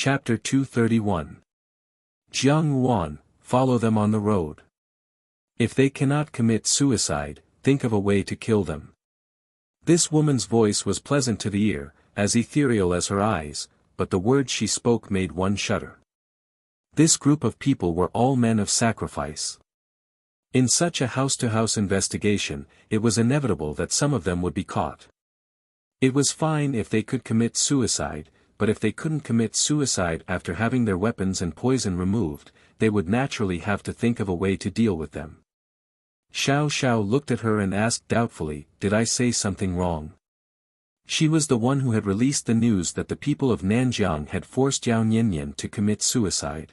Chapter 231. Jiang Yuan, follow them on the road. If they cannot commit suicide, think of a way to kill them. This woman's voice was pleasant to the ear, as ethereal as her eyes, but the words she spoke made one shudder. This group of people were all men of sacrifice. In such a house-to-house investigation, it was inevitable that some of them would be caught. It was fine if they could commit suicide, but if they couldn't commit suicide after having their weapons and poison removed, they would naturally have to think of a way to deal with them. Xiao Xiao looked at her and asked doubtfully, "Did I say something wrong?" She was the one who had released the news that the people of Nanjiang had forced Yao Nianyan to commit suicide.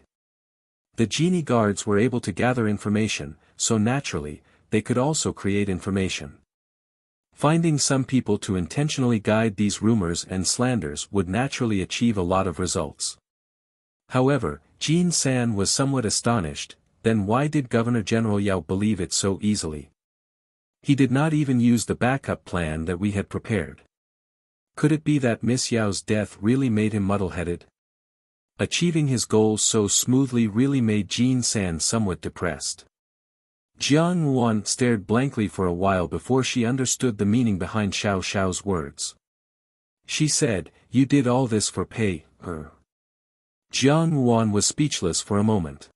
The genie guards were able to gather information, so naturally, they could also create information. Finding some people to intentionally guide these rumors and slanders would naturally achieve a lot of results. However, Jin San was somewhat astonished. Then why did Governor General Yao believe it so easily? He did not even use the backup plan that we had prepared. Could it be that Miss Yao's death really made him muddle-headed? Achieving his goals so smoothly really made Jin San somewhat depressed. Jiang Yuan stared blankly for a while before she understood the meaning behind Xiao Xiao's words. She said, "You did all this for pay, her." Jiang Yuan was speechless for a moment.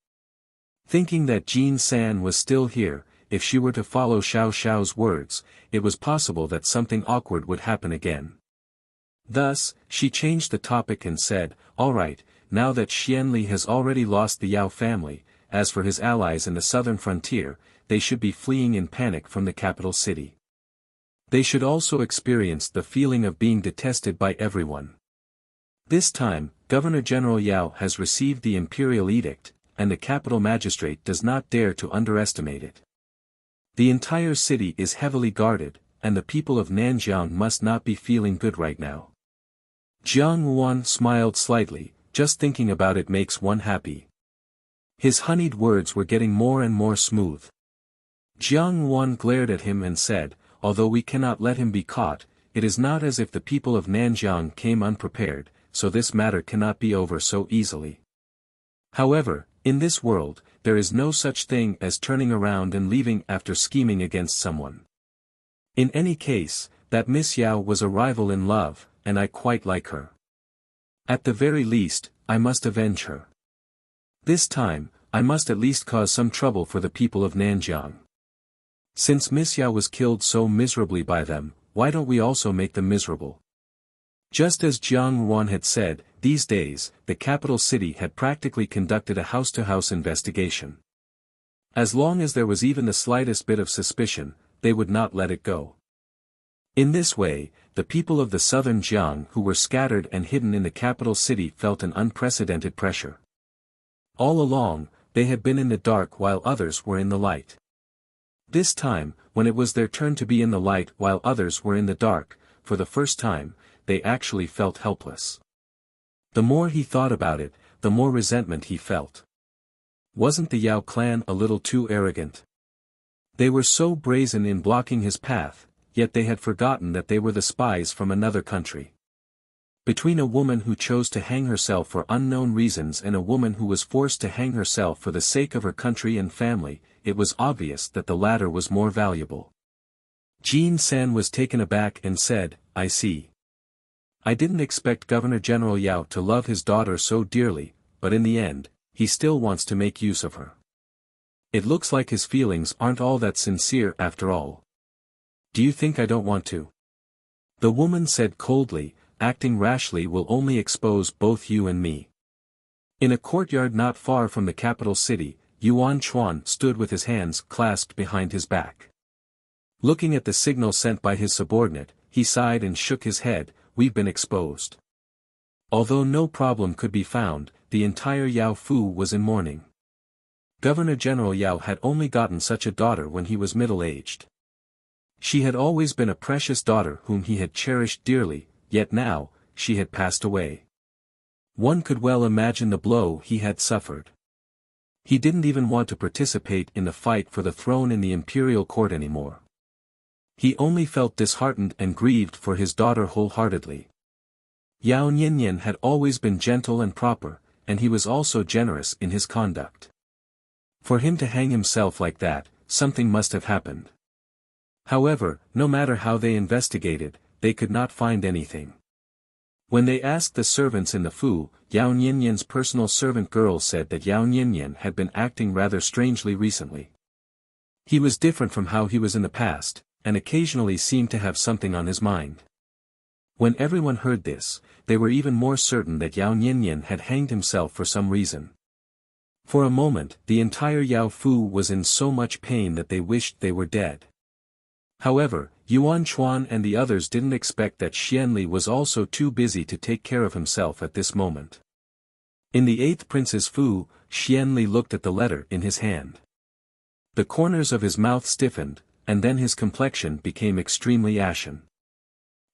Thinking that Jin San was still here, if she were to follow Xiao Xiao's words, it was possible that something awkward would happen again. Thus, she changed the topic and said, "All right, now that Xianli has already lost the Yao family, as for his allies in the southern frontier, they should be fleeing in panic from the capital city. They should also experience the feeling of being detested by everyone. This time, Governor General Yao has received the imperial edict, and the capital magistrate does not dare to underestimate it. The entire city is heavily guarded, and the people of Nanjiang must not be feeling good right now." Jiang Yuan smiled slightly, just thinking about it makes one happy. His honeyed words were getting more and more smooth. Jiang Yuan glared at him and said, "Although we cannot let him be caught, it is not as if the people of Nanjiang came unprepared, so this matter cannot be over so easily. However, in this world, there is no such thing as turning around and leaving after scheming against someone. In any case, that Miss Yao was a rival in love, and I quite like her. At the very least, I must avenge her. This time, I must at least cause some trouble for the people of Nanjiang. Since Miss Yao was killed so miserably by them, why don't we also make them miserable?" Just as Jiang Yuan had said, these days, the capital city had practically conducted a house-to-house investigation. As long as there was even the slightest bit of suspicion, they would not let it go. In this way, the people of the southern Jiang who were scattered and hidden in the capital city felt an unprecedented pressure. All along, they had been in the dark while others were in the light. This time, when it was their turn to be in the light while others were in the dark, for the first time, they actually felt helpless. The more he thought about it, the more resentment he felt. Wasn't the Yao clan a little too arrogant? They were so brazen in blocking his path, yet they had forgotten that they were the spies from another country. Between a woman who chose to hang herself for unknown reasons and a woman who was forced to hang herself for the sake of her country and family, it was obvious that the latter was more valuable. Jin San was taken aback and said, "I see. I didn't expect Governor General Yao to love his daughter so dearly, but in the end, he still wants to make use of her. It looks like his feelings aren't all that sincere after all. Do you think I don't want to?" The woman said coldly, "Acting rashly will only expose both you and me." In a courtyard not far from the capital city, Yuan Chuan stood with his hands clasped behind his back. Looking at the signal sent by his subordinate, he sighed and shook his head, "We've been exposed." Although no problem could be found, the entire Yao Fu was in mourning. Governor General Yao had only gotten such a daughter when he was middle-aged. She had always been a precious daughter whom he had cherished dearly, yet now, she had passed away. One could well imagine the blow he had suffered. He didn't even want to participate in the fight for the throne in the imperial court anymore. He only felt disheartened and grieved for his daughter wholeheartedly. Yao Nianyan had always been gentle and proper, and he was also generous in his conduct. For him to hang himself like that, something must have happened. However, no matter how they investigated, they could not find anything. When they asked the servants in the Fu, Yao Nianyan's personal servant girl said that Yao Nianyan had been acting rather strangely recently. He was different from how he was in the past, and occasionally seemed to have something on his mind. When everyone heard this, they were even more certain that Yao Nianyan had hanged himself for some reason. For a moment, the entire Yao Fu was in so much pain that they wished they were dead. However, Yuan Chuan and the others didn't expect that Xianli was also too busy to take care of himself at this moment. In the 8th Prince's Fu, Xianli looked at the letter in his hand. The corners of his mouth stiffened, and then his complexion became extremely ashen.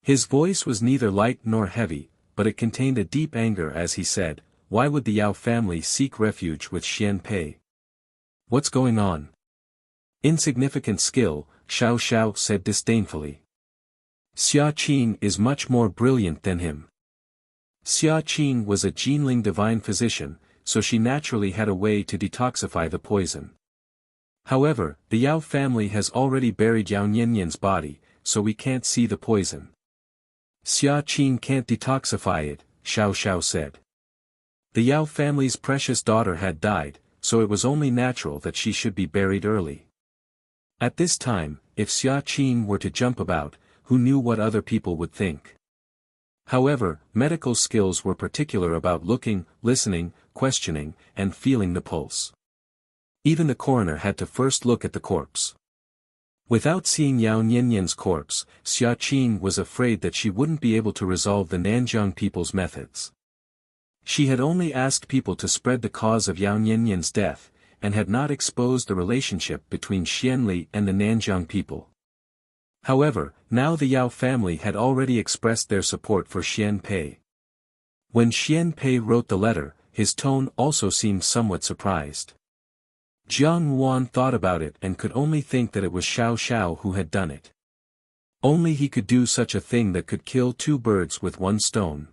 His voice was neither light nor heavy, but it contained a deep anger as he said, "Why would the Yao family seek refuge with Xian Pei? What's going on?" "Insignificant skill," Xiao Xiao said disdainfully. "Xia Qin is much more brilliant than him." Xia Qin was a Jinling divine physician, so she naturally had a way to detoxify the poison. However, the Yao family has already buried Yao Nianyan's body, so we can't see the poison. "Xia Qin can't detoxify it," Xiao Xiao said. The Yao family's precious daughter had died, so it was only natural that she should be buried early. At this time, if Xia Qin were to jump about, who knew what other people would think? However, medical skills were particular about looking, listening, questioning, and feeling the pulse. Even the coroner had to first look at the corpse. Without seeing Yao Nianyan's corpse, Xia Qin was afraid that she wouldn't be able to resolve the Nanjiang people's methods. She had only asked people to spread the cause of Yao Nianyan's death, and had not exposed the relationship between Xianli and the Nanjiang people. However, now the Yao family had already expressed their support for Xian Pei. When Xian Pei wrote the letter, his tone also seemed somewhat surprised. Jiang Wan thought about it and could only think that it was Xiao Xiao who had done it. Only he could do such a thing that could kill two birds with one stone.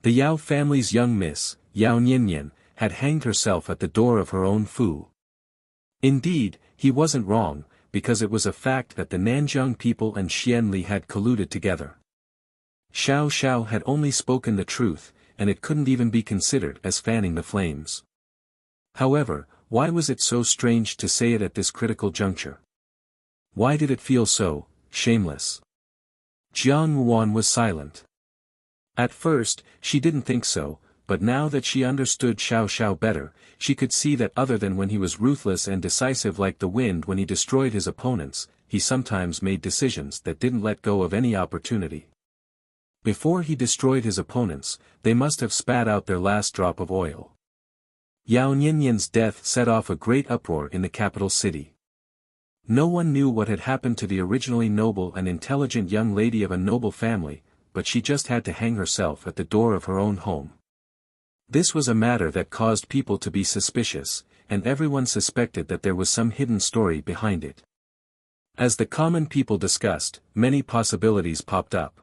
The Yao family's young miss, Yao Nianyan, had hanged herself at the door of her own Fu. Indeed, he wasn't wrong, because it was a fact that the Nanjiang people and Xianli had colluded together. Xiao Xiao had only spoken the truth, and it couldn't even be considered as fanning the flames. However, why was it so strange to say it at this critical juncture? Why did it feel so shameless? Jiang Wan was silent. At first, she didn't think so, but now that she understood Xiao Xiao better, she could see that other than when he was ruthless and decisive like the wind when he destroyed his opponents, he sometimes made decisions that didn't let go of any opportunity. Before he destroyed his opponents, they must have spat out their last drop of oil. Yao Nianyan's death set off a great uproar in the capital city. No one knew what had happened to the originally noble and intelligent young lady of a noble family, but she just had to hang herself at the door of her own home. This was a matter that caused people to be suspicious, and everyone suspected that there was some hidden story behind it. As the common people discussed, many possibilities popped up.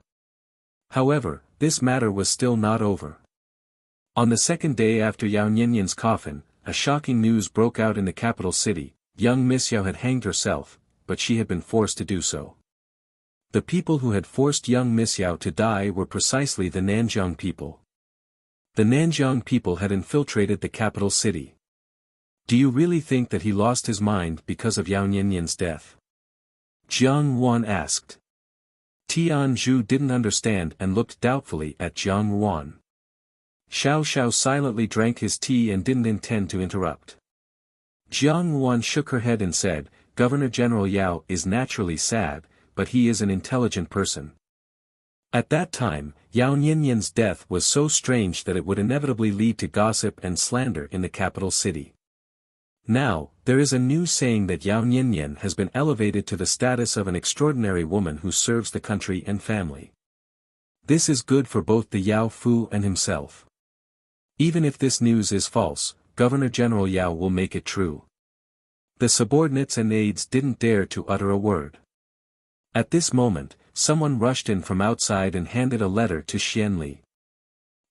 However, this matter was still not over. On the second day after Yao Nianyan's coffin, a shocking news broke out in the capital city. Young Miss Yao had hanged herself, but she had been forced to do so. The people who had forced young Miss Yao to die were precisely the Nanjiang people. The Nanjiang people had infiltrated the capital city. Do you really think that he lost his mind because of Yao Nianyan's death? Jiang Wan asked. Tian Zhu didn't understand and looked doubtfully at Jiang Wan. Xiao Xiao silently drank his tea and didn't intend to interrupt. Jiang Wan shook her head and said, "Governor General Yao is naturally sad, but he is an intelligent person." At that time, Yao Nianyan's death was so strange that it would inevitably lead to gossip and slander in the capital city. Now, there is a new saying that Yao Nianyan has been elevated to the status of an extraordinary woman who serves the country and family. This is good for both the Yao Fu and himself. Even if this news is false, Governor General Yao will make it true. The subordinates and aides didn't dare to utter a word. At this moment, someone rushed in from outside and handed a letter to Xianli.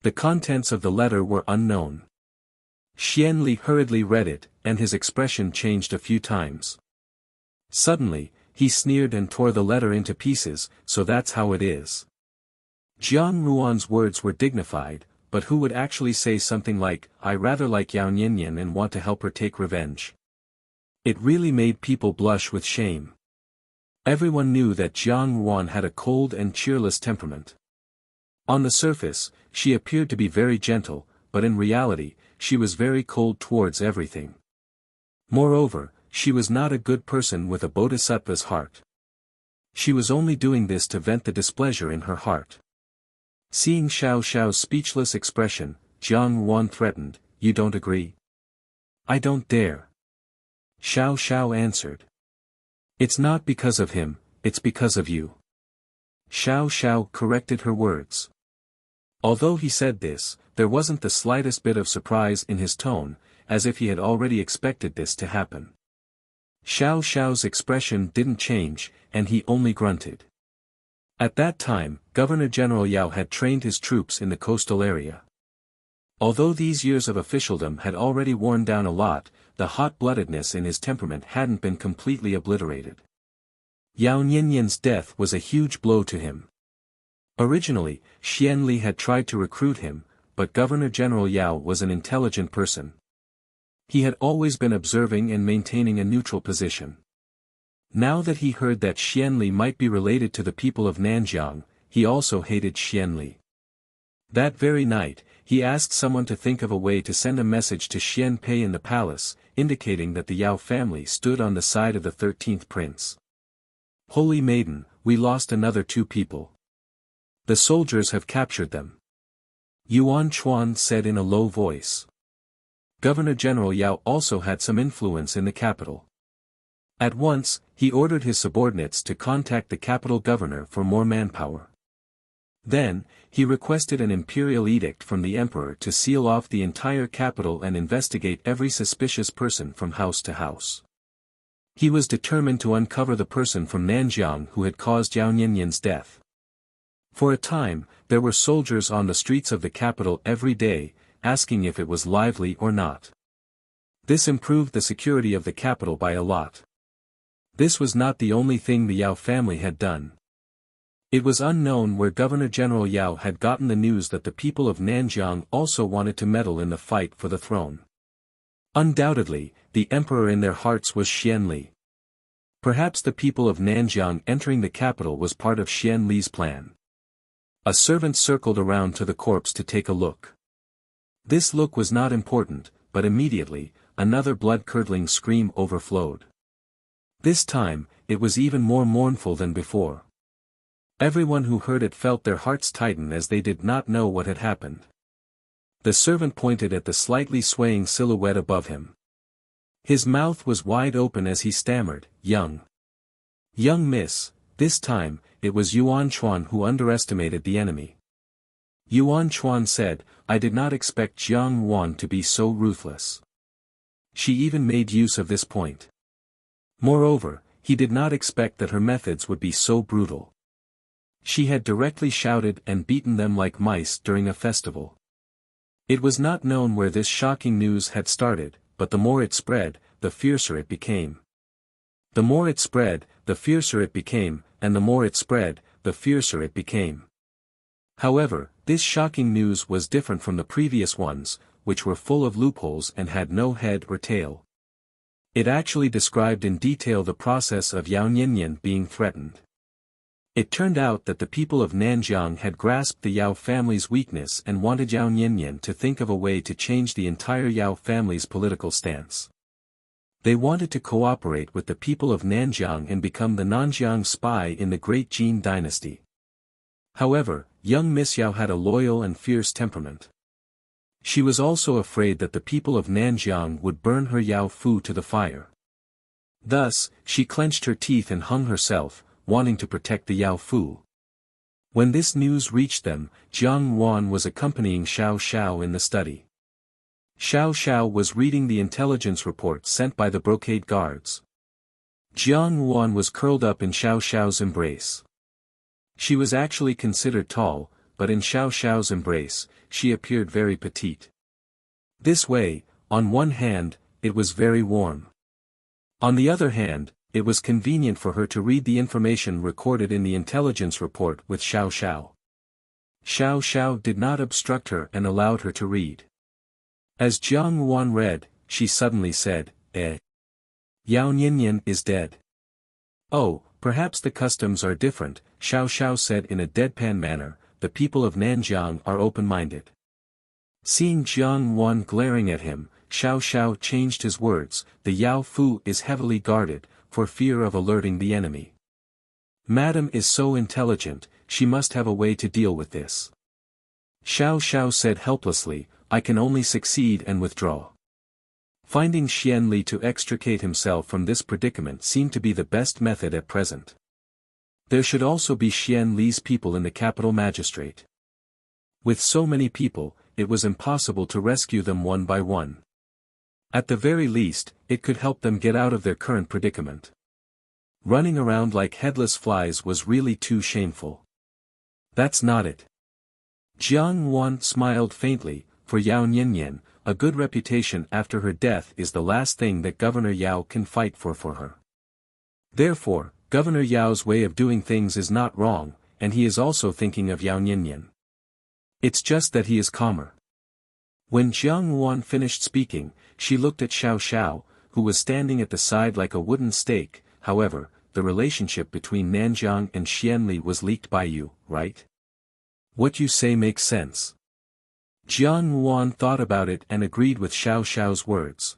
The contents of the letter were unknown. Xian Li hurriedly read it, and his expression changed a few times. Suddenly, he sneered and tore the letter into pieces, so that's how it is. Jiang Ruan's words were dignified, but who would actually say something like, I rather like Yao Nianyan and want to help her take revenge? It really made people blush with shame. Everyone knew that Jiang Ruan had a cold and cheerless temperament. On the surface, she appeared to be very gentle, but in reality, she was very cold towards everything. Moreover, she was not a good person with a bodhisattva's heart. She was only doing this to vent the displeasure in her heart. Seeing Xiao Xiao's speechless expression, Jiang Ruan threatened, You don't agree? I don't dare. Xiao Xiao answered. It's not because of him, it's because of you. Xiao Xiao corrected her words. Although he said this, there wasn't the slightest bit of surprise in his tone, as if he had already expected this to happen. Xiao Xiao's expression didn't change, and he only grunted. At that time, Governor General Yao had trained his troops in the coastal area. Although these years of officialdom had already worn down a lot, the hot-bloodedness in his temperament hadn't been completely obliterated. Yao Nianyan's death was a huge blow to him. Originally, Xian Li had tried to recruit him, but Governor General Yao was an intelligent person. He had always been observing and maintaining a neutral position. Now that he heard that Xian Li might be related to the people of Nanjiang, he also hated Xian Li. That very night, he asked someone to think of a way to send a message to Xian Pei in the palace, indicating that the Yao family stood on the side of the 13th prince. Holy Maiden, we lost another 2 people. The soldiers have captured them. Yuan Chuan said in a low voice. Governor General Yao also had some influence in the capital. At once, he ordered his subordinates to contact the capital governor for more manpower. Then, he requested an imperial edict from the emperor to seal off the entire capital and investigate every suspicious person from house to house. He was determined to uncover the person from Nanjiang who had caused Yao Nianyan's death. For a time, there were soldiers on the streets of the capital every day, asking if it was lively or not. This improved the security of the capital by a lot. This was not the only thing the Yao family had done. It was unknown where Governor General Yao had gotten the news that the people of Nanjiang also wanted to meddle in the fight for the throne. Undoubtedly, the emperor in their hearts was Xian Li. Perhaps the people of Nanjiang entering the capital was part of Xian Li's plan. A servant circled around to the corpse to take a look. This look was not important, but immediately, another blood-curdling scream overflowed. This time, it was even more mournful than before. Everyone who heard it felt their hearts tighten as they did not know what had happened. The servant pointed at the slightly swaying silhouette above him. His mouth was wide open as he stammered, Young miss, this time, it was Yuan Chuan who underestimated the enemy. Yuan Chuan said, I did not expect Jiang Ruan to be so ruthless. She even made use of this point. Moreover, he did not expect that her methods would be so brutal. She had directly shouted and beaten them like mice during a festival. It was not known where this shocking news had started, but the more it spread, the fiercer it became. The more it spread, the fiercer it became, and the more it spread, the fiercer it became. However, this shocking news was different from the previous ones, which were full of loopholes and had no head or tail. It actually described in detail the process of Yao Nianyan being threatened. It turned out that the people of Nanjiang had grasped the Yao family's weakness and wanted Yao Nianyan to think of a way to change the entire Yao family's political stance. They wanted to cooperate with the people of Nanjiang and become the Nanjiang spy in the Great Jin dynasty. However, young Miss Yao had a loyal and fierce temperament. She was also afraid that the people of Nanjiang would burn her Yao Fu to the fire. Thus, she clenched her teeth and hung herself, wanting to protect the Yao Fu. When this news reached them, Jiang Ruan was accompanying Xiao Xiao in the study. Xiao Xiao was reading the intelligence report sent by the brocade guards. Jiang Ruan was curled up in Xiao Xiao's embrace. She was actually considered tall, but in Xiao Xiao's embrace, she appeared very petite. This way, on one hand, it was very warm. On the other hand, it was convenient for her to read the information recorded in the intelligence report with Xiao Xiao. Xiao Xiao did not obstruct her and allowed her to read. As Jiang Wan read, she suddenly said, Yao Nianyan is dead. Oh, perhaps the customs are different, Xiao Xiao said in a deadpan manner, the people of Nanjiang are open-minded. Seeing Jiang Wan glaring at him, Xiao Xiao changed his words, the Yao Fu is heavily guarded, for fear of alerting the enemy. Madam is so intelligent, she must have a way to deal with this. Xiao Xiao said helplessly, I can only succeed and withdraw. Finding Xian Li to extricate himself from this predicament seemed to be the best method at present. There should also be Xian Li's people in the capital magistrate. With so many people, it was impossible to rescue them one by one. At the very least, it could help them get out of their current predicament. Running around like headless flies was really too shameful. That's not it. Jiang Wan smiled faintly, for Yao Nianyan, a good reputation after her death is the last thing that Governor Yao can fight for her. Therefore, Governor Yao's way of doing things is not wrong, and he is also thinking of Yao Nianyan. It's just that he is calmer. When Jiang Wan finished speaking, she looked at Xiao Xiao, who was standing at the side like a wooden stake. However, the relationship between Nanjiang and Xianli was leaked by you, right? What you say makes sense. Jiang Wan thought about it and agreed with Xiao Xiao's words.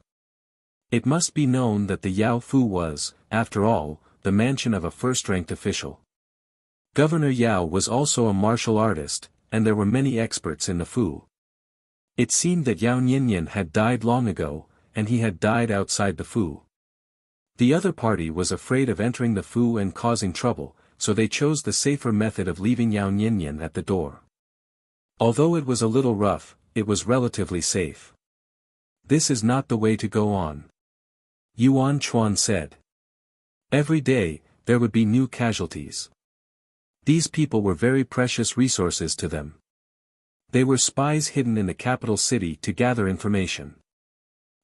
It must be known that the Yao Fu was, after all, the mansion of a first-ranked official. Governor Yao was also a martial artist, and there were many experts in the Fu. It seemed that Yao Nianyan had died long ago, and he had died outside the Fu. The other party was afraid of entering the Fu and causing trouble, so they chose the safer method of leaving Yao Nianyan at the door. Although it was a little rough, it was relatively safe. This is not the way to go on. Yuan Chuan said. Every day, there would be new casualties. These people were very precious resources to them. They were spies hidden in the capital city to gather information.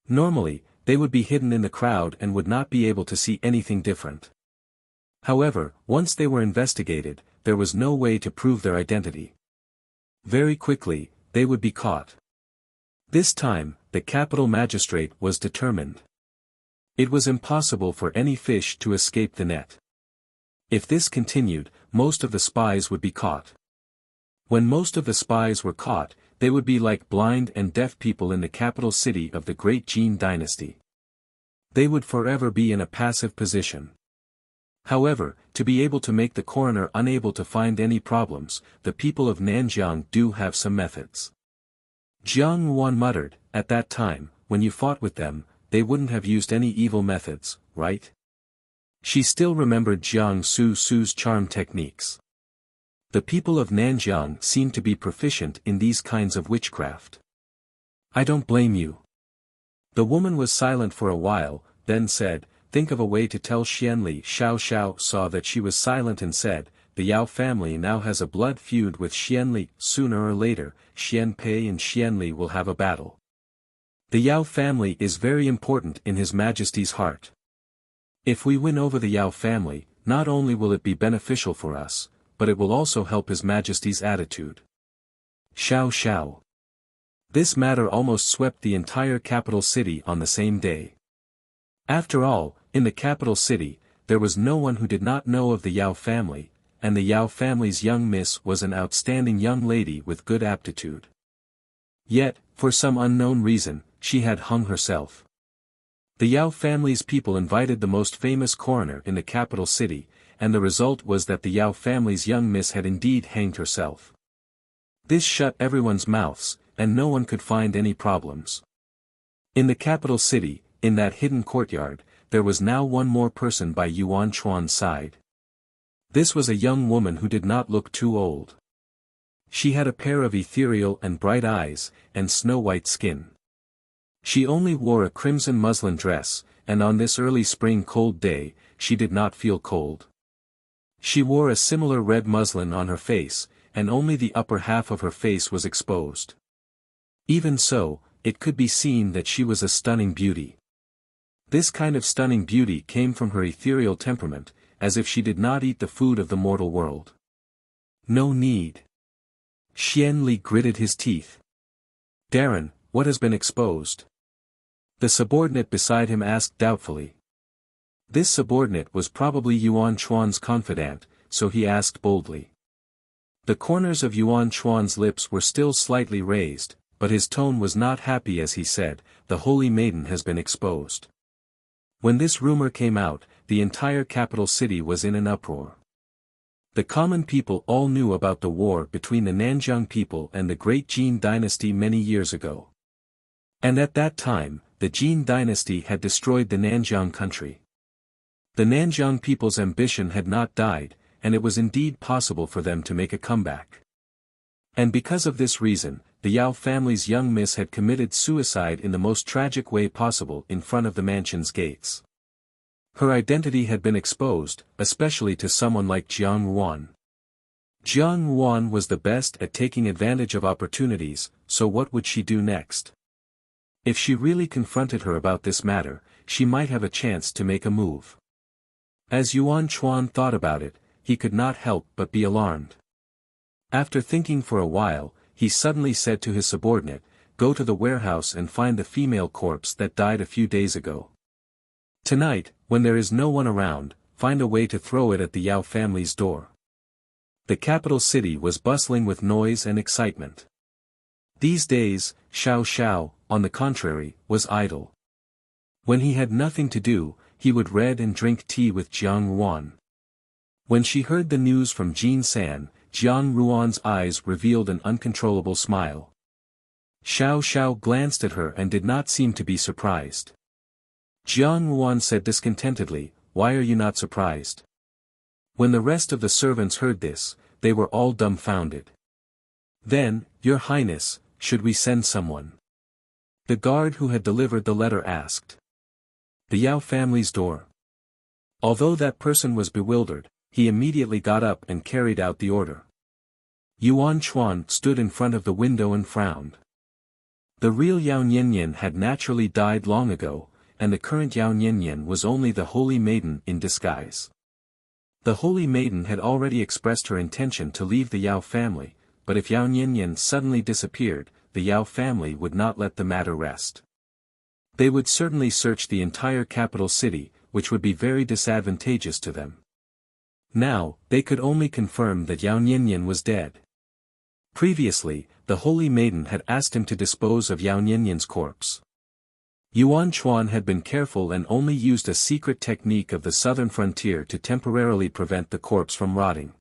Normally, they would be hidden in the crowd and would not be able to see anything different. However, once they were investigated, there was no way to prove their identity. Very quickly, they would be caught. This time, the capital magistrate was determined. It was impossible for any fish to escape the net. If this continued, most of the spies would be caught. When most of the spies were caught, they would be like blind and deaf people in the capital city of the great Jin dynasty. They would forever be in a passive position. However, to be able to make the coroner unable to find any problems, the people of Nanjiang do have some methods. Jiang Wan muttered, at that time, when you fought with them, they wouldn't have used any evil methods, right? She still remembered Jiang Su's charm techniques. The people of Nanjiang seemed to be proficient in these kinds of witchcraft. I don't blame you. The woman was silent for a while, then said, think of a way to tell Xianli. Xiao Xiao saw that she was silent and said, the Yao family now has a blood feud with Xianli. Sooner or later, Xian Pei and Xianli will have a battle. The Yao family is very important in His Majesty's heart. If we win over the Yao family, not only will it be beneficial for us, but it will also help His Majesty's attitude. Xiao Xiao. This matter almost swept the entire capital city on the same day. After all, in the capital city, there was no one who did not know of the Yao family, and the Yao family's young miss was an outstanding young lady with good aptitude. Yet, for some unknown reason, she had hung herself. The Yao family's people invited the most famous coroner in the capital city, and the result was that the Yao family's young miss had indeed hanged herself. This shut everyone's mouths, and no one could find any problems. In the capital city, in that hidden courtyard, there was now one more person by Yuan Chuan's side. This was a young woman who did not look too old. She had a pair of ethereal and bright eyes, and snow-white skin. She only wore a crimson muslin dress, and on this early spring cold day, she did not feel cold. She wore a similar red muslin on her face, and only the upper half of her face was exposed. Even so, it could be seen that she was a stunning beauty. This kind of stunning beauty came from her ethereal temperament, as if she did not eat the food of the mortal world. No need. Xian Li gritted his teeth. Darren, what has been exposed? The subordinate beside him asked doubtfully. This subordinate was probably Yuan Chuan's confidant, so he asked boldly. The corners of Yuan Chuan's lips were still slightly raised, but his tone was not happy as he said, "The holy maiden has been exposed." When this rumor came out, the entire capital city was in an uproar. The common people all knew about the war between the Nanjiang people and the great Jin dynasty many years ago. And at that time, the Jin dynasty had destroyed the Nanjiang country. The Nanjiang people's ambition had not died, and it was indeed possible for them to make a comeback. And because of this reason, the Yao family's young miss had committed suicide in the most tragic way possible in front of the mansion's gates. Her identity had been exposed, especially to someone like Jiang Ruan. Jiang Ruan was the best at taking advantage of opportunities, so what would she do next? If she really confronted her about this matter, she might have a chance to make a move. As Yuan Chuan thought about it, he could not help but be alarmed. After thinking for a while, he suddenly said to his subordinate, "Go to the warehouse and find the female corpse that died a few days ago. Tonight, when there is no one around, find a way to throw it at the Yao family's door." The capital city was bustling with noise and excitement. These days, Xiao Xiao, on the contrary, was idle. When he had nothing to do, he would read and drink tea with Jiang Ruan. When she heard the news from Jin San, Jiang Ruan's eyes revealed an uncontrollable smile. Xiao Xiao glanced at her and did not seem to be surprised. Jiang Ruan said discontentedly, "Why are you not surprised?" When the rest of the servants heard this, they were all dumbfounded. Then, "Your Highness, should we send someone?" The guard who had delivered the letter asked. "The Yao family's door." Although that person was bewildered, he immediately got up and carried out the order. Yuan Chuan stood in front of the window and frowned. The real Yao Niannian had naturally died long ago, and the current Yao Niannian was only the holy maiden in disguise. The holy maiden had already expressed her intention to leave the Yao family, but if Yao Niannian suddenly disappeared, the Yao family would not let the matter rest. They would certainly search the entire capital city, which would be very disadvantageous to them. Now, they could only confirm that Yao Niannian was dead. Previously, the holy maiden had asked him to dispose of Yao Niannian's corpse. Yuan Chuan had been careful and only used a secret technique of the southern frontier to temporarily prevent the corpse from rotting.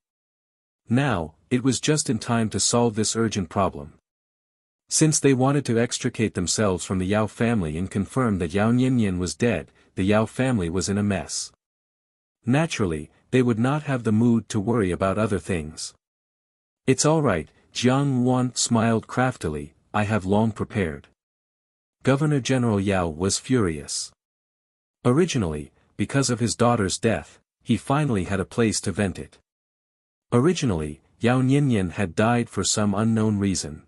Now, it was just in time to solve this urgent problem. Since they wanted to extricate themselves from the Yao family and confirm that Yao Niannian was dead, the Yao family was in a mess. Naturally, they would not have the mood to worry about other things. "It's all right," Jiang Ruan smiled craftily, "I have long prepared." Governor General Yao was furious. Originally, because of his daughter's death, he finally had a place to vent it. Originally, Yao Niannian had died for some unknown reason.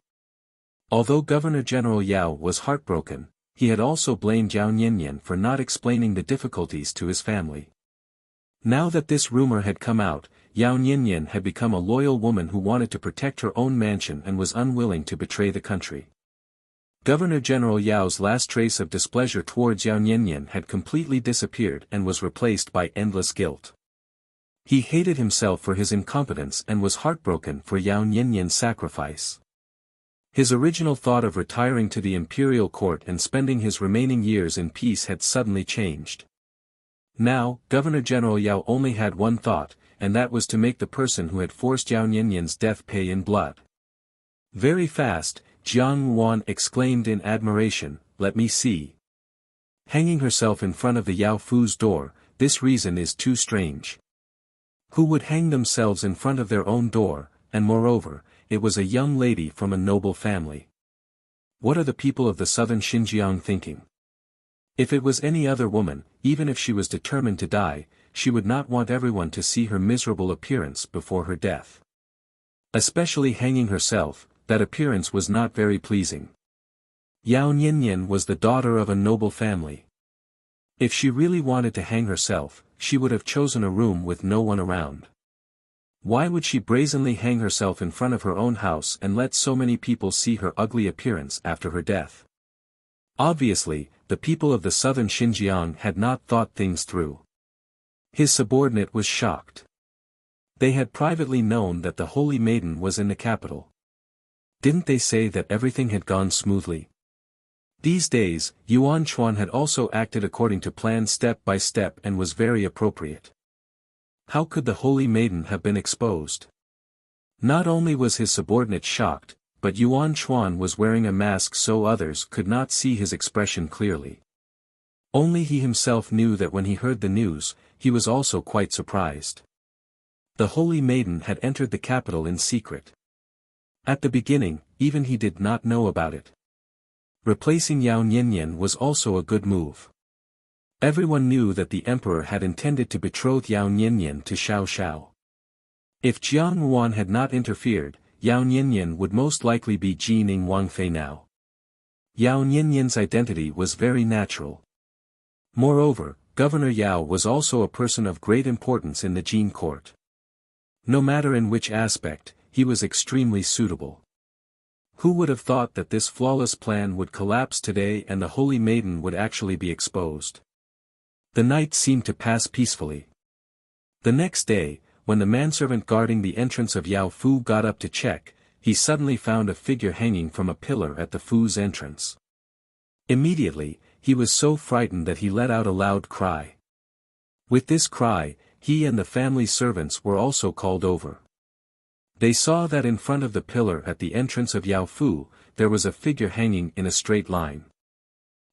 Although Governor General Yao was heartbroken, he had also blamed Yao Niannian for not explaining the difficulties to his family. Now that this rumor had come out, Yao Niannian had become a loyal woman who wanted to protect her own mansion and was unwilling to betray the country. Governor General Yao's last trace of displeasure towards Yao Niannian had completely disappeared and was replaced by endless guilt. He hated himself for his incompetence and was heartbroken for Yao Niannian's sacrifice. His original thought of retiring to the imperial court and spending his remaining years in peace had suddenly changed. Now, Governor General Yao only had one thought, and that was to make the person who had forced Yao Niannian's death pay in blood. Very fast, Jiang Ruan exclaimed in admiration, "Let me see." Hanging herself in front of the Yao Fu's door, this reason is too strange. Who would hang themselves in front of their own door, and moreover, it was a young lady from a noble family. What are the people of the southern Xinjiang thinking? If it was any other woman, even if she was determined to die, she would not want everyone to see her miserable appearance before her death. Especially hanging herself, that appearance was not very pleasing. Yao Niannian was the daughter of a noble family. If she really wanted to hang herself, she would have chosen a room with no one around. Why would she brazenly hang herself in front of her own house and let so many people see her ugly appearance after her death? Obviously, the people of the southern Xinjiang had not thought things through. His subordinate was shocked. They had privately known that the Holy Maiden was in the capital. Didn't they say that everything had gone smoothly? These days, Yuan Chuan had also acted according to plan step by step and was very appropriate. How could the Holy Maiden have been exposed? Not only was his subordinate shocked, but Yuan Chuan was wearing a mask so others could not see his expression clearly. Only he himself knew that when he heard the news, he was also quite surprised. The Holy Maiden had entered the capital in secret. At the beginning, even he did not know about it. Replacing Yao Niannian was also a good move. Everyone knew that the emperor had intended to betroth Yao Niannian to Xiao Xiao. If Jiang Yuan had not interfered, Yao Niannian would most likely be Jining Wangfei now. Yao Niannian's identity was very natural. Moreover, Governor Yao was also a person of great importance in the Jin court. No matter in which aspect, he was extremely suitable. Who would have thought that this flawless plan would collapse today and the Holy Maiden would actually be exposed? The night seemed to pass peacefully. The next day, when the manservant guarding the entrance of Yao Fu got up to check, he suddenly found a figure hanging from a pillar at the Fu's entrance. Immediately, he was so frightened that he let out a loud cry. With this cry, he and the family servants were also called over. They saw that in front of the pillar at the entrance of Yao Fu, there was a figure hanging in a straight line.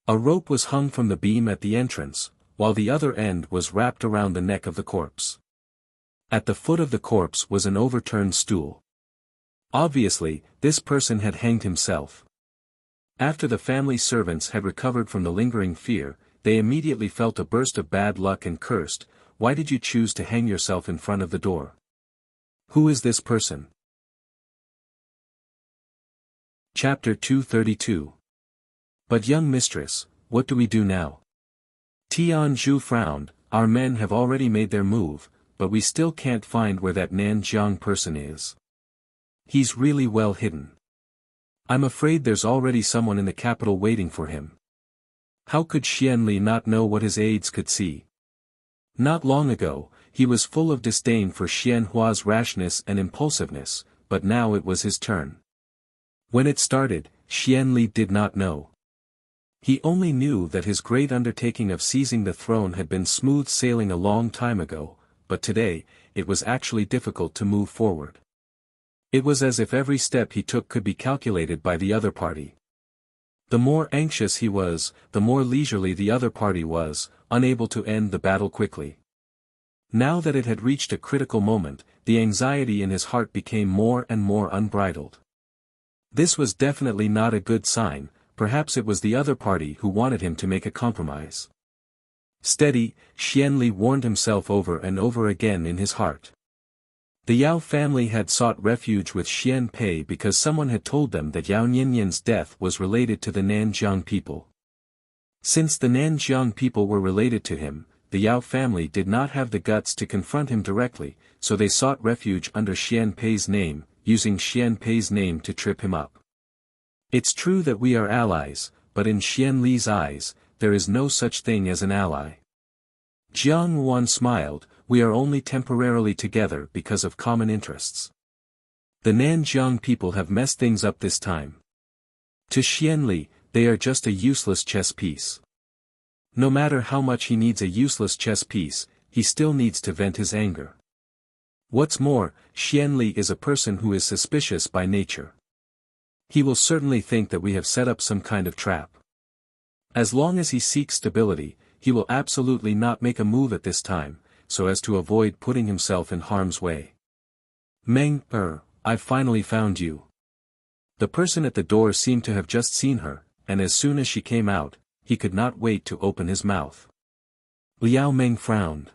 A rope was hung from the beam at the entrance, while the other end was wrapped around the neck of the corpse. At the foot of the corpse was an overturned stool. Obviously, this person had hanged himself. After the family servants had recovered from the lingering fear, they immediately felt a burst of bad luck and cursed, "Why did you choose to hang yourself in front of the door? Who is this person?" Chapter 232. But young mistress, what do we do now? Tian Zhu frowned, "Our men have already made their move, but we still can't find where that Nanjiang person is. He's really well hidden. I'm afraid there's already someone in the capital waiting for him. How could Xian Li not know what his aides could see? Not long ago, he was full of disdain for Xian Hua's rashness and impulsiveness, but now it was his turn. When it started, Xian Li did not know. He only knew that his great undertaking of seizing the throne had been smooth sailing a long time ago, but today, it was actually difficult to move forward. It was as if every step he took could be calculated by the other party. The more anxious he was, the more leisurely the other party was, unable to end the battle quickly. Now that it had reached a critical moment, the anxiety in his heart became more and more unbridled. This was definitely not a good sign, perhaps it was the other party who wanted him to make a compromise. Steady, Xian Li warned himself over and over again in his heart. The Yao family had sought refuge with Xian Pei because someone had told them that Yao Niannian's death was related to the Nanjiang people. Since the Nanjiang people were related to him, the Yao family did not have the guts to confront him directly, so they sought refuge under Xian Pei's name, using Xian Pei's name to trip him up. It's true that we are allies, but in Xian Li's eyes, there is no such thing as an ally. Jiang Yuan smiled, "We are only temporarily together because of common interests. The Nanjiang people have messed things up this time. To Xian Li, they are just a useless chess piece. No matter how much he needs a useless chess piece, he still needs to vent his anger. What's more, Xian Li is a person who is suspicious by nature. He will certainly think that we have set up some kind of trap. As long as he seeks stability, he will absolutely not make a move at this time, so as to avoid putting himself in harm's way. Meng, I've finally found you." The person at the door seemed to have just seen her, and as soon as she came out, he could not wait to open his mouth. Liao Meng frowned.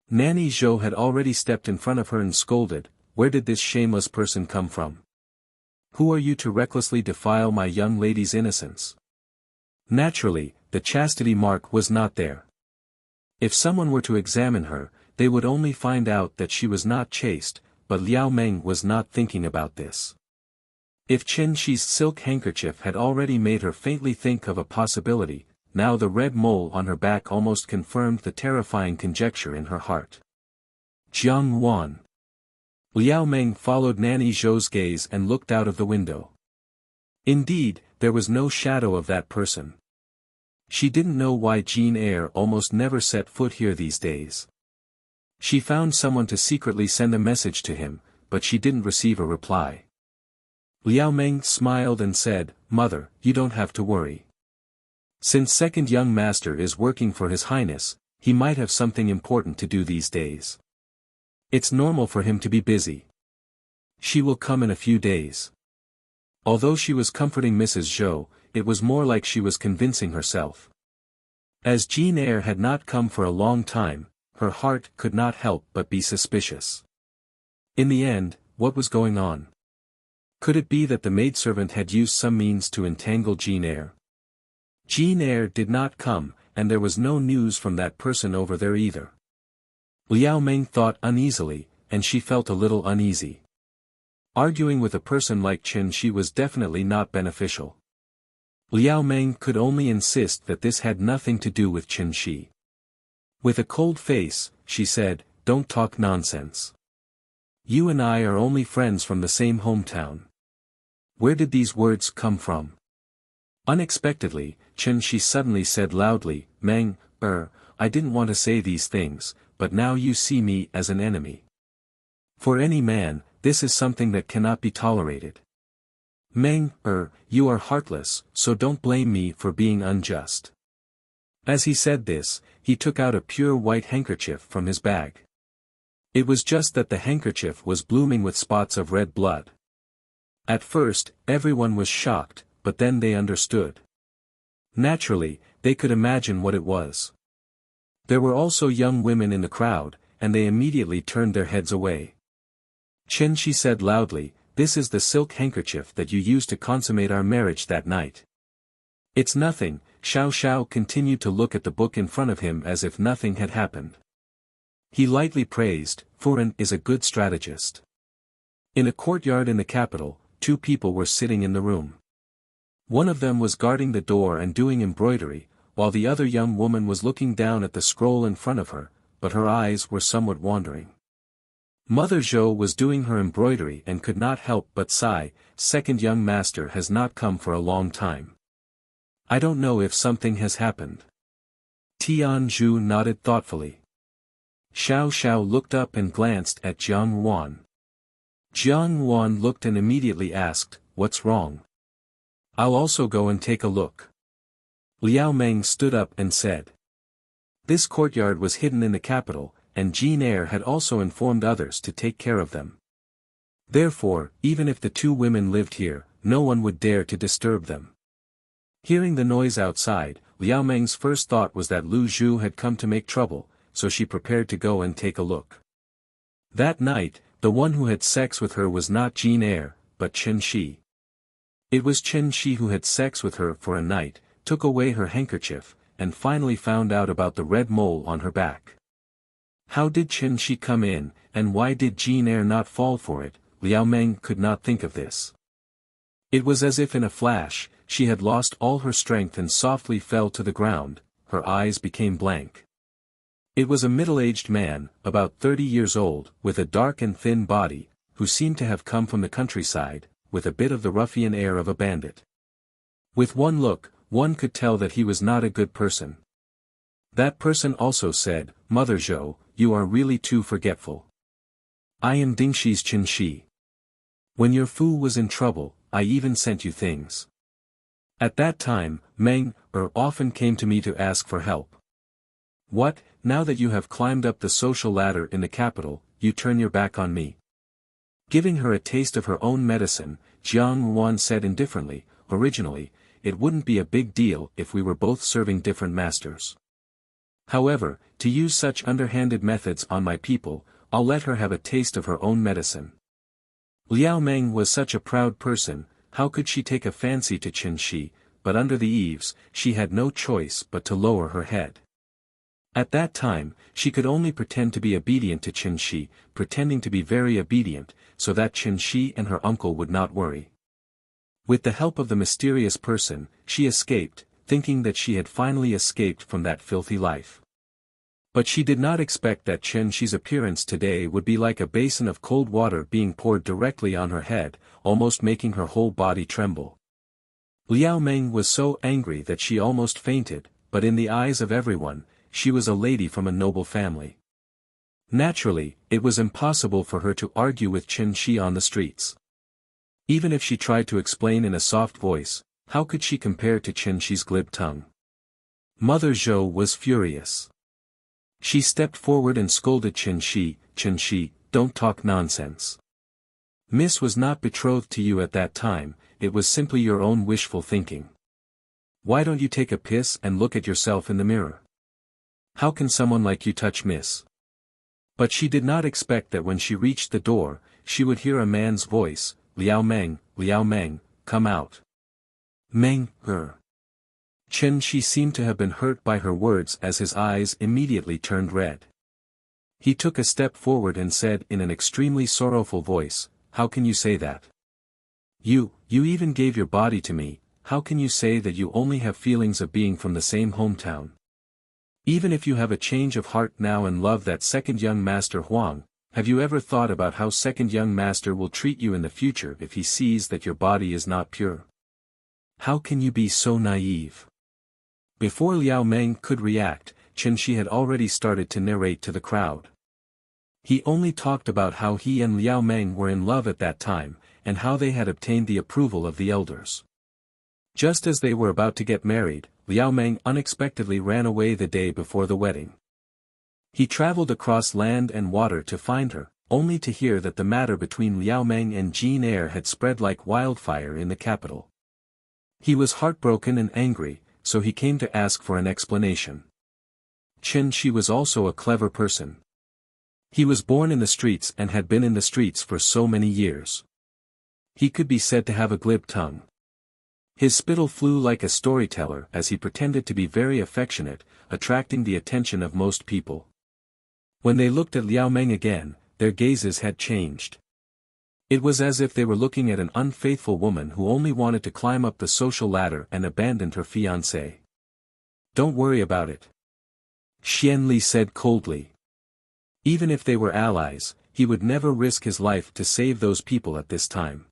Nanny Zhou had already stepped in front of her and scolded, where did this shameless person come from? Who are you to recklessly defile my young lady's innocence? Naturally, the chastity mark was not there. If someone were to examine her, they would only find out that she was not chaste, but Liao Meng was not thinking about this. If Chen Shi's silk handkerchief had already made her faintly think of a possibility, now the red mole on her back almost confirmed the terrifying conjecture in her heart. Jiang Wan. Liao Meng followed Nanny Zhou's gaze and looked out of the window. Indeed, there was no shadow of that person. She didn't know why Jean Eyre almost never set foot here these days. She found someone to secretly send a message to him, but she didn't receive a reply. Liao Meng smiled and said, "Mother, you don't have to worry. Since second young master is working for His Highness, he might have something important to do these days. It's normal for him to be busy. She will come in a few days." Although she was comforting Mrs. Zhou, it was more like she was convincing herself. As Jean Eyre had not come for a long time, her heart could not help but be suspicious. In the end, what was going on? Could it be that the maidservant had used some means to entangle Jean Eyre? Jean Eyre did not come, and there was no news from that person over there either. Liao Meng thought uneasily, and she felt a little uneasy. Arguing with a person like Chen Shi was definitely not beneficial. Liao Meng could only insist that this had nothing to do with Chen Shi. With a cold face, she said, "Don't talk nonsense. You and I are only friends from the same hometown." Where did these words come from? Unexpectedly, Chen Shi suddenly said loudly, "Meng, I didn't want to say these things, but now you see me as an enemy. For any man, this is something that cannot be tolerated. Meng, you are heartless, so don't blame me for being unjust." As he said this, he took out a pure white handkerchief from his bag. It was just that the handkerchief was blooming with spots of red blood. At first, everyone was shocked, but then they understood. Naturally, they could imagine what it was. There were also young women in the crowd, and they immediately turned their heads away. Chen Shi said loudly, "This is the silk handkerchief that you used to consummate our marriage that night." "It's nothing." Xiao Xiao continued to look at the book in front of him as if nothing had happened. He lightly praised, "Furen is a good strategist." In a courtyard in the capital, two people were sitting in the room. One of them was guarding the door and doing embroidery, while the other young woman was looking down at the scroll in front of her, but her eyes were somewhat wandering. Mother Zhou was doing her embroidery and could not help but sigh, "Second young master has not come for a long time. I don't know if something has happened." Tian Zhu nodded thoughtfully. Xiao Xiao looked up and glanced at Jiang Wan. Jiang Wan looked and immediately asked, "What's wrong?" "I'll also go and take a look." Liao Meng stood up and said. This courtyard was hidden in the capital, and Jean Eyre had also informed others to take care of them. Therefore, even if the two women lived here, no one would dare to disturb them. Hearing the noise outside, Liao Meng's first thought was that Lu Zhu had come to make trouble, so she prepared to go and take a look. That night, the one who had sex with her was not Jean Eyre, but Chen Shi. It was Chen Shi who had sex with her for a night, took away her handkerchief, and finally found out about the red mole on her back. How did Chen Shi come in, and why did Jean Eyre not fall for it? Liao Meng could not think of this. It was as if in a flash, she had lost all her strength and softly fell to the ground, her eyes became blank. It was a middle-aged man, about 30 years old, with a dark and thin body, who seemed to have come from the countryside, with a bit of the ruffian air of a bandit. With one look, one could tell that he was not a good person. That person also said, "Mother Zhou, you are really too forgetful. I am Dingshi's Chen Shi. When your fu was in trouble, I even sent you things. At that time, Meng, often came to me to ask for help. What, now that you have climbed up the social ladder in the capital, you turn your back on me?" Giving her a taste of her own medicine, Jiang Wan said indifferently, "Originally, it wouldn't be a big deal if we were both serving different masters. However, to use such underhanded methods on my people, I'll let her have a taste of her own medicine." Liao Meng was such a proud person, how could she take a fancy to Chen Shi, but under the eaves, she had no choice but to lower her head. At that time, she could only pretend to be obedient to Chen Shi, pretending to be very obedient, so that Chen Shi and her uncle would not worry. With the help of the mysterious person, she escaped, thinking that she had finally escaped from that filthy life. But she did not expect that Chen Shi's appearance today would be like a basin of cold water being poured directly on her head, almost making her whole body tremble. Liao Meng was so angry that she almost fainted, but in the eyes of everyone, she was a lady from a noble family. Naturally, it was impossible for her to argue with Chen Shi on the streets. Even if she tried to explain in a soft voice, how could she compare to Chen Shi's glib tongue? Mother Zhou was furious. She stepped forward and scolded Chen Shi, "Chen Shi, don't talk nonsense. Miss was not betrothed to you at that time, it was simply your own wishful thinking. Why don't you take a piss and look at yourself in the mirror? How can someone like you touch Miss?" But she did not expect that when she reached the door, she would hear a man's voice, Liao Meng, come out. Meng, her. Chen Shi seemed to have been hurt by her words as his eyes immediately turned red. He took a step forward and said in an extremely sorrowful voice, "How can you say that? You even gave your body to me, how can you say that you only have feelings of being from the same hometown? Even if you have a change of heart now and love that second young master Huang, have you ever thought about how second young master will treat you in the future if he sees that your body is not pure? How can you be so naive?" Before Liao Meng could react, Chen Shi had already started to narrate to the crowd. He only talked about how he and Liao Meng were in love at that time, and how they had obtained the approval of the elders. Just as they were about to get married, Liao Meng unexpectedly ran away the day before the wedding. He traveled across land and water to find her, only to hear that the matter between Liao Meng and Jean Eyre had spread like wildfire in the capital. He was heartbroken and angry, so he came to ask for an explanation. Chen Shi was also a clever person. He was born in the streets and had been in the streets for so many years. He could be said to have a glib tongue. His spittle flew like a storyteller as he pretended to be very affectionate, attracting the attention of most people. When they looked at Liao Meng again, their gazes had changed. It was as if they were looking at an unfaithful woman who only wanted to climb up the social ladder and abandoned her fiancé. "Don't worry about it," Xian Li said coldly. Even if they were allies, he would never risk his life to save those people at this time.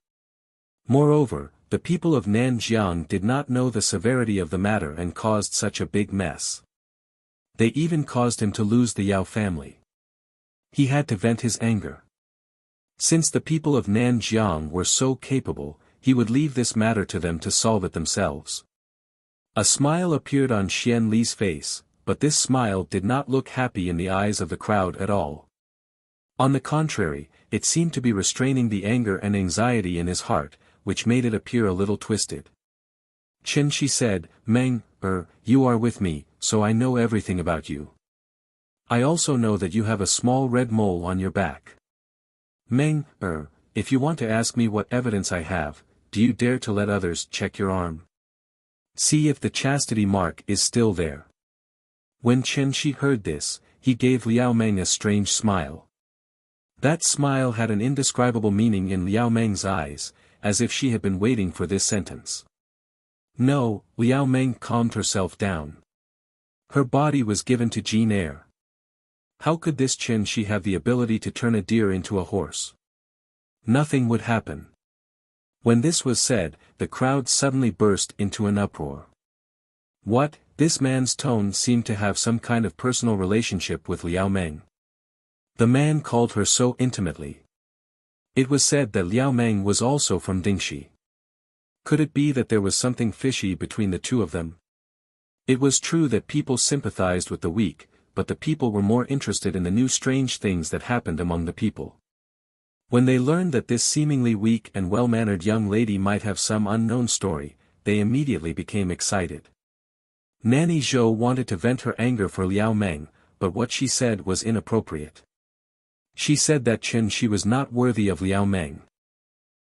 Moreover, the people of Nanjiang did not know the severity of the matter and caused such a big mess. They even caused him to lose the Yao family. He had to vent his anger. Since the people of Nanjiang were so capable, he would leave this matter to them to solve it themselves. A smile appeared on Xian Li's face, but this smile did not look happy in the eyes of the crowd at all. On the contrary, it seemed to be restraining the anger and anxiety in his heart, which made it appear a little twisted. Chen Shi said, "Meng, you are with me, so I know everything about you. I also know that you have a small red mole on your back. Meng, if you want to ask me what evidence I have, do you dare to let others check your arm? See if the chastity mark is still there." When Chen Shi heard this, he gave Liao Meng a strange smile. That smile had an indescribable meaning in Liao Meng's eyes, as if she had been waiting for this sentence. No, Liao Meng calmed herself down. Her body was given to Jean Eyre. How could this Chen Shi have the ability to turn a deer into a horse? Nothing would happen. When this was said, the crowd suddenly burst into an uproar. What, this man's tone seemed to have some kind of personal relationship with Liao Meng. The man called her so intimately. It was said that Liao Meng was also from Dingxi. Could it be that there was something fishy between the two of them? It was true that people sympathized with the weak, but the people were more interested in the new strange things that happened among the people. When they learned that this seemingly weak and well-mannered young lady might have some unknown story, they immediately became excited. Nanny Zhou wanted to vent her anger for Liao Meng, but what she said was inappropriate. She said that Chen Shi was not worthy of Liao Meng.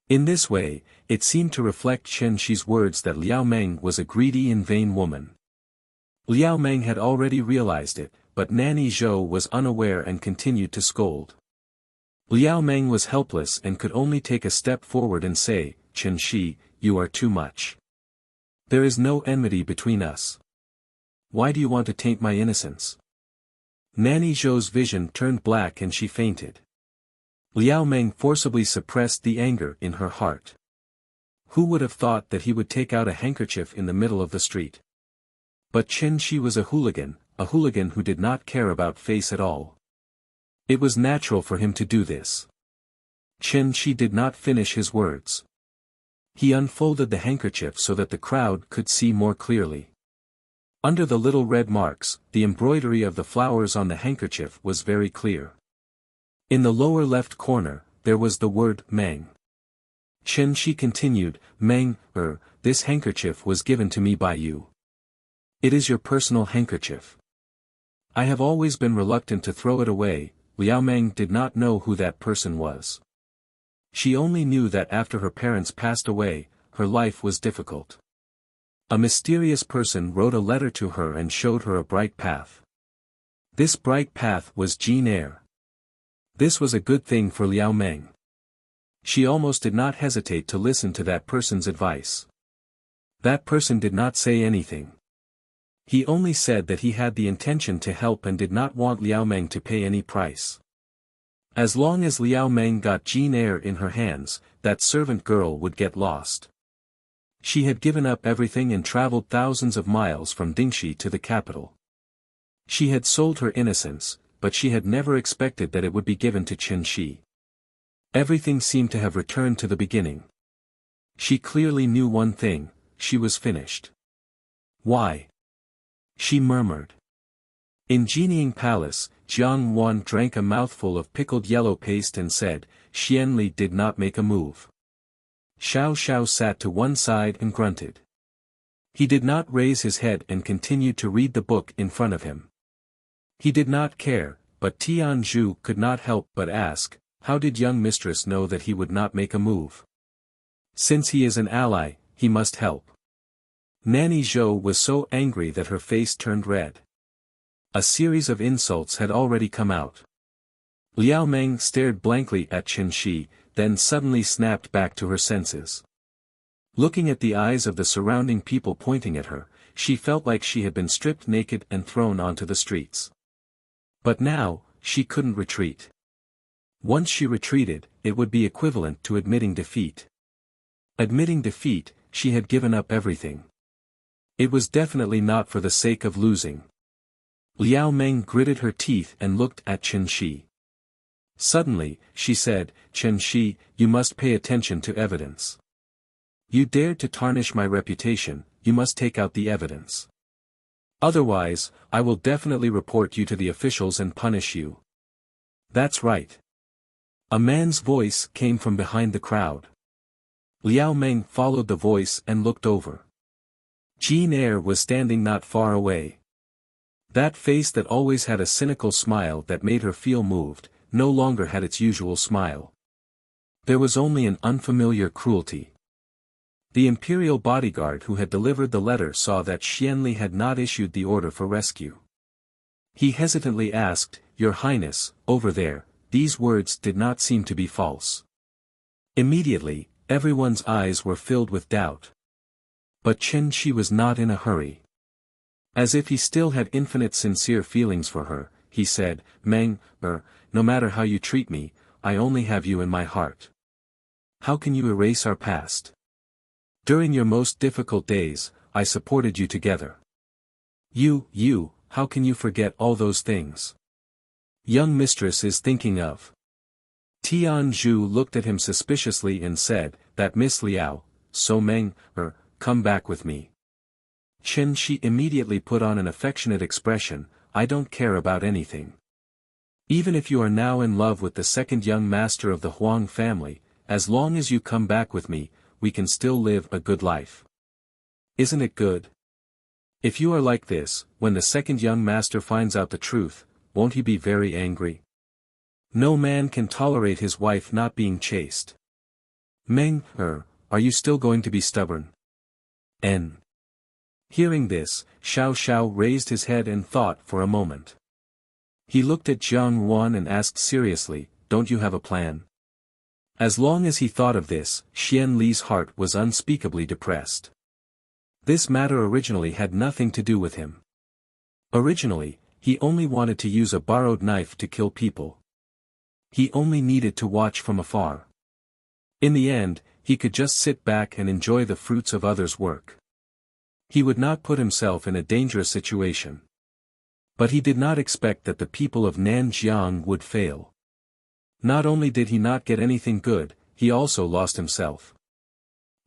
In this way, it seemed to reflect Chen Shi's words that Liao Meng was a greedy and vain woman. Liao Meng had already realized it, but Nanny Zhou was unaware and continued to scold. Liao Meng was helpless and could only take a step forward and say, "Chen Shi, you are too much. There is no enmity between us. Why do you want to taint my innocence?" Nanny Zhou's vision turned black and she fainted. Liao Meng forcibly suppressed the anger in her heart. Who would have thought that he would take out a handkerchief in the middle of the street? But Chen Shi was a hooligan who did not care about face at all. It was natural for him to do this. Chen Shi did not finish his words. He unfolded the handkerchief so that the crowd could see more clearly. Under the little red marks, the embroidery of the flowers on the handkerchief was very clear. In the lower left corner, there was the word Meng. Chen Shi continued, "Meng, this handkerchief was given to me by you. It is your personal handkerchief. I have always been reluctant to throw it away." Liao Meng did not know who that person was. She only knew that after her parents passed away, her life was difficult. A mysterious person wrote a letter to her and showed her a bright path. This bright path was Jin Air. This was a good thing for Liao Meng. She almost did not hesitate to listen to that person's advice. That person did not say anything. He only said that he had the intention to help and did not want Liao Meng to pay any price. As long as Liao Meng got Jin Air in her hands, that servant girl would get lost. She had given up everything and traveled thousands of miles from Dingxi to the capital. She had sold her innocence, but she had never expected that it would be given to Chen Shi. Everything seemed to have returned to the beginning. She clearly knew one thing: she was finished. Why? She murmured. In Jinying Palace, Jiang Wan drank a mouthful of pickled yellow paste and said, Xian Li did not make a move. Xiao Xiao sat to one side and grunted. He did not raise his head and continued to read the book in front of him. He did not care, but Tian Zhu could not help but ask, how did young mistress know that he would not make a move? Since he is an ally, he must help. Nanny Zhou was so angry that her face turned red. A series of insults had already come out. Liao Meng stared blankly at Chen Shi, then suddenly snapped back to her senses. Looking at the eyes of the surrounding people pointing at her, she felt like she had been stripped naked and thrown onto the streets. But now, she couldn't retreat. Once she retreated, it would be equivalent to admitting defeat. Admitting defeat, she had given up everything. It was definitely not for the sake of losing. Liao Meng gritted her teeth and looked at Chen Shi. Suddenly, she said, Chen Shi, you must pay attention to evidence. You dared to tarnish my reputation, you must take out the evidence. Otherwise, I will definitely report you to the officials and punish you. That's right. A man's voice came from behind the crowd. Liao Meng followed the voice and looked over. Jin Air was standing not far away. That face that always had a cynical smile that made her feel moved, no longer had its usual smile. There was only an unfamiliar cruelty. The imperial bodyguard who had delivered the letter saw that Xianli had not issued the order for rescue. He hesitantly asked, Your Highness, over there, these words did not seem to be false. Immediately, everyone's eyes were filled with doubt. But Chen Shi was not in a hurry. As if he still had infinite sincere feelings for her, he said, Meng, no matter how you treat me, I only have you in my heart. How can you erase our past? During your most difficult days, I supported you together. How can you forget all those things? Young mistress is thinking of. Tian Zhu looked at him suspiciously and said, that Miss Liao, so Meng, come back with me. Chen Shi immediately put on an affectionate expression, I don't care about anything. Even if you are now in love with the second young master of the Huang family, as long as you come back with me, we can still live a good life. Isn't it good? If you are like this, when the second young master finds out the truth, won't he be very angry? No man can tolerate his wife not being chaste. Meng, are you still going to be stubborn? N. Hearing this, Xiao Xiao raised his head and thought for a moment. He looked at Jiang Wan and asked seriously, don't you have a plan? As long as he thought of this, Xian Li's heart was unspeakably depressed. This matter originally had nothing to do with him. Originally, he only wanted to use a borrowed knife to kill people. He only needed to watch from afar. In the end, he could just sit back and enjoy the fruits of others' work. He would not put himself in a dangerous situation. But he did not expect that the people of Nanjiang would fail. Not only did he not get anything good, he also lost himself.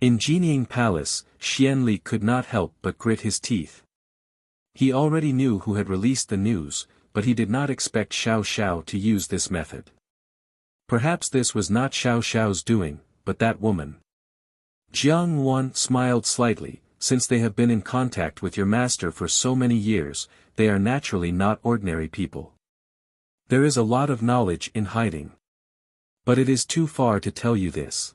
In Jining Palace, Xian Li could not help but grit his teeth. He already knew who had released the news, but he did not expect Xiao Xiao to use this method. Perhaps this was not Xiao Xiao's doing, but that woman. Jiang Wan smiled slightly. Since they have been in contact with your master for so many years, they are naturally not ordinary people. There is a lot of knowledge in hiding. But it is too far to tell you this.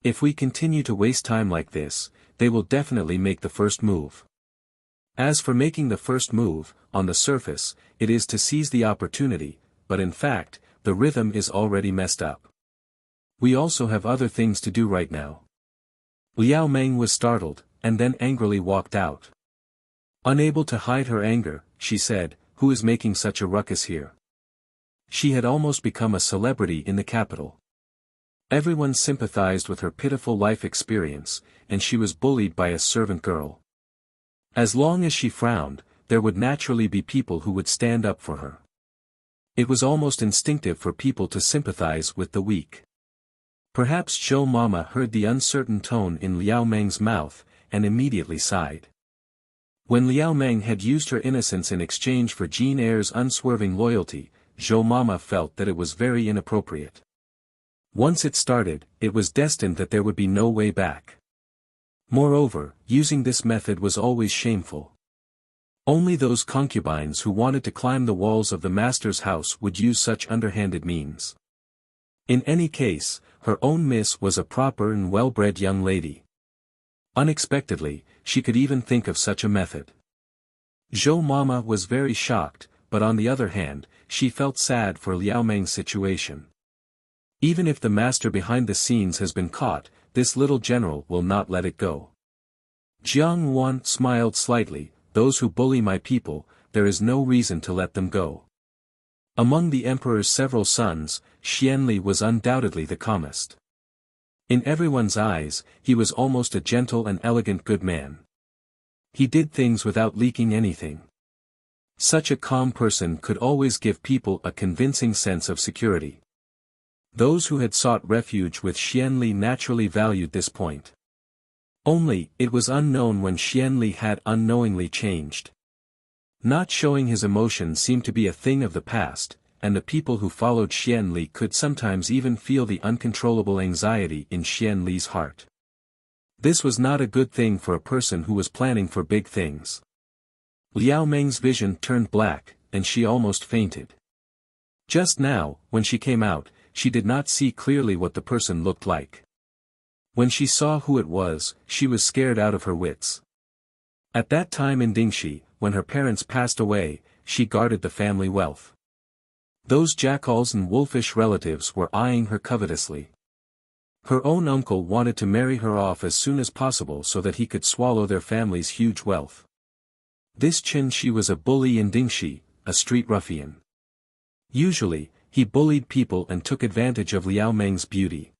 If we continue to waste time like this, they will definitely make the first move. As for making the first move, on the surface, it is to seize the opportunity, but in fact, the rhythm is already messed up. We also have other things to do right now. Liao Meng was startled, and then angrily walked out. Unable to hide her anger, she said, who is making such a ruckus here? She had almost become a celebrity in the capital. Everyone sympathized with her pitiful life experience, and she was bullied by a servant girl. As long as she frowned, there would naturally be people who would stand up for her. It was almost instinctive for people to sympathize with the weak. Perhaps Zhou Mama heard the uncertain tone in Liao Meng's mouth, and immediately sighed. When Liao Meng had used her innocence in exchange for Jean Eyre's unswerving loyalty, Zhou Mama felt that it was very inappropriate. Once it started, it was destined that there would be no way back. Moreover, using this method was always shameful. Only those concubines who wanted to climb the walls of the master's house would use such underhanded means. In any case, her own miss was a proper and well-bred young lady. Unexpectedly, she could even think of such a method. Zhou Mama was very shocked, but on the other hand, she felt sad for Liao Meng's situation. Even if the master behind the scenes has been caught, this little general will not let it go. Jiang Wan smiled slightly, those who bully my people, there is no reason to let them go. Among the emperor's several sons, Xian Li was undoubtedly the calmest. In everyone's eyes, he was almost a gentle and elegant good man. He did things without leaking anything. Such a calm person could always give people a convincing sense of security. Those who had sought refuge with Xian Li naturally valued this point. Only, it was unknown when Xian Li had unknowingly changed. Not showing his emotions seemed to be a thing of the past, and the people who followed Xian Li could sometimes even feel the uncontrollable anxiety in Xian Li's heart. This was not a good thing for a person who was planning for big things. Liao Meng's vision turned black, and she almost fainted. Just now, when she came out, she did not see clearly what the person looked like. When she saw who it was, she was scared out of her wits. At that time in Dingxi, when her parents passed away, she guarded the family wealth. Those jackals and wolfish relatives were eyeing her covetously. Her own uncle wanted to marry her off as soon as possible so that he could swallow their family's huge wealth. This Qin Shi was a bully in Dingxi, a street ruffian. Usually, he bullied people and took advantage of Liao Meng's beauty.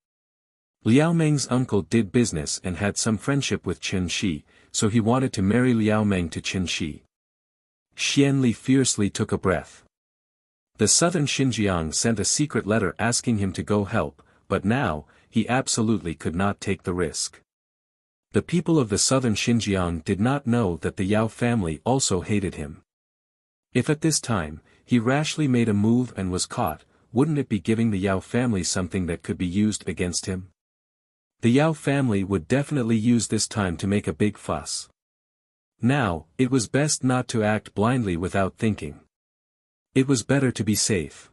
Liao Meng's uncle did business and had some friendship with Qin Shi, so he wanted to marry Liao Meng to Qin Shi. Xian Li fiercely took a breath. The southern Xinjiang sent a secret letter asking him to go help, but now, he absolutely could not take the risk. The people of the southern Xinjiang did not know that the Yao family also hated him. If at this time, he rashly made a move and was caught, wouldn't it be giving the Yao family something that could be used against him? The Yao family would definitely use this time to make a big fuss. Now, it was best not to act blindly without thinking. It was better to be safe.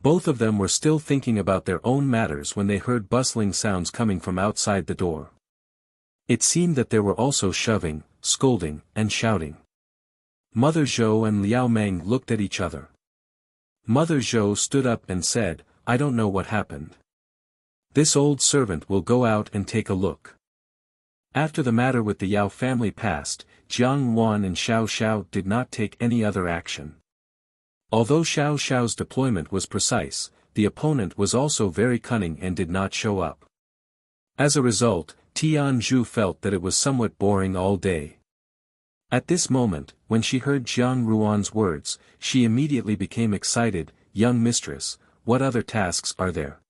Both of them were still thinking about their own matters when they heard bustling sounds coming from outside the door. It seemed that there were also shoving, scolding, and shouting. Mother Zhou and Liao Meng looked at each other. Mother Zhou stood up and said, "I don't know what happened. This old servant will go out and take a look." After the matter with the Yao family passed, Jiang Wan and Xiao Xiao did not take any other action. Although Xiao Xiao's deployment was precise, the opponent was also very cunning and did not show up. As a result, Tianzhu felt that it was somewhat boring all day. At this moment, when she heard Jiang Ruan's words, she immediately became excited. "Young mistress, what other tasks are there?"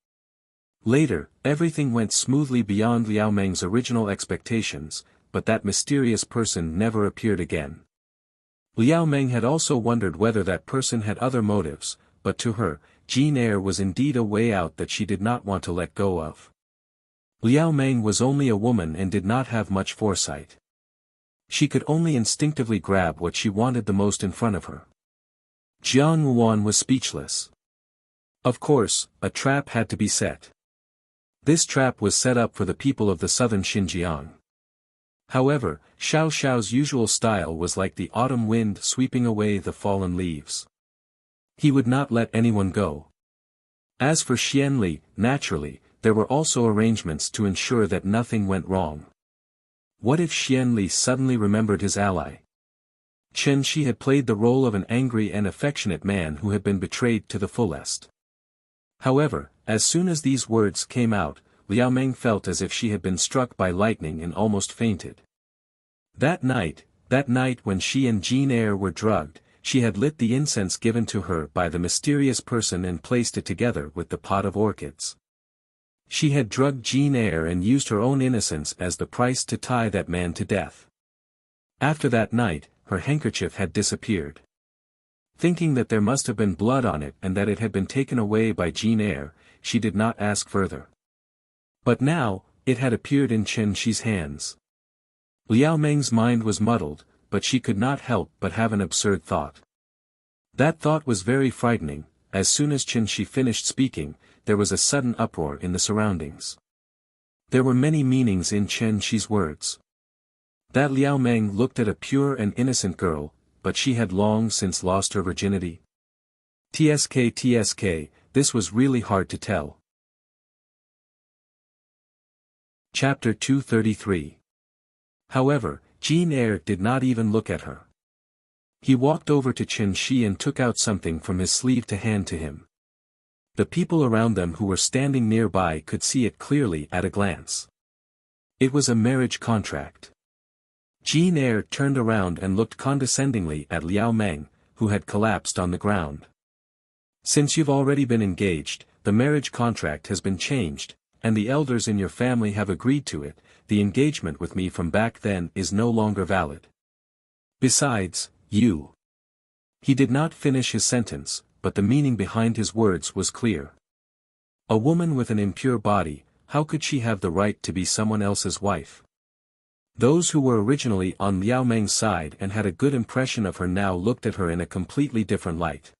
Later, everything went smoothly beyond Liao Meng's original expectations, but that mysterious person never appeared again. Liao Meng had also wondered whether that person had other motives, but to her, Jin Air was indeed a way out that she did not want to let go of. Liao Meng was only a woman and did not have much foresight. She could only instinctively grab what she wanted the most in front of her. Jiang Wan was speechless. Of course, a trap had to be set. This trap was set up for the people of the southern Xinjiang. However, Xiao Xiao's usual style was like the autumn wind sweeping away the fallen leaves. He would not let anyone go. As for Xianli, naturally, there were also arrangements to ensure that nothing went wrong. What if Xianli suddenly remembered his ally? Chen Shi had played the role of an angry and affectionate man who had been betrayed to the fullest. However, as soon as these words came out, Liao Meng felt as if she had been struck by lightning and almost fainted. That night when she and Jin Air were drugged, she had lit the incense given to her by the mysterious person and placed it together with the pot of orchids. She had drugged Jin Air and used her own innocence as the price to tie that man to death. After that night, her handkerchief had disappeared. Thinking that there must have been blood on it and that it had been taken away by Jin Air, she did not ask further. But now, it had appeared in Chen Shi's hands. Liao Meng's mind was muddled, but she could not help but have an absurd thought. That thought was very frightening. As soon as Chen Shi finished speaking, there was a sudden uproar in the surroundings. There were many meanings in Chen Shi's words. That Liao Meng looked at a pure and innocent girl, but she had long since lost her virginity. TSK, this was really hard to tell. Chapter 233. However, Jin Air did not even look at her. He walked over to Chen Shi and took out something from his sleeve to hand to him. The people around them who were standing nearby could see it clearly at a glance. It was a marriage contract. Jin Air turned around and looked condescendingly at Liao Meng, who had collapsed on the ground. "Since you've already been engaged, the marriage contract has been changed, and the elders in your family have agreed to it. The engagement with me from back then is no longer valid. Besides, you..." He did not finish his sentence, but the meaning behind his words was clear. A woman with an impure body, how could she have the right to be someone else's wife? Those who were originally on Liao Meng's side and had a good impression of her now looked at her in a completely different light.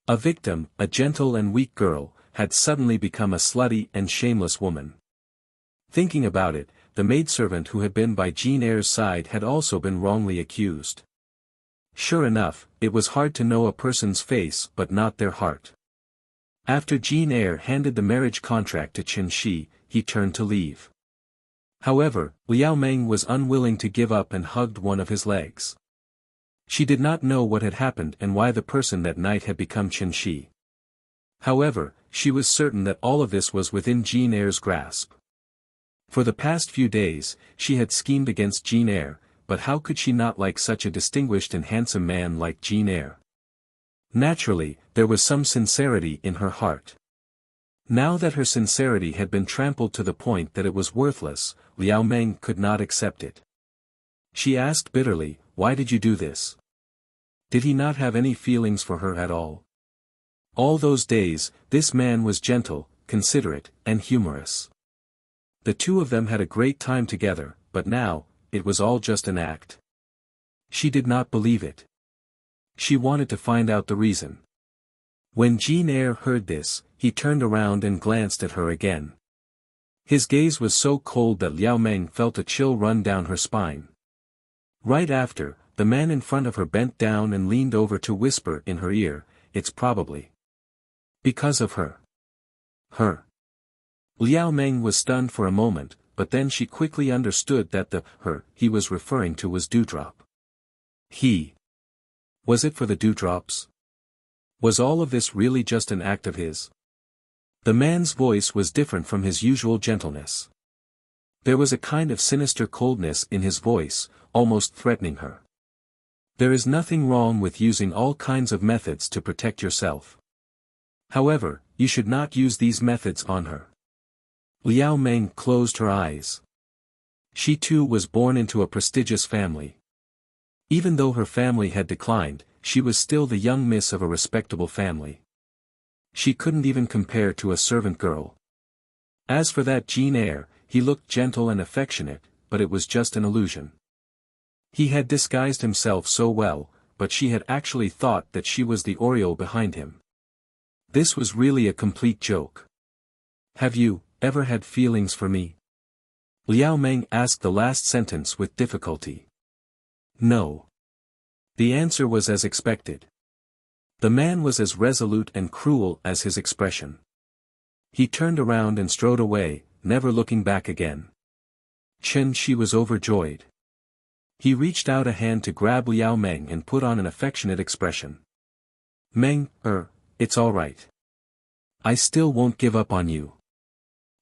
A victim, a gentle and weak girl, had suddenly become a slutty and shameless woman. Thinking about it, the maidservant who had been by Jin Air's side had also been wrongly accused. Sure enough, it was hard to know a person's face but not their heart. After Jin Air handed the marriage contract to Chen Shi, he turned to leave. However, Liao Meng was unwilling to give up and hugged one of his legs. She did not know what had happened and why the person that night had become Chen Shi. However, she was certain that all of this was within Jin Air's grasp. For the past few days, she had schemed against Jin Air, but how could she not like such a distinguished and handsome man like Jin Air? Naturally, there was some sincerity in her heart. Now that her sincerity had been trampled to the point that it was worthless, Liao Meng could not accept it. She asked bitterly, "Why did you do this?" Did he not have any feelings for her at all? All those days, this man was gentle, considerate, and humorous. The two of them had a great time together, but now, it was all just an act. She did not believe it. She wanted to find out the reason. When Jean Eyre heard this, he turned around and glanced at her again. His gaze was so cold that Liao Meng felt a chill run down her spine. Right after, the man in front of her bent down and leaned over to whisper in her ear, "It's probably because of her." Her. Liao Meng was stunned for a moment, but then she quickly understood that the her he was referring to was Dewdrop. Was it for the dewdrops? Was all of this really just an act of his? The man's voice was different from his usual gentleness. There was a kind of sinister coldness in his voice, almost threatening her. There is nothing wrong with using all kinds of methods to protect yourself. However, you should not use these methods on her. Liao Meng closed her eyes. She too was born into a prestigious family. Even though her family had declined, she was still the young miss of a respectable family. She couldn't even compare to a servant girl. As for that Jean Eyre, he looked gentle and affectionate, but it was just an illusion. He had disguised himself so well, but she had actually thought that she was the Oriole behind him. This was really a complete joke. "Have you ever had feelings for me?" Liao Meng asked the last sentence with difficulty. "No." The answer was as expected. The man was as resolute and cruel as his expression. He turned around and strode away, never looking back again. She was overjoyed. He reached out a hand to grab Liao Meng and put on an affectionate expression. "Meng, it's all right. I still won't give up on you.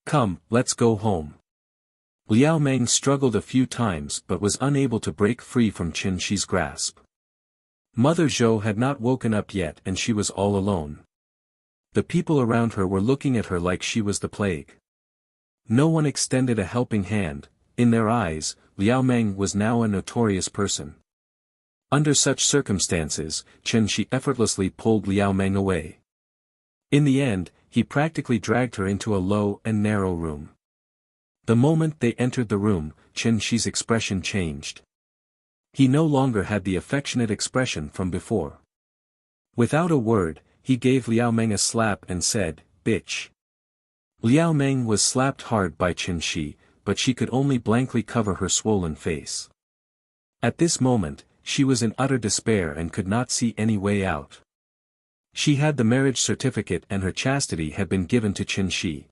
Come, let's go home." Liao Meng struggled a few times but was unable to break free from Shi's grasp. Mother Zhou had not woken up yet and she was all alone. The people around her were looking at her like she was the plague. No one extended a helping hand. In their eyes, Liao Meng was now a notorious person. Under such circumstances, Shi effortlessly pulled Liao Meng away. In the end, he practically dragged her into a low and narrow room. The moment they entered the room, Shi's expression changed. He no longer had the affectionate expression from before. Without a word, he gave Liao Meng a slap and said, "Bitch." Liao Meng was slapped hard by Shi, but she could only blankly cover her swollen face. At this moment, she was in utter despair and could not see any way out. She had the marriage certificate and her chastity had been given to Shi.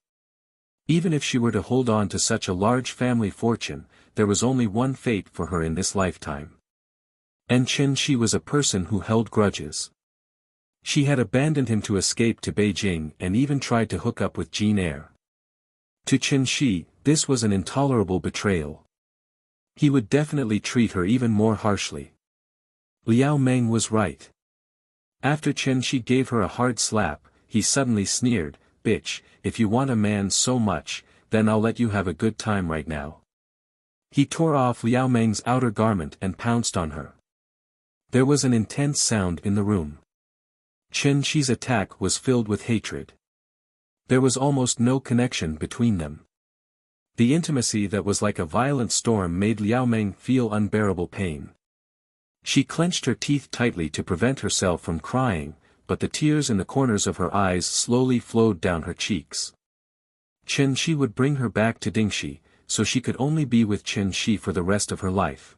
Even if she were to hold on to such a large family fortune, there was only one fate for her in this lifetime. And Shi was a person who held grudges. She had abandoned him to escape to Beijing and even tried to hook up with Jean Eyre. To Shi, this was an intolerable betrayal. He would definitely treat her even more harshly. Liao Meng was right. After Shi gave her a hard slap, he suddenly sneered, "Bitch, if you want a man so much, then I'll let you have a good time right now." He tore off Liao Meng's outer garment and pounced on her. There was an intense sound in the room. Shi's attack was filled with hatred. There was almost no connection between them. The intimacy that was like a violent storm made Liao Meng feel unbearable pain. She clenched her teeth tightly to prevent herself from crying, but the tears in the corners of her eyes slowly flowed down her cheeks. Shi would bring her back to Dingxi, so she could only be with Shi for the rest of her life.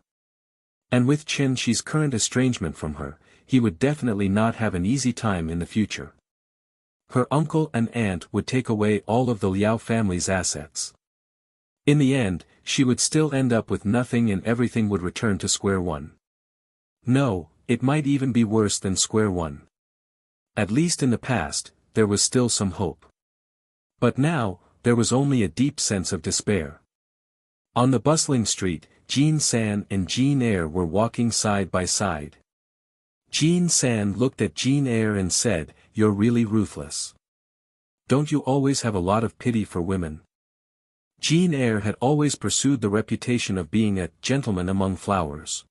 And with Shi's current estrangement from her, he would definitely not have an easy time in the future. Her uncle and aunt would take away all of the Liao family's assets. In the end, she would still end up with nothing and everything would return to square one. No, it might even be worse than square one. At least in the past, there was still some hope. But now, there was only a deep sense of despair. On the bustling street, Jean San and Jean Eyre were walking side by side. Jean San looked at Jean Eyre and said, "You're really ruthless. Don't you always have a lot of pity for women?" Jean Eyre had always pursued the reputation of being a gentleman among flowers.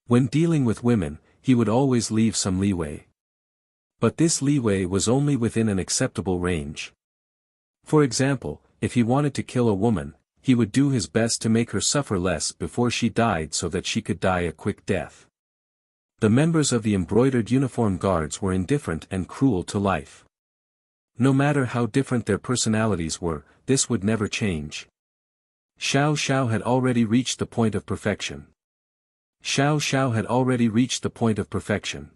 When dealing with women, he would always leave some leeway. But this leeway was only within an acceptable range. For example, if he wanted to kill a woman, he would do his best to make her suffer less before she died so that she could die a quick death. The members of the embroidered uniform guards were indifferent and cruel to life. No matter how different their personalities were, this would never change. Xiao Xiao had already reached the point of perfection. Xiao Xiao had already reached the point of perfection.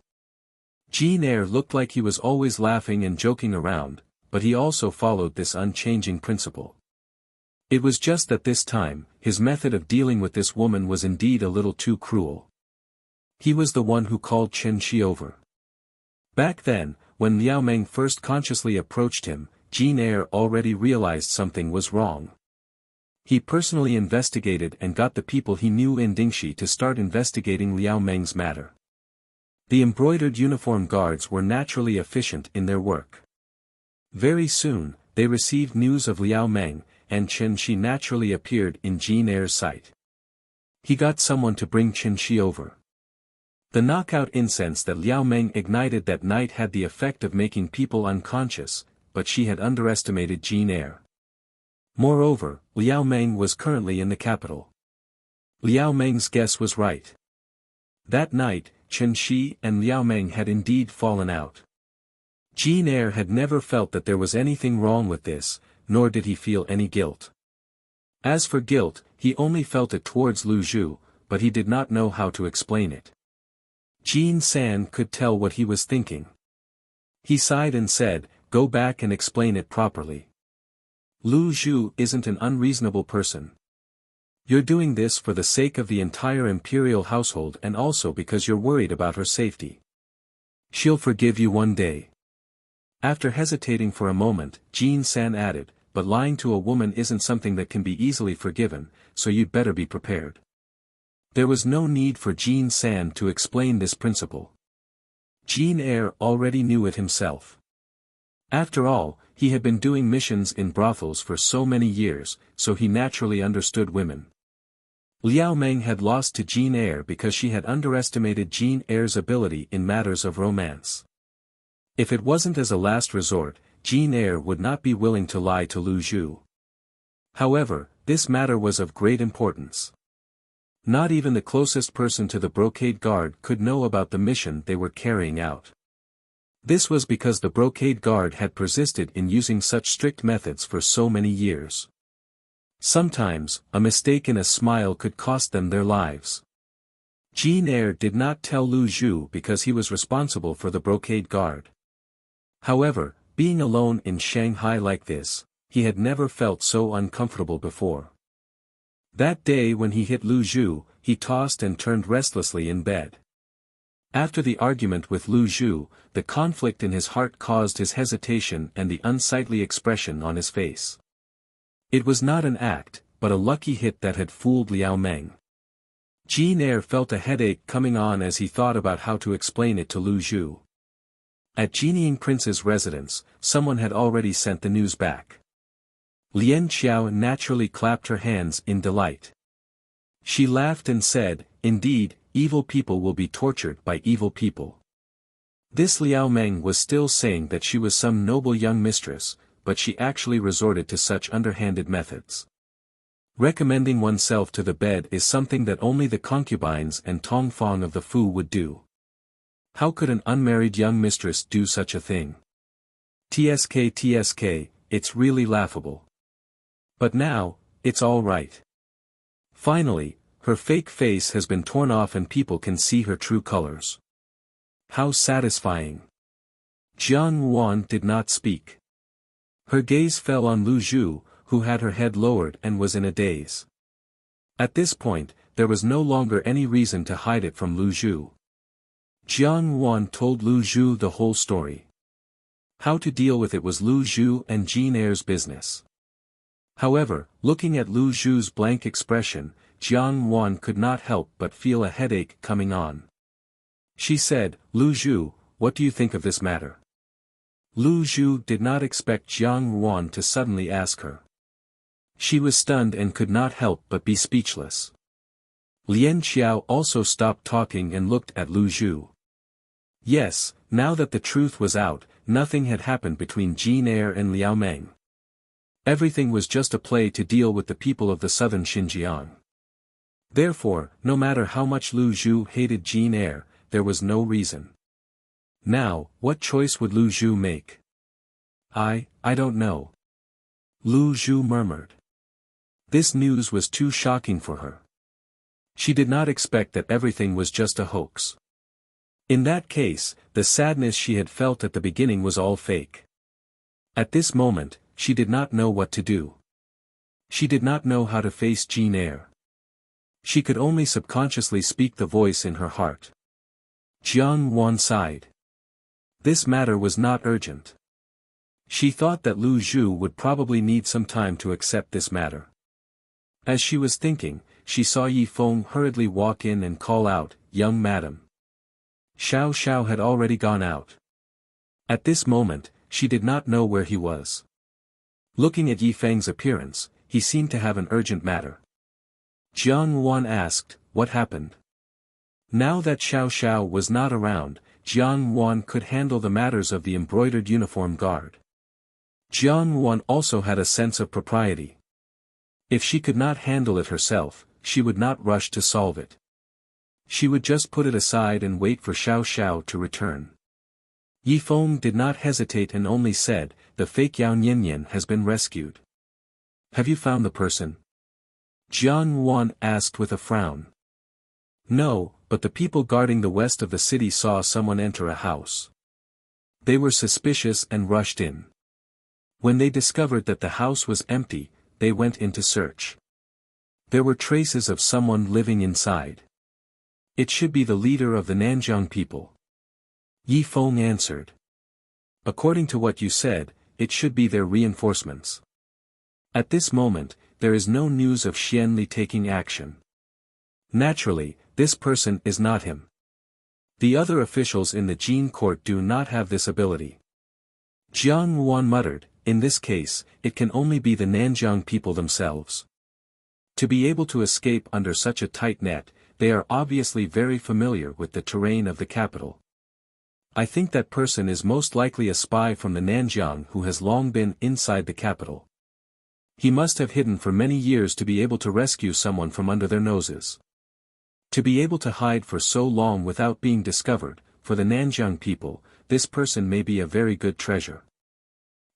Jean Eyre looked like he was always laughing and joking around, but he also followed this unchanging principle. It was just that this time, his method of dealing with this woman was indeed a little too cruel. He was the one who called Chen Shi over. Back then, when Liao Meng first consciously approached him, Jean Eyre already realized something was wrong. He personally investigated and got the people he knew in Dingxi to start investigating Liao Meng's matter. The embroidered uniform guards were naturally efficient in their work. Very soon, they received news of Liao Meng, and Chen Shi naturally appeared in Jean Eyre's sight. He got someone to bring Chen Shi over. The knockout incense that Liao Meng ignited that night had the effect of making people unconscious, but she had underestimated Jean Eyre. Moreover, Liao Meng was currently in the capital. Liao Meng's guess was right. That night, Chen Shi and Liao Meng had indeed fallen out. Jean Eyre had never felt that there was anything wrong with this, nor did he feel any guilt. As for guilt, he only felt it towards Lu Zhu, but he did not know how to explain it. Jean San could tell what he was thinking. He sighed and said, "Go back and explain it properly. Lu Zhu isn't an unreasonable person. You're doing this for the sake of the entire imperial household and also because you're worried about her safety. She'll forgive you one day." After hesitating for a moment, Jean San added, "But lying to a woman isn't something that can be easily forgiven, so you'd better be prepared." There was no need for Jean San to explain this principle. Jean Eyre already knew it himself. After all, he had been doing missions in brothels for so many years, so he naturally understood women. Liao Meng had lost to Jean Eyre because she had underestimated Jean Eyre's ability in matters of romance. If it wasn't as a last resort, Jean Eyre would not be willing to lie to Lu Zhu. However, this matter was of great importance. Not even the closest person to the brocade guard could know about the mission they were carrying out. This was because the brocade guard had persisted in using such strict methods for so many years. Sometimes, a mistake in a smile could cost them their lives. Jean Eyre did not tell Lu Zhu because he was responsible for the brocade guard. However, being alone in Shanghai like this, he had never felt so uncomfortable before. That day when he hit Lu Zhu, he tossed and turned restlessly in bed. After the argument with Lu Zhu, the conflict in his heart caused his hesitation and the unsightly expression on his face. It was not an act, but a lucky hit that had fooled Liao Meng. Jean Eyre felt a headache coming on as he thought about how to explain it to Lu Zhu. At Jinying Prince's residence, someone had already sent the news back. Lian Xiao naturally clapped her hands in delight. She laughed and said, "Indeed, evil people will be tortured by evil people." This Liao Meng was still saying that she was some noble young mistress, but she actually resorted to such underhanded methods. Recommending oneself to the bed is something that only the concubines and Tongfang of the Fu would do. How could an unmarried young mistress do such a thing? TSK, it's really laughable. But now, it's all right. Finally, her fake face has been torn off and people can see her true colors. How satisfying. Jiang Yuan did not speak. Her gaze fell on Lu Zhu, who had her head lowered and was in a daze. At this point, there was no longer any reason to hide it from Lu Zhu. Jiang Yuan told Lu Zhu the whole story. How to deal with it was Lu Zhu and Jean Eyre's business. However, looking at Lu Zhu's blank expression, Jiang Yuan could not help but feel a headache coming on. She said, "Lu Zhu, what do you think of this matter?" Lu Zhu did not expect Jiang Yuan to suddenly ask her. She was stunned and could not help but be speechless. Lian Xiao also stopped talking and looked at Lu Zhu. Yes, now that the truth was out, nothing had happened between Jean Eyre and Liao Meng. Everything was just a play to deal with the people of the southern Xinjiang. Therefore, no matter how much Lu Zhu hated Jean Eyre, there was no reason. Now, what choice would Lu Zhu make? I don't know. Lu Zhu murmured. This news was too shocking for her. She did not expect that everything was just a hoax. In that case, the sadness she had felt at the beginning was all fake. At this moment, she did not know what to do. She did not know how to face Jin Air. She could only subconsciously speak the voice in her heart. Jiang Wan sighed. This matter was not urgent. She thought that Lu Zhu would probably need some time to accept this matter. As she was thinking, she saw Yi Feng hurriedly walk in and call out, "Young madam." Xiao Xiao had already gone out. At this moment, she did not know where he was. Looking at Yi Feng's appearance, he seemed to have an urgent matter. Jiang Wan asked, "What happened?" Now that Xiao Xiao was not around, Jiang Wan could handle the matters of the embroidered uniform guard. Jiang Wan also had a sense of propriety. If she could not handle it herself, she would not rush to solve it. She would just put it aside and wait for Xiao Xiao to return. Yi Feng did not hesitate and only said, "The fake Yao Nianyan has been rescued. Have you found the person?" Jiang Wan asked with a frown. No, but the people guarding the west of the city saw someone enter a house. They were suspicious and rushed in. When they discovered that the house was empty, they went in to search. There were traces of someone living inside. It should be the leader of the Nanjiang people. Yi Feng answered. According to what you said, it should be their reinforcements. At this moment, there is no news of Xianli taking action. Naturally, this person is not him. The other officials in the Jin court do not have this ability. Jiang Wan muttered, in this case, it can only be the Nanjiang people themselves. To be able to escape under such a tight net, they are obviously very familiar with the terrain of the capital. I think that person is most likely a spy from the Nanjiang who has long been inside the capital. He must have hidden for many years to be able to rescue someone from under their noses. To be able to hide for so long without being discovered, for the Nanjiang people, this person may be a very good treasure.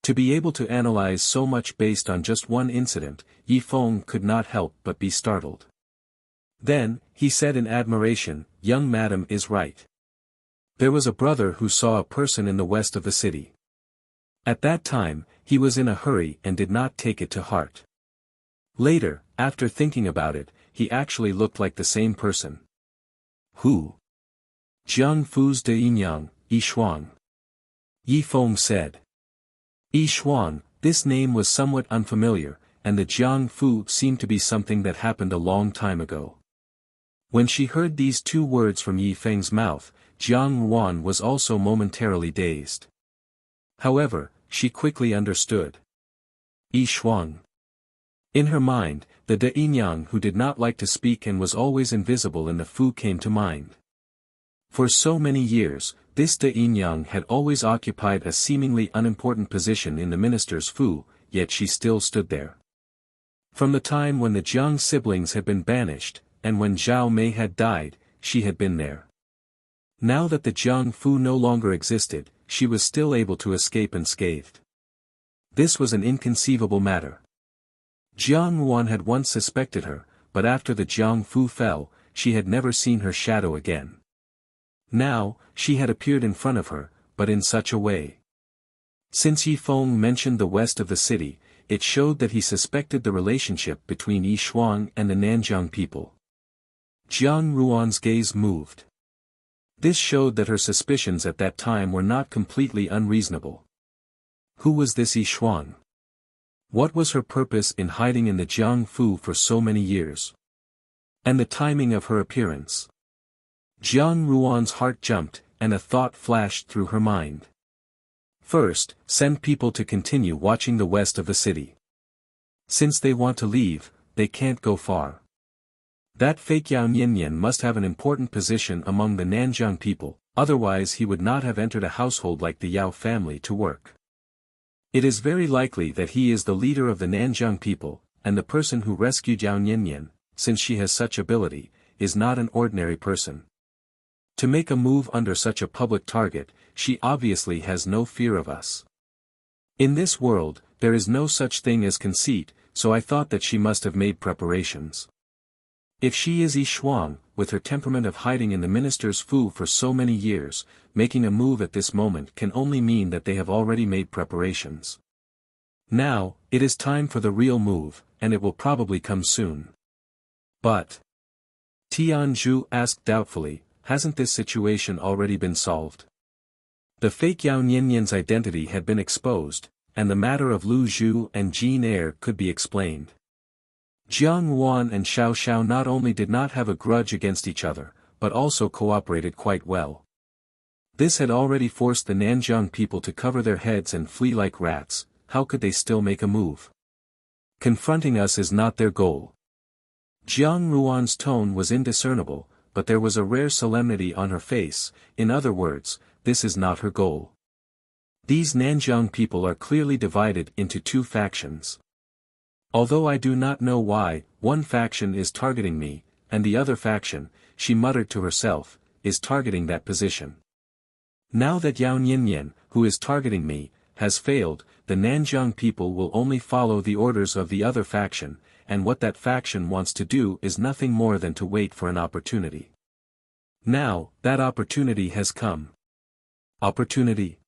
To be able to analyze so much based on just one incident, Yi Feng could not help but be startled. Then, he said in admiration, "Young madam is right. There was a brother who saw a person in the west of the city. At that time, he was in a hurry and did not take it to heart. Later, after thinking about it, he actually looked like the same person." Who? Jiang Fu's de Yinyang, Yi Shuang. Yi Feng said. Yi Shuang, this name was somewhat unfamiliar, and the Jiang Fu seemed to be something that happened a long time ago. When she heard these two words from Yi Feng's mouth, Jiang Wan was also momentarily dazed. However, she quickly understood. Yi Shuang. In her mind, the De Yinyang who did not like to speak and was always invisible in the Fu came to mind. For so many years, this De Yinyang had always occupied a seemingly unimportant position in the minister's Fu, yet she still stood there. From the time when the Jiang siblings had been banished, and when Zhao Mei had died, she had been there. Now that the Jiang Fu no longer existed, she was still able to escape unscathed. This was an inconceivable matter. Jiang Wan had once suspected her, but after the Jiang Fu fell, she had never seen her shadow again. Now, she had appeared in front of her, but in such a way. Since Yi Feng mentioned the west of the city, it showed that he suspected the relationship between Yi Shuang and the Nanjiang people. Jiang Ruan's gaze moved. This showed that her suspicions at that time were not completely unreasonable. Who was this Yi Shuang? What was her purpose in hiding in the Jiang Fu for so many years? And the timing of her appearance? Jiang Ruan's heart jumped, and a thought flashed through her mind. First, send people to continue watching the west of the city. Since they want to leave, they can't go far. That fake Yao Nianyan must have an important position among the Nanjiang people, otherwise he would not have entered a household like the Yao family to work. It is very likely that he is the leader of the Nanjiang people, and the person who rescued Yao Nianyan, since she has such ability, is not an ordinary person. To make a move under such a public target, she obviously has no fear of us. In this world, there is no such thing as conceit, so I thought that she must have made preparations. If she is Yi Shuang, with her temperament of hiding in the minister's fu for so many years, making a move at this moment can only mean that they have already made preparations. Now, it is time for the real move, and it will probably come soon. But Tianzhu asked doubtfully, hasn't this situation already been solved? The fake Yao Nianyan's identity had been exposed, and the matter of Lu Zhu and Jean Eyre could be explained. Jiang Wan and Xiao Xiao not only did not have a grudge against each other, but also cooperated quite well. This had already forced the Nanjiang people to cover their heads and flee like rats. How could they still make a move? Confronting us is not their goal. Jiang Ruan's tone was indiscernible, but there was a rare solemnity on her face. In other words, this is not her goal. These Nanjiang people are clearly divided into two factions. Although I do not know why, one faction is targeting me, and the other faction, she muttered to herself, is targeting that position. Now that Yao Nianyan, who is targeting me, has failed, the Nanjiang people will only follow the orders of the other faction, and what that faction wants to do is nothing more than to wait for an opportunity. Now, that opportunity has come. Opportunity?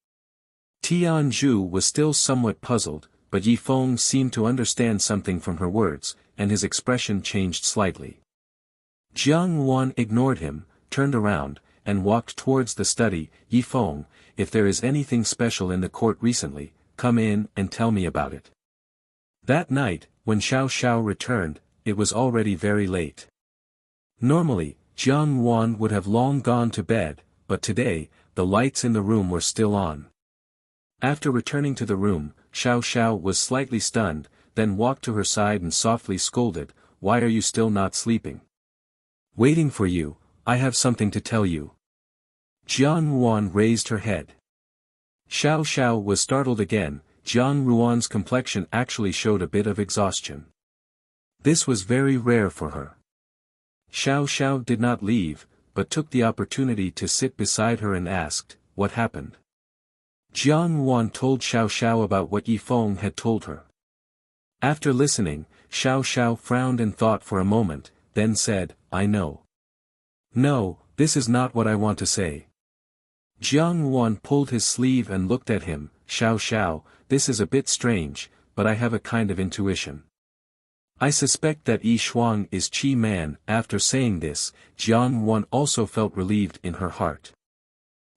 Tianzhu was still somewhat puzzled, but Yi Feng seemed to understand something from her words, and his expression changed slightly. Jiang Wan ignored him, turned around, and walked towards the study. Yi Feng, if there is anything special in the court recently, come in and tell me about it. That night, when Xiao Xiao returned, it was already very late. Normally, Jiang Wan would have long gone to bed, but today, the lights in the room were still on. After returning to the room, Xiao Xiao was slightly stunned, then walked to her side and softly scolded, "Why are you still not sleeping?" "Waiting for you, I have something to tell you." Jiang Ruan raised her head. Xiao Xiao was startled again. Jiang Ruan's complexion actually showed a bit of exhaustion. This was very rare for her. Xiao Xiao did not leave, but took the opportunity to sit beside her and asked, "What happened?" Jiang Ruan told Xiao Xiao about what Yi Feng had told her. After listening, Xiao Xiao frowned and thought for a moment, then said, "I know." "No, this is not what I want to say." Jiang Ruan pulled his sleeve and looked at him. "Xiao Xiao, this is a bit strange, but I have a kind of intuition. I suspect that Yi Shuang is Qi Man." After saying this, Jiang Ruan also felt relieved in her heart.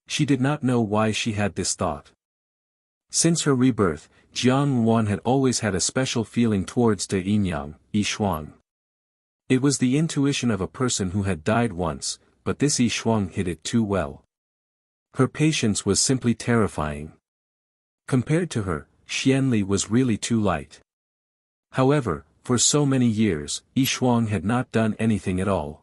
She did not know why she had this thought. Since her rebirth, Jiang Ruan had always had a special feeling towards De Yinyang, Yi Shuang. It was the intuition of a person who had died once, but this Yi Shuang hid it too well. Her patience was simply terrifying. Compared to her, Xianli was really too light. However, for so many years, Yi Shuang had not done anything at all.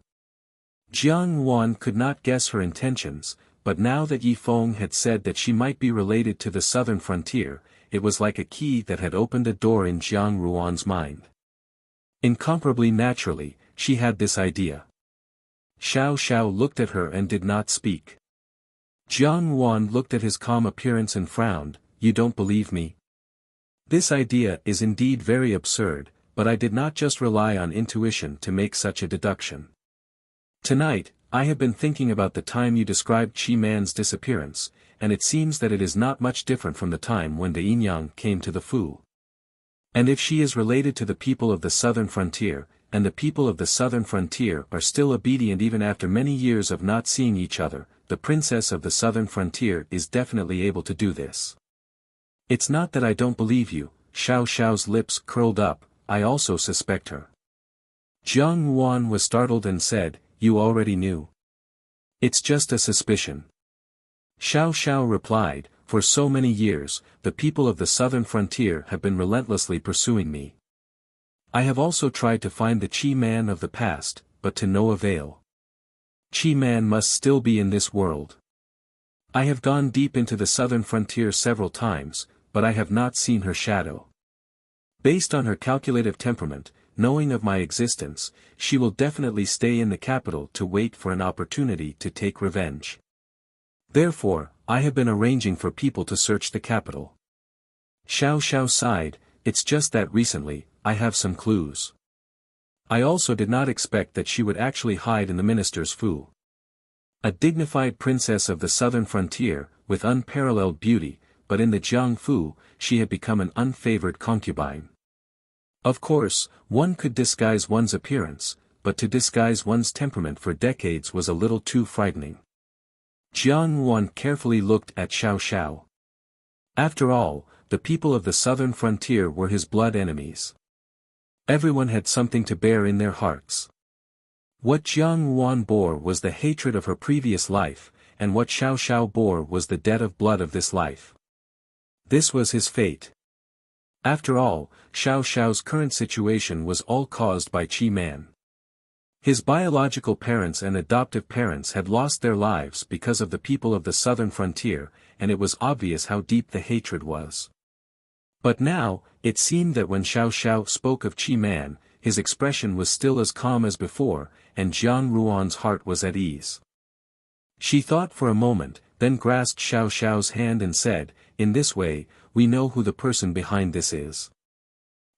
Jiang Ruan could not guess her intentions, but now that Yi Feng had said that she might be related to the southern frontier, it was like a key that had opened a door in Jiang Ruan's mind. Incomparably naturally, she had this idea. Xiao Xiao looked at her and did not speak. Jiang Ruan looked at his calm appearance and frowned. "You don't believe me?" This idea is indeed very absurd, but I did not just rely on intuition to make such a deduction. Tonight, I have been thinking about the time you described Qi Man's disappearance, and it seems that it is not much different from the time when De Yinyang came to the Fu. And if she is related to the people of the southern frontier, and the people of the southern frontier are still obedient even after many years of not seeing each other, the princess of the southern frontier is definitely able to do this. It's not that I don't believe you. Xiao Xiao's lips curled up, I also suspect her. Jiang Ruan was startled and said, "You already knew?" "It's just a suspicion." Xiao Xiao replied, "For so many years, the people of the southern frontier have been relentlessly pursuing me. I have also tried to find the Qi Man of the past, but to no avail. Qi Man must still be in this world. I have gone deep into the southern frontier several times, but I have not seen her shadow. Based on her calculative temperament, knowing of my existence, she will definitely stay in the capital to wait for an opportunity to take revenge. Therefore, I have been arranging for people to search the capital. Xiao Xiao sighed, it's just that recently, I have some clues. I also did not expect that she would actually hide in the minister's fu. A dignified princess of the southern frontier, with unparalleled beauty, but in the Jiang Fu, she had become an unfavored concubine. Of course, one could disguise one's appearance, but to disguise one's temperament for decades was a little too frightening. Jiang Wan carefully looked at Xiao Xiao. After all, the people of the southern frontier were his blood enemies. Everyone had something to bear in their hearts. What Jiang Wan bore was the hatred of her previous life, and what Xiao Xiao bore was the debt of blood of this life. This was his fate. After all, Xiao Xiao's current situation was all caused by Qi Man. His biological parents and adoptive parents had lost their lives because of the people of the southern frontier, and it was obvious how deep the hatred was. But now, it seemed that when Xiao Xiao spoke of Qi Man, his expression was still as calm as before, and Jiang Ruan's heart was at ease. She thought for a moment, then grasped Xiao Xiao's hand and said, "In this way, we know who the person behind this is.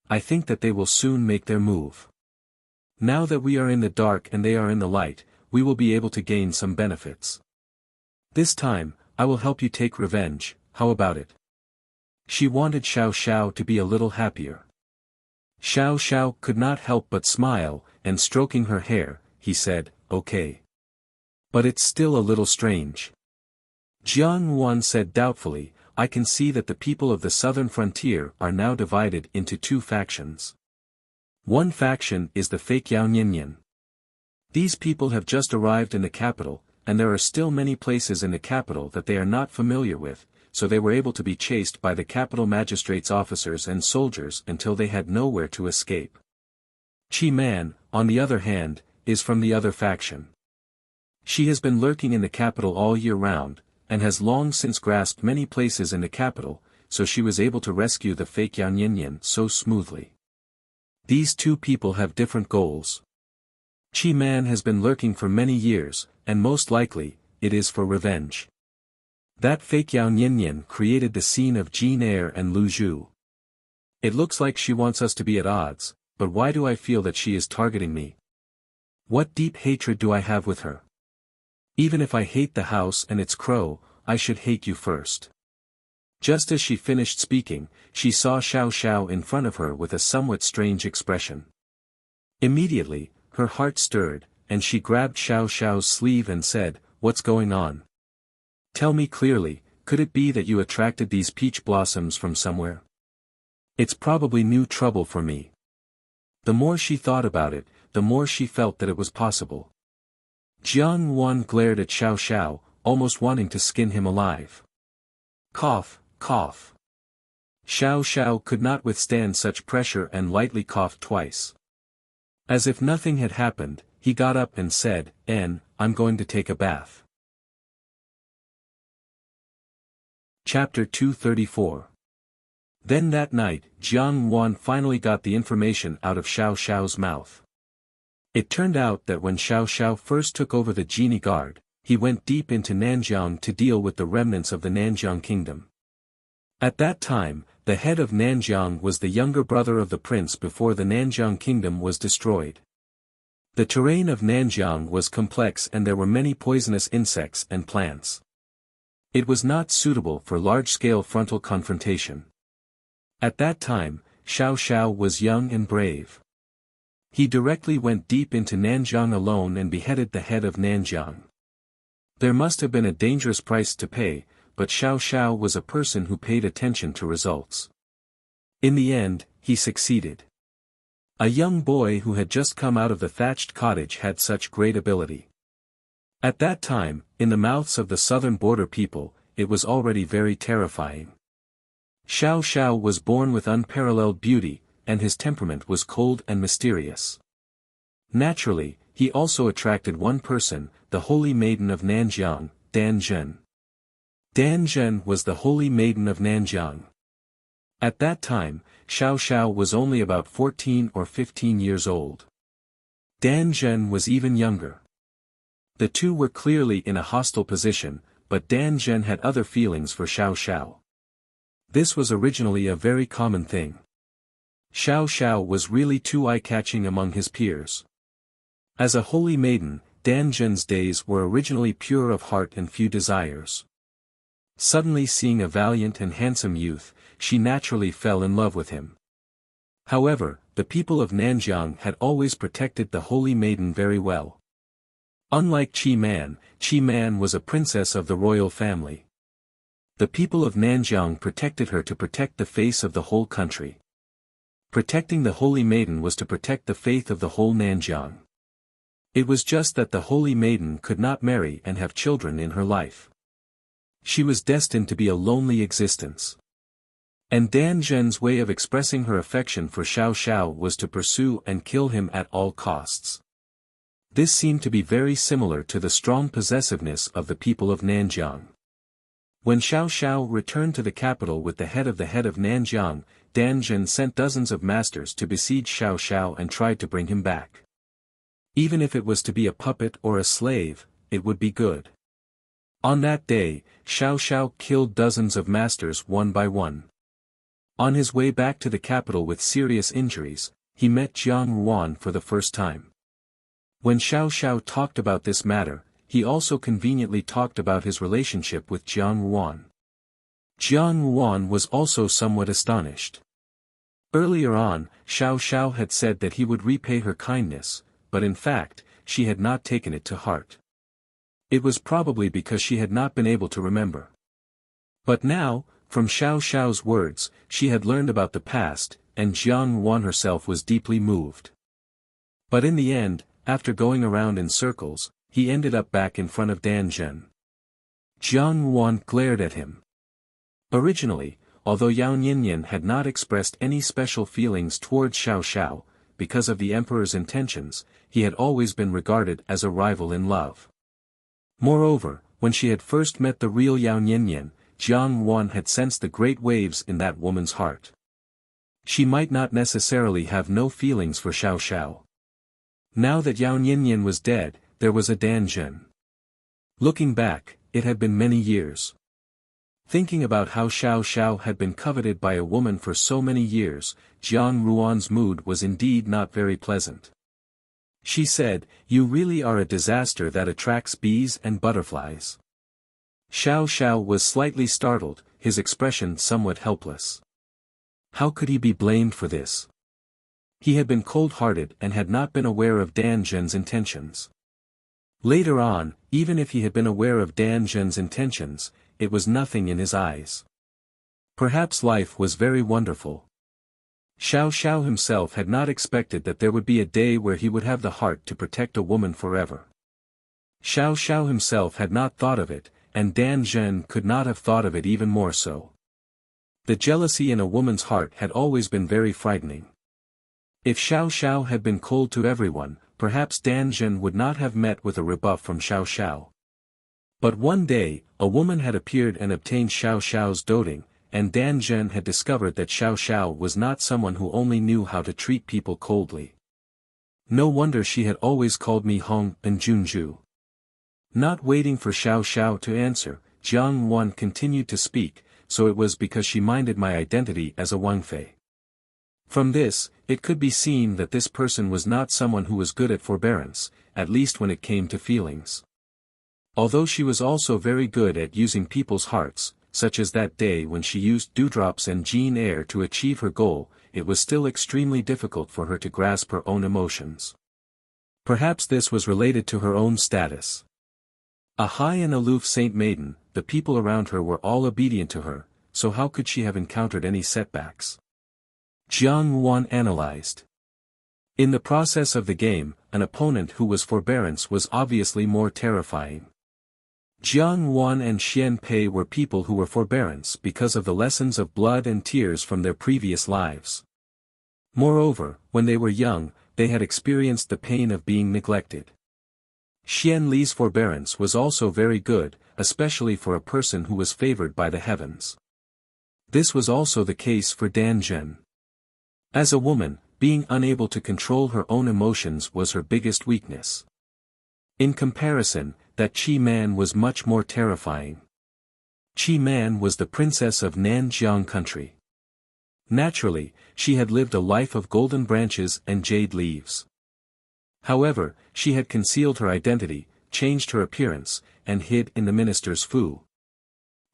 I think that they will soon make their move. Now that we are in the dark and they are in the light, we will be able to gain some benefits. This time, I will help you take revenge, how about it?" She wanted Xiao Xiao to be a little happier. Xiao Xiao could not help but smile, and stroking her hair, he said, "Okay. But it's still a little strange." Jiang Wan said doubtfully, "I can see that the people of the southern frontier are now divided into two factions. One faction is the fake Yao Nianyan. These people have just arrived in the capital, and there are still many places in the capital that they are not familiar with, so they were able to be chased by the capital magistrate's officers and soldiers until they had nowhere to escape. Qi Man, on the other hand, is from the other faction. She has been lurking in the capital all year round, and has long since grasped many places in the capital, so she was able to rescue the fake Yao Nianyan so smoothly. These two people have different goals. Qi Man has been lurking for many years, and most likely, it is for revenge. That fake Yao Nianyan created the scene of Jin Air and Lu Zhu. It looks like she wants us to be at odds, but why do I feel that she is targeting me? What deep hatred do I have with her? Even if I hate the house and its crow, I should hate you first." Just as she finished speaking, she saw Xiao Xiao in front of her with a somewhat strange expression. Immediately, her heart stirred, and she grabbed Xiao Xiao's sleeve and said, "What's going on? Tell me clearly, could it be that you attracted these peach blossoms from somewhere? It's probably new trouble for me." The more she thought about it, the more she felt that it was possible. Jiang Wan glared at Xiao Xiao, almost wanting to skin him alive. Cough, cough. Xiao Xiao could not withstand such pressure and lightly coughed twice. As if nothing had happened, he got up and said, "I'm going to take a bath." Chapter 234. Then that night, Jiang Wan finally got the information out of Xiao Xiao's mouth. It turned out that when Xiao Xiao first took over the genie guard, he went deep into Nanjiang to deal with the remnants of the Nanjiang kingdom. At that time, the head of Nanjiang was the younger brother of the prince before the Nanjiang kingdom was destroyed. The terrain of Nanjiang was complex and there were many poisonous insects and plants. It was not suitable for large-scale frontal confrontation. At that time, Xiao Xiao was young and brave. He directly went deep into Nanjiang alone and beheaded the head of Nanjiang. There must have been a dangerous price to pay, but Xiao Xiao was a person who paid attention to results. In the end, he succeeded. A young boy who had just come out of the thatched cottage had such great ability. At that time, in the mouths of the southern border people, it was already very terrifying. Xiao Xiao was born with unparalleled beauty, and his temperament was cold and mysterious. Naturally, he also attracted one person, the holy maiden of Nanjiang, Dan Zhen. Dan Zhen was the holy maiden of Nanjiang. At that time, Xiao Xiao was only about 14 or 15 years old. Dan Zhen was even younger. The two were clearly in a hostile position, but Dan Zhen had other feelings for Xiao Xiao. This was originally a very common thing. Xiao Xiao was really too eye-catching among his peers. As a holy maiden, Dan Zhen's days were originally pure of heart and few desires. Suddenly seeing a valiant and handsome youth, she naturally fell in love with him. However, the people of Nanjiang had always protected the holy maiden very well. Unlike Qi Man was a princess of the royal family. The people of Nanjiang protected her to protect the face of the whole country. Protecting the holy maiden was to protect the faith of the whole Nanjiang. It was just that the holy maiden could not marry and have children in her life. She was destined to be a lonely existence. And Dan Zhen's way of expressing her affection for Xiao Xiao was to pursue and kill him at all costs. This seemed to be very similar to the strong possessiveness of the people of Nanjiang. When Xiao Xiao returned to the capital with the head of Nanjiang, Dan Zhen sent dozens of masters to besiege Xiao Xiao and tried to bring him back. Even if it was to be a puppet or a slave, it would be good. On that day, Xiao Xiao killed dozens of masters one by one. On his way back to the capital with serious injuries, he met Jiang Ruan for the first time. When Xiao Xiao talked about this matter, he also conveniently talked about his relationship with Jiang Ruan. Jiang Ruan was also somewhat astonished. Earlier on, Xiao Xiao had said that he would repay her kindness, but in fact, she had not taken it to heart. It was probably because she had not been able to remember. But now, from Xiao Xiao's words, she had learned about the past, and Jiang Ruan herself was deeply moved. But in the end, after going around in circles, he ended up back in front of Dan Zhen. Jiang Ruan glared at him. Originally, although Yao Ninian had not expressed any special feelings towards Xiao Xiao, because of the emperor's intentions, he had always been regarded as a rival in love. Moreover, when she had first met the real Yao Ninian, Jiang Ruan had sensed the great waves in that woman's heart. She might not necessarily have no feelings for Xiao Xiao. Now that Yao Ninian was dead, there was a Dan Zhen. Looking back, it had been many years. Thinking about how Xiao Xiao had been coveted by a woman for so many years, Jiang Ruan's mood was indeed not very pleasant. She said, "You really are a disaster that attracts bees and butterflies." Xiao Xiao was slightly startled, his expression somewhat helpless. How could he be blamed for this? He had been cold-hearted and had not been aware of Dan Zhen's intentions. Later on, even if he had been aware of Dan Zhen's intentions, it was nothing in his eyes. Perhaps life was very wonderful. Xiao Xiao himself had not expected that there would be a day where he would have the heart to protect a woman forever. Xiao Xiao himself had not thought of it, and Dan Zhen could not have thought of it even more so. The jealousy in a woman's heart had always been very frightening. If Xiao Xiao had been cold to everyone, perhaps Dan Zhen would not have met with a rebuff from Xiao Xiao. But one day, a woman had appeared and obtained Xiao Xiao's doting, and Dan Zhen had discovered that Xiao Xiao was not someone who only knew how to treat people coldly. No wonder she had always called me Hong and Junju. Not waiting for Xiao Xiao to answer, Jiang Ruan continued to speak, so it was because she minded my identity as a Wangfei. From this, it could be seen that this person was not someone who was good at forbearance, at least when it came to feelings. Although she was also very good at using people's hearts, such as that day when she used dewdrops and Jean Eyre to achieve her goal, it was still extremely difficult for her to grasp her own emotions. Perhaps this was related to her own status. A high and aloof saint maiden, the people around her were all obedient to her, so how could she have encountered any setbacks? Jiang Ruan analyzed. In the process of the game, an opponent who was forbearance was obviously more terrifying. Jiang Ruan and Xian Pei were people who were forbearance because of the lessons of blood and tears from their previous lives. Moreover, when they were young, they had experienced the pain of being neglected. Xian Li's forbearance was also very good, especially for a person who was favored by the heavens. This was also the case for Dan Zhen. As a woman, being unable to control her own emotions was her biggest weakness. In comparison, that Qi Man was much more terrifying. Qi Man was the princess of Nanjiang country. Naturally, she had lived a life of golden branches and jade leaves. However, she had concealed her identity, changed her appearance, and hid in the minister's fu.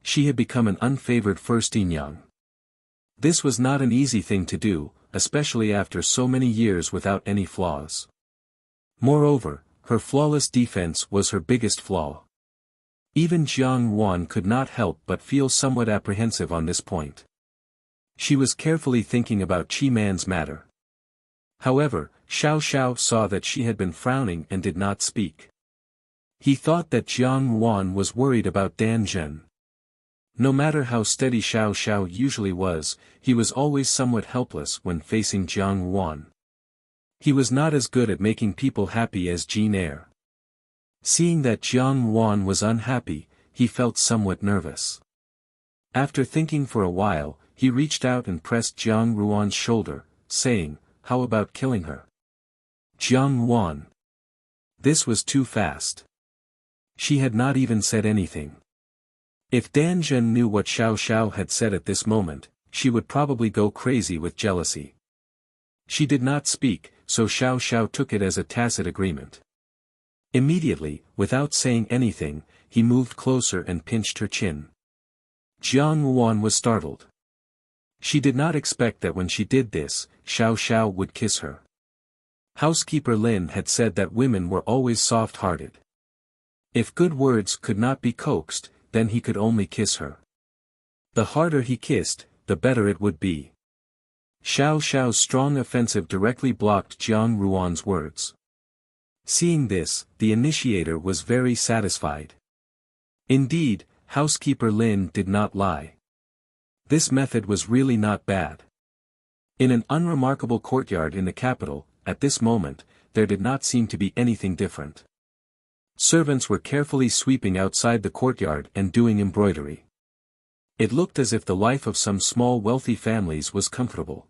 She had become an unfavored first Yinyang. This was not an easy thing to do, especially after so many years without any flaws. Moreover, her flawless defense was her biggest flaw. Even Jiang Wan could not help but feel somewhat apprehensive on this point. She was carefully thinking about Qi Man's matter. However, Xiao Xiao saw that she had been frowning and did not speak. He thought that Jiang Wan was worried about Dan Zhen. No matter how steady Xiao Xiao usually was, he was always somewhat helpless when facing Jiang Wan. He was not as good at making people happy as Jin Er. Seeing that Jiang Wan was unhappy, he felt somewhat nervous. After thinking for a while, he reached out and pressed Jiang Ruan's shoulder, saying, "How about killing her?" Jiang Wan. This was too fast. She had not even said anything. If Dan Zhen knew what Xiao Xiao had said at this moment, she would probably go crazy with jealousy. She did not speak, so Xiao Xiao took it as a tacit agreement. Immediately, without saying anything, he moved closer and pinched her chin. Jiang Wan was startled. She did not expect that when she did this, Xiao Xiao would kiss her. Housekeeper Lin had said that women were always soft-hearted. If good words could not be coaxed, then he could only kiss her. The harder he kissed, the better it would be. Xiao Xiao's strong offensive directly blocked Jiang Ruan's words. Seeing this, the initiator was very satisfied. Indeed, housekeeper Lin did not lie. This method was really not bad. In an unremarkable courtyard in the capital, at this moment, there did not seem to be anything different. Servants were carefully sweeping outside the courtyard and doing embroidery. It looked as if the life of some small wealthy families was comfortable.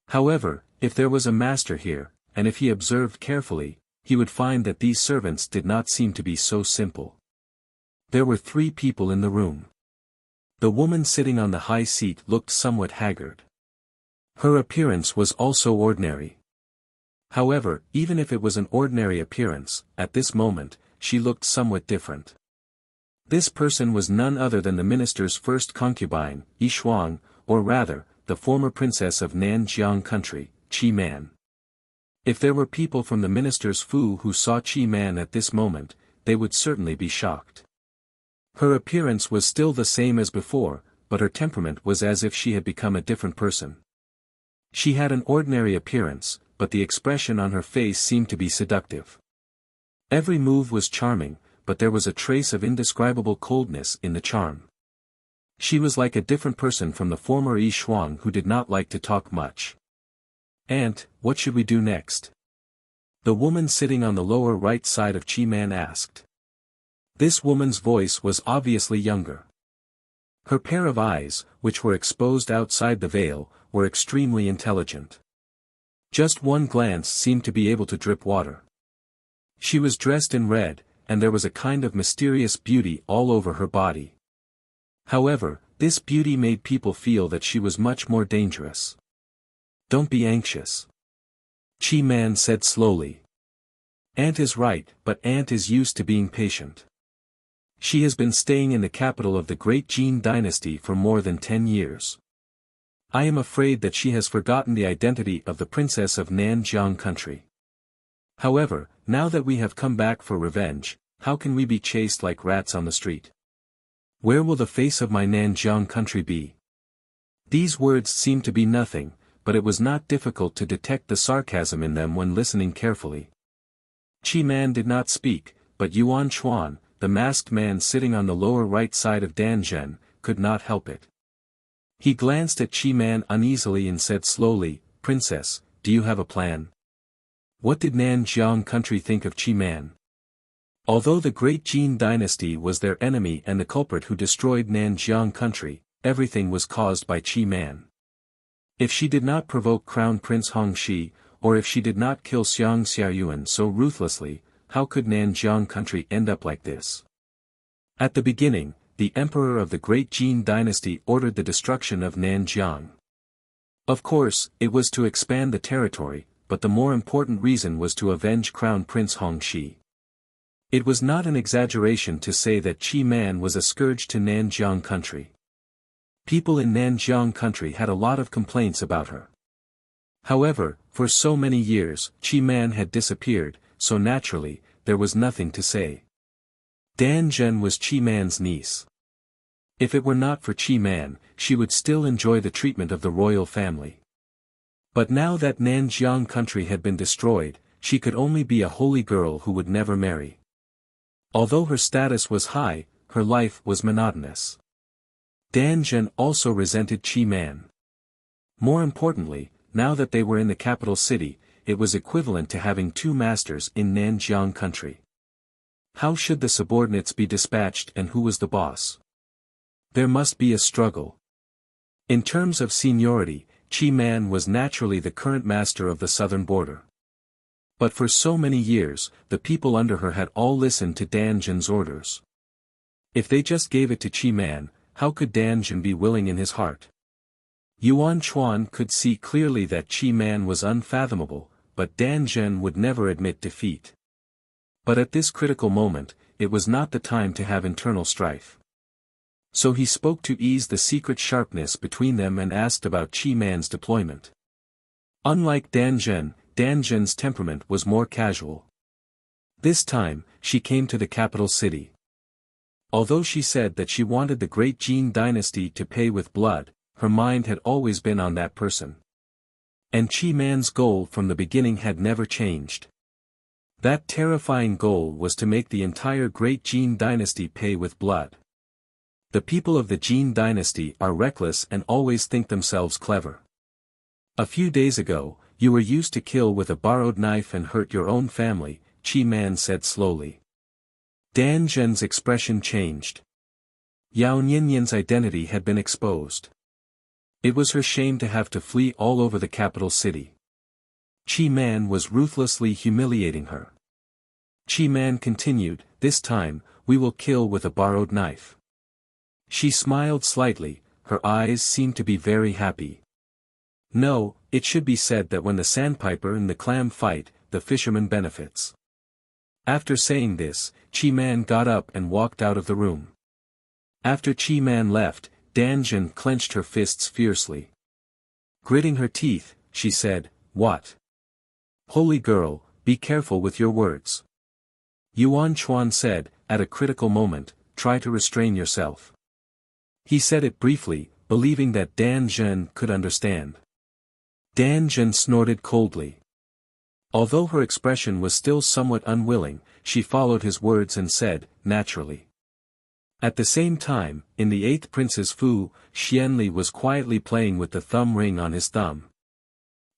However, if there was a master here, and if he observed carefully, he would find that these servants did not seem to be so simple. There were 3 people in the room. The woman sitting on the high seat looked somewhat haggard. Her appearance was also ordinary. However, even if it was an ordinary appearance, at this moment, she looked somewhat different. This person was none other than the minister's first concubine, Yi Shuang, or rather, the former princess of Nanjiang country, Qi Man. If there were people from the minister's fu who saw Qi Man at this moment, they would certainly be shocked. Her appearance was still the same as before, but her temperament was as if she had become a different person. She had an ordinary appearance, but the expression on her face seemed to be seductive. Every move was charming, but there was a trace of indescribable coldness in the charm. She was like a different person from the former Yi Shuang who did not like to talk much. "Aunt, what should we do next?" The woman sitting on the lower right side of Qi Man asked. This woman's voice was obviously younger. Her pair of eyes, which were exposed outside the veil, were extremely intelligent. Just one glance seemed to be able to drip water. She was dressed in red, and there was a kind of mysterious beauty all over her body. However, this beauty made people feel that she was much more dangerous. "Don't be anxious," Qi Man said slowly. "Aunt is right, but Aunt is used to being patient. She has been staying in the capital of the great Jin dynasty for more than 10 years. I am afraid that she has forgotten the identity of the princess of Nanjiang country. However, now that we have come back for revenge, how can we be chased like rats on the street? Where will the face of my Nanjiang country be?" These words seemed to be nothing, but it was not difficult to detect the sarcasm in them when listening carefully. Qi Man did not speak, but Yuan Chuan, the masked man sitting on the lower right side of Dan Zhen, could not help it. He glanced at Qi Man uneasily and said slowly, "Princess, do you have a plan?" What did Nanjiang country think of Qi Man? Although the great Jin dynasty was their enemy and the culprit who destroyed Nanjiang country, everything was caused by Qi Man. If she did not provoke Crown Prince Hongxi, or if she did not kill Xiang Xiaoyuan so ruthlessly, how could Nanjiang country end up like this? At the beginning, the emperor of the Great Jin dynasty ordered the destruction of Nanjiang. Of course, it was to expand the territory, but the more important reason was to avenge Crown Prince Hongxi. It was not an exaggeration to say that Qi Man was a scourge to Nanjiang country. People in Nanjiang country had a lot of complaints about her. However, for so many years, Qi Man had disappeared, so naturally, there was nothing to say. Dan Zhen was Qi Man's niece. If it were not for Qi Man, she would still enjoy the treatment of the royal family. But now that Nanjiang country had been destroyed, she could only be a holy girl who would never marry. Although her status was high, her life was monotonous. Dan Zhen also resented Qi Man. More importantly, now that they were in the capital city, it was equivalent to having two masters in Nanjiang country. How should the subordinates be dispatched and who was the boss? There must be a struggle. In terms of seniority, Qi Man was naturally the current master of the southern border. But for so many years, the people under her had all listened to Dan Zhen's orders. If they just gave it to Qi Man, how could Dan Zhen be willing in his heart? Yuan Chuan could see clearly that Qi Man was unfathomable, but Dan Zhen would never admit defeat. But at this critical moment, it was not the time to have internal strife. So he spoke to ease the secret sharpness between them and asked about Qi Man's deployment. Unlike Dan Zhen's temperament was more casual. This time, she came to the capital city. Although she said that she wanted the Great Jin dynasty to pay with blood, her mind had always been on that person. And Qi Man's goal from the beginning had never changed. That terrifying goal was to make the entire Great Jin dynasty pay with blood. The people of the Jin dynasty are reckless and always think themselves clever. A few days ago, you were used to kill with a borrowed knife and hurt your own family, Qi Man said slowly. Dan Zhen's expression changed. Yao Nianyan's identity had been exposed. It was her shame to have to flee all over the capital city. Qi Man was ruthlessly humiliating her. Qi Man continued, "This time, we will kill with a borrowed knife." She smiled slightly, her eyes seemed to be very happy. No, it should be said that when the sandpiper and the clam fight, the fisherman benefits. After saying this, Qi Man got up and walked out of the room. After Qi Man left, Dan Zhen clenched her fists fiercely. Gritting her teeth, she said, "What? Holy girl, be careful with your words." Yuan Chuan said, at a critical moment, "Try to restrain yourself." He said it briefly, believing that Dan Zhen could understand. Dan Zhen snorted coldly. Although her expression was still somewhat unwilling, she followed his words and said, "Naturally." At the same time, in the 8th Prince's Fu, Xianli was quietly playing with the thumb ring on his thumb.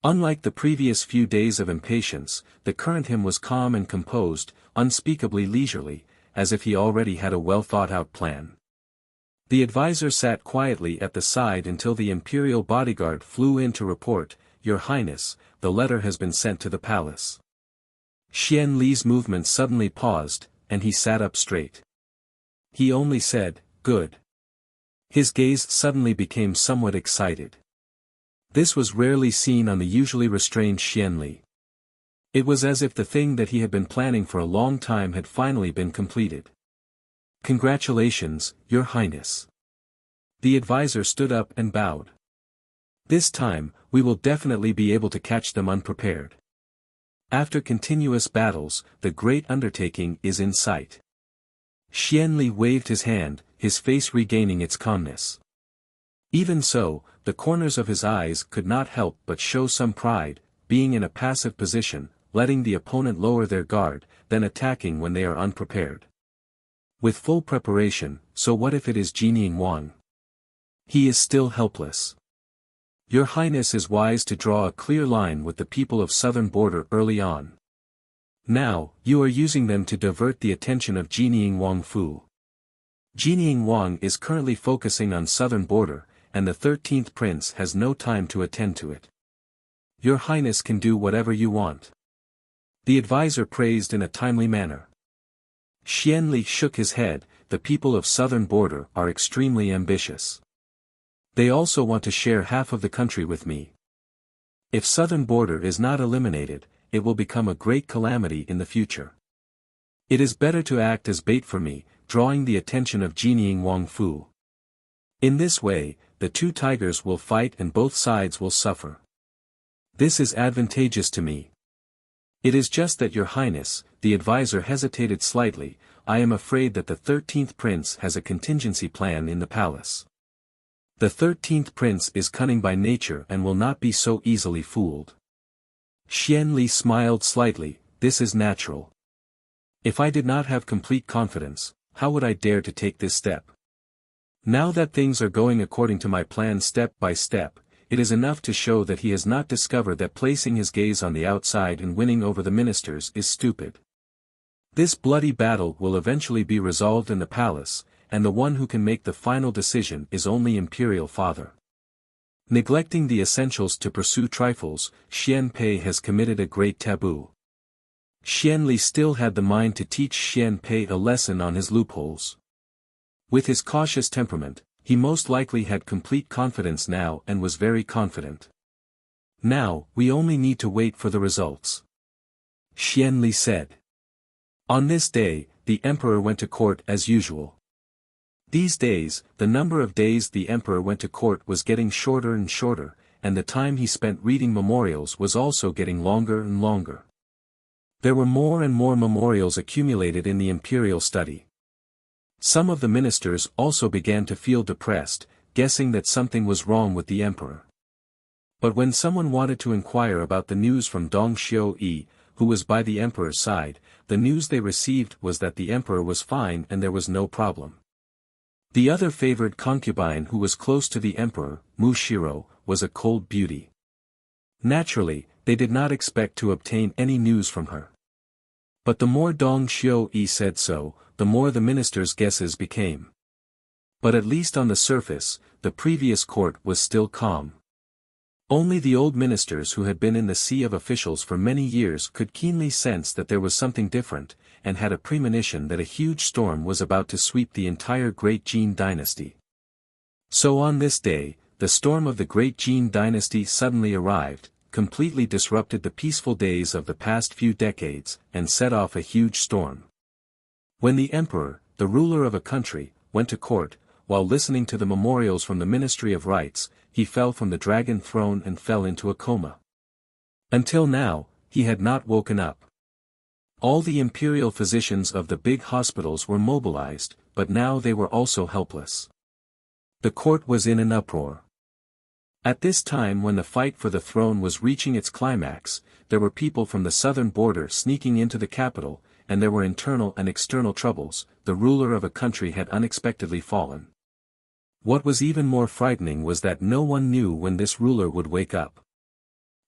Unlike the previous few days of impatience, the current him was calm and composed, unspeakably leisurely, as if he already had a well-thought-out plan. The advisor sat quietly at the side until the imperial bodyguard flew in to report, "Your Highness, the letter has been sent to the palace." Xian Li's movement suddenly paused, and he sat up straight. He only said, "Good." His gaze suddenly became somewhat excited. This was rarely seen on the usually restrained Xian Li. It was as if the thing that he had been planning for a long time had finally been completed. "Congratulations, Your Highness." The advisor stood up and bowed. "This time, we will definitely be able to catch them unprepared. After continuous battles, the great undertaking is in sight." Xian Li waved his hand, his face regaining its calmness. Even so, the corners of his eyes could not help but show some pride, being in a passive position, letting the opponent lower their guard, then attacking when they are unprepared. With full preparation, so what if it is Jining Wang? He is still helpless. Your Highness is wise to draw a clear line with the people of southern border early on. Now, you are using them to divert the attention of Jining Wang Fu. Jinying Wang is currently focusing on southern border, and the 13th prince has no time to attend to it. Your Highness can do whatever you want. The advisor praised in a timely manner. Xianli shook his head. The people of southern border are extremely ambitious. They also want to share half of the country with me. If southern border is not eliminated, it will become a great calamity in the future. It is better to act as bait for me, drawing the attention of Jinying Wang Fu. In this way, the two tigers will fight and both sides will suffer. This is advantageous to me. It is just that your highness, the advisor hesitated slightly, I am afraid that the 13th prince has a contingency plan in the palace. The 13th prince is cunning by nature and will not be so easily fooled. Xianli smiled slightly, this is natural. If I did not have complete confidence, how would I dare to take this step? Now that things are going according to my plan step by step, it is enough to show that he has not discovered that placing his gaze on the outside and winning over the ministers is stupid. This bloody battle will eventually be resolved in the palace, and the one who can make the final decision is only Imperial Father. Neglecting the essentials to pursue trifles, Xian Pei has committed a great taboo. Xianli still had the mind to teach Xian Pei a lesson on his loopholes. With his cautious temperament, he most likely had complete confidence now and was very confident. Now, we only need to wait for the results. Xianli said. On this day, the emperor went to court as usual. These days, the number of days the emperor went to court was getting shorter and shorter, and the time he spent reading memorials was also getting longer and longer. There were more and more memorials accumulated in the imperial study. Some of the ministers also began to feel depressed, guessing that something was wrong with the emperor. But when someone wanted to inquire about the news from Dong Xiu-yi, who was by the emperor's side, the news they received was that the emperor was fine and there was no problem. The other favored concubine who was close to the emperor, Mu Shiro, was a cold beauty. Naturally, they did not expect to obtain any news from her. But the more Dong Xiu-yi said so, the more the minister's guesses became. But at least on the surface, the previous court was still calm. Only the old ministers who had been in the sea of officials for many years could keenly sense that there was something different, and had a premonition that a huge storm was about to sweep the entire Great Jin dynasty. So on this day, the storm of the Great Jin dynasty suddenly arrived, completely disrupted the peaceful days of the past few decades, and set off a huge storm. When the emperor, the ruler of a country, went to court, while listening to the memorials from the Ministry of Rites, he fell from the dragon throne and fell into a coma. Until now, he had not woken up. All the imperial physicians of the big hospitals were mobilized, but now they were also helpless. The court was in an uproar. At this time when the fight for the throne was reaching its climax, there were people from the southern border sneaking into the capital, and there were internal and external troubles. The ruler of a country had unexpectedly fallen. What was even more frightening was that no one knew when this ruler would wake up.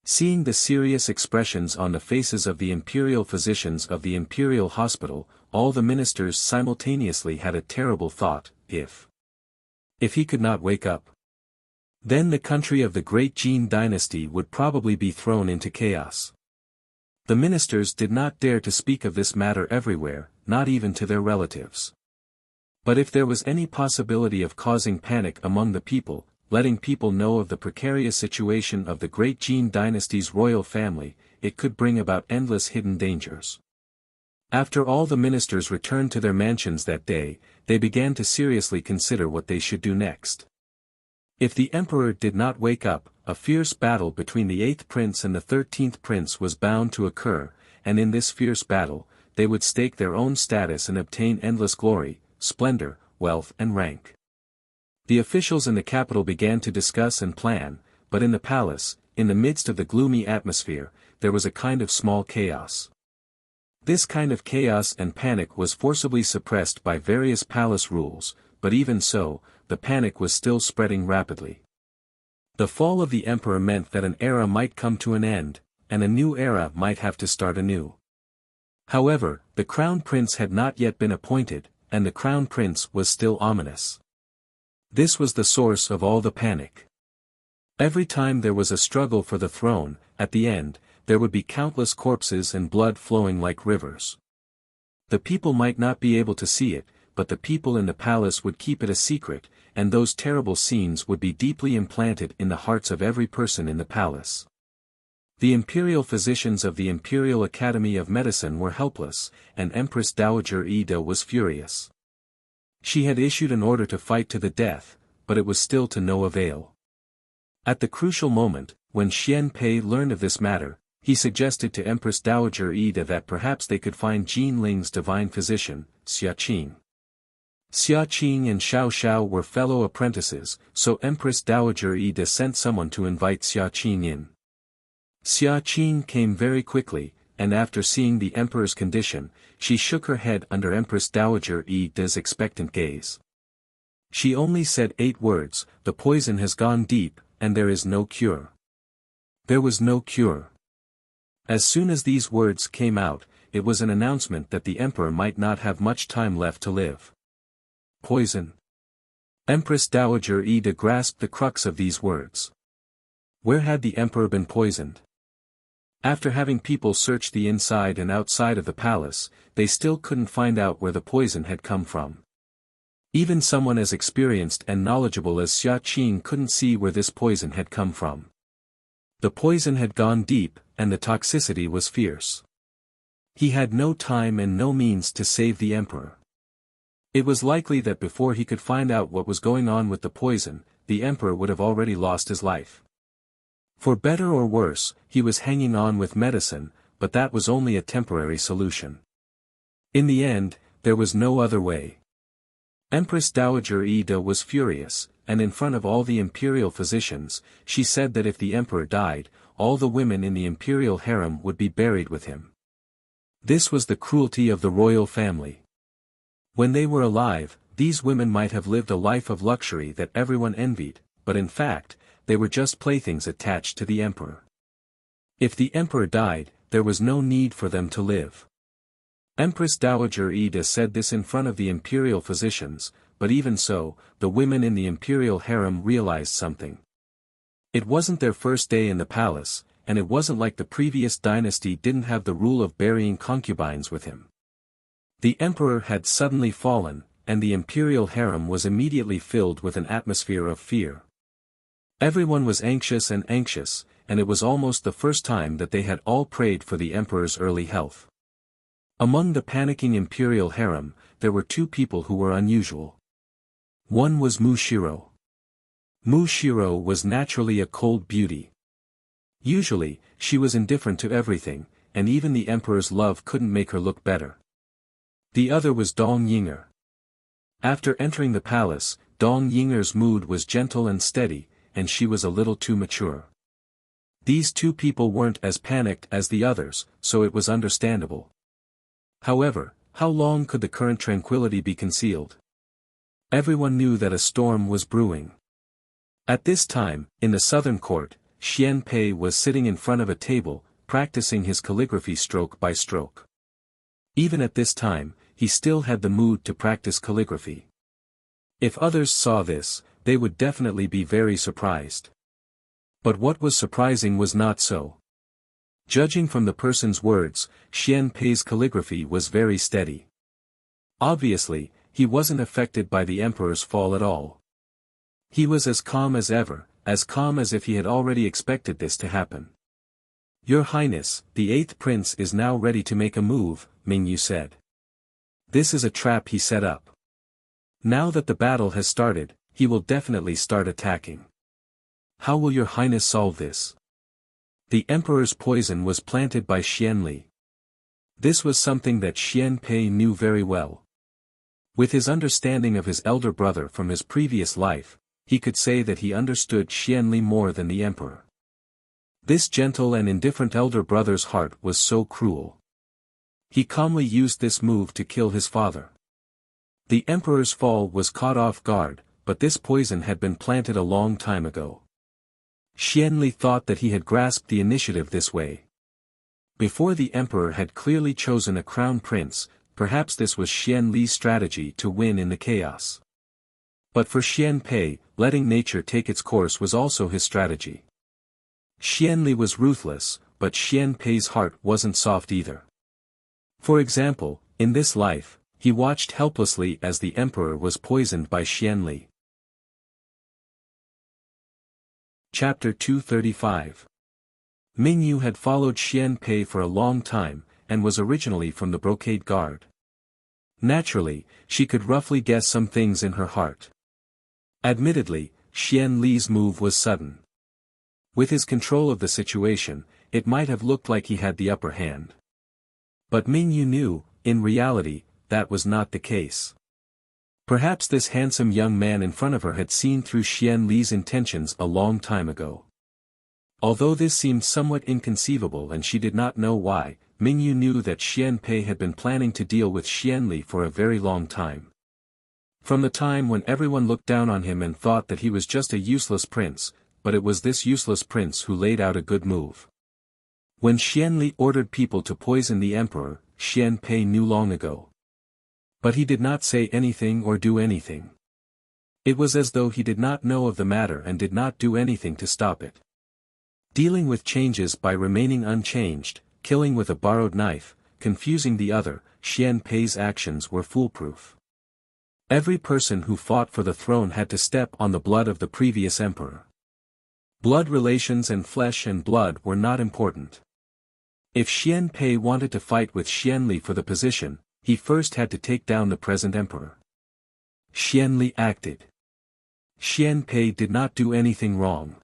Seeing the serious expressions on the faces of the imperial physicians of the imperial hospital, all the ministers simultaneously had a terrible thought: if he could not wake up, then the country of the Great Jin dynasty would probably be thrown into chaos. The ministers did not dare to speak of this matter everywhere, not even to their relatives. But if there was any possibility of causing panic among the people, letting people know of the precarious situation of the Great Jin dynasty's royal family, it could bring about endless hidden dangers. After all the ministers returned to their mansions that day, they began to seriously consider what they should do next. If the emperor did not wake up, a fierce battle between the 8th prince and the 13th prince was bound to occur, and in this fierce battle, they would stake their own status and obtain endless glory, splendor, wealth and rank. The officials in the capital began to discuss and plan, but in the palace, in the midst of the gloomy atmosphere, there was a kind of small chaos. This kind of chaos and panic was forcibly suppressed by various palace rules, but even so, the panic was still spreading rapidly. The fall of the emperor meant that an era might come to an end, and a new era might have to start anew. However, the crown prince had not yet been appointed, and the crown prince was still ominous. This was the source of all the panic. Every time there was a struggle for the throne, at the end, there would be countless corpses and blood flowing like rivers. The people might not be able to see it, but the people in the palace would keep it a secret, and those terrible scenes would be deeply implanted in the hearts of every person in the palace. The imperial physicians of the Imperial Academy of Medicine were helpless, and Empress Dowager Ida was furious. She had issued an order to fight to the death, but it was still to no avail. At the crucial moment, when Xian Pei learned of this matter, he suggested to Empress Dowager Ida that perhaps they could find Jin Ling's divine physician, Xia Qing. Xia Qing and Xiao Xiao were fellow apprentices, so Empress Dowager Ida sent someone to invite Xia Qing in. Xia Qing came very quickly, and after seeing the emperor's condition, she shook her head under Empress Dowager Ida's expectant gaze. She only said 8 words, "The poison has gone deep, and there is no cure." There was no cure. As soon as these words came out, it was an announcement that the emperor might not have much time left to live. Poison. Empress Dowager Ida grasped the crux of these words. Where had the emperor been poisoned? After having people search the inside and outside of the palace, they still couldn't find out where the poison had come from. Even someone as experienced and knowledgeable as Xia Qing couldn't see where this poison had come from. The poison had gone deep, and the toxicity was fierce. He had no time and no means to save the emperor. It was likely that before he could find out what was going on with the poison, the emperor would have already lost his life. For better or worse, he was hanging on with medicine, but that was only a temporary solution. In the end, there was no other way. Empress Dowager Ida was furious, and in front of all the imperial physicians, she said that if the emperor died, all the women in the imperial harem would be buried with him. This was the cruelty of the royal family. When they were alive, these women might have lived a life of luxury that everyone envied, but in fact, they were just playthings attached to the emperor. If the emperor died, there was no need for them to live. Empress Dowager Ida said this in front of the imperial physicians, but even so, the women in the imperial harem realized something. It wasn't their first day in the palace, and it wasn't like the previous dynasty didn't have the rule of burying concubines with him. The emperor had suddenly fallen, and the imperial harem was immediately filled with an atmosphere of fear. Everyone was anxious, and it was almost the first time that they had all prayed for the emperor's early health. Among the panicking imperial harem, there were 2 people who were unusual. One was Mu Shiro. Mu Shiro was naturally a cold beauty. Usually, she was indifferent to everything, and even the emperor's love couldn't make her look better. The other was Dong Yinger. After entering the palace, Dong Yinger's mood was gentle and steady, and she was a little too mature. These 2 people weren't as panicked as the others, so it was understandable. However, how long could the current tranquility be concealed? Everyone knew that a storm was brewing. At this time, in the southern court, Xian Pei was sitting in front of a table, practicing his calligraphy stroke by stroke. Even at this time, he still had the mood to practice calligraphy. If others saw this, they would definitely be very surprised. But what was surprising was not so. Judging from the person's words, Xian Pei's calligraphy was very steady. Obviously, he wasn't affected by the emperor's fall at all. He was as calm as ever, as calm as if he had already expected this to happen. "Your Highness, the 8th prince is now ready to make a move," Mingyu said. "This is a trap he set up. Now that the battle has started, he will definitely start attacking. How will your Highness solve this?" The emperor's poison was planted by Xian Li. This was something that Xian Pei knew very well. With his understanding of his elder brother from his previous life, he could say that he understood Xian Li more than the emperor. This gentle and indifferent elder brother's heart was so cruel. He calmly used this move to kill his father. The emperor's fall was caught off guard, but this poison had been planted a long time ago. Xian Li thought that he had grasped the initiative this way. Before the emperor had clearly chosen a crown prince, perhaps this was Xian Li's strategy to win in the chaos. But for Xian Pei, letting nature take its course was also his strategy. Xian Li was ruthless, but Xian Pei's heart wasn't soft either. For example, in this life, he watched helplessly as the emperor was poisoned by Xian Li. Chapter 235. Mingyu had followed Xian Pei for a long time, and was originally from the Brocade Guard. Naturally, she could roughly guess some things in her heart. Admittedly, Xian Li's move was sudden. With his control of the situation, it might have looked like he had the upper hand. But Mingyu knew, in reality, that was not the case. Perhaps this handsome young man in front of her had seen through Xian Li's intentions a long time ago. Although this seemed somewhat inconceivable and she did not know why, Mingyu knew that Xian Pei had been planning to deal with Xian Li for a very long time. From the time when everyone looked down on him and thought that he was just a useless prince, but it was this useless prince who laid out a good move. When Xian Li ordered people to poison the emperor, Xian Pei knew long ago. But he did not say anything or do anything. It was as though he did not know of the matter and did not do anything to stop it. Dealing with changes by remaining unchanged, killing with a borrowed knife, confusing the other, Xian Pei's actions were foolproof. Every person who fought for the throne had to step on the blood of the previous emperor. Blood relations and flesh and blood were not important. If Xian Pei wanted to fight with Xian Li for the position, he first had to take down the present emperor. Xian Li acted. Xian Pei did not do anything wrong.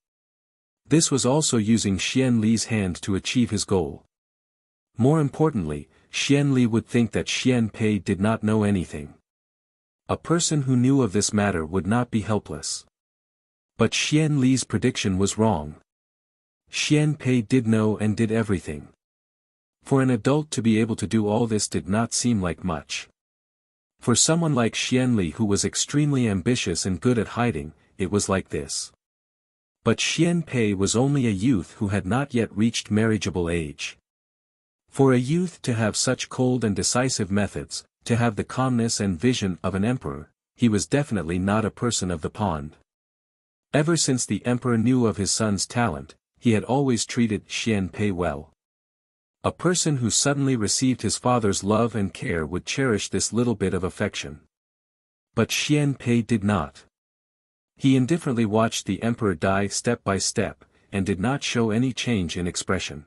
This was also using Xian Li's hand to achieve his goal. More importantly, Xian Li would think that Xian Pei did not know anything. A person who knew of this matter would not be helpless. But Xian Li's prediction was wrong. Xian Pei did know and did everything. For an adult to be able to do all this did not seem like much. For someone like Xian Li who was extremely ambitious and good at hiding, it was like this. But Xian Pei was only a youth who had not yet reached marriageable age. For a youth to have such cold and decisive methods, to have the calmness and vision of an emperor, he was definitely not a person of the pond. Ever since the emperor knew of his son's talent, he had always treated Xian Pei well. A person who suddenly received his father's love and care would cherish this little bit of affection. But Xian Pei did not. He indifferently watched the emperor die step by step, and did not show any change in expression.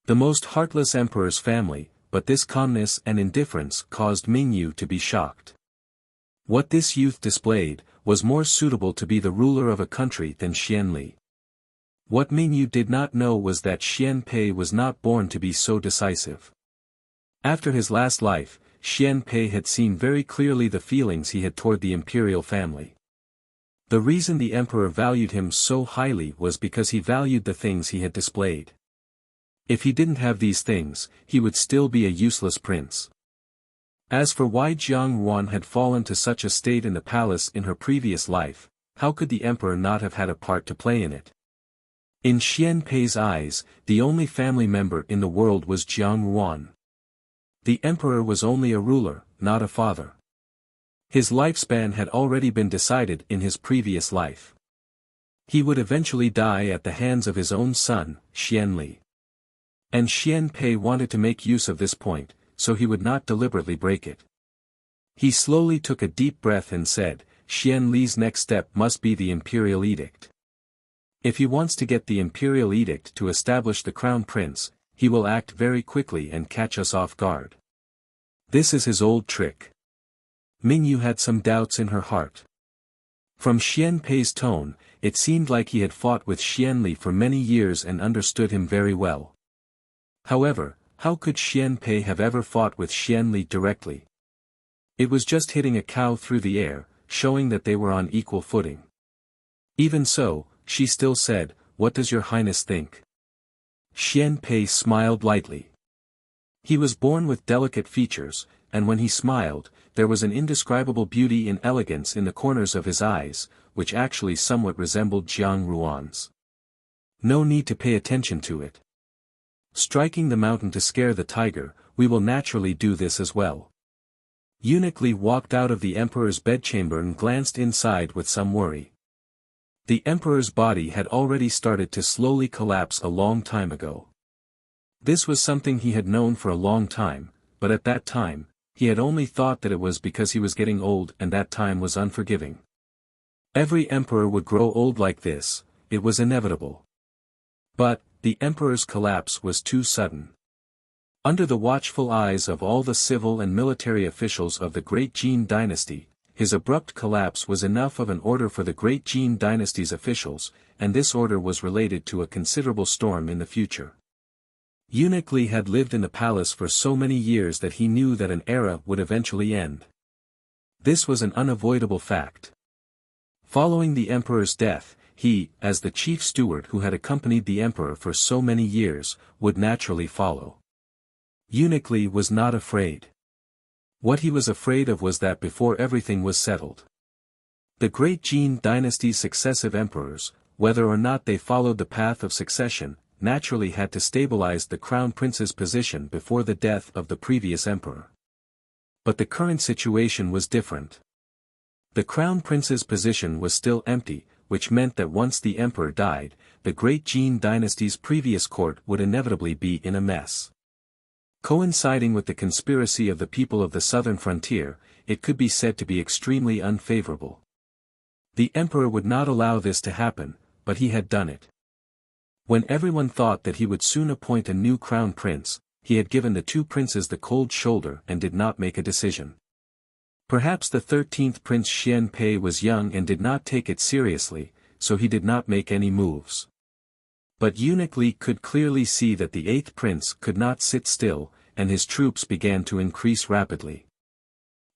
The most heartless emperor's family, but this calmness and indifference caused Mingyu to be shocked. What this youth displayed, was more suitable to be the ruler of a country than Xian Li. What Mingyu did not know was that Xian Pei was not born to be so decisive. After his last life, Xian Pei had seen very clearly the feelings he had toward the imperial family. The reason the emperor valued him so highly was because he valued the things he had displayed. If he didn't have these things, he would still be a useless prince. As for why Jiang Yuan had fallen to such a state in the palace in her previous life, how could the emperor not have had a part to play in it? In Xian Pei's eyes, the only family member in the world was Jiang Yuan. The emperor was only a ruler, not a father. His lifespan had already been decided in his previous life. He would eventually die at the hands of his own son, Xian Li. And Xian Pei wanted to make use of this point, so he would not deliberately break it. He slowly took a deep breath and said, Xian Li's next step must be the imperial edict. If he wants to get the imperial edict to establish the crown prince, he will act very quickly and catch us off guard. This is his old trick. Mingyu had some doubts in her heart. From Xian Pei's tone, it seemed like he had fought with Xian Li for many years and understood him very well. However, how could Xian Pei have ever fought with Xian Li directly? It was just hitting a cow through the air, showing that they were on equal footing. Even so, she still said, "What does your highness think?" Xian Pei smiled lightly. He was born with delicate features, and when he smiled, there was an indescribable beauty and elegance in the corners of his eyes, which actually somewhat resembled Jiang Yuan's. No need to pay attention to it. Striking the mountain to scare the tiger, we will naturally do this as well. Eunuch Li walked out of the emperor's bedchamber and glanced inside with some worry. The emperor's body had already started to slowly collapse a long time ago. This was something he had known for a long time, but at that time, he had only thought that it was because he was getting old and that time was unforgiving. Every emperor would grow old like this, it was inevitable. But, the emperor's collapse was too sudden. Under the watchful eyes of all the civil and military officials of the Great Jin dynasty, his abrupt collapse was enough of an order for the Great Jin dynasty's officials, and this order was related to a considerable storm in the future. Eunuch Li had lived in the palace for so many years that he knew that an era would eventually end. This was an unavoidable fact. Following the emperor's death, he, as the chief steward who had accompanied the emperor for so many years, would naturally follow. Eunuch Li was not afraid. What he was afraid of was that before everything was settled, the Great Jin dynasty's successive emperors, whether or not they followed the path of succession, naturally had to stabilize the crown prince's position before the death of the previous emperor. But the current situation was different. The crown prince's position was still empty, which meant that once the emperor died, the Great Jin dynasty's previous court would inevitably be in a mess. Coinciding with the conspiracy of the people of the southern frontier, it could be said to be extremely unfavorable. The emperor would not allow this to happen, but he had done it. When everyone thought that he would soon appoint a new crown prince, he had given the two princes the cold shoulder and did not make a decision. Perhaps the 13th Prince Xian Pei was young and did not take it seriously, so he did not make any moves. But Eunuch Li could clearly see that the 8th prince could not sit still, and his troops began to increase rapidly.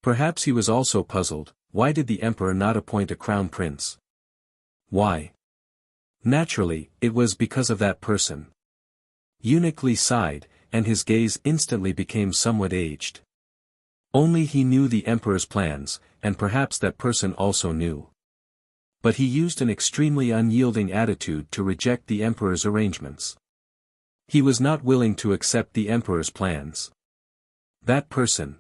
Perhaps he was also puzzled, why did the emperor not appoint a crown prince? Why? Naturally, it was because of that person. Eunuch Li sighed, and his gaze instantly became somewhat aged. Only he knew the emperor's plans, and perhaps that person also knew. But he used an extremely unyielding attitude to reject the emperor's arrangements. He was not willing to accept the emperor's plans. That person.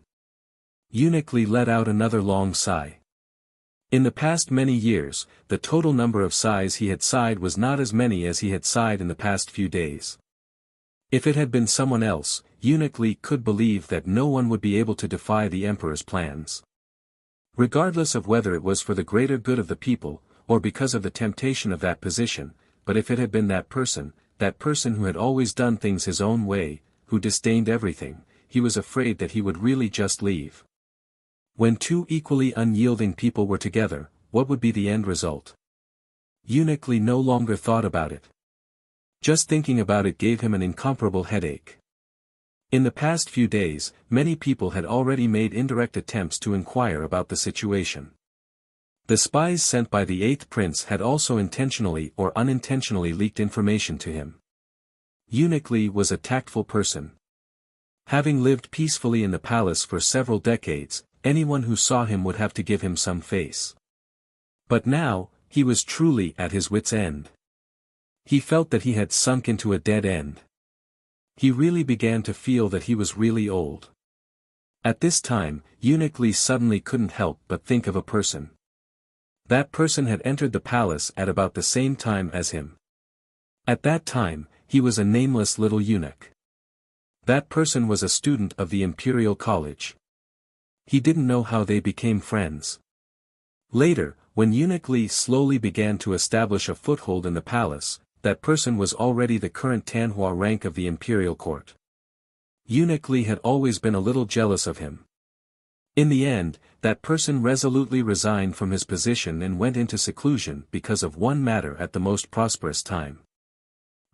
Eunuch Li let out another long sigh. In the past many years, the total number of sighs he had sighed was not as many as he had sighed in the past few days. If it had been someone else, Eunuch Li could believe that no one would be able to defy the emperor's plans. Regardless of whether it was for the greater good of the people, or because of the temptation of that position, but if it had been that person who had always done things his own way, who disdained everything, he was afraid that he would really just leave. When two equally unyielding people were together, what would be the end result? Eunuch Li no longer thought about it. Just thinking about it gave him an incomparable headache. In the past few days, many people had already made indirect attempts to inquire about the situation. The spies sent by the 8th prince had also intentionally or unintentionally leaked information to him. Eunuch Li was a tactful person. Having lived peacefully in the palace for several decades, anyone who saw him would have to give him some face. But now, he was truly at his wits' end. He felt that he had sunk into a dead end. He really began to feel that he was really old. At this time, Eunuch Li suddenly couldn't help but think of a person. That person had entered the palace at about the same time as him. At that time, he was a nameless little eunuch. That person was a student of the Imperial College. He didn't know how they became friends. Later, when Eunuch Li slowly began to establish a foothold in the palace, that person was already the current Tanhua rank of the imperial court. Eunuch Li had always been a little jealous of him. In the end, that person resolutely resigned from his position and went into seclusion because of one matter at the most prosperous time.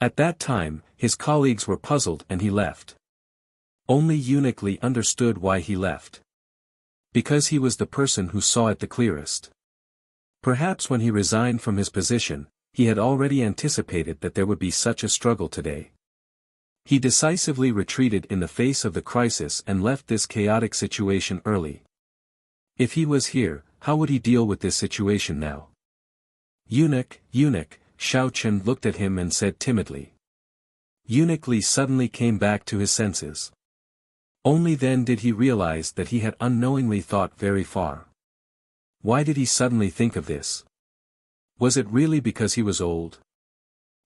At that time, his colleagues were puzzled and he left. Only Eunuch Li understood why he left. Because he was the person who saw it the clearest. Perhaps when he resigned from his position, he had already anticipated that there would be such a struggle today. He decisively retreated in the face of the crisis and left this chaotic situation early. If he was here, how would he deal with this situation now? Eunuch, Shao Chen looked at him and said timidly. Eunuch Li suddenly came back to his senses. Only then did he realize that he had unknowingly thought very far. Why did he suddenly think of this? Was it really because he was old?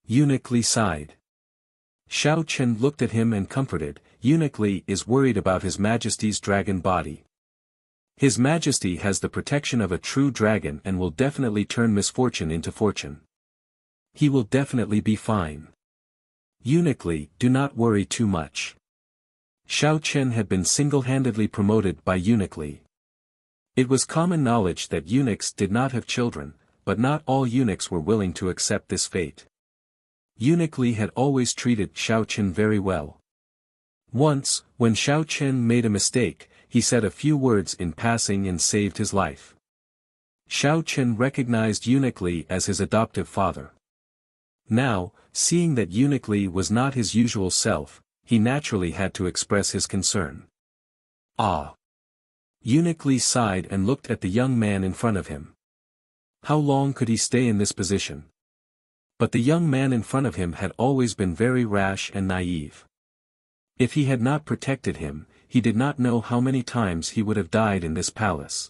Eunuch Li sighed. Xiao Chen looked at him and comforted. Eunuch Li is worried about His Majesty's dragon body. His Majesty has the protection of a true dragon and will definitely turn misfortune into fortune. He will definitely be fine. Eunuch Li, do not worry too much. Xiao Chen had been single-handedly promoted by Eunuch Li. It was common knowledge that eunuchs did not have children, but not all eunuchs were willing to accept this fate. Eunuch Li had always treated Xiao Chen very well. Once, when Xiao Chen made a mistake, he said a few words in passing and saved his life. Xiao Chen recognized Eunuch Li as his adoptive father. Now, seeing that Eunuch Li was not his usual self, he naturally had to express his concern. Ah! Eunuch Li sighed and looked at the young man in front of him. How long could he stay in this position? But the young man in front of him had always been very rash and naive. If he had not protected him, he did not know how many times he would have died in this palace.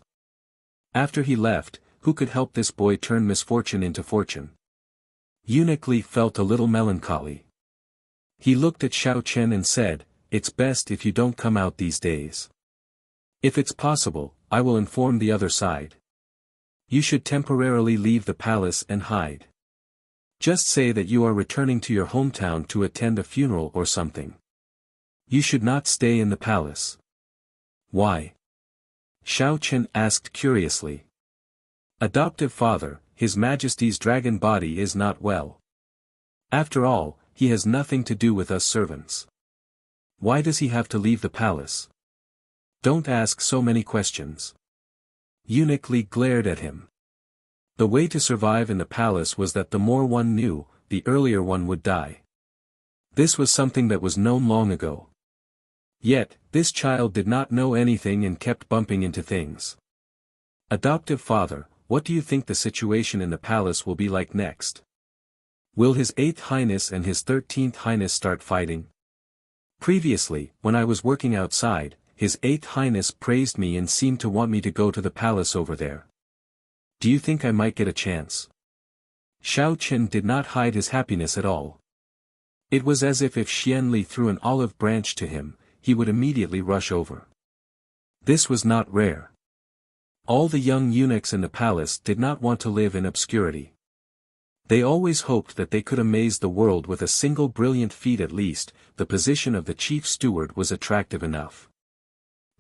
After he left, who could help this boy turn misfortune into fortune? Eunuch Li felt a little melancholy. He looked at Xiao Chen and said, "It's best if you don't come out these days. If it's possible, I will inform the other side. You should temporarily leave the palace and hide. Just say that you are returning to your hometown to attend a funeral or something. You should not stay in the palace." Why? Xiao Chen asked curiously. Adoptive father, His Majesty's dragon body is not well. After all, he has nothing to do with us servants. Why does he have to leave the palace? Don't ask so many questions. Eunuch Li glared at him. The way to survive in the palace was that the more one knew, the earlier one would die. This was something that was known long ago. Yet, this child did not know anything and kept bumping into things. Adoptive father, what do you think the situation in the palace will be like next? Will His 8th Highness and His 13th Highness start fighting? Previously, when I was working outside, His 8th Highness praised me and seemed to want me to go to the palace over there. Do you think I might get a chance? Xiao Chen did not hide his happiness at all. It was as if Xian Li threw an olive branch to him, he would immediately rush over. This was not rare. All the young eunuchs in the palace did not want to live in obscurity. They always hoped that they could amaze the world with a single brilliant feat at least. The position of the chief steward was attractive enough.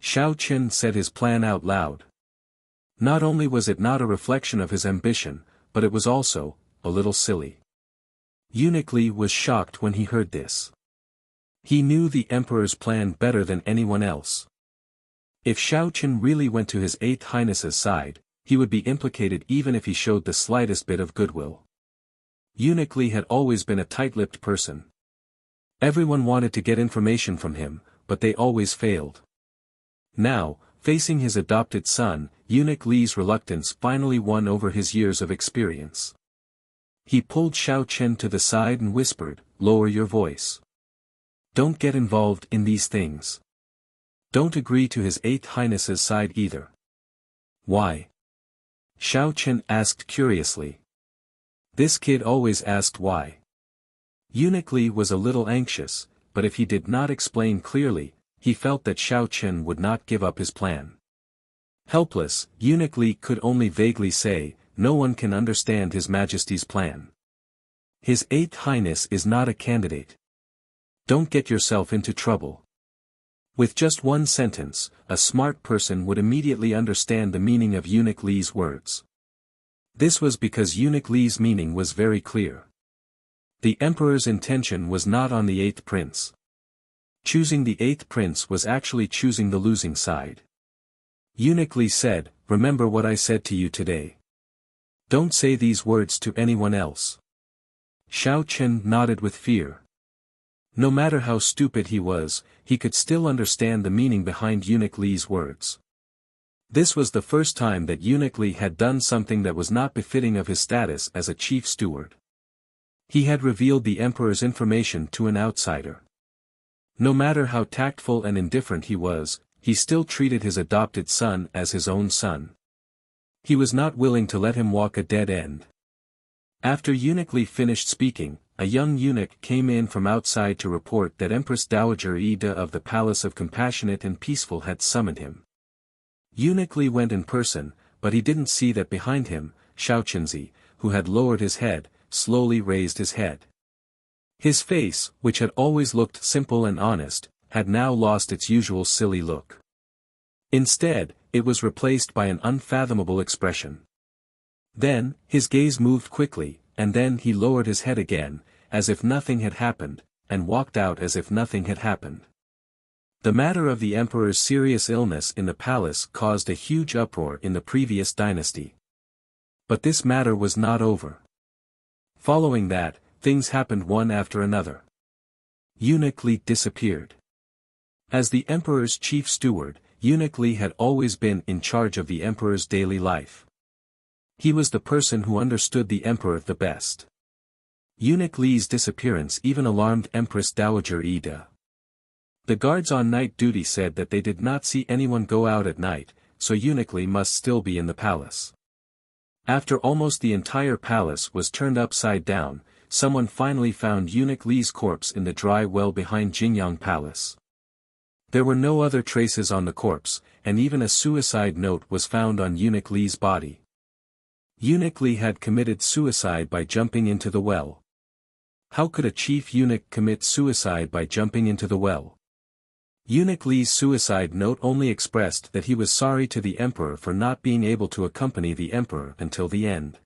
Xiao Chen said his plan out loud. Not only was it not a reflection of his ambition, but it was also a little silly. Eunuch Li was shocked when he heard this. He knew the emperor's plan better than anyone else. If Xiao Chen really went to His 8th Highness's side, he would be implicated even if he showed the slightest bit of goodwill. Eunuch Li had always been a tight-lipped person. Everyone wanted to get information from him, but they always failed. Now, facing his adopted son, Eunuch Li's reluctance finally won over his years of experience. He pulled Xiao Chen to the side and whispered, "Lower your voice. Don't get involved in these things. Don't agree to His 8th Highness's side either." Why? Xiao Chen asked curiously. This kid always asked why. Eunuch Li was a little anxious, but if he did not explain clearly, he felt that Xiao Chen would not give up his plan. Helpless, Eunuch Li could only vaguely say, "No one can understand His Majesty's plan. His 8th Highness is not a candidate. Don't get yourself into trouble." With just one sentence, a smart person would immediately understand the meaning of Eunuch Li's words. This was because Eunuch Li's meaning was very clear. The emperor's intention was not on the 8th prince. Choosing the 8th prince was actually choosing the losing side. Eunuch Li said, "Remember what I said to you today. Don't say these words to anyone else." Xiao Chen nodded with fear. No matter how stupid he was, he could still understand the meaning behind Eunuch Li's words. This was the first time that Eunuch Li had done something that was not befitting of his status as a chief steward. He had revealed the emperor's information to an outsider. No matter how tactful and indifferent he was, he still treated his adopted son as his own son. He was not willing to let him walk a dead end. After Eunuch Li finished speaking, a young eunuch came in from outside to report that Empress Dowager Ida of the Palace of Compassionate and Peaceful had summoned him. Eunuch Li went in person, but he didn't see that behind him, Xiaoqinzi, who had lowered his head, slowly raised his head. His face, which had always looked simple and honest, had now lost its usual silly look. Instead, it was replaced by an unfathomable expression. Then, his gaze moved quickly, and then he lowered his head again, as if nothing had happened, and walked out as if nothing had happened. The matter of the emperor's serious illness in the palace caused a huge uproar in the previous dynasty. But this matter was not over. Following that, things happened one after another. Eunuch Li disappeared. As the emperor's chief steward, Eunuch Li had always been in charge of the emperor's daily life. He was the person who understood the emperor the best. Eunuch Li's disappearance even alarmed Empress Dowager Ida. The guards on night duty said that they did not see anyone go out at night, so Eunuch Li must still be in the palace. After almost the entire palace was turned upside down, someone finally found Eunuch Li's corpse in the dry well behind Jingyang Palace. There were no other traces on the corpse, and even a suicide note was found on Eunuch Li's body. Eunuch Li had committed suicide by jumping into the well. How could a chief eunuch commit suicide by jumping into the well? Eunuch Li's suicide note only expressed that he was sorry to the emperor for not being able to accompany the emperor until the end.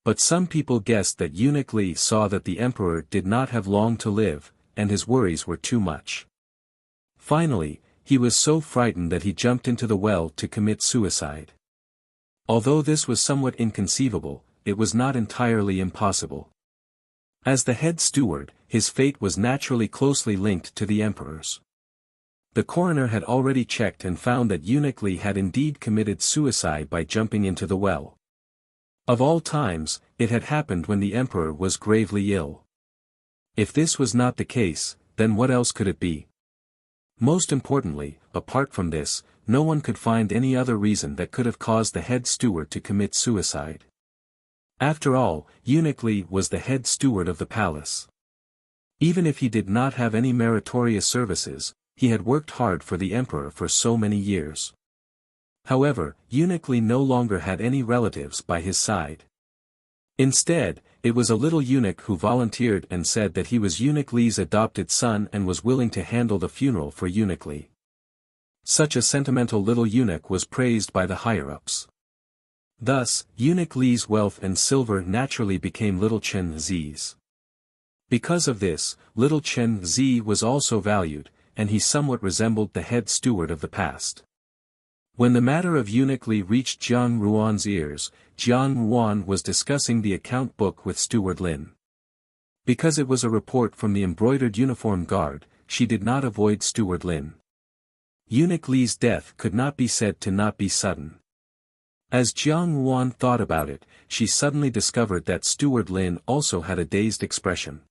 But some people guessed that Eunuch Li saw that the emperor did not have long to live, and his worries were too much. Finally, he was so frightened that he jumped into the well to commit suicide. Although this was somewhat inconceivable, it was not entirely impossible. As the head steward, his fate was naturally closely linked to the emperor's. The coroner had already checked and found that Eunuch Li had indeed committed suicide by jumping into the well. Of all times, it had happened when the emperor was gravely ill. If this was not the case, then what else could it be? Most importantly, apart from this, no one could find any other reason that could have caused the head steward to commit suicide. After all, Eunuch Li was the head steward of the palace. Even if he did not have any meritorious services, he had worked hard for the emperor for so many years. However, Eunuch Li no longer had any relatives by his side. Instead, it was a little eunuch who volunteered and said that he was Eunuch Li's adopted son and was willing to handle the funeral for Eunuch Li. Such a sentimental little eunuch was praised by the higher-ups. Thus, Eunuch Li's wealth and silver naturally became Little Chen Zi's. Because of this, Little Chen Zi was also valued, and he somewhat resembled the head steward of the past. When the matter of Eunuch Li reached Jiang Ruan's ears, Jiang Ruan was discussing the account book with Steward Lin. Because it was a report from the embroidered uniform guard, she did not avoid Steward Lin. Eunuch Li's death could not be said to not be sudden. As Jiang Ruan thought about it, she suddenly discovered that Steward Lin also had a dazed expression.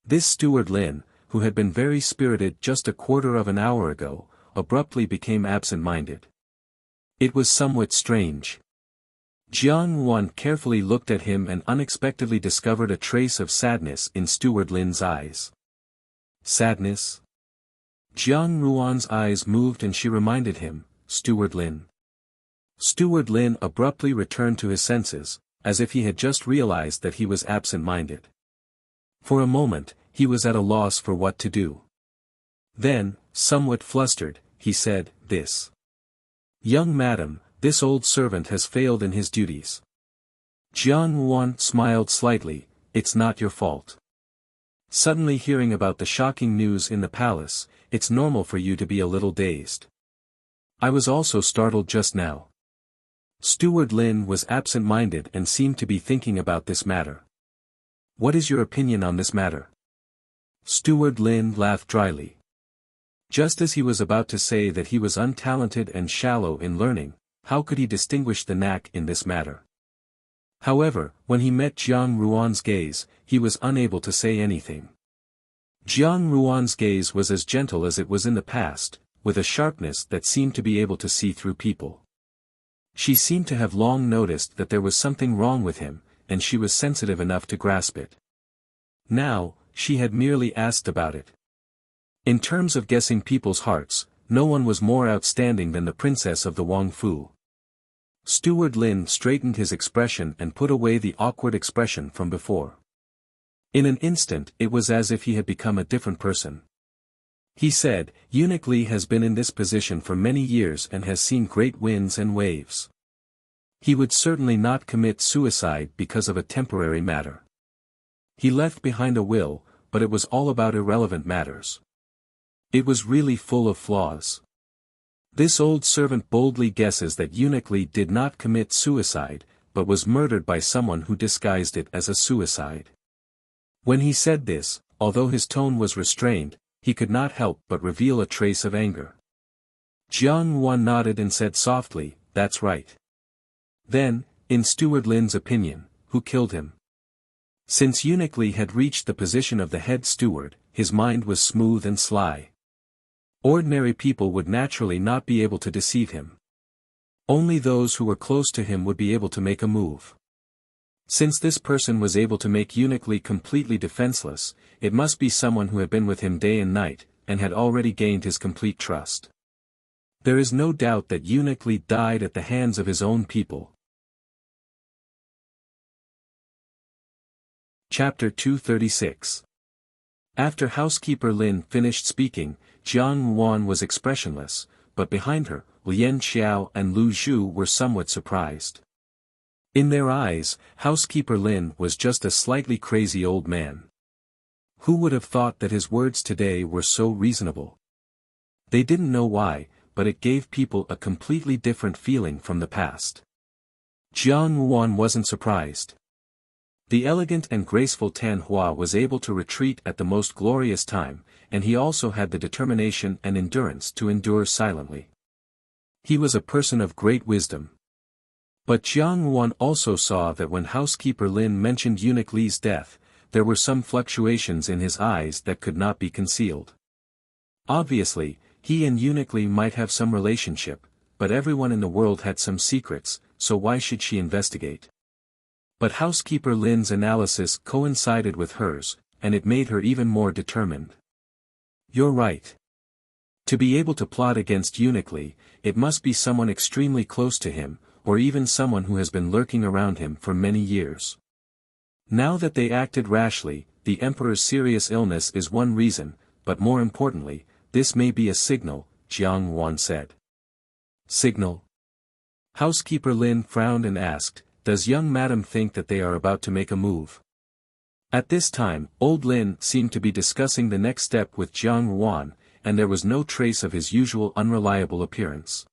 This Steward Lin, who had been very spirited just a quarter of an hour ago, abruptly became absent-minded. It was somewhat strange. Jiang Ruan carefully looked at him and unexpectedly discovered a trace of sadness in Steward Lin's eyes. Sadness? Jiang Ruan's eyes moved and she reminded him, Steward Lin. Steward Lin abruptly returned to his senses, as if he had just realized that he was absent-minded. For a moment, he was at a loss for what to do. Then, somewhat flustered, he said, "This young madam, this old servant has failed in his duties." Jiang Ruan smiled slightly, "It's not your fault. Suddenly hearing about the shocking news in the palace, it's normal for you to be a little dazed. I was also startled just now." Steward Lin was absent-minded and seemed to be thinking about this matter. "What is your opinion on this matter?" Steward Lin laughed dryly. Just as he was about to say that he was untalented and shallow in learning, how could he distinguish the knack in this matter? However, when he met Jiang Ruan's gaze, he was unable to say anything. Jiang Ruan's gaze was as gentle as it was in the past, with a sharpness that seemed to be able to see through people. She seemed to have long noticed that there was something wrong with him, and she was sensitive enough to grasp it. Now, she had merely asked about it. In terms of guessing people's hearts, no one was more outstanding than the princess of the Wangfu. Steward Lin straightened his expression and put away the awkward expression from before. In an instant it was as if he had become a different person. He said, Eunuch Li has been in this position for many years and has seen great winds and waves. He would certainly not commit suicide because of a temporary matter. He left behind a will, but it was all about irrelevant matters. It was really full of flaws. This old servant boldly guesses that Eunuch Li did not commit suicide, but was murdered by someone who disguised it as a suicide. When he said this, although his tone was restrained, he could not help but reveal a trace of anger. Jiang Wan nodded and said softly, "That's right." Then, in Steward Lin's opinion, who killed him? Since Eunuch Li had reached the position of the head steward, his mind was smooth and sly. Ordinary people would naturally not be able to deceive him. Only those who were close to him would be able to make a move. Since this person was able to make Eunuch Li completely defenseless, it must be someone who had been with him day and night, and had already gained his complete trust. There is no doubt that Eunuch Li died at the hands of his own people. Chapter 236. After housekeeper Lin finished speaking, Jiang Wan was expressionless, but behind her, Lian Xiao and Lu Zhu were somewhat surprised. In their eyes, housekeeper Lin was just a slightly crazy old man. Who would have thought that his words today were so reasonable? They didn't know why, but it gave people a completely different feeling from the past. Jiang Wan wasn't surprised. The elegant and graceful Tan Hua was able to retreat at the most glorious time, and he also had the determination and endurance to endure silently. He was a person of great wisdom. But Jiang Wan also saw that when housekeeper Lin mentioned Eunuch Li's death, there were some fluctuations in his eyes that could not be concealed. Obviously, he and Eunuch Li might have some relationship, but everyone in the world had some secrets, so why should she investigate? But housekeeper Lin's analysis coincided with hers, and it made her even more determined. You're right. To be able to plot against Eunuch Li, it must be someone extremely close to him, or even someone who has been lurking around him for many years. Now that they acted rashly, the emperor's serious illness is one reason, but more importantly, this may be a signal, Jiang Wan said. Signal? Housekeeper Lin frowned and asked, "Does young madam think that they are about to make a move?" At this time, old Lin seemed to be discussing the next step with Jiang Wan, and there was no trace of his usual unreliable appearance.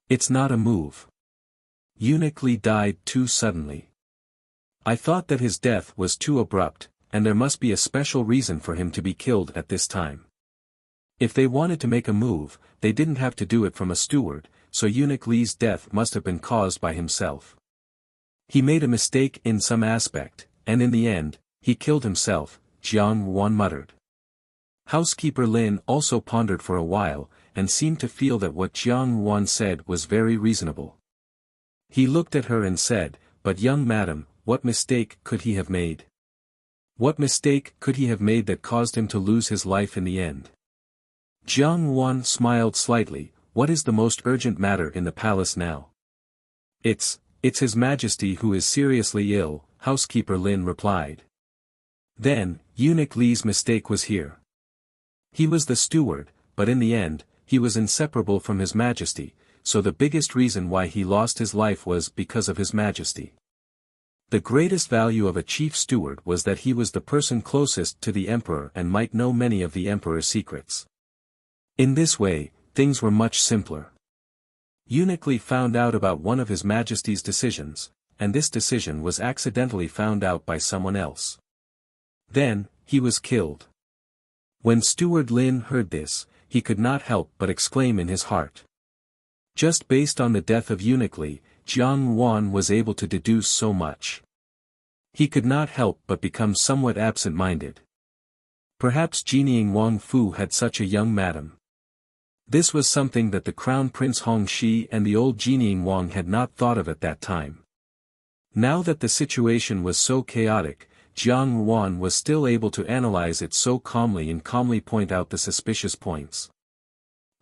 It's not a move. Eunuch Li died too suddenly. I thought that his death was too abrupt, and there must be a special reason for him to be killed at this time. If they wanted to make a move, they didn't have to do it from a steward, so Eunuch Li's death must have been caused by himself. He made a mistake in some aspect, and in the end, he killed himself, Jiang Wan muttered. Housekeeper Lin also pondered for a while, and seemed to feel that what Jiang Wan said was very reasonable. He looked at her and said, "But young madam, what mistake could he have made? What mistake could he have made that caused him to lose his life in the end?" Jiang Wan smiled slightly. "What is the most urgent matter in the palace now?" It's His Majesty who is seriously ill," housekeeper Lin replied. Then, Eunuch Li's mistake was here. He was the steward, but in the end, he was inseparable from His Majesty, so the biggest reason why he lost his life was because of His Majesty. The greatest value of a chief steward was that he was the person closest to the emperor and might know many of the emperor's secrets. In this way, things were much simpler. Eunuch Li found out about one of His Majesty's decisions, and this decision was accidentally found out by someone else. Then, he was killed. When Steward Lin heard this, he could not help but exclaim in his heart. Just based on the death of Eunuch Li, Jiang Wan was able to deduce so much. He could not help but become somewhat absent-minded. Perhaps Jinying Wang Fu had such a young madam. This was something that the Crown Prince Hong Shi and the old Jinying Wang had not thought of at that time. Now that the situation was so chaotic, Jiang Ruan was still able to analyze it so calmly and calmly point out the suspicious points.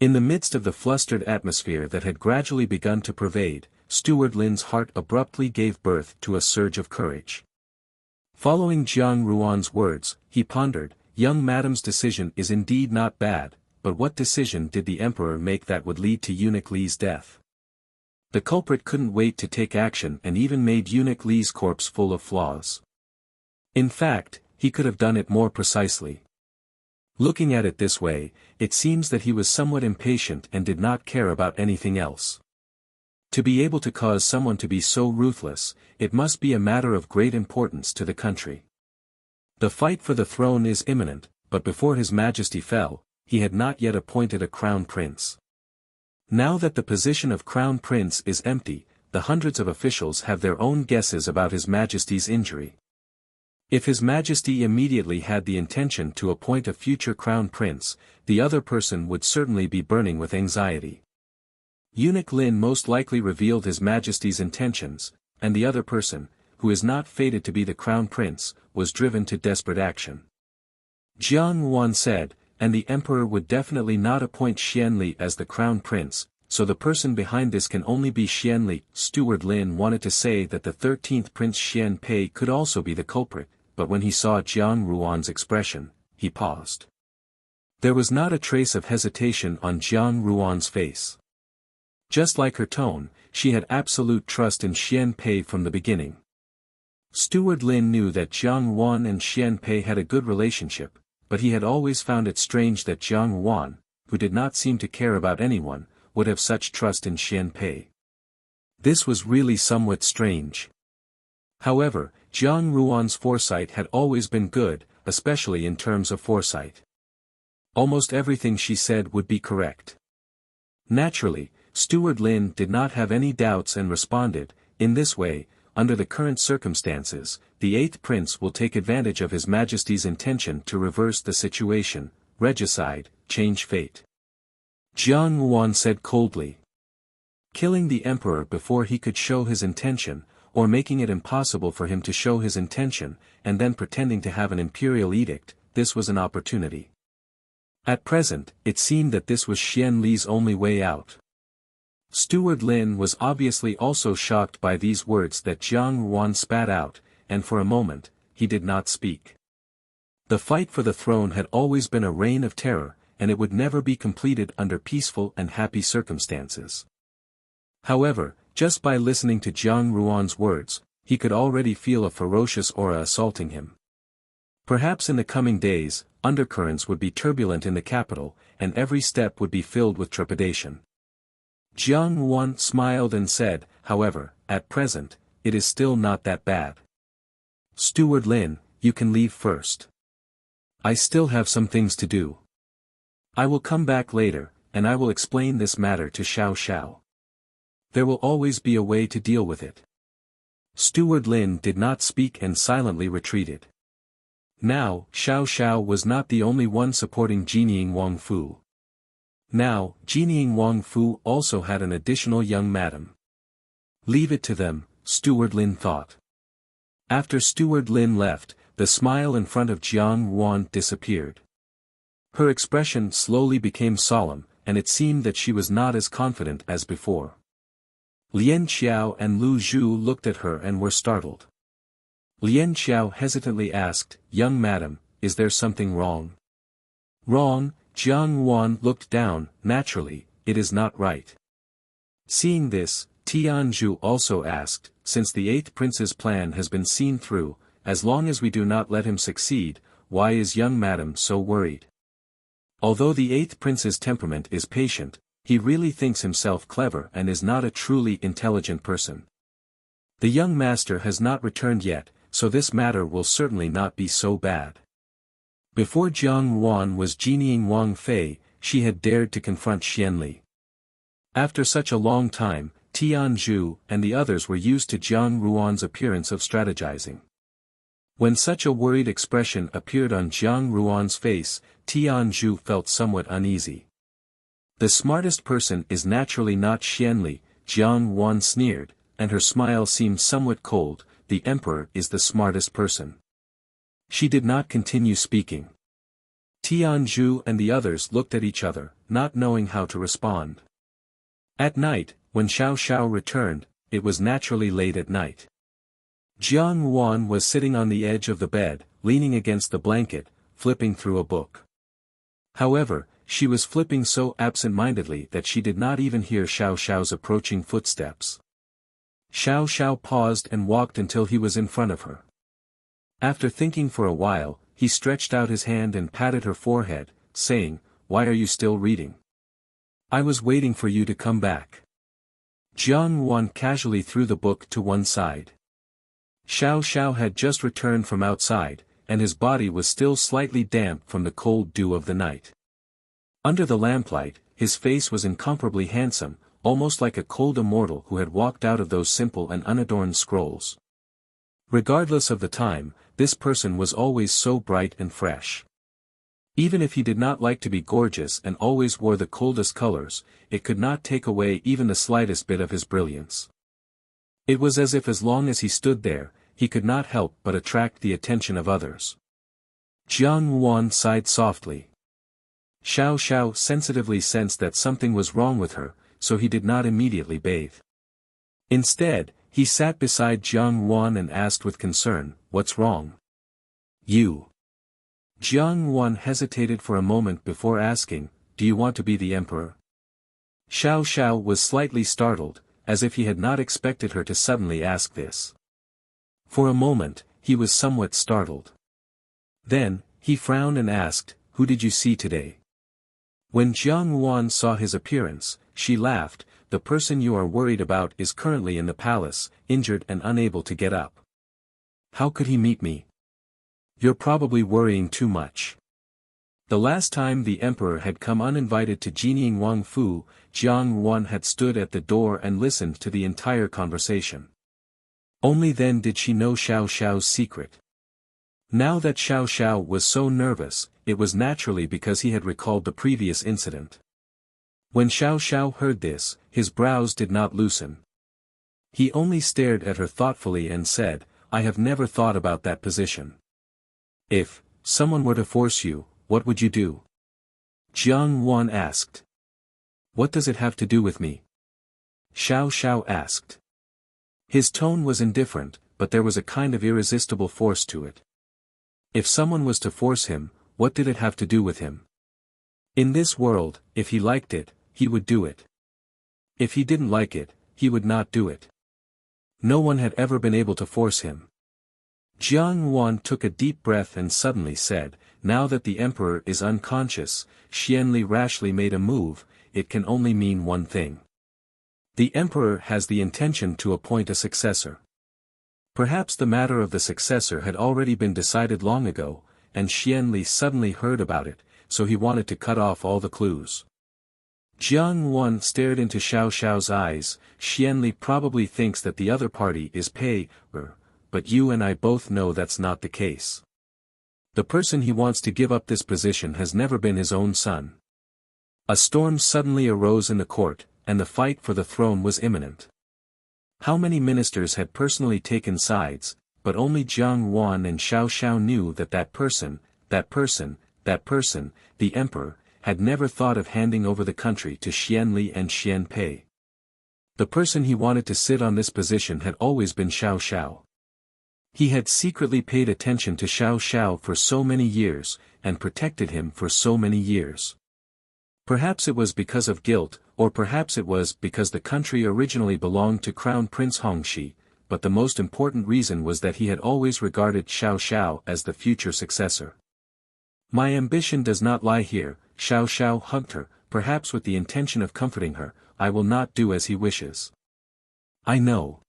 In the midst of the flustered atmosphere that had gradually begun to pervade, Steward Lin's heart abruptly gave birth to a surge of courage. Following Jiang Ruan's words, he pondered, young madam's decision is indeed not bad, but what decision did the emperor make that would lead to Eunuch Li's death? The culprit couldn't wait to take action and even made Eunuch Li's corpse full of flaws. In fact, he could have done it more precisely. Looking at it this way, it seems that he was somewhat impatient and did not care about anything else. To be able to cause someone to be so ruthless, it must be a matter of great importance to the country. The fight for the throne is imminent, but before His Majesty fell, he had not yet appointed a crown prince. Now that the position of crown prince is empty, the hundreds of officials have their own guesses about His Majesty's injury. If His Majesty immediately had the intention to appoint a future crown prince, the other person would certainly be burning with anxiety. Eunuch Lin most likely revealed His Majesty's intentions, and the other person, who is not fated to be the crown prince, was driven to desperate action. Jiang Ruan said, and the emperor would definitely not appoint Xianli as the crown prince, so the person behind this can only be Xianli. Steward Lin wanted to say that the 13th Prince Xian Pei could also be the culprit, but when he saw Jiang Ruan's expression, he paused. There was not a trace of hesitation on Jiang Ruan's face. Just like her tone, she had absolute trust in Xian Pei from the beginning. Steward Lin knew that Jiang Ruan and Xian Pei had a good relationship, but he had always found it strange that Jiang Ruan, who did not seem to care about anyone, would have such trust in Xian Pei. This was really somewhat strange. However, Jiang Ruan's foresight had always been good, especially in terms of foresight. Almost everything she said would be correct. Naturally, Steward Lin did not have any doubts and responded, in this way, under the current circumstances, the 8th prince will take advantage of His Majesty's intention to reverse the situation, regicide, change fate. Jiang Ruan said coldly. Killing the emperor before he could show his intention, or making it impossible for him to show his intention, and then pretending to have an imperial edict, this was an opportunity. At present, it seemed that this was Xian Li's only way out. Steward Lin was obviously also shocked by these words that Jiang Ruan spat out, and for a moment, he did not speak. The fight for the throne had always been a reign of terror, and it would never be completed under peaceful and happy circumstances. However, just by listening to Jiang Ruan's words, he could already feel a ferocious aura assaulting him. Perhaps in the coming days, undercurrents would be turbulent in the capital, and every step would be filled with trepidation. Jiang Ruan smiled and said, however, at present, it is still not that bad. Steward Lin, you can leave first. I still have some things to do. I will come back later, and I will explain this matter to Xiao Xiao. There will always be a way to deal with it. Steward Lin did not speak and silently retreated. Now, Xiao Xiao was not the only one supporting Jinying Wang Fu. Now, Jinying Wang Fu also had an additional young madam. Leave it to them, Steward Lin thought. After Steward Lin left, the smile in front of Jiang Ruan disappeared. Her expression slowly became solemn, and it seemed that she was not as confident as before. Lian Xiao and Lu Zhu looked at her and were startled. Lian Xiao hesitantly asked, "Young madam, is there something wrong?" "Wrong?" Jiang Ruan looked down. "Naturally, it is not right." Seeing this, Tianzhu also asked, "Since the 8th prince's plan has been seen through, as long as we do not let him succeed, why is young madam so worried?" Although the 8th prince's temperament is patient, he really thinks himself clever and is not a truly intelligent person. The young master has not returned yet, so this matter will certainly not be so bad. Before Jiang Ruan was Jinying Wang Fei, she had dared to confront Xianli. After such a long time, Tianzhu and the others were used to Jiang Ruan's appearance of strategizing. When such a worried expression appeared on Jiang Ruan's face, Tianzhu felt somewhat uneasy. The smartest person is naturally not Xianli, Jiang Wan sneered, and her smile seemed somewhat cold. The emperor is the smartest person. She did not continue speaking. Tianzhu and the others looked at each other, not knowing how to respond. At night, when Xiao Xiao returned, it was naturally late at night. Jiang Wan was sitting on the edge of the bed, leaning against the blanket, flipping through a book. However, she was flipping so absent-mindedly that she did not even hear Xiao Xiao's approaching footsteps. Xiao Xiao paused and walked until he was in front of her. After thinking for a while, he stretched out his hand and patted her forehead, saying, "Why are you still reading? I was waiting for you to come back." Jiang Wan casually threw the book to one side. Xiao Xiao had just returned from outside, and his body was still slightly damp from the cold dew of the night. Under the lamplight, his face was incomparably handsome, almost like a cold immortal who had walked out of those simple and unadorned scrolls. Regardless of the time, this person was always so bright and fresh. Even if he did not like to be gorgeous and always wore the coldest colors, it could not take away even the slightest bit of his brilliance. It was as if as long as he stood there, he could not help but attract the attention of others. Jiang Wan sighed softly. Xiao Xiao sensitively sensed that something was wrong with her, so he did not immediately bathe. Instead, he sat beside Jiang Wan and asked with concern, "What's wrong?" "You." Jiang Wan hesitated for a moment before asking, "Do you want to be the emperor?" Xiao Xiao was slightly startled, as if he had not expected her to suddenly ask this. For a moment, he was somewhat startled. Then, he frowned and asked, "Who did you see today?" When Jiang Wan saw his appearance, she laughed. "The person you are worried about is currently in the palace, injured and unable to get up." "How could he meet me?" "You're probably worrying too much." The last time the emperor had come uninvited to Jining Wangfu, Jiang Wan had stood at the door and listened to the entire conversation. Only then did she know Xiao Xiao's secret. Now that Xiao Xiao was so nervous, it was naturally because he had recalled the previous incident. When Xiao Xiao heard this, his brows did not loosen. He only stared at her thoughtfully and said, "I have never thought about that position. If someone were to force you, what would you do?" Jiang Wan asked. "What does it have to do with me?" Xiao Xiao asked. His tone was indifferent, but there was a kind of irresistible force to it. If someone was to force him, what did it have to do with him? In this world, if he liked it, he would do it. If he didn't like it, he would not do it. No one had ever been able to force him. Jiang Wan took a deep breath and suddenly said, "Now that the emperor is unconscious, Xianli rashly made a move, it can only mean one thing. The emperor has the intention to appoint a successor. Perhaps the matter of the successor had already been decided long ago, and Xianli suddenly heard about it, so he wanted to cut off all the clues." Jiang Wan stared into Xiao Xiao's eyes. "Xianli probably thinks that the other party is but you and I both know that's not the case. The person he wants to give up this position has never been his own son." A storm suddenly arose in the court, and the fight for the throne was imminent. How many ministers had personally taken sides, but only Jiang Wan and Xiao Xiao knew that that person, the emperor, had never thought of handing over the country to Xianli and Xian Pei. The person he wanted to sit on this position had always been Xiao Xiao. He had secretly paid attention to Xiao Xiao for so many years, and protected him for so many years. Perhaps it was because of guilt, or perhaps it was because the country originally belonged to Crown Prince Hongxi, but the most important reason was that he had always regarded Xiao Xiao as the future successor. "My ambition does not lie here," Xiao Xiao hugged her, perhaps with the intention of comforting her. "I will not do as he wishes." "I know."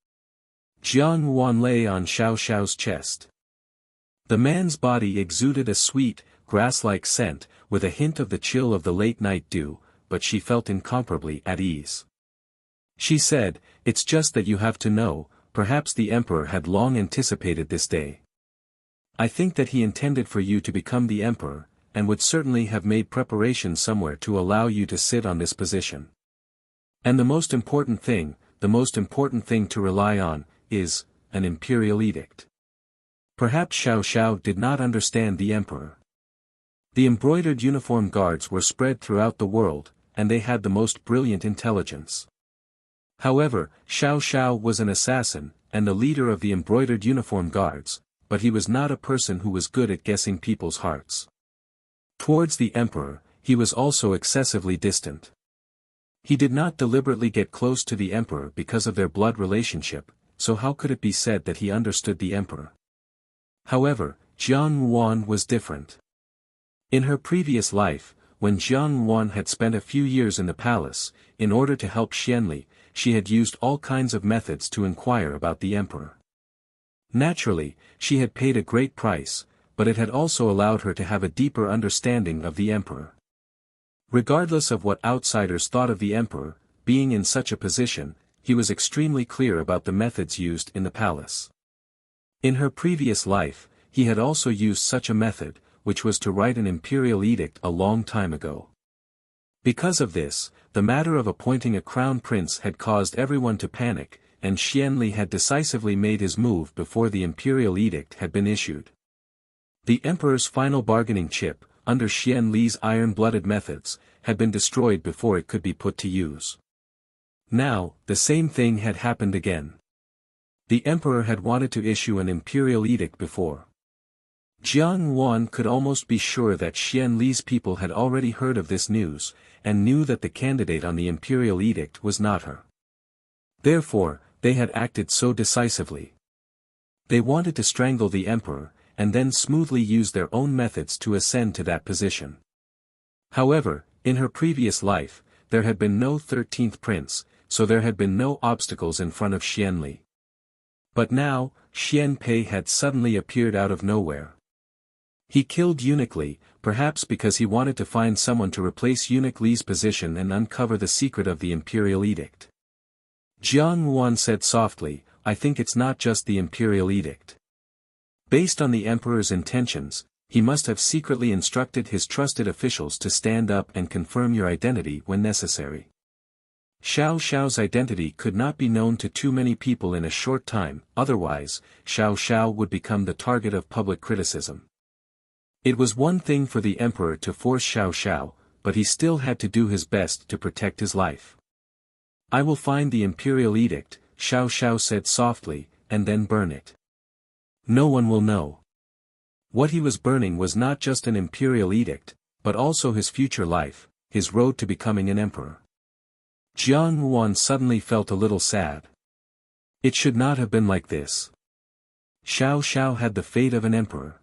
Jiang Wan lay on Xiao Xiao's chest. The man's body exuded a sweet, grass-like scent, with a hint of the chill of the late-night dew, but she felt incomparably at ease. She said, "It's just that you have to know, perhaps the emperor had long anticipated this day. I think that he intended for you to become the emperor, and would certainly have made preparations somewhere to allow you to sit on this position. And the most important thing to rely on, is an imperial edict. Perhaps Xiao Xiao did not understand the emperor. The embroidered uniform guards were spread throughout the world, and they had the most brilliant intelligence. However, Xiao Xiao was an assassin, and the leader of the embroidered uniform guards, but he was not a person who was good at guessing people's hearts. Towards the emperor, he was also excessively distant. He did not deliberately get close to the emperor because of their blood relationship, so how could it be said that he understood the emperor? However, Jiang Yuan was different. In her previous life, when Jiang Yuan had spent a few years in the palace, in order to help Xianli, she had used all kinds of methods to inquire about the emperor. Naturally, she had paid a great price, but it had also allowed her to have a deeper understanding of the emperor. Regardless of what outsiders thought of the emperor, being in such a position, he was extremely clear about the methods used in the palace. In her previous life, he had also used such a method, which was to write an imperial edict a long time ago. Because of this, the matter of appointing a crown prince had caused everyone to panic, and Xianli had decisively made his move before the imperial edict had been issued. The emperor's final bargaining chip, under Xianli's iron-blooded methods, had been destroyed before it could be put to use. Now, the same thing had happened again. The emperor had wanted to issue an imperial edict before. Jiang Yuan could almost be sure that Xianli's people had already heard of this news, and knew that the candidate on the imperial edict was not her. Therefore, they had acted so decisively. They wanted to strangle the emperor, and then smoothly use their own methods to ascend to that position. However, in her previous life, there had been no 13th prince, so there had been no obstacles in front of Xianli. But now, Xian Pei had suddenly appeared out of nowhere. He killed Eunuch Li, perhaps because he wanted to find someone to replace Eunuch Li's position and uncover the secret of the imperial edict. Jiang Yuan said softly, "I think it's not just the imperial edict." Based on the emperor's intentions, he must have secretly instructed his trusted officials to stand up and confirm your identity when necessary. Xiao Xiao's identity could not be known to too many people in a short time, otherwise, Xiao Xiao would become the target of public criticism. It was one thing for the emperor to force Xiao Xiao, but he still had to do his best to protect his life. "I will find the imperial edict," Xiao Xiao said softly, "and then burn it. No one will know." What he was burning was not just an imperial edict, but also his future life, his road to becoming an emperor. Jiang Yuan suddenly felt a little sad. It should not have been like this. Xiao Xiao had the fate of an emperor.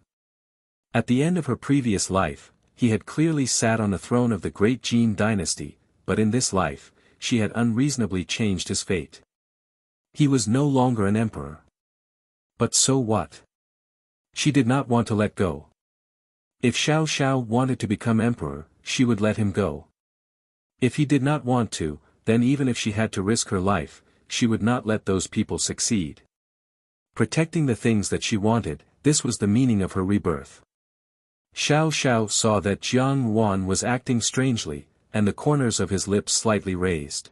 At the end of her previous life, he had clearly sat on the throne of the great Jin dynasty, but in this life, she had unreasonably changed his fate. He was no longer an emperor. But so what? She did not want to let go. If Xiao Xiao wanted to become emperor, she would let him go. If he did not want to, then even if she had to risk her life, she would not let those people succeed. Protecting the things that she wanted, this was the meaning of her rebirth. Xiao Xiao saw that Jiang Yuan was acting strangely, and the corners of his lips slightly raised.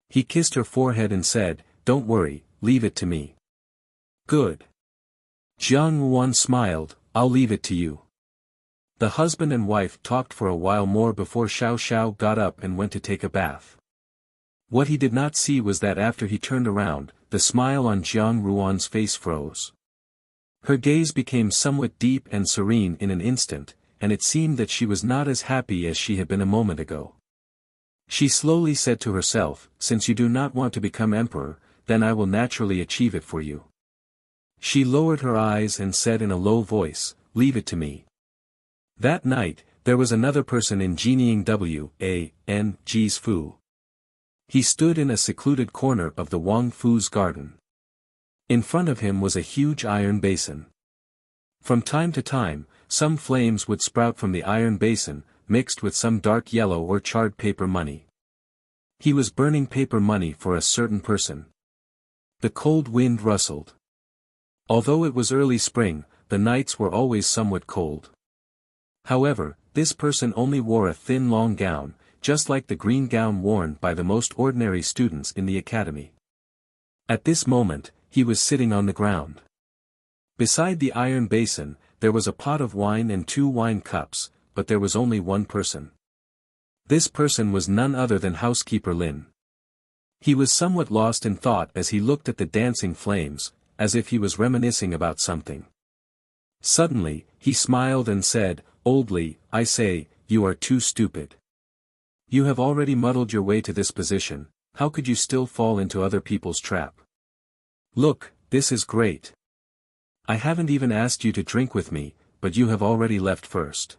He kissed her forehead and said, "Don't worry, leave it to me." "Good." Jiang Yuan smiled, "I'll leave it to you." The husband and wife talked for a while more before Xiao Xiao got up and went to take a bath. What he did not see was that after he turned around, the smile on Jiang Yuan's face froze. Her gaze became somewhat deep and serene in an instant, and it seemed that she was not as happy as she had been a moment ago. She slowly said to herself, "Since you do not want to become emperor, then I will naturally achieve it for you." She lowered her eyes and said in a low voice, "Leave it to me." That night, there was another person in Jining Wang's Fu. He stood in a secluded corner of the Wang Fu's garden. In front of him was a huge iron basin. From time to time, some flames would sprout from the iron basin, mixed with some dark yellow or charred paper money. He was burning paper money for a certain person. The cold wind rustled. Although it was early spring, the nights were always somewhat cold. However, this person only wore a thin long gown, just like the green gown worn by the most ordinary students in the academy. At this moment, he was sitting on the ground. Beside the iron basin, there was a pot of wine and 2 wine cups, but there was only one person. This person was none other than housekeeper Lin. He was somewhat lost in thought as he looked at the dancing flames, as if he was reminiscing about something. Suddenly, he smiled and said, "Old Li, I say, you are too stupid. You have already muddled your way to this position, how could you still fall into other people's trap? Look, this is great. I haven't even asked you to drink with me, but you have already left first.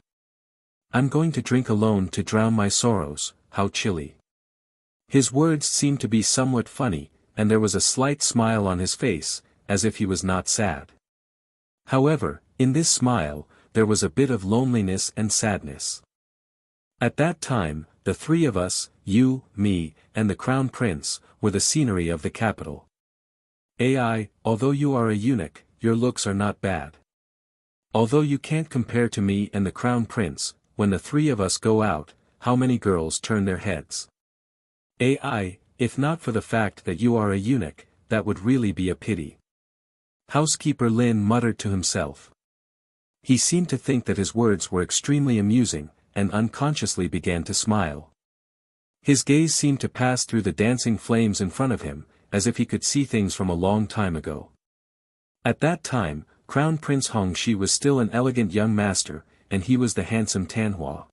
I'm going to drink alone to drown my sorrows, how chilly." His words seemed to be somewhat funny, and there was a slight smile on his face, as if he was not sad. However, in this smile, there was a bit of loneliness and sadness. At that time, the 3 of us, you, me, and the Crown Prince, were the scenery of the capital. Ai, although you are a eunuch, your looks are not bad. Although you can't compare to me and the Crown Prince, when the 3 of us go out, how many girls turn their heads? Ai, if not for the fact that you are a eunuch, that would really be a pity. Housekeeper Lin muttered to himself. He seemed to think that his words were extremely amusing, and unconsciously began to smile. His gaze seemed to pass through the dancing flames in front of him, as if he could see things from a long time ago. At that time, Crown Prince Hongxi was still an elegant young master, and he was the handsome Tanhua.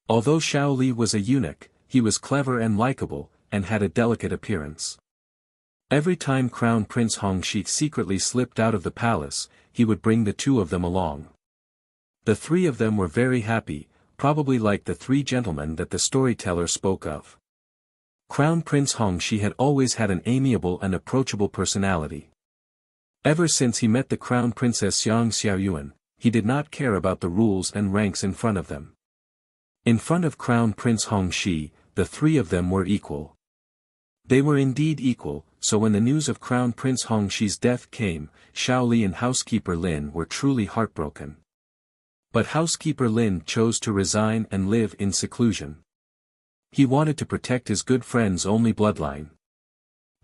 Although Xiao Li was a eunuch, he was clever and likable, and had a delicate appearance. Every time Crown Prince Hongxi secretly slipped out of the palace, he would bring the 2 of them along. The 3 of them were very happy, probably like the 3 gentlemen that the storyteller spoke of. Crown Prince Hongxi had always had an amiable and approachable personality. Ever since he met the Crown Princess Yang Xiaoyuan, he did not care about the rules and ranks in front of them. In front of Crown Prince Hongxi, the 3 of them were equal. They were indeed equal, so when the news of Crown Prince Hongxi's death came, Xiao Li and housekeeper Lin were truly heartbroken. But housekeeper Lin chose to resign and live in seclusion. He wanted to protect his good friend's only bloodline.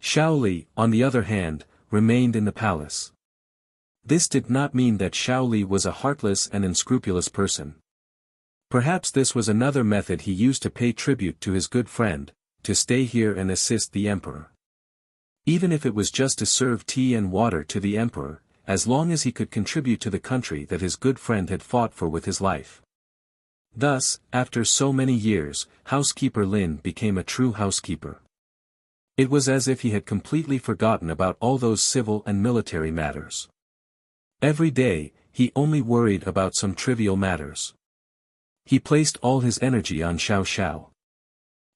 Xiao Li, on the other hand, remained in the palace. This did not mean that Xiao Li was a heartless and unscrupulous person. Perhaps this was another method he used to pay tribute to his good friend, to stay here and assist the emperor. Even if it was just to serve tea and water to the emperor, as long as he could contribute to the country that his good friend had fought for with his life. Thus, after so many years, housekeeper Lin became a true housekeeper. It was as if he had completely forgotten about all those civil and military matters. Every day, he only worried about some trivial matters. He placed all his energy on Xiao Xiao.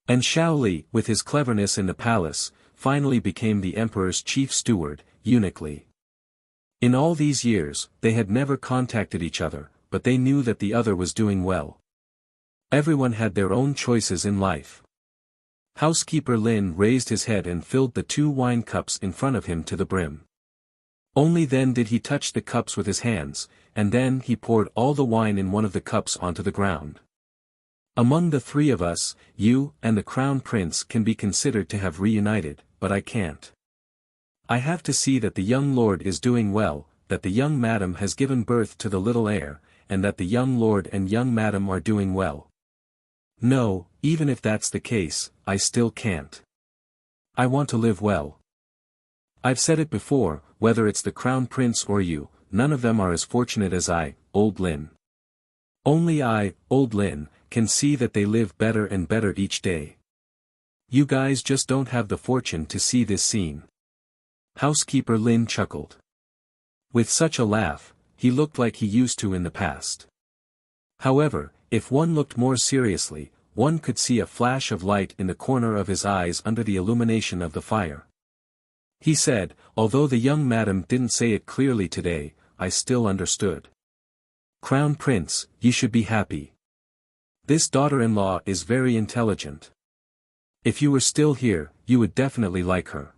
And Xiao Li, with his cleverness in the palace, finally became the emperor's chief steward, Eunuch Li. In all these years, they had never contacted each other, but they knew that the other was doing well. Everyone had their own choices in life. Housekeeper Lin raised his head and filled the 2 wine cups in front of him to the brim. Only then did he touch the cups with his hands, and then he poured all the wine in one of the cups onto the ground. Among the 3 of us, you and the Crown Prince can be considered to have reunited, but I can't. I have to see that the young lord is doing well, that the young madam has given birth to the little heir, and that the young lord and young madam are doing well. No, even if that's the case, I still can't. I want to live well. I've said it before, whether it's the Crown Prince or you, none of them are as fortunate as I, Old Lin. Only I, Old Lin, can see that they live better and better each day. You guys just don't have the fortune to see this scene. Housekeeper Lin chuckled. With such a laugh, he looked like he used to in the past. However, if one looked more seriously, one could see a flash of light in the corner of his eyes under the illumination of the fire. He said, although the young madam didn't say it clearly today, I still understood. Crown Prince, you should be happy. This daughter-in-law is very intelligent. If you were still here, you would definitely like her.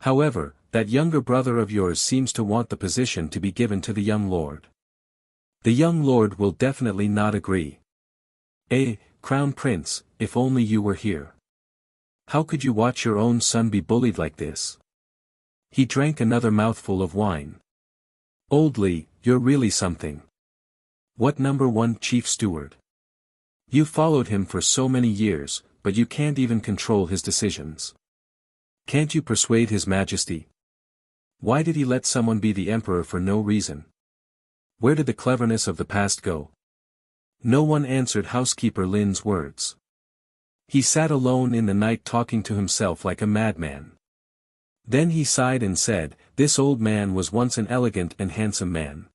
However, That younger brother of yours seems to want the position to be given to the young lord. The young lord will definitely not agree. Crown Prince, if only you were here. How could you watch your own son be bullied like this? He drank another mouthful of wine. Old Li, you're really something. What number one chief steward? You followed him for so many years, but you can't even control his decisions. Can't you persuade his majesty? Why did he let someone be the emperor for no reason? Where did the cleverness of the past go? No one answered housekeeper Lin's words. He sat alone in the night talking to himself like a madman. Then he sighed and said, "This old man was once an elegant and handsome man."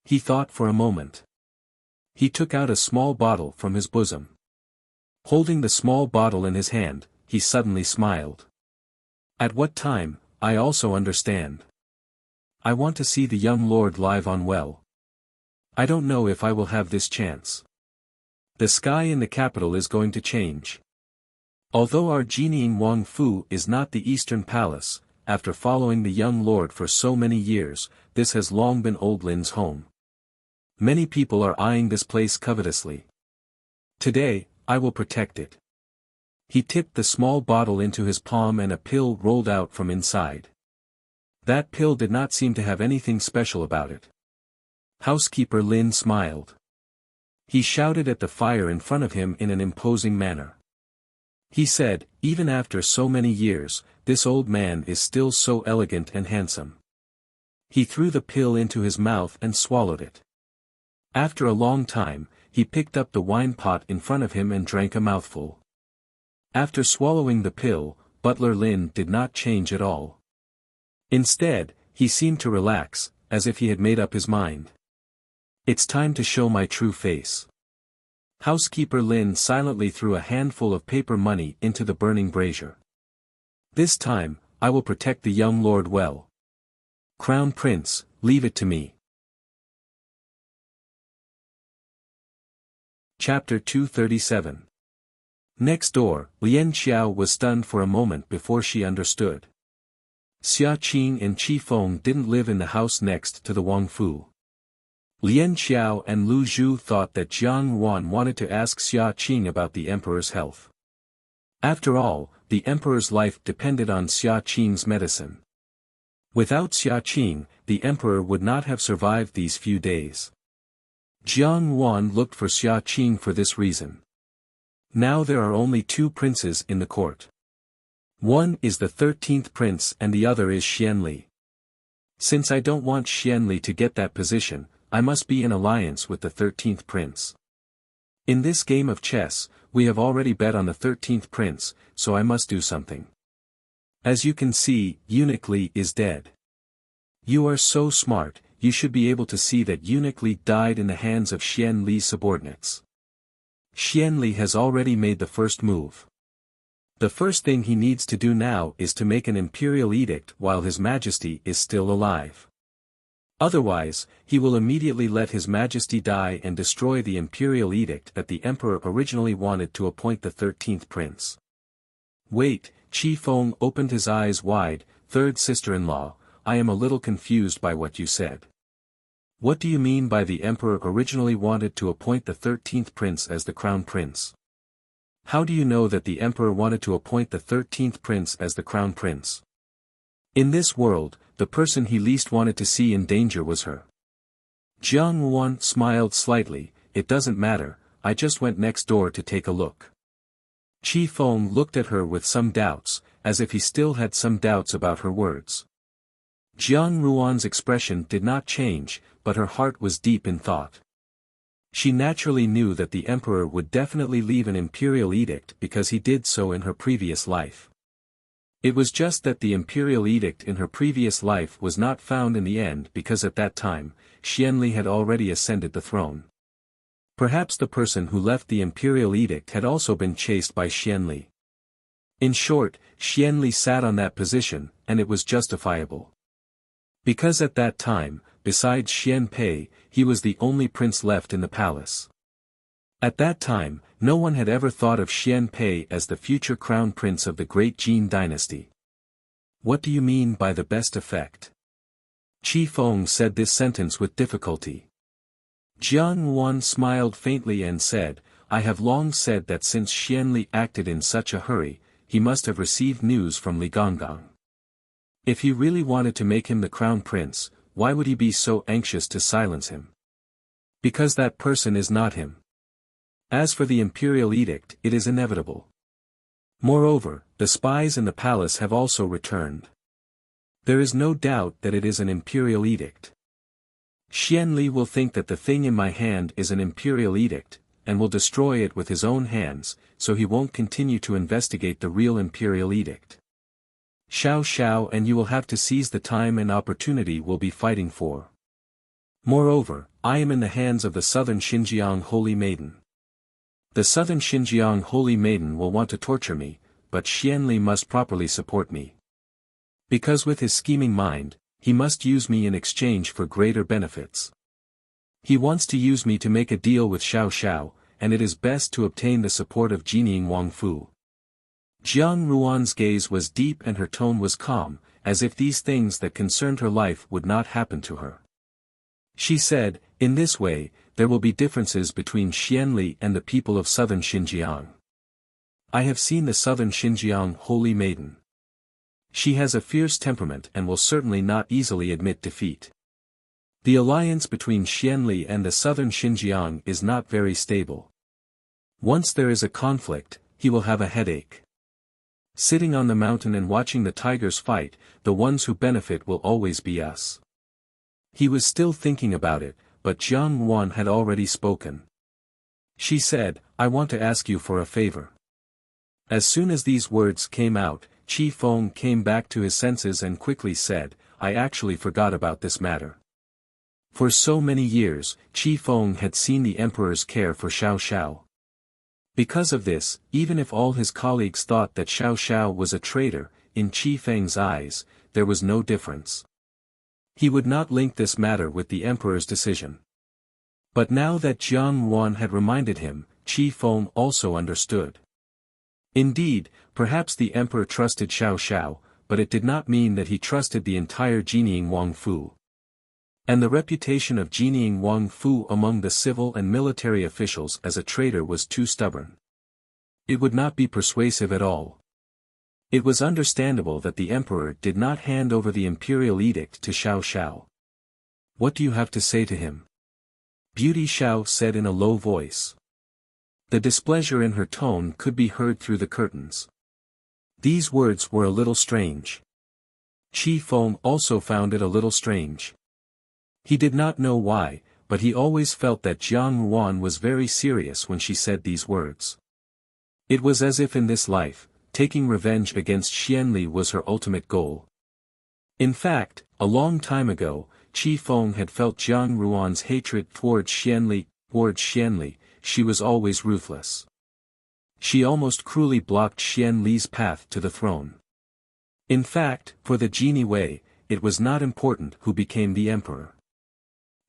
He thought for a moment. He took out a small bottle from his bosom. Holding the small bottle in his hand, he suddenly smiled. At what time, I also understand. I want to see the young lord live on well. I don't know if I will have this chance. The sky in the capital is going to change. Although our Jining Wang Fu is not the Eastern Palace, after following the young lord for so many years, this has long been Old Lin's home. Many people are eyeing this place covetously. Today, I will protect it. He tipped the small bottle into his palm and a pill rolled out from inside. That pill did not seem to have anything special about it. Housekeeper Lin smiled. He shouted at the fire in front of him in an imposing manner. He said, "Even after so many years, this old man is still so elegant and handsome." He threw the pill into his mouth and swallowed it. After a long time, he picked up the wine pot in front of him and drank a mouthful. After swallowing the pill, Butler Lin did not change at all. Instead, he seemed to relax, as if he had made up his mind. It's time to show my true face. Housekeeper Lin silently threw a handful of paper money into the burning brazier. This time, I will protect the young lord well. Crown Prince, leave it to me. Chapter 237. Next door, Lian Xiao was stunned for a moment before she understood. Xia Qing and Qi Feng didn't live in the house next to the Wang Fu. Lian Xiao and Lu Zhu thought that Jiang Wan wanted to ask Xia Qing about the emperor's health. After all, the emperor's life depended on Xia Qing's medicine. Without Xia Qing, the emperor would not have survived these few days. Jiang Wan looked for Xia Qing for this reason. Now there are only two princes in the court. One is the 13th prince and the other is Xianli. Since I don't want Xianli to get that position, I must be in alliance with the 13th prince. In this game of chess, we have already bet on the 13th prince, so I must do something. As you can see, Eunuch Li is dead. You are so smart, you should be able to see that Eunuch Li died in the hands of Xian Li's subordinates. Xian Li has already made the first move. The first thing he needs to do now is to make an imperial edict while His Majesty is still alive. Otherwise, he will immediately let His Majesty die and destroy the imperial edict that the emperor originally wanted to appoint the 13th prince. Wait, Qi Feng opened his eyes wide. Third sister-in-law, I am a little confused by what you said. What do you mean by the emperor originally wanted to appoint the 13th prince as the crown prince? How do you know that the emperor wanted to appoint the 13th prince as the crown prince? In this world, the person he least wanted to see in danger was her. Jiang Wan smiled slightly. It doesn't matter, I just went next door to take a look. Qi Feng looked at her with some doubts, as if he still had some doubts about her words. Jiang Ruan's expression did not change, but her heart was deep in thought. She naturally knew that the emperor would definitely leave an imperial edict because he did so in her previous life. It was just that the imperial edict in her previous life was not found in the end because at that time, Xianli had already ascended the throne. Perhaps the person who left the imperial edict had also been chased by Xianli. In short, Xianli sat on that position, and it was justifiable. Because at that time, besides Xian Pei, he was the only prince left in the palace. At that time, no one had ever thought of Xian Pei as the future crown prince of the great Jin dynasty. What do you mean by the best effect? Qi Feng said this sentence with difficulty. Jiang Wan smiled faintly and said, I have long said that since Xianli acted in such a hurry, he must have received news from Li Gonggang. If he really wanted to make him the crown prince, why would he be so anxious to silence him? Because that person is not him. As for the imperial edict, it is inevitable. Moreover, the spies in the palace have also returned. There is no doubt that it is an imperial edict. Xianli will think that the thing in my hand is an imperial edict, and will destroy it with his own hands, so he won't continue to investigate the real imperial edict. Xiao Xiao and you will have to seize the time and opportunity we'll be fighting for. Moreover, I am in the hands of the Southern Xinjiang Holy Maiden. The Southern Xinjiang Holy Maiden will want to torture me, but Xianli must properly support me. Because with his scheming mind, he must use me in exchange for greater benefits. He wants to use me to make a deal with Xiao Xiao, and it is best to obtain the support of Jining Wangfu. Jiang Ruan's gaze was deep and her tone was calm, as if these things that concerned her life would not happen to her. She said, in this way, there will be differences between Xianli and the people of southern Xinjiang. I have seen the southern Xinjiang Holy Maiden. She has a fierce temperament and will certainly not easily admit defeat. The alliance between Xianli and the southern Xinjiang is not very stable. Once there is a conflict, he will have a headache. Sitting on the mountain and watching the tigers fight, the ones who benefit will always be us. He was still thinking about it, but Jiang Wan had already spoken. She said, I want to ask you for a favor. As soon as these words came out, Qi Feng came back to his senses and quickly said, I actually forgot about this matter. For so many years, Qi Feng had seen the emperor's care for Xiao Xiao. Because of this, even if all his colleagues thought that Xiao Xiao was a traitor, in Qi Feng's eyes, there was no difference. He would not link this matter with the emperor's decision. But now that Jiang Wan had reminded him, Qi Feng also understood. Indeed, perhaps the emperor trusted Xiao Xiao, but it did not mean that he trusted the entire Jining Wangfu. And the reputation of Jining Wangfu among the civil and military officials as a traitor was too stubborn. It would not be persuasive at all. It was understandable that the emperor did not hand over the imperial edict to Xiao Xiao. What do you have to say to him? Beauty Xiao said in a low voice. The displeasure in her tone could be heard through the curtains. These words were a little strange. Qi Feng also found it a little strange. He did not know why, but he always felt that Jiang Wan was very serious when she said these words. It was as if in this life, taking revenge against Xianli was her ultimate goal. In fact, a long time ago, Qi Feng had felt Jiang Ruan's hatred towards Xianli. She was always ruthless. She almost cruelly blocked Xianli's path to the throne. In fact, for the Genie Wei, it was not important who became the emperor.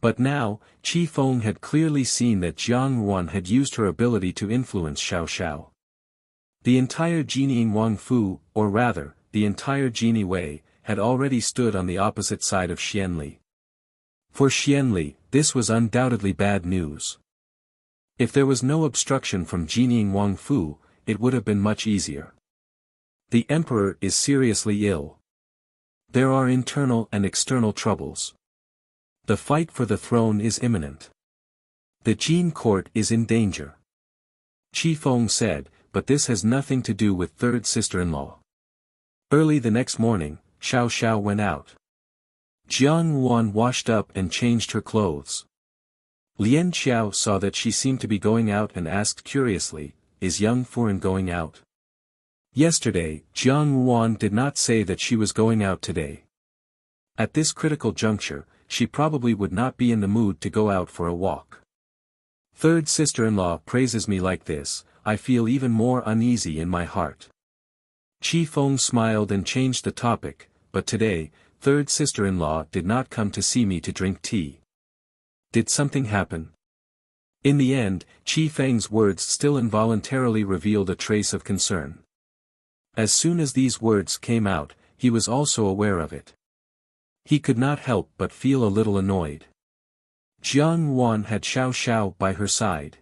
But now, Qi Feng had clearly seen that Jiang Ruan had used her ability to influence Xiao Xiao. The entire Jining Wangfu, or rather, the entire Genie Wei, had already stood on the opposite side of Xianli. For Xianli, this was undoubtedly bad news. If there was no obstruction from Jining Wangfu, it would have been much easier. The emperor is seriously ill. There are internal and external troubles. The fight for the throne is imminent. The Jin court is in danger. Qi Feng said, but this has nothing to do with third sister-in-law. Early the next morning, Xiao Xiao went out. Jiang Wan washed up and changed her clothes. Lian Xiao saw that she seemed to be going out and asked curiously, is young Furen going out? Yesterday, Jiang Wan did not say that she was going out today. At this critical juncture, she probably would not be in the mood to go out for a walk. Third sister-in-law praises me like this, I feel even more uneasy in my heart. Qi Feng smiled and changed the topic, but today, third sister-in-law did not come to see me to drink tea. Did something happen? In the end, Qi Feng's words still involuntarily revealed a trace of concern. As soon as these words came out, he was also aware of it. He could not help but feel a little annoyed. Jiang Yuan had Xiao Xiao by her side.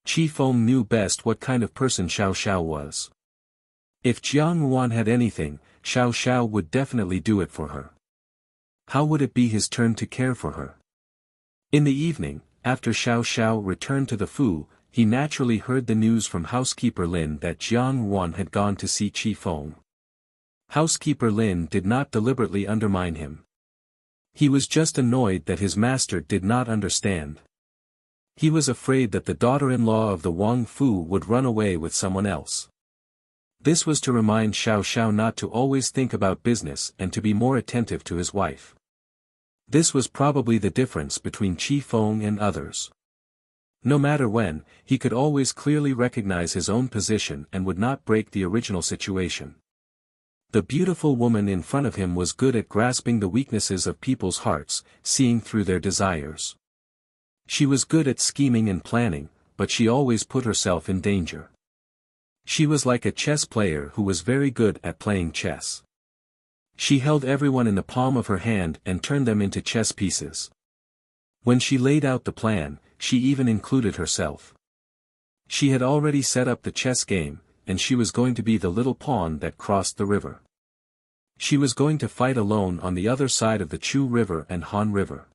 Qi Feng knew best what kind of person Xiao Xiao was. If Jiang Yuan had anything, Xiao Xiao would definitely do it for her. How would it be his turn to care for her? In the evening, after Xiao Xiao returned to the Fu, he naturally heard the news from housekeeper Lin that Jiang Yuan had gone to see Qi Feng. Housekeeper Lin did not deliberately undermine him. He was just annoyed that his master did not understand. He was afraid that the daughter-in-law of the Wang Fu would run away with someone else. This was to remind Xiao Xiao not to always think about business and to be more attentive to his wife. This was probably the difference between Qi Feng and others. No matter when, he could always clearly recognize his own position and would not break the original situation. The beautiful woman in front of him was good at grasping the weaknesses of people's hearts, seeing through their desires. She was good at scheming and planning, but she always put herself in danger. She was like a chess player who was very good at playing chess. She held everyone in the palm of her hand and turned them into chess pieces. When she laid out the plan, she even included herself. She had already set up the chess game, and she was going to be the little pawn that crossed the river. She was going to fight alone on the other side of the Chu River and Han River.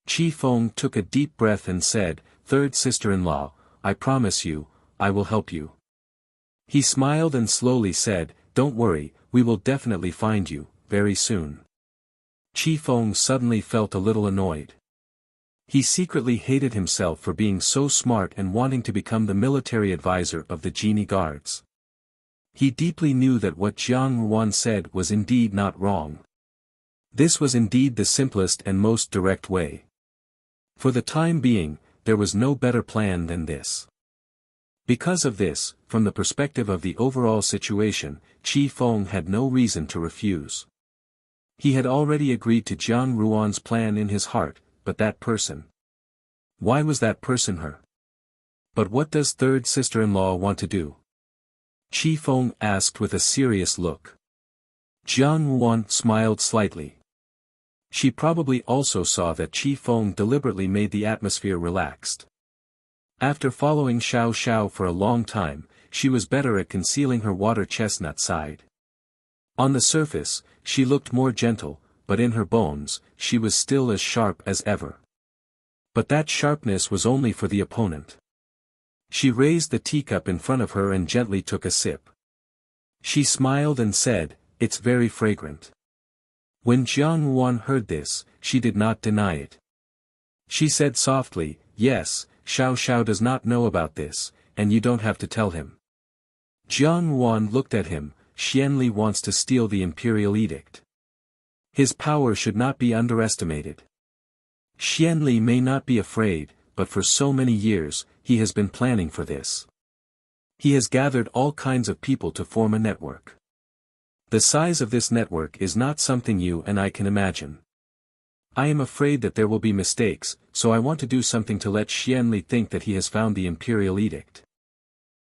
Qi Feng took a deep breath and said, "Third sister-in-law, I promise you, I will help you." He smiled and slowly said, "Don't worry, we will definitely find you, very soon." Qi Feng suddenly felt a little annoyed. He secretly hated himself for being so smart and wanting to become the military advisor of the genie guards. He deeply knew that what Jiang Yuan said was indeed not wrong. This was indeed the simplest and most direct way. For the time being, there was no better plan than this. Because of this, from the perspective of the overall situation, Qi Feng had no reason to refuse. He had already agreed to Jiang Yuan's plan in his heart, but that person. Why was that person her? But what does third sister-in-law want to do? Qi Feng asked with a serious look. Jiang Yuan smiled slightly. She probably also saw that Qi Feng deliberately made the atmosphere relaxed. After following Xiao Xiao for a long time, she was better at concealing her water chestnut side. On the surface, she looked more gentle, but in her bones, she was still as sharp as ever. But that sharpness was only for the opponent. She raised the teacup in front of her and gently took a sip. She smiled and said, "It's very fragrant." When Jiang Yuan heard this, she did not deny it. She said softly, "Yes, Xiao Xiao does not know about this, and you don't have to tell him." Jiang Yuan looked at him. Xianli wants to steal the imperial edict. His power should not be underestimated. Xianli may not be afraid, but for so many years, he has been planning for this. He has gathered all kinds of people to form a network. The size of this network is not something you and I can imagine. I am afraid that there will be mistakes, so I want to do something to let Xianli think that he has found the imperial edict.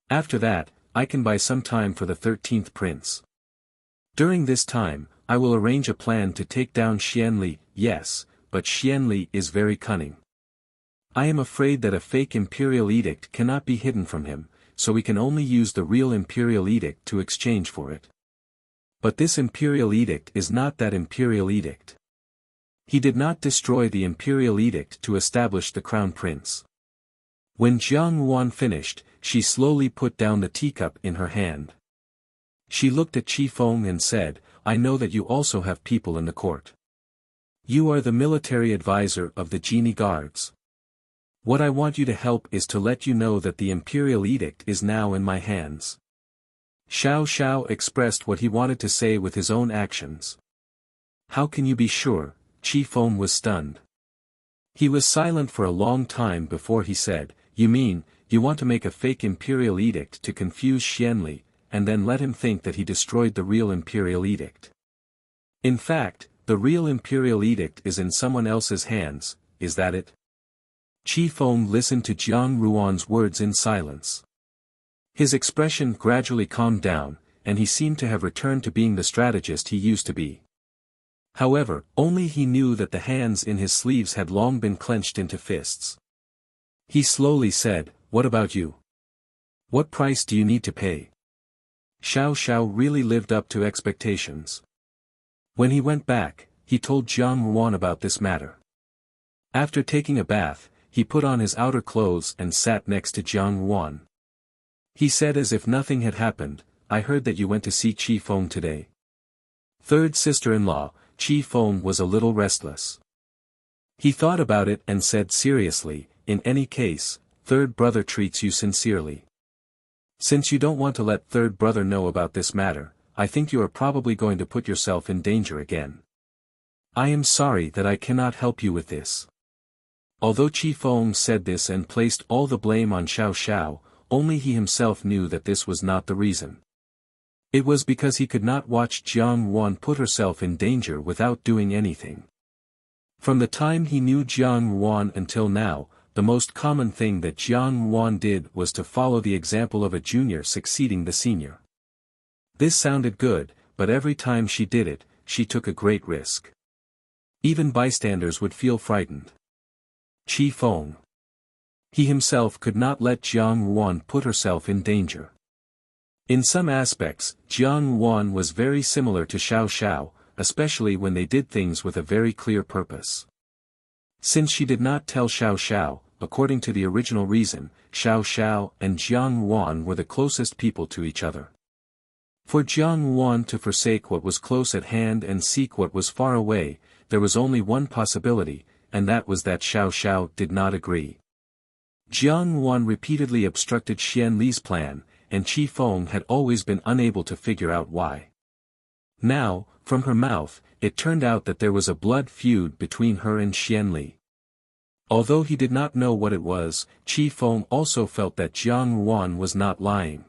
After that, I can buy some time for the 13th prince. During this time, I will arrange a plan to take down Xianli. Yes, but Xianli is very cunning. I am afraid that a fake imperial edict cannot be hidden from him, so we can only use the real imperial edict to exchange for it. But this imperial edict is not that imperial edict. He did not destroy the imperial edict to establish the crown prince. When Jiang Yuan finished, she slowly put down the teacup in her hand. She looked at Qi Feng and said, "I know that you also have people in the court. You are the military advisor of the genie guards. What I want you to help is to let you know that the imperial edict is now in my hands." Xiao Xiao expressed what he wanted to say with his own actions. "How can you be sure?" Qi Feng was stunned. He was silent for a long time before he said, "You mean, you want to make a fake imperial edict to confuse Xianli, and then let him think that he destroyed the real imperial edict? In fact, the real imperial edict is in someone else's hands, is that it?" Qi Feng listened to Jiang Yuan's words in silence. His expression gradually calmed down, and he seemed to have returned to being the strategist he used to be. However, only he knew that the hands in his sleeves had long been clenched into fists. He slowly said, "What about you? What price do you need to pay?" Xiao Xiao really lived up to expectations. When he went back, he told Jiang Ruan about this matter. After taking a bath, he put on his outer clothes and sat next to Jiang Ruan. He said as if nothing had happened, "I heard that you went to see Qi Feng today." Third sister-in-law, Qi Feng was a little restless. He thought about it and said seriously, "In any case, third brother treats you sincerely. Since you don't want to let third brother know about this matter, I think you are probably going to put yourself in danger again. I am sorry that I cannot help you with this." Although Qi Feng said this and placed all the blame on Xiao Xiao, only he himself knew that this was not the reason. It was because he could not watch Jiang Ruan put herself in danger without doing anything. From the time he knew Jiang Ruan until now, the most common thing that Jiang Ruan did was to follow the example of a junior succeeding the senior. This sounded good, but every time she did it, she took a great risk. Even bystanders would feel frightened. Qi Feng. He himself could not let Jiang Ruan put herself in danger. In some aspects, Jiang Ruan was very similar to Xiao Xiao, especially when they did things with a very clear purpose. Since she did not tell Xiao Xiao, according to the original reason, Xiao Xiao and Jiang Ruan were the closest people to each other. For Jiang Ruan to forsake what was close at hand and seek what was far away, there was only one possibility, and that was that Xiao Xiao did not agree. Jiang Ruan repeatedly obstructed Xian Li's plan, and Qi Feng had always been unable to figure out why. Now, from her mouth, it turned out that there was a blood feud between her and Xian Li. Although he did not know what it was, Qi Feng also felt that Jiang Ruan was not lying.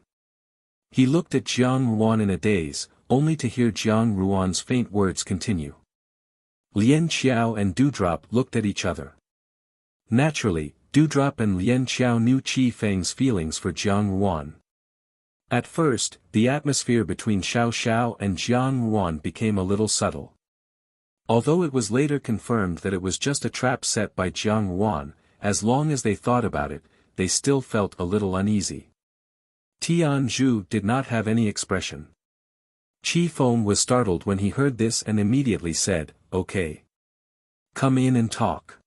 He looked at Jiang Ruan in a daze, only to hear Jiang Ruan's faint words continue. Lian Qiao and Dewdrop looked at each other. Naturally, Dewdrop and Lian Qiao knew Qi Feng's feelings for Jiang Ruan. At first, the atmosphere between Xiao Xiao and Jiang Ruan became a little subtle. Although it was later confirmed that it was just a trap set by Jiang Ruan, as long as they thought about it, they still felt a little uneasy. Tian Zhu did not have any expression. Qi Feng was startled when he heard this and immediately said, "Okay. Come in and talk.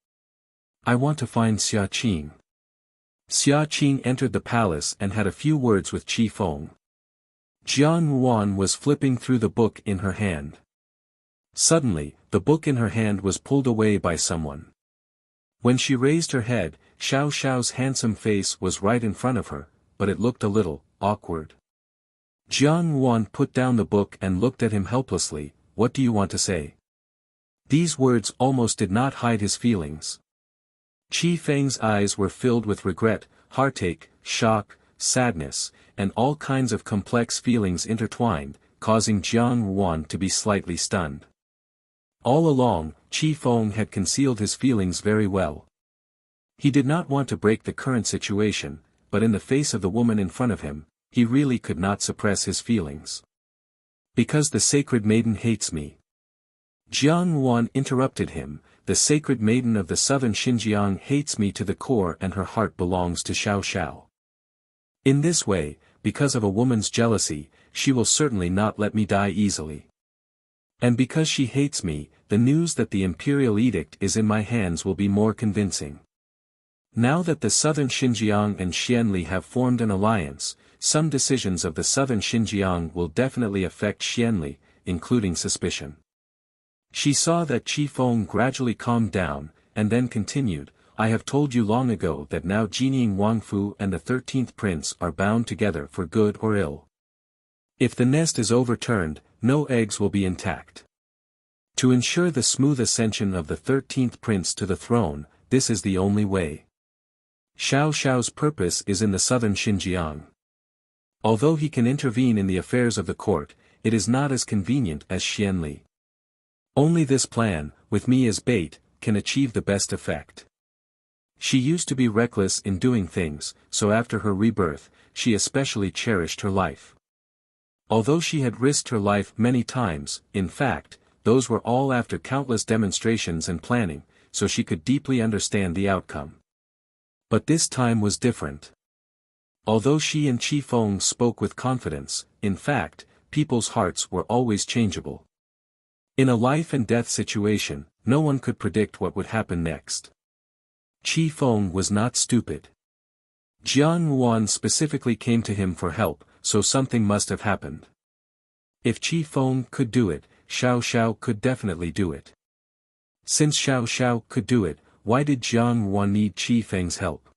I want to find Xia Qing." Xia Qing entered the palace and had a few words with Qi Feng. Jiang Ruan was flipping through the book in her hand. Suddenly, the book in her hand was pulled away by someone. When she raised her head, Xiao Xiao's handsome face was right in front of her, but it looked a little awkward. Jiang Ruan put down the book and looked at him helplessly. "What do you want to say?" These words almost did not hide his feelings. Qi Feng's eyes were filled with regret, heartache, shock, sadness, and all kinds of complex feelings intertwined, causing Jiang Ruan to be slightly stunned. All along, Qi Feng had concealed his feelings very well. He did not want to break the current situation, but in the face of the woman in front of him, he really could not suppress his feelings. "Because the sacred maiden hates me." Jiang Ruan interrupted him. "The sacred maiden of the southern Xinjiang hates me to the core and her heart belongs to Xiao Xiao. In this way, because of a woman's jealousy, she will certainly not let me die easily. And because she hates me, the news that the imperial edict is in my hands will be more convincing. Now that the southern Xinjiang and Xianli have formed an alliance, some decisions of the southern Xinjiang will definitely affect Xianli, including suspicion." She saw that Qi Feng gradually calmed down, and then continued, "I have told you long ago that now Jining Wangfu and the 13th prince are bound together for good or ill. If the nest is overturned, no eggs will be intact. To ensure the smooth ascension of the 13th prince to the throne, this is the only way. Xiao Xiao's purpose is in the southern Xinjiang. Although he can intervene in the affairs of the court, it is not as convenient as Xianli. Only this plan, with me as bait, can achieve the best effect." She used to be reckless in doing things, so after her rebirth, she especially cherished her life. Although she had risked her life many times, in fact, those were all after countless demonstrations and planning, so she could deeply understand the outcome. But this time was different. Although she and Qi Feng spoke with confidence, in fact, people's hearts were always changeable. In a life-and-death situation, no one could predict what would happen next. Qi Feng was not stupid. Jiang Yuan specifically came to him for help, so something must have happened. If Qi Feng could do it, Xiao Xiao could definitely do it. Since Xiao Xiao could do it, why did Jiang Yuan need Qi Feng's help?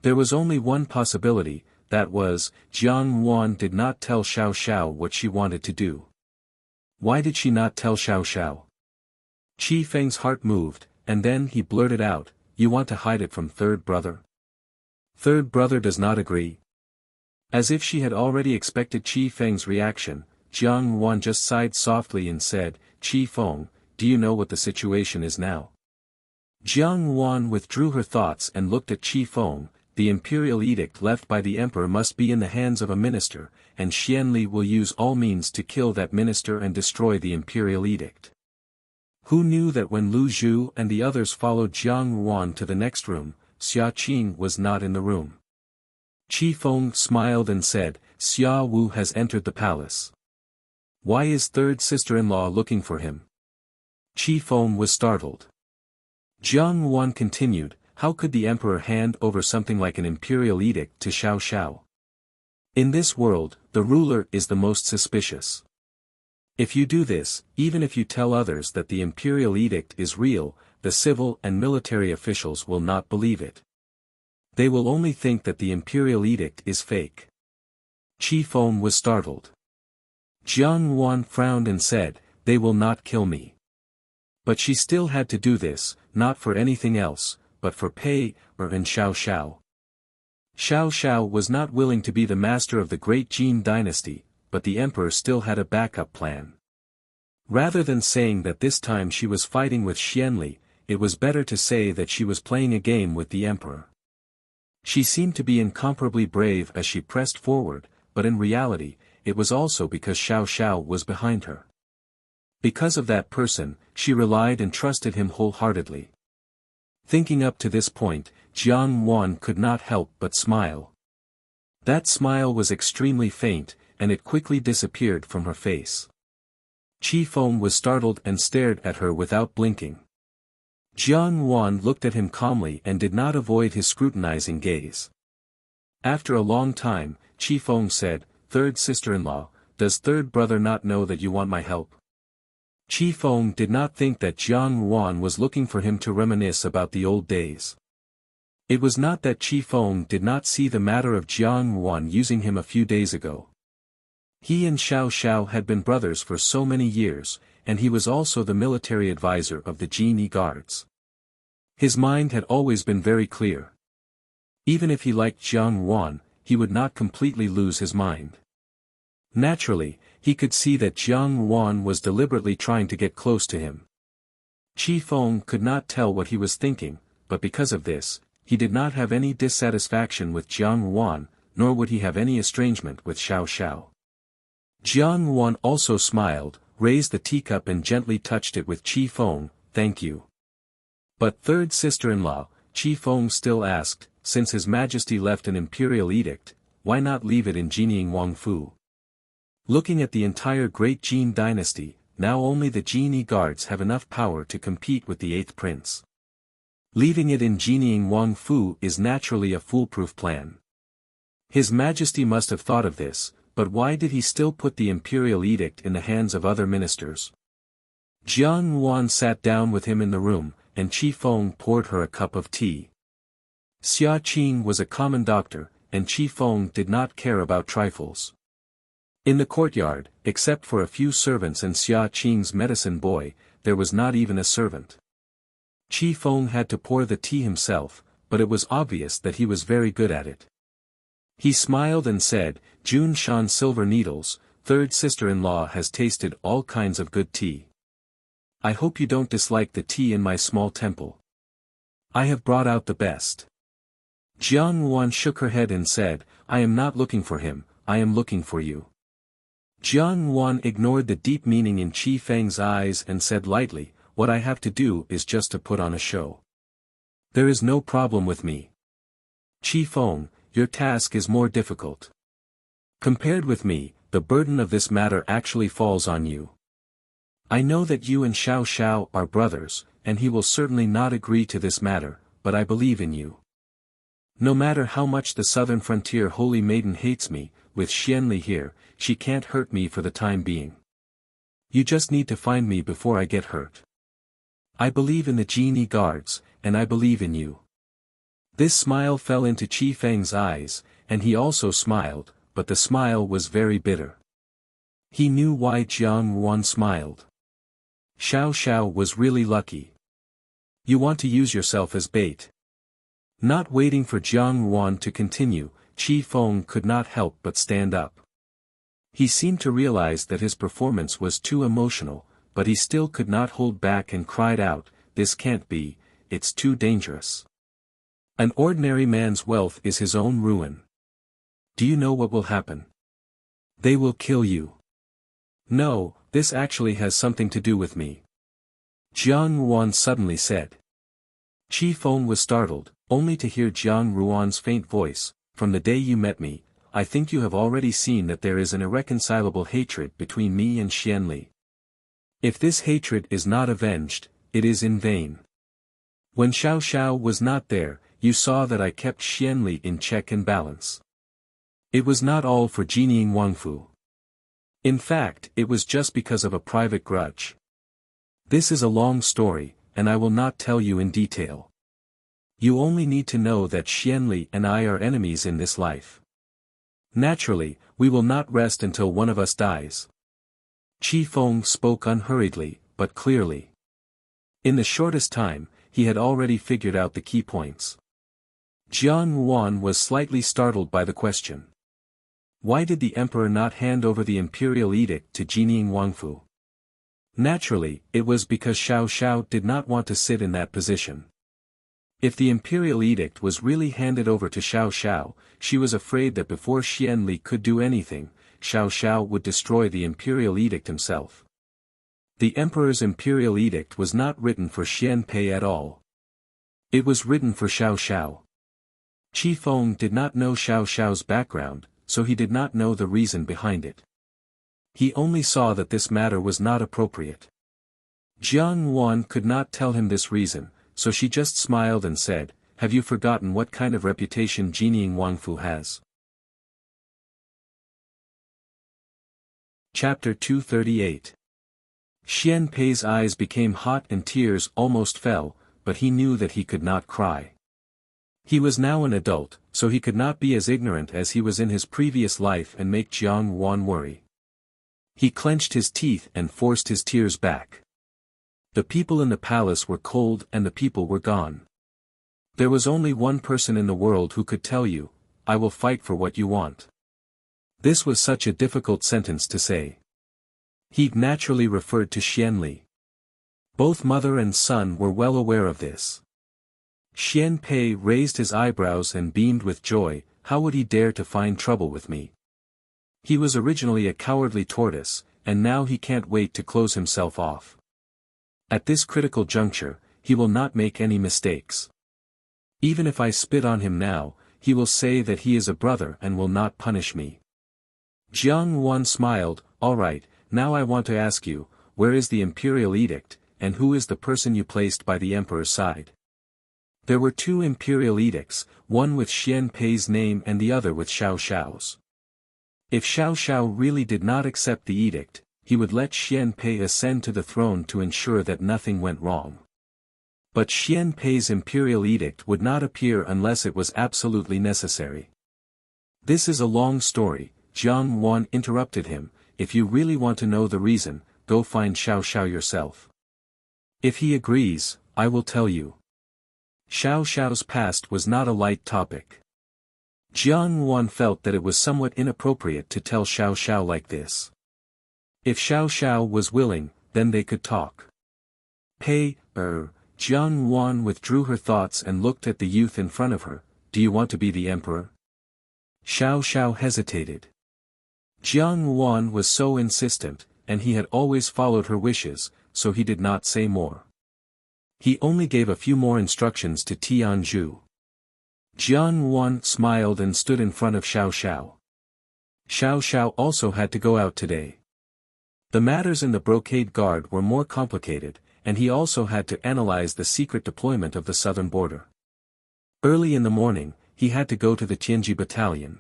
There was only one possibility, that was, Jiang Yuan did not tell Xiao Xiao what she wanted to do. Why did she not tell Xiao Xiao? Qi Feng's heart moved, and then he blurted out, "You want to hide it from third brother?" Third brother does not agree. As if she had already expected Qi Feng's reaction, Jiang Yuan just sighed softly and said, "Qi Feng, do you know what the situation is now?" Jiang Yuan withdrew her thoughts and looked at Qi Feng. The imperial edict left by the emperor must be in the hands of a minister, and Xianli will use all means to kill that minister and destroy the imperial edict. Who knew that when Lu Zhu and the others followed Jiang Yuan to the next room, Xia Qing was not in the room. Qi Feng smiled and said, "Xia Wu has entered the palace. Why is third sister-in-law looking for him?" Qi Feng was startled. Jiang Yuan continued, "How could the emperor hand over something like an imperial edict to Xiao Xiao? In this world, the ruler is the most suspicious. If you do this, even if you tell others that the imperial edict is real, the civil and military officials will not believe it. They will only think that the imperial edict is fake." Qi Feng was startled. Jiang Yuan frowned and said, "They will not kill me." But she still had to do this, not for anything else, but for Pei Er and Xiao Xiao. Xiao Xiao was not willing to be the master of the great Jin dynasty, but the emperor still had a backup plan. Rather than saying that this time she was fighting with Xianli, it was better to say that she was playing a game with the emperor. She seemed to be incomparably brave as she pressed forward, but in reality, it was also because Xiao Xiao was behind her. Because of that person, she relied and trusted him wholeheartedly. Thinking up to this point, Jiang Yuan could not help but smile. That smile was extremely faint, and it quickly disappeared from her face. Qi Feng was startled and stared at her without blinking. Jiang Yuan looked at him calmly and did not avoid his scrutinizing gaze. After a long time, Qi Feng said, "Third sister-in-law, does third brother not know that you want my help?" Qi Feng did not think that Jiang Yuan was looking for him to reminisce about the old days. It was not that Qi Feng did not see the matter of Jiang Yuan using him a few days ago. He and Xiao Xiao had been brothers for so many years, and he was also the military advisor of the Jin Guards. His mind had always been very clear. Even if he liked Jiang Yuan, he would not completely lose his mind. Naturally, he could see that Jiang Yuan was deliberately trying to get close to him. Qi Feng could not tell what he was thinking, but because of this, he did not have any dissatisfaction with Jiang Yuan, nor would he have any estrangement with Xiao Xiao. Jiang Yuan also smiled, raised the teacup and gently touched it with Qi Feng, "Thank you." But third sister-in-law, Qi Feng still asked, "Since His Majesty left an imperial edict, why not leave it in Jining Wangfu? Looking at the entire great Jin dynasty, now only the Jin Guards have enough power to compete with the 8th prince. Leaving it in Jining Wangfu is naturally a foolproof plan. His Majesty must have thought of this, but why did he still put the imperial edict in the hands of other ministers?" Jiang Yuan sat down with him in the room, and Qi Feng poured her a cup of tea. Xia Qing was a common doctor, and Qi Feng did not care about trifles. In the courtyard, except for a few servants and Xia Qing's medicine boy, there was not even a servant. Qi Feng had to pour the tea himself, but it was obvious that he was very good at it. He smiled and said, "Jun Shan Silver Needles, third sister-in-law has tasted all kinds of good tea. I hope you don't dislike the tea in my small temple. I have brought out the best." Jiang Yuan shook her head and said, "I am not looking for him, I am looking for you." Jiang Wan ignored the deep meaning in Qi Feng's eyes and said lightly, "What I have to do is just to put on a show. There is no problem with me. Qi Feng, your task is more difficult. Compared with me, the burden of this matter actually falls on you. I know that you and Xiao Xiao are brothers, and he will certainly not agree to this matter, but I believe in you. No matter how much the southern frontier holy maiden hates me, with Xianli here, she can't hurt me for the time being. You just need to find me before I get hurt. I believe in the genie guards, and I believe in you." This smile fell into Qi Feng's eyes, and he also smiled, but the smile was very bitter. He knew why Jiang Wan smiled. Xiao Xiao was really lucky. You want to use yourself as bait. Not waiting for Jiang Wan to continue, Qi Feng could not help but stand up. He seemed to realize that his performance was too emotional, but he still could not hold back and cried out, "This can't be, it's too dangerous. An ordinary man's wealth is his own ruin. Do you know what will happen? They will kill you." "No, this actually has something to do with me," Jiang Ruan suddenly said. Qi Feng was startled, only to hear Jiang Ruan's faint voice, "From the day you met me, I think you have already seen that there is an irreconcilable hatred between me and Xianli. If this hatred is not avenged, it is in vain. When Xiao Xiao was not there, you saw that I kept Xianli in check and balance. It was not all for genieing Wangfu. In fact, it was just because of a private grudge. This is a long story, and I will not tell you in detail. You only need to know that Xianli and I are enemies in this life. Naturally, we will not rest until one of us dies." Qi Feng spoke unhurriedly, but clearly. In the shortest time, he had already figured out the key points. Jiang Wan was slightly startled by the question. Why did the emperor not hand over the imperial edict to genieing Wangfu? Naturally, it was because Xiao Xiao did not want to sit in that position. If the imperial edict was really handed over to Xiao Xiao, she was afraid that before Xianli could do anything, Xiao Xiao would destroy the imperial edict himself. The emperor's imperial edict was not written for Xian Pei at all. It was written for Xiao Xiao. Qi Feng did not know Xiao Xiao's background, so he did not know the reason behind it. He only saw that this matter was not appropriate. Jiang Wan could not tell him this reason, so she just smiled and said, "Have you forgotten what kind of reputation genieing Wangfu has?" Chapter 238. Xian Pei's eyes became hot and tears almost fell, but he knew that he could not cry. He was now an adult, so he could not be as ignorant as he was in his previous life and make Jiang Wan worry. He clenched his teeth and forced his tears back. The people in the palace were cold and the people were gone. There was only one person in the world who could tell you, "I will fight for what you want." This was such a difficult sentence to say. He naturally referred to Xianli. Both mother and son were well aware of this. Xian Pei raised his eyebrows and beamed with joy. How would he dare to find trouble with me? He was originally a cowardly tortoise, and now he can't wait to close himself off. At this critical juncture, he will not make any mistakes. Even if I spit on him now, he will say that he is a brother and will not punish me. Jiang Wan smiled. "All right, now I want to ask you, where is the imperial edict, and who is the person you placed by the emperor's side?" There were two imperial edicts, one with Xian Pei's name and the other with Xiao Xiao's. If Xiao Xiao really did not accept the edict, he would let Xian Pei ascend to the throne to ensure that nothing went wrong. But Xian Pei's imperial edict would not appear unless it was absolutely necessary. "This is a long story," Jiang Wan interrupted him. "If you really want to know the reason, go find Xiao Xiao yourself. If he agrees, I will tell you." Xiao Xiao's past was not a light topic. Jiang Wan felt that it was somewhat inappropriate to tell Xiao Xiao like this. If Xiao Xiao was willing, then they could talk. Jiang Wan withdrew her thoughts and looked at the youth in front of her. "Do you want to be the emperor?" Xiao Xiao hesitated. Jiang Wan was so insistent, and he had always followed her wishes, so he did not say more. He only gave a few more instructions to Tianzhu. Jiang Wan smiled and stood in front of Xiao Xiao. Xiao Xiao also had to go out today. The matters in the brocade guard were more complicated, and he also had to analyze the secret deployment of the southern border. Early in the morning, he had to go to the Tianji battalion.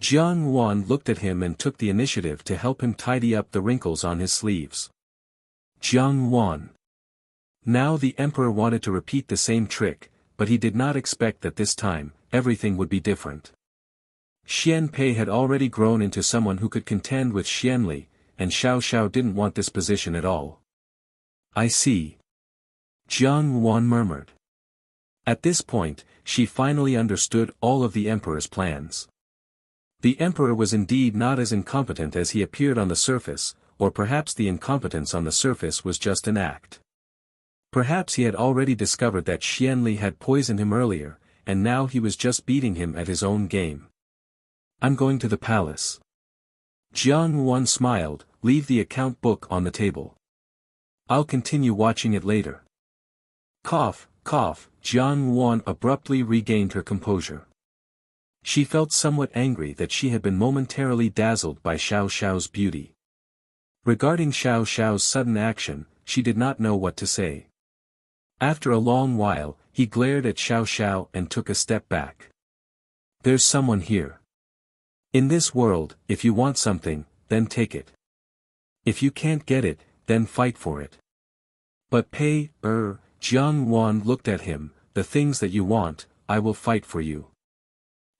Jiang Wan looked at him and took the initiative to help him tidy up the wrinkles on his sleeves. Jiang Wan. Now the emperor wanted to repeat the same trick, but he did not expect that this time, everything would be different. Xian Pei had already grown into someone who could contend with Xian Li, and Xiao Xiao didn't want this position at all. I see. Jiang Wan murmured. At this point, she finally understood all of the emperor's plans. The emperor was indeed not as incompetent as he appeared on the surface, or perhaps the incompetence on the surface was just an act. Perhaps he had already discovered that Xian Li had poisoned him earlier, and now he was just beating him at his own game. I'm going to the palace. Jiang Wan smiled, leave the account book on the table. I'll continue watching it later. Cough, cough, Jiang Wan abruptly regained her composure. She felt somewhat angry that she had been momentarily dazzled by Xiao Xiao's beauty. Regarding Xiao Xiao's sudden action, she did not know what to say. After a long while, he glared at Xiao Xiao and took a step back. There's someone here. In this world, if you want something, then take it. If you can't get it, then fight for it. But Jiang Wan looked at him, the things that you want, I will fight for you.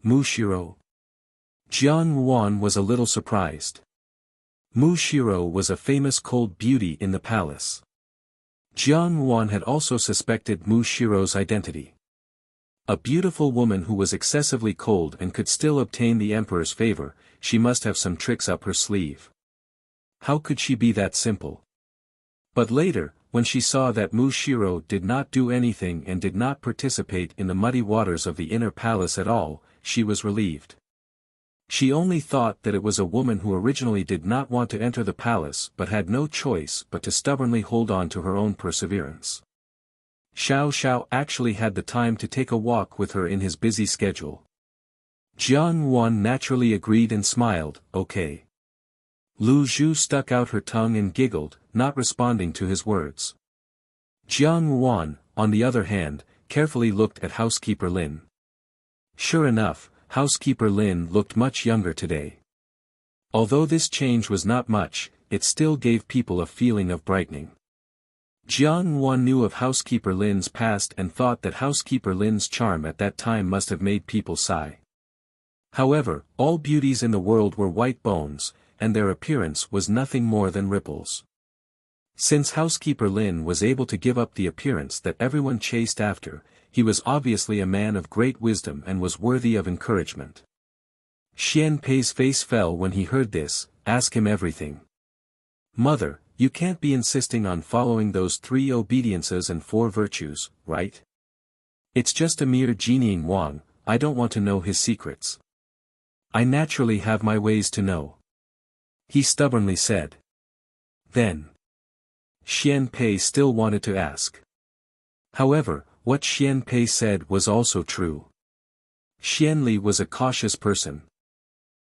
Mushiro. Jiang Wan was a little surprised. Mushiro was a famous cold beauty in the palace. Jiang Wan had also suspected Mushiro's identity. A beautiful woman who was excessively cold and could still obtain the emperor's favor, she must have some tricks up her sleeve. How could she be that simple? But later, when she saw that Mushiro did not do anything and did not participate in the muddy waters of the inner palace at all, she was relieved. She only thought that it was a woman who originally did not want to enter the palace but had no choice but to stubbornly hold on to her own perseverance. Xiao Xiao actually had the time to take a walk with her in his busy schedule. Jiang Wan naturally agreed and smiled, okay. Lu Zhu stuck out her tongue and giggled, not responding to his words. Jiang Wan, on the other hand, carefully looked at housekeeper Lin. Sure enough, housekeeper Lin looked much younger today. Although this change was not much, it still gave people a feeling of brightening. Jiang Wan knew of housekeeper Lin's past and thought that housekeeper Lin's charm at that time must have made people sigh. However, all beauties in the world were white bones, and their appearance was nothing more than ripples. Since housekeeper Lin was able to give up the appearance that everyone chased after, he was obviously a man of great wisdom and was worthy of encouragement. Xian Pei's face fell when he heard this. Ask him everything. Mother, you can't be insisting on following those 3 obediences and 4 virtues, right? It's just a mere Jining Wang, I don't want to know his secrets. I naturally have my ways to know. He stubbornly said. Then. Xian Pei still wanted to ask. However, what Xian Pei said was also true. Xian Li was a cautious person.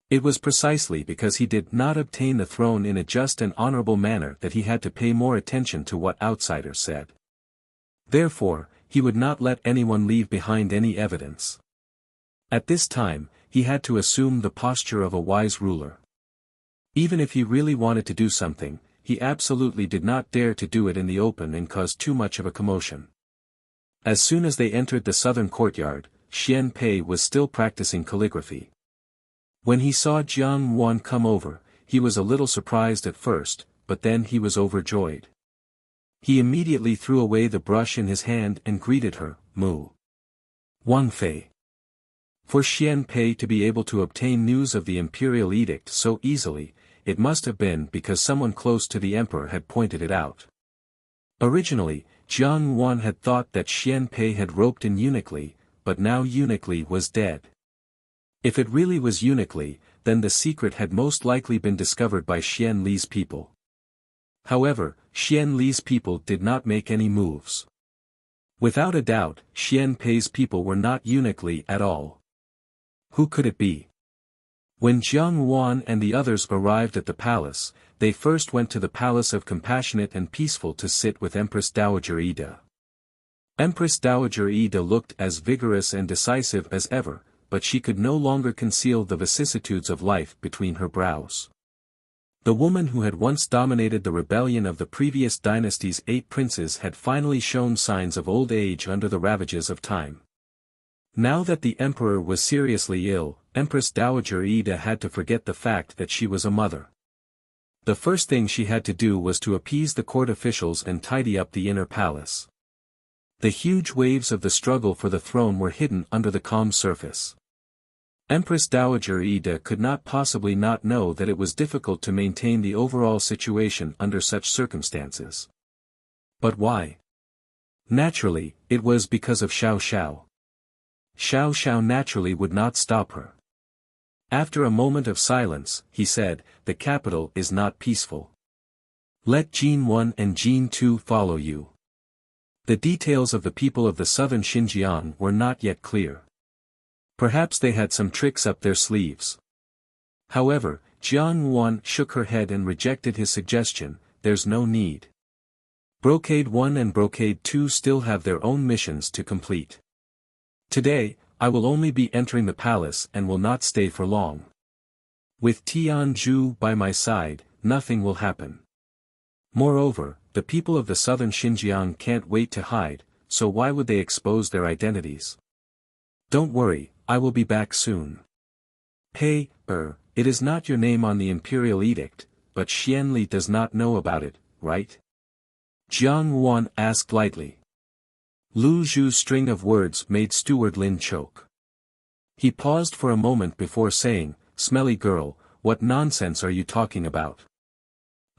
It was precisely because he did not obtain the throne in a just and honorable manner that he had to pay more attention to what outsiders said. Therefore, he would not let anyone leave behind any evidence. At this time, he had to assume the posture of a wise ruler. Even if he really wanted to do something, he absolutely did not dare to do it in the open and cause too much of a commotion. As soon as they entered the southern courtyard, Xian Pei was still practicing calligraphy. When he saw Jiang Wan come over, he was a little surprised at first, but then he was overjoyed. He immediately threw away the brush in his hand and greeted her, Mu Wang Fei. For Xian Pei to be able to obtain news of the imperial edict so easily, it must have been because someone close to the emperor had pointed it out. Originally, Jiang Wan had thought that Xian Pei had roped in Eunuch Li, but now Eunuch Li was dead. If it really was Eunuch Li, then the secret had most likely been discovered by Xian Li's people. However, Xian Li's people did not make any moves. Without a doubt, Xian Pei's people were not eunuch Li at all. Who could it be? When Jiang Wan and the others arrived at the palace, they first went to the Palace of Compassionate and Peaceful to sit with Empress Dowager Ida. Empress Dowager Ida looked as vigorous and decisive as ever, but she could no longer conceal the vicissitudes of life between her brows. The woman who had once dominated the rebellion of the previous dynasty's 8 princes had finally shown signs of old age under the ravages of time. Now that the emperor was seriously ill, Empress Dowager Ida had to forget the fact that she was a mother. The first thing she had to do was to appease the court officials and tidy up the inner palace. The huge waves of the struggle for the throne were hidden under the calm surface. Empress Dowager Ida could not possibly not know that it was difficult to maintain the overall situation under such circumstances. But why? Naturally, it was because of Xiao Xiao. Xiao Xiao naturally would not stop her. After a moment of silence, he said, "The capital is not peaceful. Let Jin 1 and Jin 2 follow you." The details of the people of the southern Xinjiang were not yet clear. Perhaps they had some tricks up their sleeves. However, Jiang Wan shook her head and rejected his suggestion. "There's no need. Brocade 1 and Brocade 2 still have their own missions to complete. Today, I will only be entering the palace and will not stay for long. With Tianzhu by my side, nothing will happen. Moreover, the people of the southern Xinjiang can't wait to hide, so why would they expose their identities? Don't worry, I will be back soon." "Hey, it is not your name on the imperial edict, but Xian Li does not know about it, right?" Jiang Wan asked lightly. Lu Zhu's string of words made Steward Lin choke. He paused for a moment before saying, "Smelly girl, what nonsense are you talking about?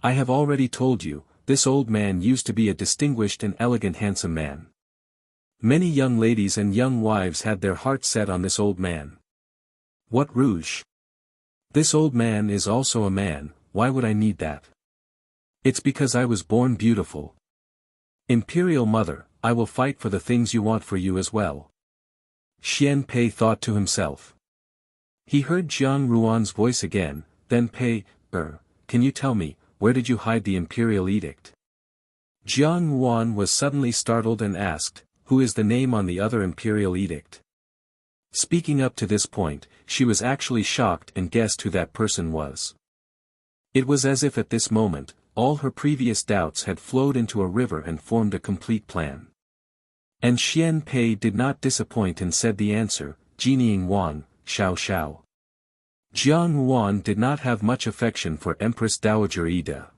I have already told you, this old man used to be a distinguished and elegant handsome man. Many young ladies and young wives had their hearts set on this old man. What rouge? This old man is also a man, why would I need that? It's because I was born beautiful. Imperial Mother, I will fight for the things you want for you as well." Xian Pei thought to himself. He heard Jiang Ruan's voice again, then Pei, can you tell me, where did you hide the imperial edict? Jiang Ruan was suddenly startled and asked, "Who is the name on the other imperial edict?" Speaking up to this point, she was actually shocked and guessed who that person was. It was as if at this moment, all her previous doubts had flowed into a river and formed a complete plan. And Xian Pei did not disappoint and said the answer, "Jining Wang, Xiao Xiao." Jiang Wan did not have much affection for Empress Dowager Ida.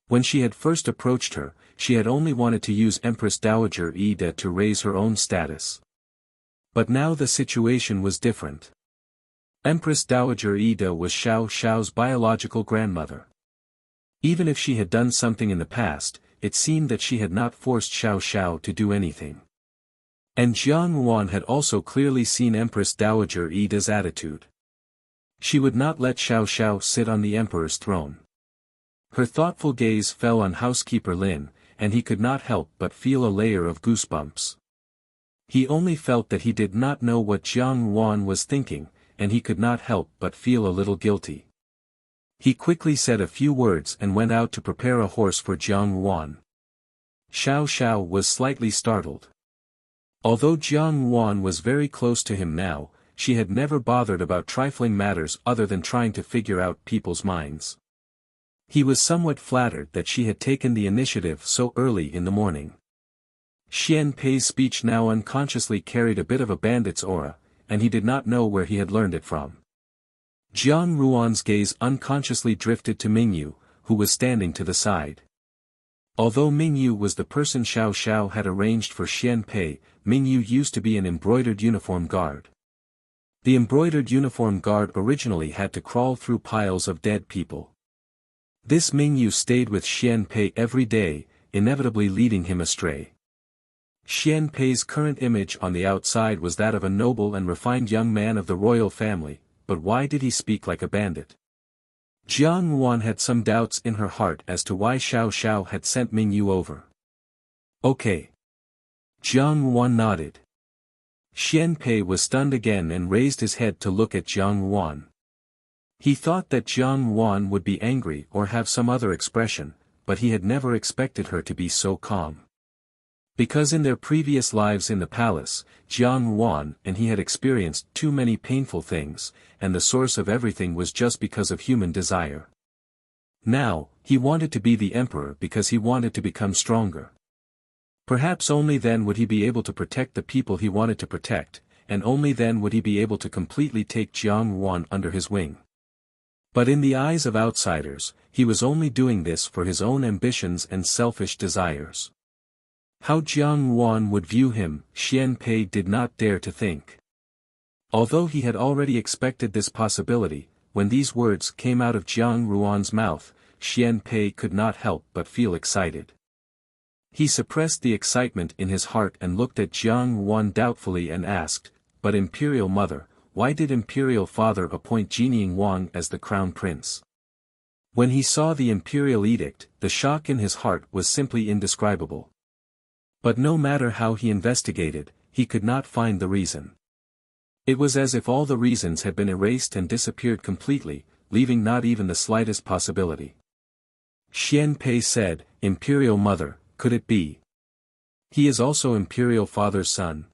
When she had first approached her, she had only wanted to use Empress Dowager Ida to raise her own status. But now the situation was different. Empress Dowager Ida was Xiao Xiao's biological grandmother. Even if she had done something in the past, it seemed that she had not forced Xiao Xiao to do anything. And Jiang Wan had also clearly seen Empress Dowager Ida's attitude. She would not let Xiao Xiao sit on the emperor's throne. Her thoughtful gaze fell on housekeeper Lin, and he could not help but feel a layer of goosebumps. He only felt that he did not know what Jiang Wan was thinking, and he could not help but feel a little guilty. He quickly said a few words and went out to prepare a horse for Jiang Wan. Xiao Xiao was slightly startled. Although Jiang Wan was very close to him now, she had never bothered about trifling matters other than trying to figure out people's minds. He was somewhat flattered that she had taken the initiative so early in the morning. Xian Pei's speech now unconsciously carried a bit of a bandit's aura, and he did not know where he had learned it from. Jiang Ruan's gaze unconsciously drifted to Mingyu, who was standing to the side. Although Mingyu was the person Xiao Xiao had arranged for Xian Pei, Mingyu used to be an embroidered uniform guard. The embroidered uniform guard originally had to crawl through piles of dead people. This Mingyu stayed with Xian Pei every day, inevitably leading him astray. Xian Pei's current image on the outside was that of a noble and refined young man of the royal family, but why did he speak like a bandit? Jiang Yuan had some doubts in her heart as to why Xiao Xiao had sent Ming Yu over. Okay. Jiang Yuan nodded. Xian Pei was stunned again and raised his head to look at Jiang Yuan. He thought that Jiang Yuan would be angry or have some other expression, but he had never expected her to be so calm. Because in their previous lives in the palace, Jiang Yuan and he had experienced too many painful things, and the source of everything was just because of human desire. Now, he wanted to be the emperor because he wanted to become stronger. Perhaps only then would he be able to protect the people he wanted to protect, and only then would he be able to completely take Jiang Yuan under his wing. But in the eyes of outsiders, he was only doing this for his own ambitions and selfish desires. How Jiang Yuan would view him, Xian Pei did not dare to think. Although he had already expected this possibility, when these words came out of Jiang Yuan's mouth, Xian Pei could not help but feel excited. He suppressed the excitement in his heart and looked at Jiang Yuan doubtfully and asked, "But Imperial Mother, why did Imperial Father appoint Jining Wang as the Crown Prince?" When he saw the Imperial Edict, the shock in his heart was simply indescribable. But no matter how he investigated, he could not find the reason. It was as if all the reasons had been erased and disappeared completely, leaving not even the slightest possibility. Xian Pei said, "Imperial Mother, could it be? He is also Imperial Father's son."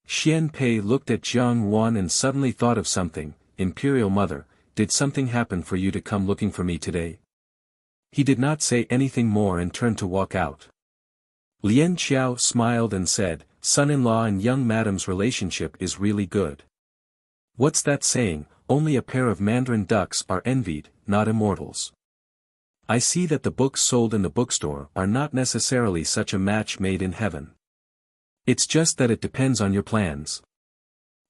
Xian Pei looked at Jiang Yuan and suddenly thought of something. "Imperial Mother, did something happen for you to come looking for me today?" He did not say anything more and turned to walk out. Lian Qiao smiled and said, "Son-in-law and young madam's relationship is really good. What's that saying, only a pair of mandarin ducks are envied, not immortals. I see that the books sold in the bookstore are not necessarily such a match made in heaven. It's just that it depends on your plans.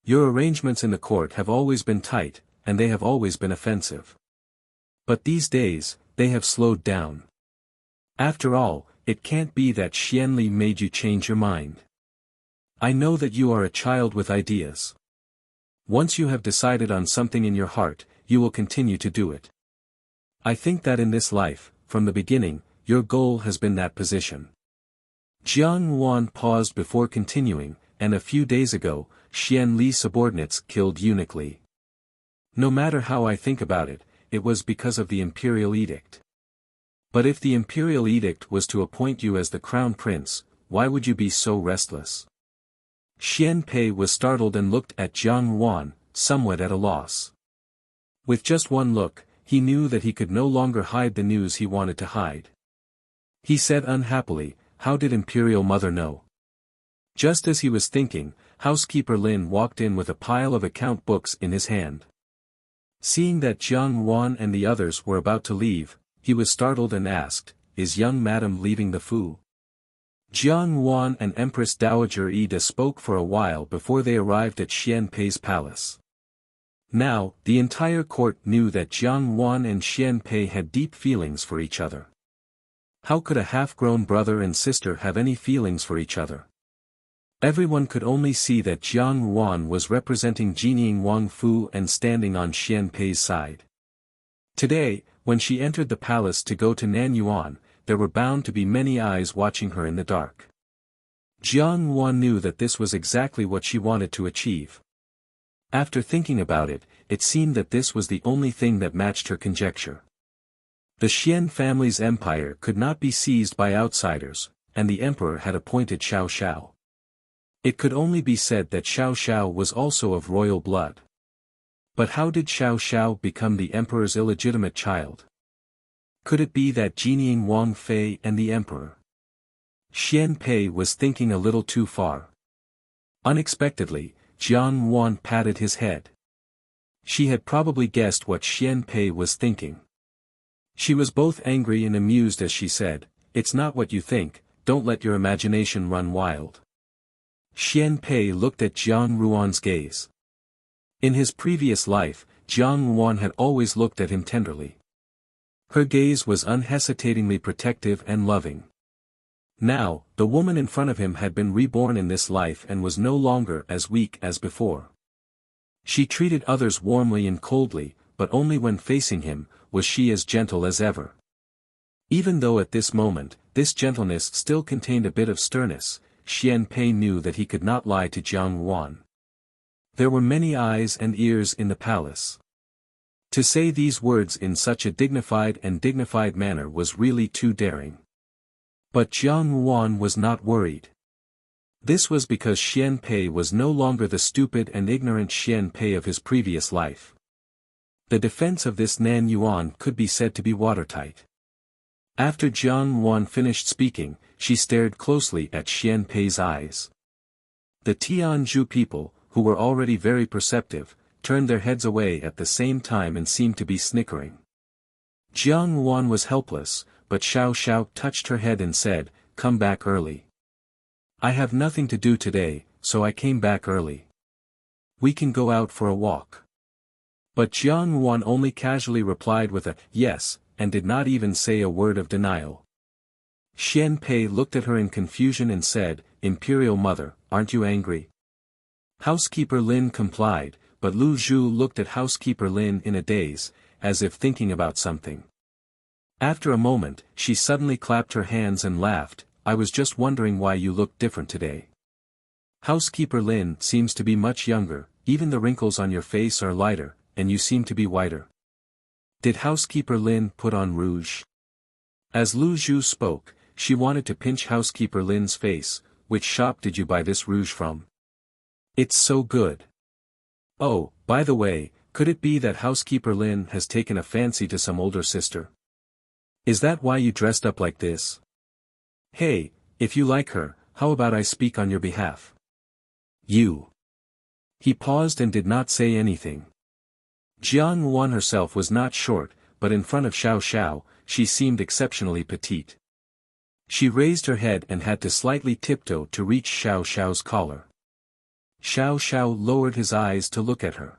Your arrangements in the court have always been tight, and they have always been offensive. But these days, they have slowed down. After all, it can't be that Xianli made you change your mind. I know that you are a child with ideas. Once you have decided on something in your heart, you will continue to do it. I think that in this life, from the beginning, your goal has been that position." Jiang Yuan paused before continuing, "And a few days ago, Xian Li's subordinates killed Eunuch Li. No matter how I think about it, it was because of the Imperial Edict. But if the Imperial Edict was to appoint you as the Crown Prince, why would you be so restless?" Xian Pei was startled and looked at Jiang Yuan, somewhat at a loss. With just one look, he knew that he could no longer hide the news he wanted to hide. He said unhappily, "How did Imperial Mother know?" Just as he was thinking, housekeeper Lin walked in with a pile of account books in his hand. Seeing that Jiang Yuan and the others were about to leave, he was startled and asked, "Is young madam leaving the Fu?" Jiang Yuan and Empress Dowager Ida spoke for a while before they arrived at Xian Pei's palace. Now, the entire court knew that Jiang Yuan and Xian Pei had deep feelings for each other. How could a half-grown brother and sister have any feelings for each other? Everyone could only see that Jiang Yuan was representing Jining Wang Fu and standing on Xian Pei's side. Today, when she entered the palace to go to Nanyuan, there were bound to be many eyes watching her in the dark. Jiang Yuan knew that this was exactly what she wanted to achieve. After thinking about it, it seemed that this was the only thing that matched her conjecture. The Xian family's empire could not be seized by outsiders, and the emperor had appointed Xiao Xiao. It could only be said that Xiao Xiao was also of royal blood. But how did Xiao Xiao become the emperor's illegitimate child? Could it be that Jining Wang Fei and the emperor? Xian Pei was thinking a little too far. Unexpectedly, Jiang Yuan patted his head. She had probably guessed what Xian Pei was thinking. She was both angry and amused as she said, "It's not what you think, don't let your imagination run wild." Xian Pei looked at Jiang Yuan's gaze. In his previous life, Jiang Yuan had always looked at him tenderly. Her gaze was unhesitatingly protective and loving. Now, the woman in front of him had been reborn in this life and was no longer as weak as before. She treated others warmly and coldly, but only when facing him, was she as gentle as ever. Even though at this moment, this gentleness still contained a bit of sternness, Xian Pei knew that he could not lie to Jiang Yuan. There were many eyes and ears in the palace. To say these words in such a dignified manner was really too daring. But Jiang Yuan was not worried. This was because Xian Pei was no longer the stupid and ignorant Xian Pei of his previous life. The defense of this Nan Yuan could be said to be watertight. After Jiang Yuan finished speaking, she stared closely at Xian Pei's eyes. The Tianzhu people, who were already very perceptive, turned their heads away at the same time and seemed to be snickering. Jiang Yuan was helpless, but Xiao Xiao touched her head and said, "Come back early. I have nothing to do today, so I came back early. We can go out for a walk." But Jiang Yuan only casually replied with a "yes," and did not even say a word of denial. Xian Pei looked at her in confusion and said, "Imperial Mother, aren't you angry?" Housekeeper Lin complied, but Lu Zhu looked at Housekeeper Lin in a daze, as if thinking about something. After a moment, she suddenly clapped her hands and laughed, "I was just wondering why you looked different today. Housekeeper Lin seems to be much younger, even the wrinkles on your face are lighter, and you seem to be whiter. Did Housekeeper Lin put on rouge?" As Lu Zhu spoke, she wanted to pinch Housekeeper Lin's face. "Which shop did you buy this rouge from? It's so good. Oh, by the way, could it be that Housekeeper Lin has taken a fancy to some older sister? Is that why you dressed up like this? Hey, if you like her, how about I speak on your behalf? You." He paused and did not say anything. Jiang Yuan herself was not short, but in front of Xiao Xiao, she seemed exceptionally petite. She raised her head and had to slightly tiptoe to reach Xiao Xiao's collar. Xiao Xiao lowered his eyes to look at her.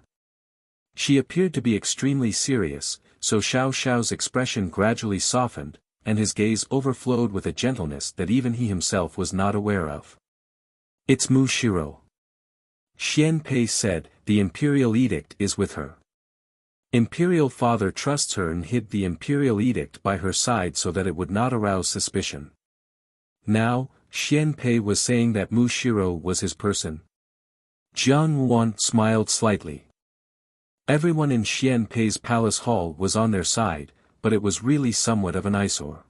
She appeared to be extremely serious, so Xiao Xiao's expression gradually softened, and his gaze overflowed with a gentleness that even he himself was not aware of. "It's Mu Shiro." Xian Pei said, "The imperial edict is with her. Imperial father trusts her and hid the imperial edict by her side so that it would not arouse suspicion." Now, Xian Pei was saying that Mu Shiro was his person. Jiang Yuan smiled slightly. Everyone in Xian Pei's palace hall was on their side, but it was really somewhat of an eyesore.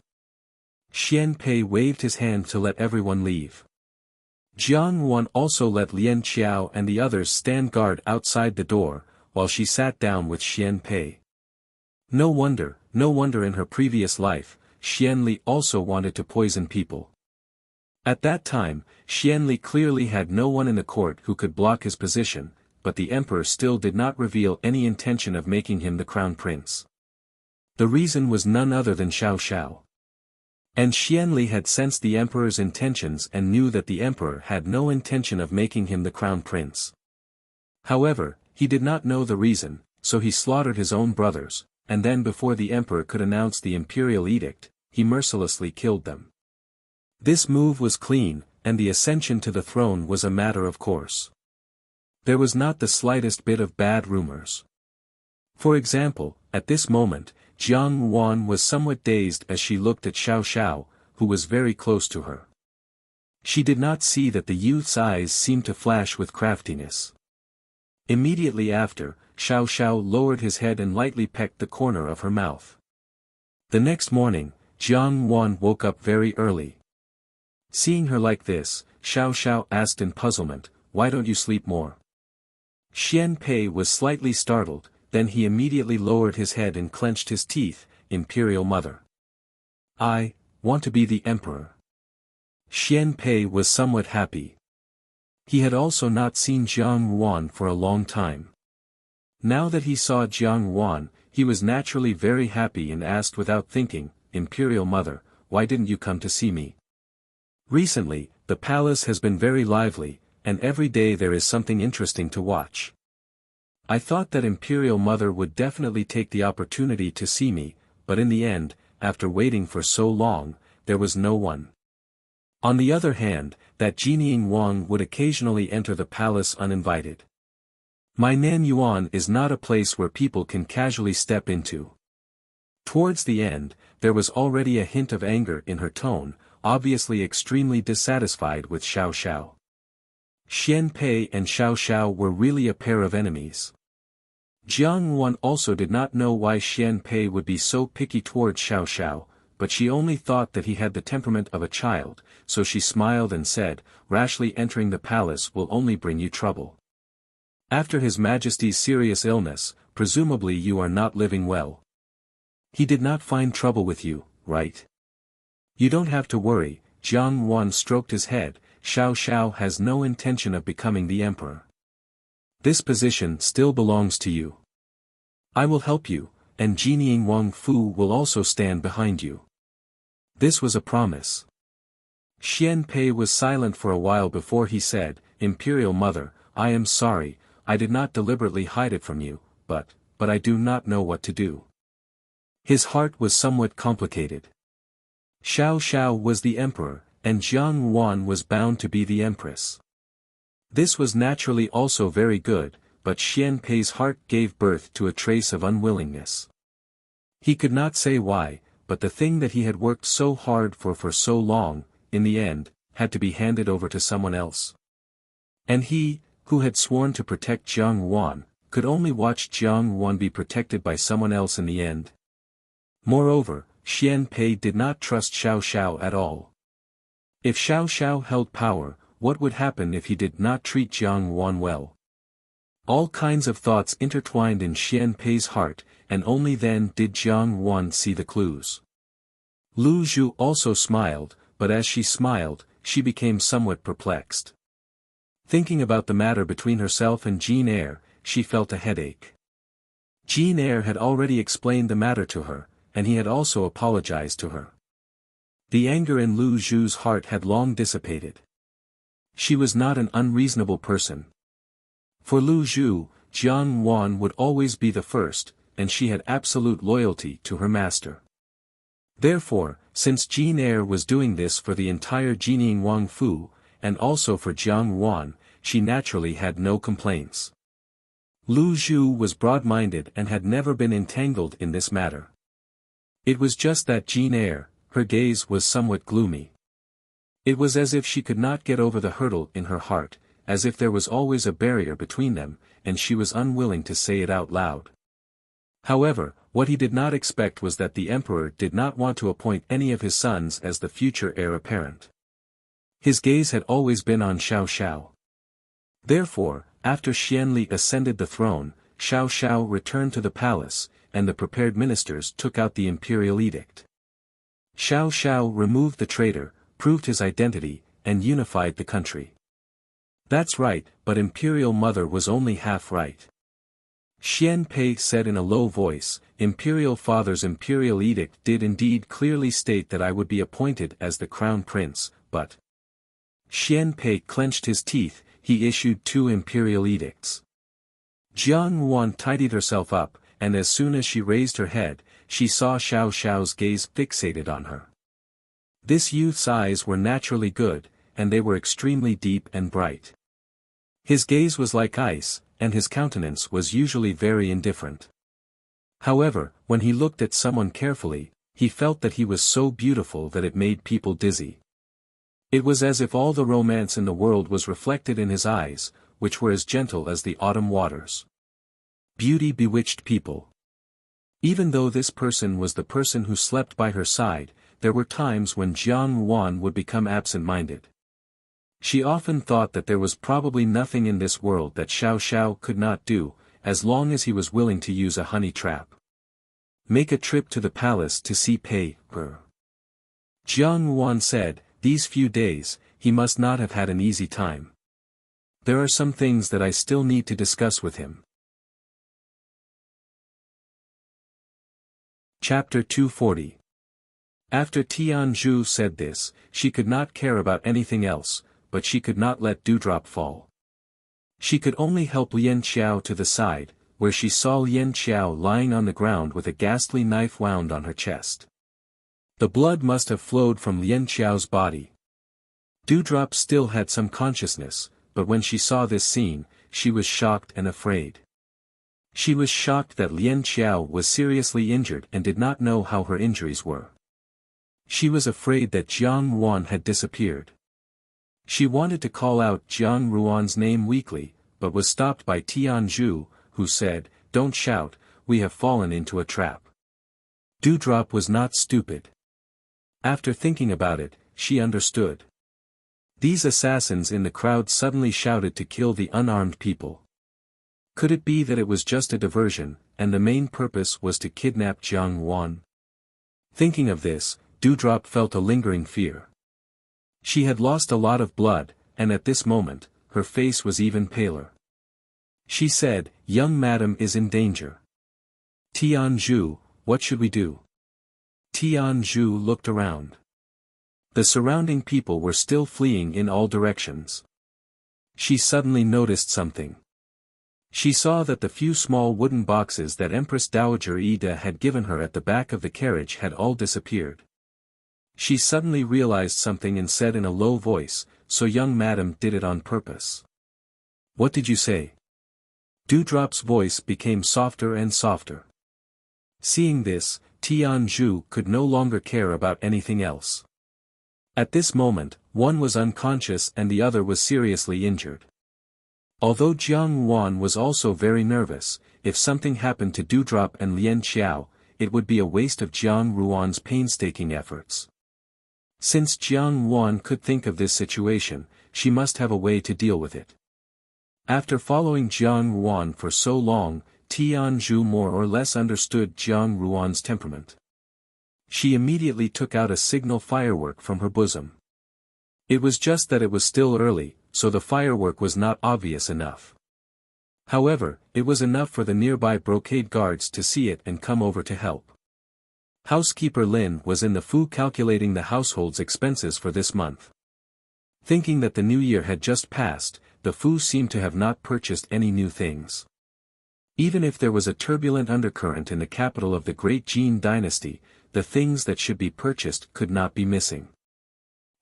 Xian Pei waved his hand to let everyone leave. Jiang Yuan also let Lian Qiao and the others stand guard outside the door, while she sat down with Xian Pei. No wonder in her previous life, Xian Li also wanted to poison people. At that time, Xian Li clearly had no one in the court who could block his position, but the emperor still did not reveal any intention of making him the crown prince. The reason was none other than Xiao Xiao. And Xian Li had sensed the emperor's intentions and knew that the emperor had no intention of making him the crown prince. However, he did not know the reason, so he slaughtered his own brothers, and then before the emperor could announce the imperial edict, he mercilessly killed them. This move was clean, and the ascension to the throne was a matter of course. There was not the slightest bit of bad rumors. For example, at this moment, Jiang Yuan was somewhat dazed as she looked at Xiao Xiao, who was very close to her. She did not see that the youth's eyes seemed to flash with craftiness. Immediately after, Xiao Xiao lowered his head and lightly pecked the corner of her mouth. The next morning, Jiang Yuan woke up very early. Seeing her like this, Xiao Xiao asked in puzzlement, "Why don't you sleep more?" Xian Pei was slightly startled, then he immediately lowered his head and clenched his teeth, "Imperial Mother. I want to be the emperor." Xian Pei was somewhat happy. He had also not seen Jiang Yuan for a long time. Now that he saw Jiang Yuan, he was naturally very happy and asked without thinking, "Imperial Mother, why didn't you come to see me? Recently, the palace has been very lively, and every day there is something interesting to watch. I thought that Imperial Mother would definitely take the opportunity to see me, but in the end, after waiting for so long, there was no one." On the other hand, that Jinying Wang would occasionally enter the palace uninvited. My Nan Yuan is not a place where people can casually step into. Towards the end, there was already a hint of anger in her tone, obviously extremely dissatisfied with Xiao Xiao. Xian Pei and Xiao Xiao were really a pair of enemies. Jiang Wan also did not know why Xian Pei would be so picky towards Xiao Xiao, but she only thought that he had the temperament of a child, so she smiled and said, "Rashly entering the palace will only bring you trouble. After His Majesty's serious illness, presumably you are not living well. He did not find trouble with you, right? You don't have to worry." Jiang Wan stroked his head. Xiao Xiao has no intention of becoming the emperor. This position still belongs to you. I will help you, and Jining Wang Fu will also stand behind you. This was a promise. Xian Pei was silent for a while before he said, "Imperial Mother, I am sorry, I did not deliberately hide it from you, but I do not know what to do." His heart was somewhat complicated. Xiao Xiao was the emperor, and Jiang Wan was bound to be the empress. This was naturally also very good, but Xian Pei's heart gave birth to a trace of unwillingness. He could not say why, but the thing that he had worked so hard for so long, in the end, had to be handed over to someone else. And he, who had sworn to protect Jiang Wan, could only watch Jiang Wan be protected by someone else in the end. Moreover, Xian Pei did not trust Xiao Xiao at all. If Xiao Xiao held power, what would happen if he did not treat Jiang Wan well? All kinds of thoughts intertwined in Xian Pei's heart, and only then did Jiang Wan see the clues. Lu Zhu also smiled, but as she smiled, she became somewhat perplexed. Thinking about the matter between herself and Jean Eyre, she felt a headache. Jean Eyre had already explained the matter to her, and he had also apologized to her. The anger in Lu Zhu's heart had long dissipated. She was not an unreasonable person. For Lu Zhu, Jiang Wan would always be the first, and she had absolute loyalty to her master. Therefore, since Jean Eyre was doing this for the entire Jining Wang Fu, and also for Jiang Wan, she naturally had no complaints. Lu Zhu was broad-minded and had never been entangled in this matter. It was just that Jean Eyre, her gaze was somewhat gloomy. It was as if she could not get over the hurdle in her heart, as if there was always a barrier between them, and she was unwilling to say it out loud. However, what he did not expect was that the emperor did not want to appoint any of his sons as the future heir apparent. His gaze had always been on Xiao Xiao. Therefore, after Xianli ascended the throne, Xiao Xiao returned to the palace, and the prepared ministers took out the imperial edict. Xiao Xiao removed the traitor, proved his identity, and unified the country. That's right, but Imperial Mother was only half right. Xian Pei said in a low voice, Imperial Father's imperial edict did indeed clearly state that I would be appointed as the crown prince, but... Xian Pei clenched his teeth, he issued 2 imperial edicts. Jiang Wan tidied herself up, and as soon as she raised her head, she saw Xiao Xiao's gaze fixated on her. This youth's eyes were naturally good, and they were extremely deep and bright. His gaze was like ice, and his countenance was usually very indifferent. However, when he looked at someone carefully, he felt that he was so beautiful that it made people dizzy. It was as if all the romance in the world was reflected in his eyes, which were as gentle as the autumn waters. Beauty bewitched people. Even though this person was the person who slept by her side, there were times when Jiang Wan would become absent-minded. She often thought that there was probably nothing in this world that Xiao Xiao could not do, as long as he was willing to use a honey trap. Make a trip to the palace to see Pei Er. Jiang Wan said, these few days, he must not have had an easy time. There are some things that I still need to discuss with him. Chapter 240. After Tianzhu said this, she could not care about anything else, but she could not let Dewdrop fall. She could only help Lien Qiao to the side, where she saw Lien Qiao lying on the ground with a ghastly knife wound on her chest. The blood must have flowed from Lien Qiao's body. Dewdrop still had some consciousness, but when she saw this scene, she was shocked and afraid. She was shocked that Lien Qiao was seriously injured and did not know how her injuries were. She was afraid that Jiang Ruan had disappeared. She wanted to call out Jiang Ruan's name weakly, but was stopped by Tian Zhu, who said, "Don't shout, we have fallen into a trap." Dewdrop was not stupid. After thinking about it, she understood. These assassins in the crowd suddenly shouted to kill the unarmed people. Could it be that it was just a diversion, and the main purpose was to kidnap Jiang Ruan? Thinking of this, Dewdrop felt a lingering fear. She had lost a lot of blood, and at this moment, her face was even paler. She said, "Young madam is in danger. Tian Zhu, what should we do?" Tian Zhu looked around. The surrounding people were still fleeing in all directions. She suddenly noticed something. She saw that the few small wooden boxes that Empress Dowager Ida had given her at the back of the carriage had all disappeared. She suddenly realized something and said in a low voice, "So young madam did it on purpose." "What did you say?" Dewdrop's voice became softer and softer. Seeing this, Tian Zhu could no longer care about anything else. At this moment, one was unconscious and the other was seriously injured. Although Jiang Ruan was also very nervous, if something happened to Dewdrop and Lien Qiao, it would be a waste of Jiang Ruan's painstaking efforts. Since Jiang Ruan could think of this situation, she must have a way to deal with it. After following Jiang Ruan for so long, Tian Zhu more or less understood Jiang Ruan's temperament. She immediately took out a signal firework from her bosom. It was just that it was still early, so the firework was not obvious enough. However, it was enough for the nearby brocade guards to see it and come over to help. Housekeeper Lin was in the Fu calculating the household's expenses for this month. Thinking that the new year had just passed, the Fu seemed to have not purchased any new things. Even if there was a turbulent undercurrent in the capital of the Great Jin dynasty, the things that should be purchased could not be missing.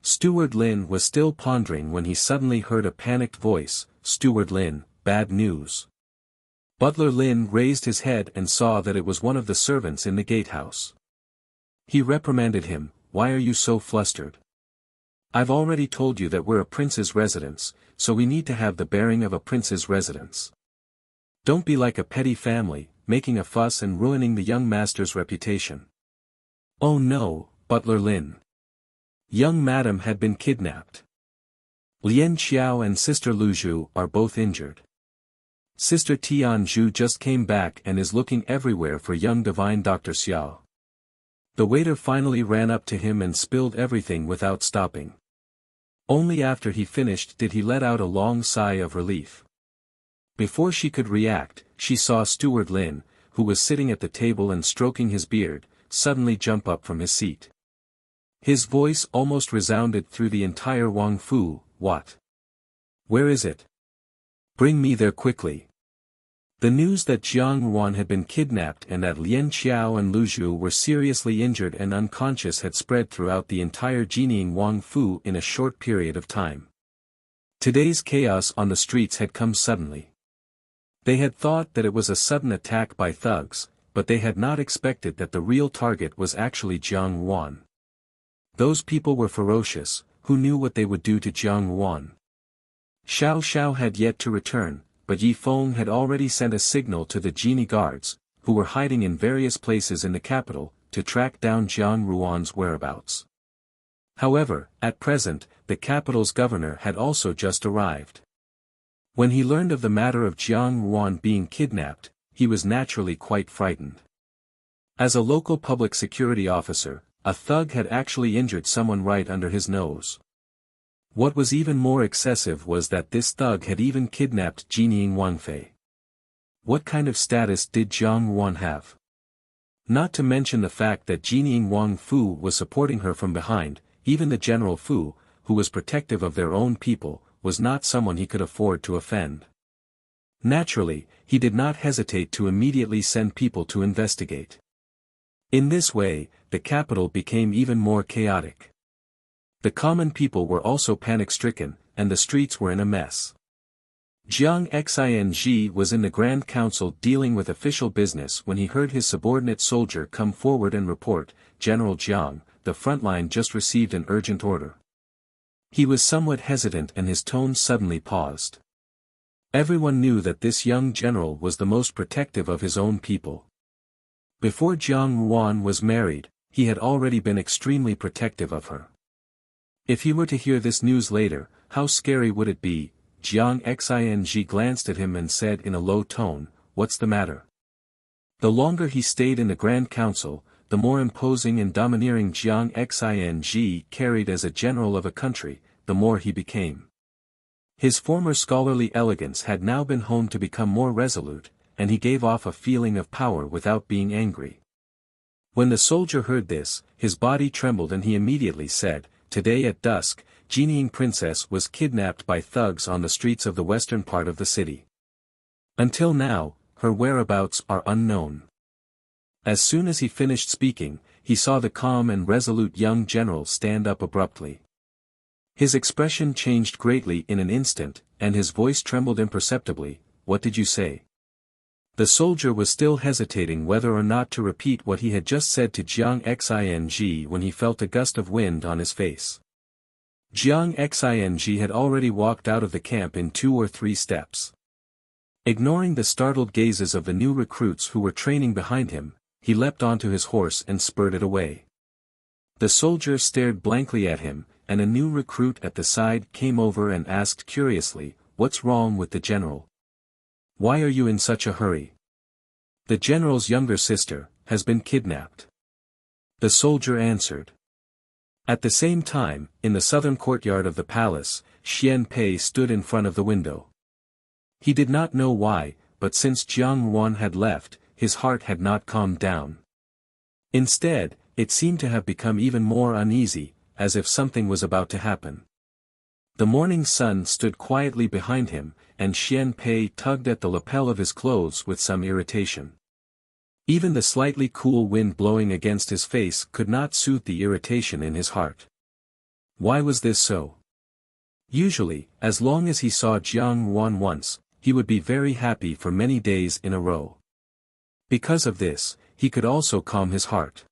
Steward Lin was still pondering when he suddenly heard a panicked voice, "Steward Lin, bad news." Butler Lin raised his head and saw that it was one of the servants in the gatehouse. He reprimanded him, "Why are you so flustered? I've already told you that we're a prince's residence, so we need to have the bearing of a prince's residence. Don't be like a petty family, making a fuss and ruining the young master's reputation." "Oh no, Butler Lin. Young madam had been kidnapped. Lien Qiao and Sister Lu Zhu are both injured. Sister Tian Zhu just came back and is looking everywhere for young divine Dr. Xiao." The waiter finally ran up to him and spilled everything without stopping. Only after he finished did he let out a long sigh of relief. Before she could react, she saw Steward Lin, who was sitting at the table and stroking his beard, suddenly jump up from his seat. His voice almost resounded through the entire Wang Fu, "What? Where is it? Bring me there quickly." The news that Jiang Ruan had been kidnapped and that Lien Qiao and Lu Zhu were seriously injured and unconscious had spread throughout the entire Jining Wang Fu in a short period of time. Today's chaos on the streets had come suddenly. They had thought that it was a sudden attack by thugs, but they had not expected that the real target was actually Jiang Ruan. Those people were ferocious, who knew what they would do to Jiang Ruan. Xiao Xiao had yet to return, but Yi Feng had already sent a signal to the genie guards, who were hiding in various places in the capital, to track down Jiang Ruan's whereabouts. However, at present, the capital's governor had also just arrived. When he learned of the matter of Jiang Ruan being kidnapped, he was naturally quite frightened. As a local public security officer, a thug had actually injured someone right under his nose. What was even more excessive was that this thug had even kidnapped Jining Wangfei. What kind of status did Jiang Ruan have? Not to mention the fact that Jining Wang Fu was supporting her from behind, even the General Fu, who was protective of their own people, was not someone he could afford to offend. Naturally, he did not hesitate to immediately send people to investigate. In this way, the capital became even more chaotic. The common people were also panic-stricken, and the streets were in a mess. Jiang Xing was in the Grand Council dealing with official business when he heard his subordinate soldier come forward and report, "General Jiang, the front line just received an urgent order." He was somewhat hesitant and his tone suddenly paused. Everyone knew that this young general was the most protective of his own people. Before Jiang Yuan was married, he had already been extremely protective of her. If he were to hear this news later, how scary would it be? Jiang Xing glanced at him and said in a low tone, "What's the matter?" The longer he stayed in the Grand Council, the more imposing and domineering Jiang Xing carried as a general of a country, the more he became. His former scholarly elegance had now been honed to become more resolute, and he gave off a feeling of power without being angry. When the soldier heard this, his body trembled and he immediately said, "Today at dusk, Jining Princess was kidnapped by thugs on the streets of the western part of the city. Until now, her whereabouts are unknown." As soon as he finished speaking, he saw the calm and resolute young general stand up abruptly. His expression changed greatly in an instant, and his voice trembled imperceptibly. "What did you say?" The soldier was still hesitating whether or not to repeat what he had just said to Jiang Xing when he felt a gust of wind on his face. Jiang Xing had already walked out of the camp in 2 or 3 steps. Ignoring the startled gazes of the new recruits who were training behind him, he leapt onto his horse and spurred it away. The soldier stared blankly at him, and a new recruit at the side came over and asked curiously, "What's wrong with the general? Why are you in such a hurry?" "The general's younger sister has been kidnapped," the soldier answered. At the same time, in the southern courtyard of the palace, Xian Pei stood in front of the window. He did not know why, but since Jiang Yuan had left, his heart had not calmed down. Instead, it seemed to have become even more uneasy, as if something was about to happen. The morning sun stood quietly behind him, and Xian Pei tugged at the lapel of his clothes with some irritation. Even the slightly cool wind blowing against his face could not soothe the irritation in his heart. Why was this so? Usually, as long as he saw Jiang Yuan once, he would be very happy for many days in a row. Because of this, he could also calm his heart.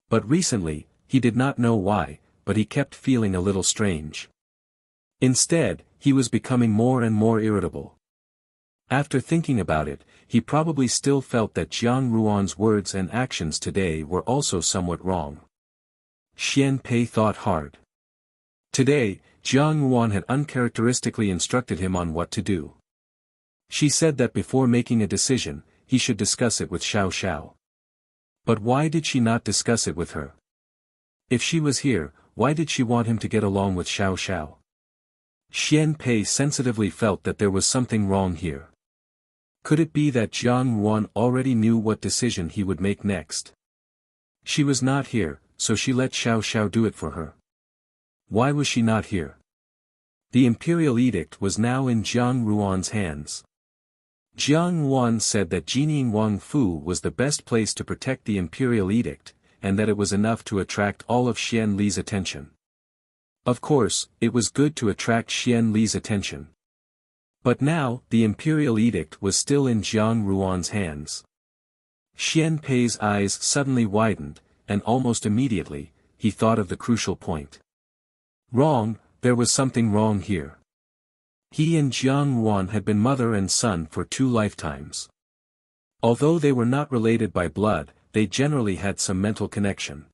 But recently, he did not know why, but he kept feeling a little strange. Instead, he was becoming more and more irritable. After thinking about it, he probably still felt that Jiang Yuan's words and actions today were also somewhat wrong. Xian Pei thought hard. Today, Jiang Yuan had uncharacteristically instructed him on what to do. She said that before making a decision, he should discuss it with Xiao Xiao. But why did she not discuss it with her? If she was here, why did she want him to get along with Xiao Xiao? Xian Pei sensitively felt that there was something wrong here. Could it be that Jiang Yuan already knew what decision he would make next? She was not here, so she let Xiao Xiao do it for her. Why was she not here? The imperial edict was now in Jiang Yuan's hands. Jiang Yuan said that Jining Wang Fu was the best place to protect the imperial edict, and that it was enough to attract all of Xian Li's attention. Of course, it was good to attract Xian Li's attention. But now, the imperial edict was still in Jiang Yuan's hands. Xian Pei's eyes suddenly widened, and almost immediately, he thought of the crucial point. Wrong, there was something wrong here. He and Jiang Yuan had been mother and son for 2 lifetimes. Although they were not related by blood, they generally had some mental connection.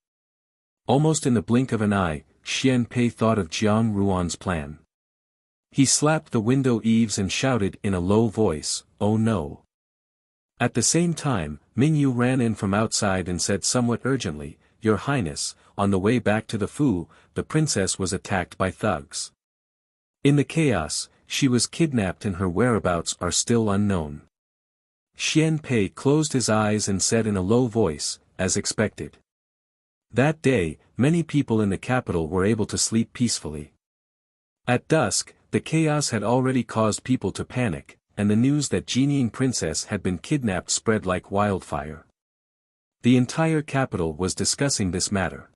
Almost in the blink of an eye, Xian Pei thought of Jiang Yuan's plan. He slapped the window eaves and shouted in a low voice, "Oh no!" At the same time, Mingyu ran in from outside and said somewhat urgently, "Your Highness, on the way back to the Fu, the princess was attacked by thugs. In the chaos, she was kidnapped and her whereabouts are still unknown." Xian Pei closed his eyes and said in a low voice, as expected. That day, many people in the capital were able to sleep peacefully. At dusk, the chaos had already caused people to panic, and the news that Jining Princess had been kidnapped spread like wildfire. The entire capital was discussing this matter.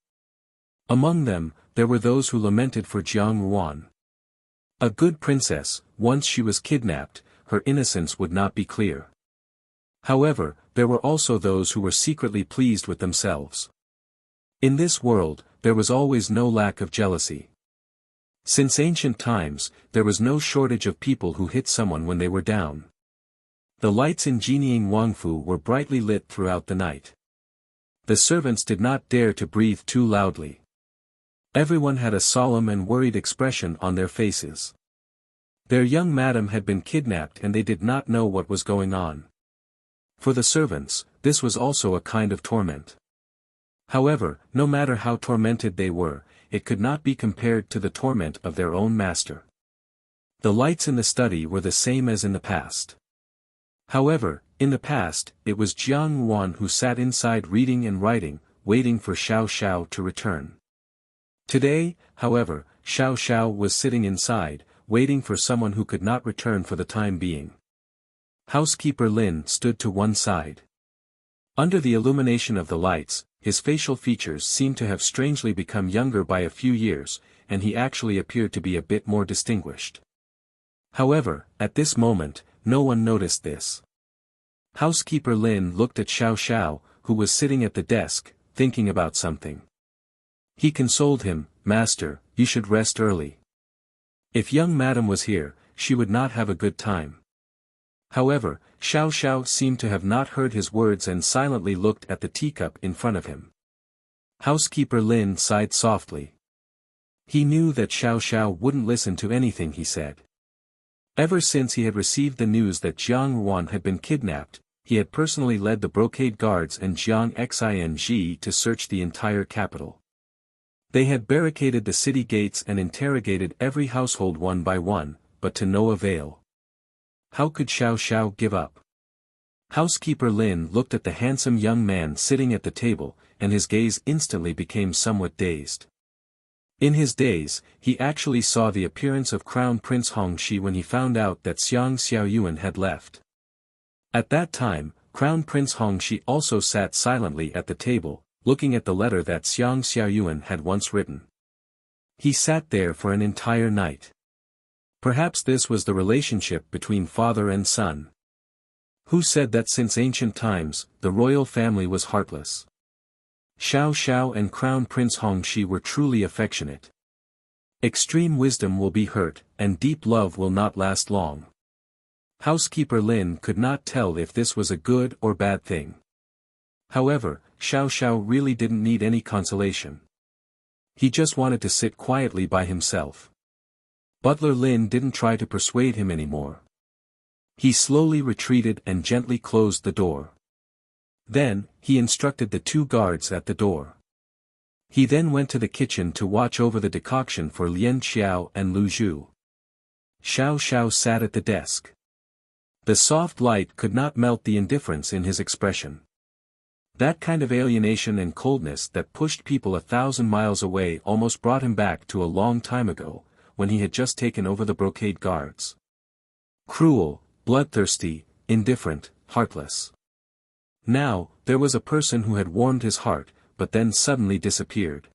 Among them, there were those who lamented for Jiang Yuan. A good princess, once she was kidnapped, her innocence would not be clear. However, there were also those who were secretly pleased with themselves. In this world, there was always no lack of jealousy. Since ancient times, there was no shortage of people who hit someone when they were down. The lights in Jinying Wangfu were brightly lit throughout the night. The servants did not dare to breathe too loudly. Everyone had a solemn and worried expression on their faces. Their young madam had been kidnapped and they did not know what was going on. For the servants, this was also a kind of torment. However, no matter how tormented they were, it could not be compared to the torment of their own master. The lights in the study were the same as in the past. However, in the past, it was Jiang Yuan who sat inside reading and writing, waiting for Xiao Xiao to return. Today, however, Xiao Xiao was sitting inside, waiting for someone who could not return for the time being. Housekeeper Lin stood to one side. Under the illumination of the lights, his facial features seemed to have strangely become younger by a few years, and he actually appeared to be a bit more distinguished. However, at this moment, no one noticed this. Housekeeper Lin looked at Xiao Xiao, who was sitting at the desk, thinking about something. He consoled him, "Master, you should rest early. If young madam was here, she would not have a good time." However, Xiao Xiao seemed to have not heard his words and silently looked at the teacup in front of him. Housekeeper Lin sighed softly. He knew that Xiao Xiao wouldn't listen to anything he said. Ever since he had received the news that Jiang Yuan had been kidnapped, he had personally led the brocade guards and Jiang Xing to search the entire capital. They had barricaded the city gates and interrogated every household one by one, but to no avail. How could Xiao Xiao give up? Housekeeper Lin looked at the handsome young man sitting at the table, and his gaze instantly became somewhat dazed. In his daze, he actually saw the appearance of Crown Prince Hongxi when he found out that Xiang Xiaoyuan had left. At that time, Crown Prince Hongxi also sat silently at the table, looking at the letter that Xiang Xiaoyuan had once written. He sat there for an entire night. Perhaps this was the relationship between father and son. Who said that since ancient times, the royal family was heartless? Xiao Xiao and Crown Prince Hongxi were truly affectionate. Extreme wisdom will be hurt, and deep love will not last long. Housekeeper Lin could not tell if this was a good or bad thing. However, Xiao Xiao really didn't need any consolation. He just wanted to sit quietly by himself. Butler Lin didn't try to persuade him anymore. He slowly retreated and gently closed the door. Then, he instructed the two guards at the door. He then went to the kitchen to watch over the decoction for Lian Xiao and Lu Zhu. Xiao Xiao sat at the desk. The soft light could not melt the indifference in his expression. That kind of alienation and coldness that pushed people 1,000 miles away almost brought him back to a long time ago, when he had just taken over the brocade guards. Cruel, bloodthirsty, indifferent, heartless. Now, there was a person who had warmed his heart, but then suddenly disappeared.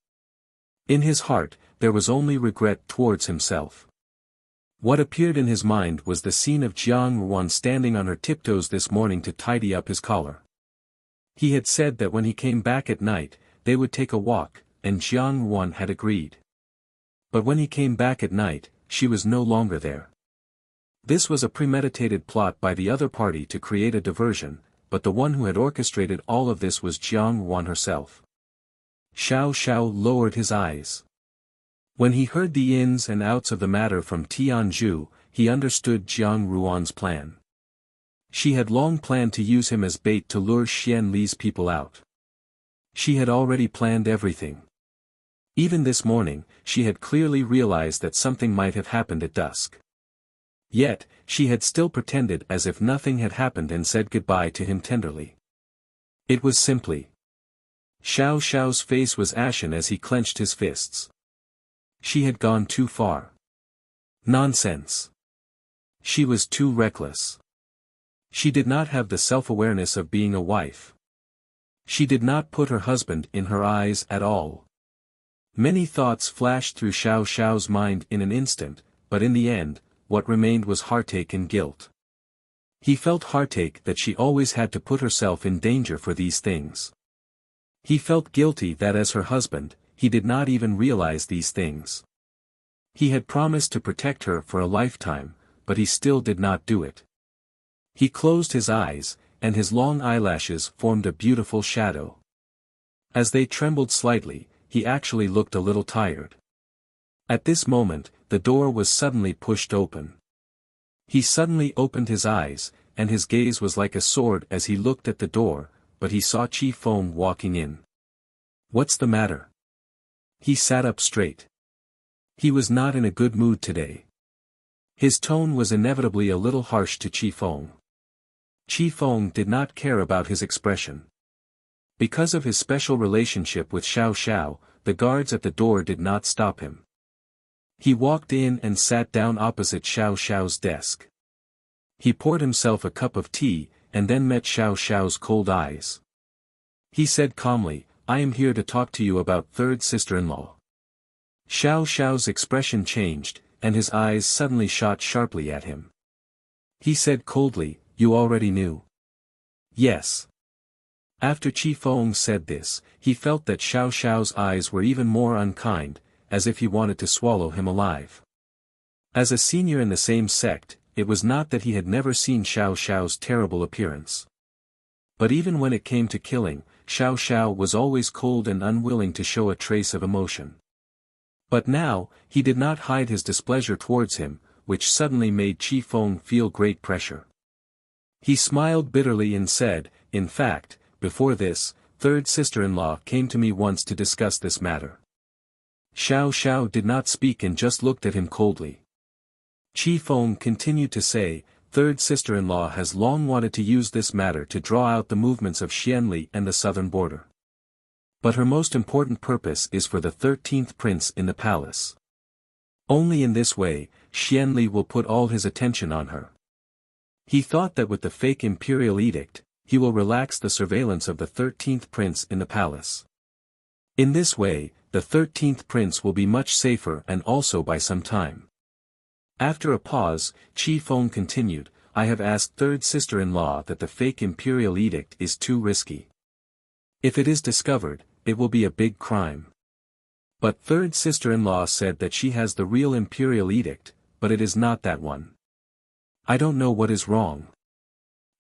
In his heart, there was only regret towards himself. What appeared in his mind was the scene of Jiang Yuan standing on her tiptoes this morning to tidy up his collar. He had said that when he came back at night, they would take a walk, and Jiang Yuan had agreed. But when he came back at night, she was no longer there. This was a premeditated plot by the other party to create a diversion, but the one who had orchestrated all of this was Jiang Yuan herself. Xiao Xiao lowered his eyes. When he heard the ins and outs of the matter from Tianzhu, he understood Jiang Yuan's plan. She had long planned to use him as bait to lure Xian Li's people out. She had already planned everything. Even this morning, she had clearly realized that something might have happened at dusk. Yet, she had still pretended as if nothing had happened and said goodbye to him tenderly. It was simply. Xiao Xiao's face was ashen as he clenched his fists. She had gone too far. Nonsense. She was too reckless. She did not have the self-awareness of being a wife. She did not put her husband in her eyes at all. Many thoughts flashed through Xiao Xiao's mind in an instant, but in the end, what remained was heartache and guilt. He felt heartache that she always had to put herself in danger for these things. He felt guilty that as her husband, he did not even realize these things. He had promised to protect her for a lifetime, but he still did not do it. He closed his eyes, and his long eyelashes formed a beautiful shadow. As they trembled slightly, he actually looked a little tired. At this moment, the door was suddenly pushed open. He suddenly opened his eyes, and his gaze was like a sword as he looked at the door, but he saw Chi Feng walking in. "What's the matter?" He sat up straight. He was not in a good mood today. His tone was inevitably a little harsh to Chi Feng. Chi Feng did not care about his expression. Because of his special relationship with Xiao Xiao, the guards at the door did not stop him. He walked in and sat down opposite Xiao Xiao's desk. He poured himself a cup of tea, and then met Xiao Xiao's cold eyes. He said calmly, "I am here to talk to you about third sister-in-law." Xiao Xiao's expression changed, and his eyes suddenly shot sharply at him. He said coldly, "You already knew?" "Yes." After Chi Feng said this, he felt that Xiao Xiao's eyes were even more unkind, as if he wanted to swallow him alive. As a senior in the same sect, it was not that he had never seen Xiao Xiao's terrible appearance. But even when it came to killing, Xiao Xiao was always cold and unwilling to show a trace of emotion. But now, he did not hide his displeasure towards him, which suddenly made Chi Feng feel great pressure. He smiled bitterly and said, "In fact, before this, third sister-in-law came to me once to discuss this matter." Xiao Xiao did not speak and just looked at him coldly. Chi Feng continued to say, "Third sister-in-law has long wanted to use this matter to draw out the movements of Xianli and the southern border. But her most important purpose is for the 13th prince in the palace. Only in this way, Xianli will put all his attention on her. He thought that with the fake imperial edict, he will relax the surveillance of the 13th prince in the palace. In this way, the 13th prince will be much safer and also by some time." After a pause, Chi Feng continued, "I have asked third sister-in-law that the fake imperial edict is too risky. If it is discovered, it will be a big crime. But third sister-in-law said that she has the real imperial edict, but it is not that one. I don't know what is wrong.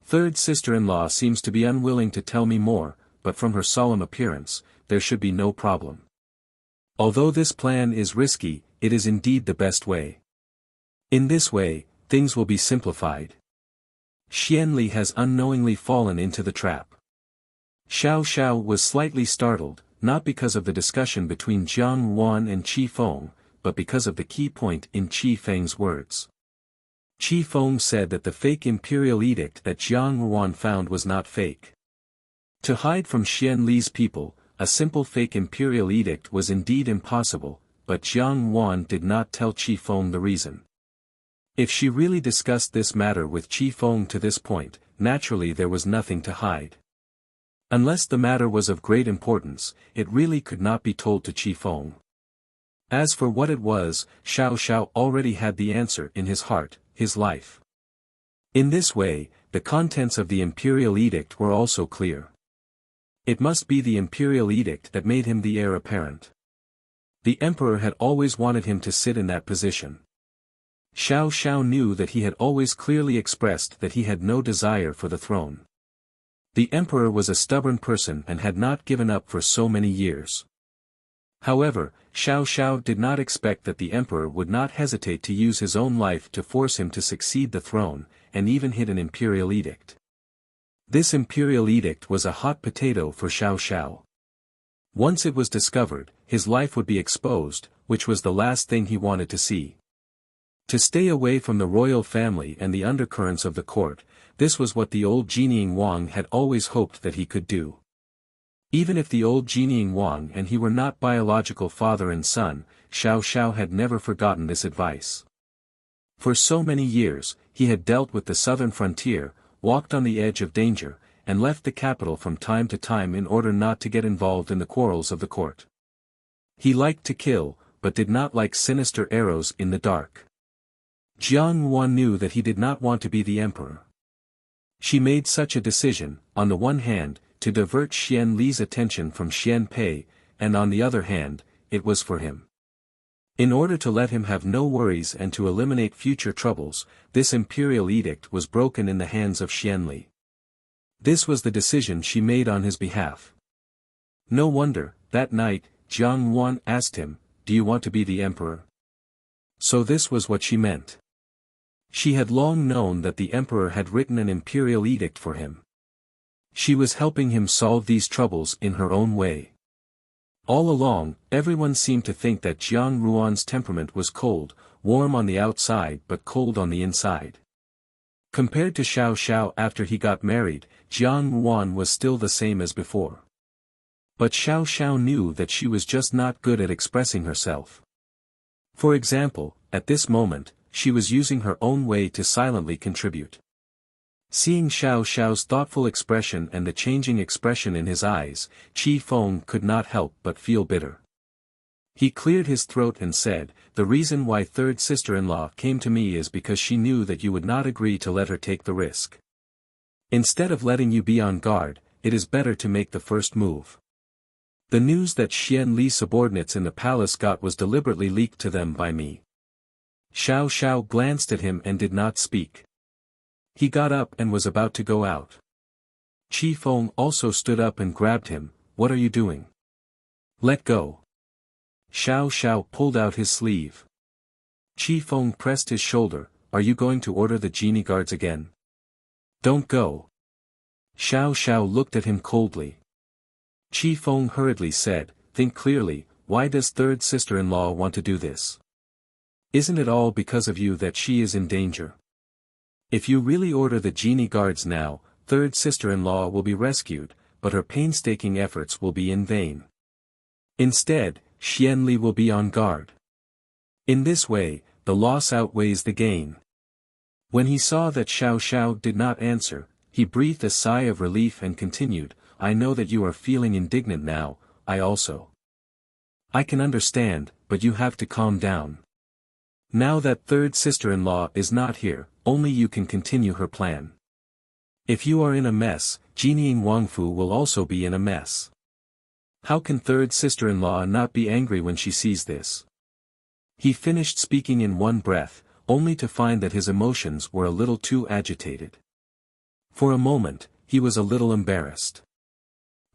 Third sister-in-law seems to be unwilling to tell me more, but from her solemn appearance, there should be no problem. Although this plan is risky, it is indeed the best way. In this way, things will be simplified. Xianli has unknowingly fallen into the trap." Xiao Xiao was slightly startled, not because of the discussion between Jiang Wan and Chi Feng, but because of the key point in Chi Feng's words. Chi Feng said that the fake imperial edict that Jiang Wan found was not fake. To hide from Xianli's people, a simple fake imperial edict was indeed impossible, but Jiang Wan did not tell Chi Feng the reason. If she really discussed this matter with Chi Feng to this point, naturally there was nothing to hide. Unless the matter was of great importance, it really could not be told to Chi Feng. As for what it was, Xiao Xiao already had the answer in his heart, his life. In this way, the contents of the imperial edict were also clear. It must be the imperial edict that made him the heir apparent. The emperor had always wanted him to sit in that position. Xiao Xiao knew that he had always clearly expressed that he had no desire for the throne. The emperor was a stubborn person and had not given up for so many years. However, Xiao Xiao did not expect that the emperor would not hesitate to use his own life to force him to succeed the throne, and even hid an imperial edict. This imperial edict was a hot potato for Xiao Xiao. Once it was discovered, his life would be exposed, which was the last thing he wanted to see. To stay away from the royal family and the undercurrents of the court, this was what the old Jinying Wang had always hoped that he could do. Even if the old Jinying Wang and he were not biological father and son, Xiao Xiao had never forgotten this advice. For so many years, he had dealt with the southern frontier, walked on the edge of danger, and left the capital from time to time in order not to get involved in the quarrels of the court. He liked to kill, but did not like sinister arrows in the dark. Jiang Yuan knew that he did not want to be the emperor. She made such a decision, on the one hand, to divert Xian Li's attention from Xian Pei, and on the other hand, it was for him. In order to let him have no worries and to eliminate future troubles, this imperial edict was broken in the hands of Xian Li. This was the decision she made on his behalf. No wonder, that night, Jiang Yuan asked him, "Do you want to be the emperor?" So this was what she meant. She had long known that the emperor had written an imperial edict for him. She was helping him solve these troubles in her own way. All along, everyone seemed to think that Jiang Yuan's temperament was cold, warm on the outside but cold on the inside. Compared to Xiao Xiao after he got married, Jiang Yuan was still the same as before. But Xiao Xiao knew that she was just not good at expressing herself. For example, at this moment, she was using her own way to silently contribute. Seeing Xiao Xiao's thoughtful expression and the changing expression in his eyes, Qi Feng could not help but feel bitter. He cleared his throat and said, "The reason why third sister-in-law came to me is because she knew that you would not agree to let her take the risk. Instead of letting you be on guard, it is better to make the first move." The news that Xian Li's subordinates in the palace got was deliberately leaked to them by me. Xiao Xiao glanced at him and did not speak. He got up and was about to go out. Qi Feng also stood up and grabbed him. "What are you doing? Let go." Xiao Xiao pulled out his sleeve. Qi Feng pressed his shoulder. "Are you going to order the genie guards again? Don't go." Xiao Xiao looked at him coldly. Qi Feng hurriedly said, "Think clearly, why does third sister-in-law want to do this? Isn't it all because of you that she is in danger? If you really order the genie guards now, third sister-in-law will be rescued, but her painstaking efforts will be in vain. Instead, Xian Li will be on guard. In this way, the loss outweighs the gain." When he saw that Xiao Xiao did not answer, he breathed a sigh of relief and continued, "I know that you are feeling indignant now, I also. I can understand, but you have to calm down. Now that third sister-in-law is not here, only you can continue her plan. If you are in a mess, Jining Wangfu will also be in a mess. How can third sister-in-law not be angry when she sees this?" He finished speaking in one breath, only to find that his emotions were a little too agitated. For a moment, he was a little embarrassed.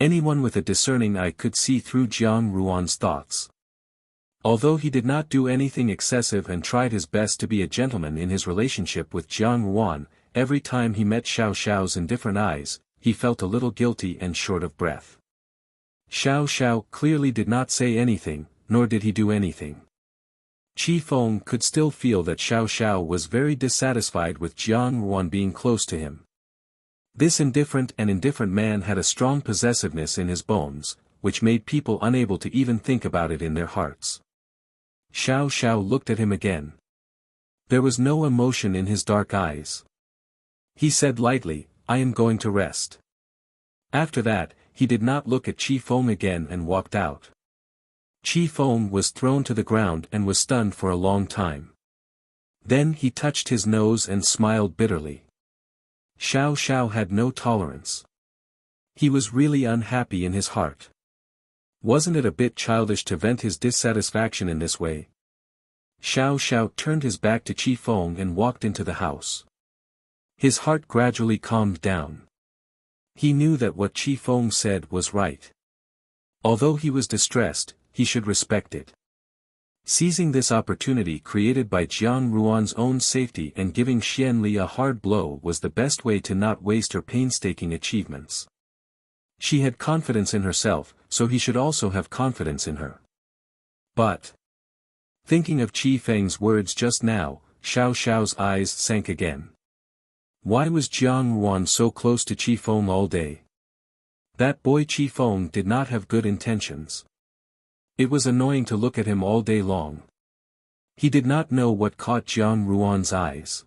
Anyone with a discerning eye could see through Jiang Yuan's thoughts. Although he did not do anything excessive and tried his best to be a gentleman in his relationship with Jiang Yuan, every time he met Xiao Xiao's indifferent eyes, he felt a little guilty and short of breath. Xiao Xiao clearly did not say anything, nor did he do anything. Qi Feng could still feel that Xiao Xiao was very dissatisfied with Jiang Yuan being close to him. This indifferent man had a strong possessiveness in his bones, which made people unable to even think about it in their hearts. Xiao Xiao looked at him again. There was no emotion in his dark eyes. He said lightly, "I am going to rest." After that, he did not look at Qi Feng again and walked out. Qi Feng was thrown to the ground and was stunned for a long time. Then he touched his nose and smiled bitterly. Xiao Xiao had no tolerance. He was really unhappy in his heart. Wasn't it a bit childish to vent his dissatisfaction in this way? Xiao Xiao turned his back to Qi Feng and walked into the house. His heart gradually calmed down. He knew that what Qi Feng said was right. Although he was distressed, he should respect it. Seizing this opportunity created by Jiang Yuan's own safety and giving Xian Li a hard blow was the best way to not waste her painstaking achievements. She had confidence in herself, so he should also have confidence in her. But, thinking of Qi Feng's words just now, Xiao Xiao's eyes sank again. Why was Jiang Yuan so close to Qi Feng all day? That boy Qi Feng did not have good intentions. It was annoying to look at him all day long. He did not know what caught Jiang Yuan's eyes.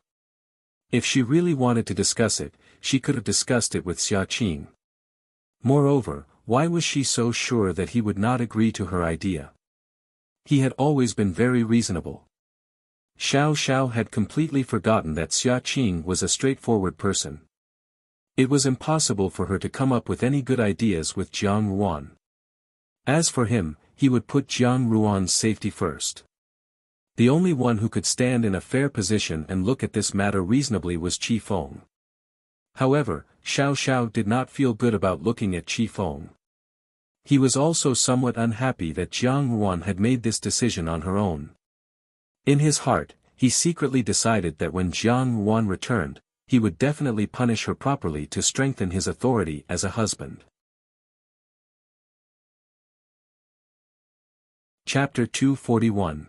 If she really wanted to discuss it, she could have discussed it with Xia Qing. Moreover, why was she so sure that he would not agree to her idea? He had always been very reasonable. Xiao Xiao had completely forgotten that Xia Qing was a straightforward person. It was impossible for her to come up with any good ideas with Jiang Ruan. As for him, he would put Jiang Ruan's safety first. The only one who could stand in a fair position and look at this matter reasonably was Qi Feng. However, Xiao Xiao did not feel good about looking at Qi Feng. He was also somewhat unhappy that Jiang Ruan had made this decision on her own. In his heart, he secretly decided that when Jiang Ruan returned, he would definitely punish her properly to strengthen his authority as a husband. Chapter 241.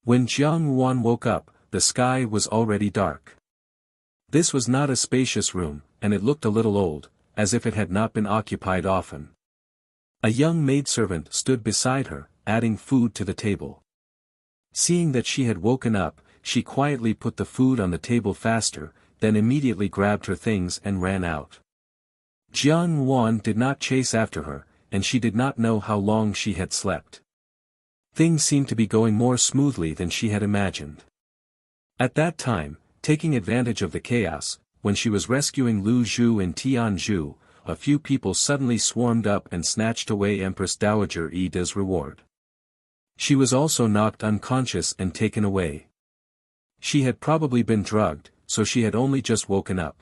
When Jiang Ruan woke up, the sky was already dark. This was not a spacious room, and it looked a little old, as if it had not been occupied often. A young maidservant stood beside her, adding food to the table. Seeing that she had woken up, she quietly put the food on the table faster, then immediately grabbed her things and ran out. Jiang Ruan did not chase after her, and she did not know how long she had slept. Things seemed to be going more smoothly than she had imagined. At that time, taking advantage of the chaos, when she was rescuing Lu Zhu and Tianzhu, a few people suddenly swarmed up and snatched away Empress Dowager Yida's reward. She was also knocked unconscious and taken away. She had probably been drugged, so she had only just woken up.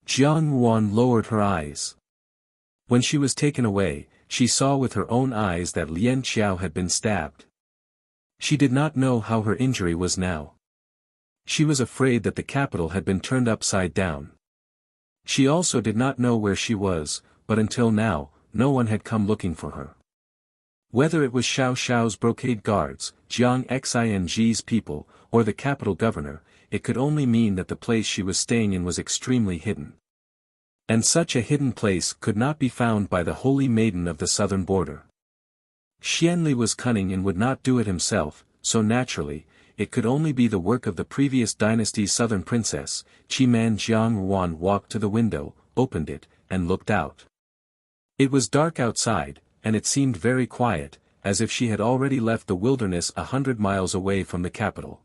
Jiang Ruan lowered her eyes. When she was taken away, she saw with her own eyes that Lian Xiao had been stabbed. She did not know how her injury was now. She was afraid that the capital had been turned upside down. She also did not know where she was, but until now, no one had come looking for her. Whether it was Xiao Xiao's brocade guards, Jiang Xing's people, or the capital governor, it could only mean that the place she was staying in was extremely hidden. And such a hidden place could not be found by the holy maiden of the southern border. Xianli was cunning and would not do it himself, so naturally, it could only be the work of the previous dynasty's southern princess. Qiman Jiang Ruan walked to the window, opened it, and looked out. It was dark outside, and it seemed very quiet, as if she had already left the wilderness 100 miles away from the capital.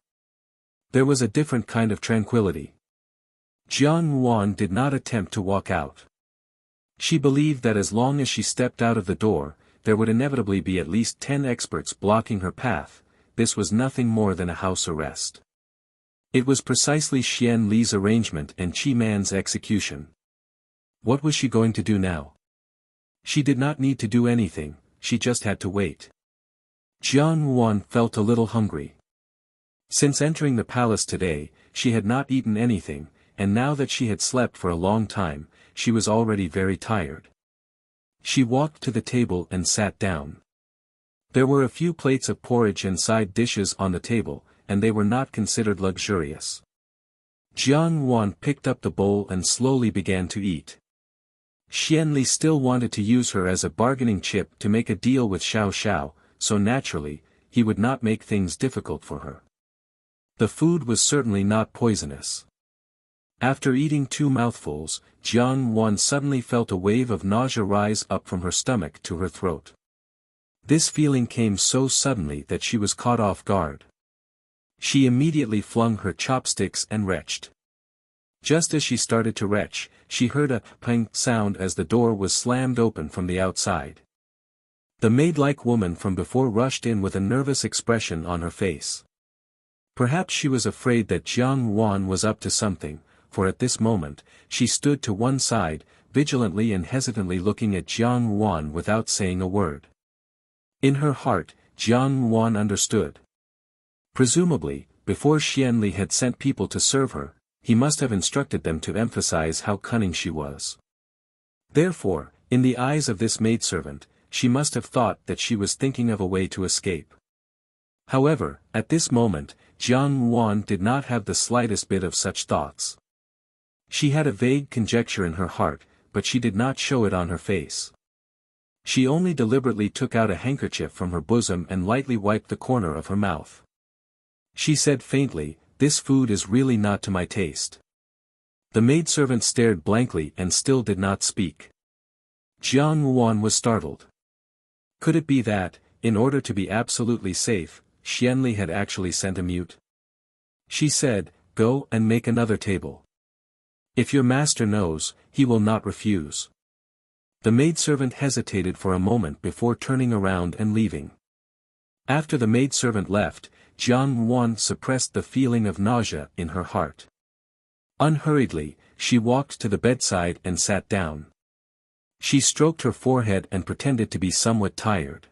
There was a different kind of tranquility. Jiang Ruan did not attempt to walk out. She believed that as long as she stepped out of the door, there would inevitably be at least 10 experts blocking her path. This was nothing more than a house arrest. It was precisely Xian Li's arrangement and Qi Man's execution. What was she going to do now? She did not need to do anything, she just had to wait. Jiang Ruan felt a little hungry. Since entering the palace today, she had not eaten anything, and now that she had slept for a long time, she was already very tired. She walked to the table and sat down. There were a few plates of porridge and side dishes on the table, and they were not considered luxurious. Jiang Ruan picked up the bowl and slowly began to eat. Xianli still wanted to use her as a bargaining chip to make a deal with Xiao Xiao, so naturally, he would not make things difficult for her. The food was certainly not poisonous. After eating 2 mouthfuls, Jiang Ruan suddenly felt a wave of nausea rise up from her stomach to her throat. This feeling came so suddenly that she was caught off guard. She immediately flung her chopsticks and retched. Just as she started to retch, she heard a pang sound as the door was slammed open from the outside. The maid-like woman from before rushed in with a nervous expression on her face. Perhaps she was afraid that Jiang Ruan was up to something, for at this moment, she stood to one side, vigilantly and hesitantly looking at Jiang Ruan without saying a word. In her heart, Jiang Ruan understood. Presumably, before Xianli had sent people to serve her, he must have instructed them to emphasize how cunning she was. Therefore, in the eyes of this maidservant, she must have thought that she was thinking of a way to escape. However, at this moment, Jiang Ruan did not have the slightest bit of such thoughts. She had a vague conjecture in her heart, but she did not show it on her face. She only deliberately took out a handkerchief from her bosom and lightly wiped the corner of her mouth. She said faintly, "This food is really not to my taste." The maidservant stared blankly and still did not speak. Jiang Ruan was startled. Could it be that, in order to be absolutely safe, Xianli had actually sent a mute? She said, "Go and make another table. If your master knows, he will not refuse." The maidservant hesitated for a moment before turning around and leaving. After the maidservant left, Jiang Wan suppressed the feeling of nausea in her heart. Unhurriedly, she walked to the bedside and sat down. She stroked her forehead and pretended to be somewhat tired.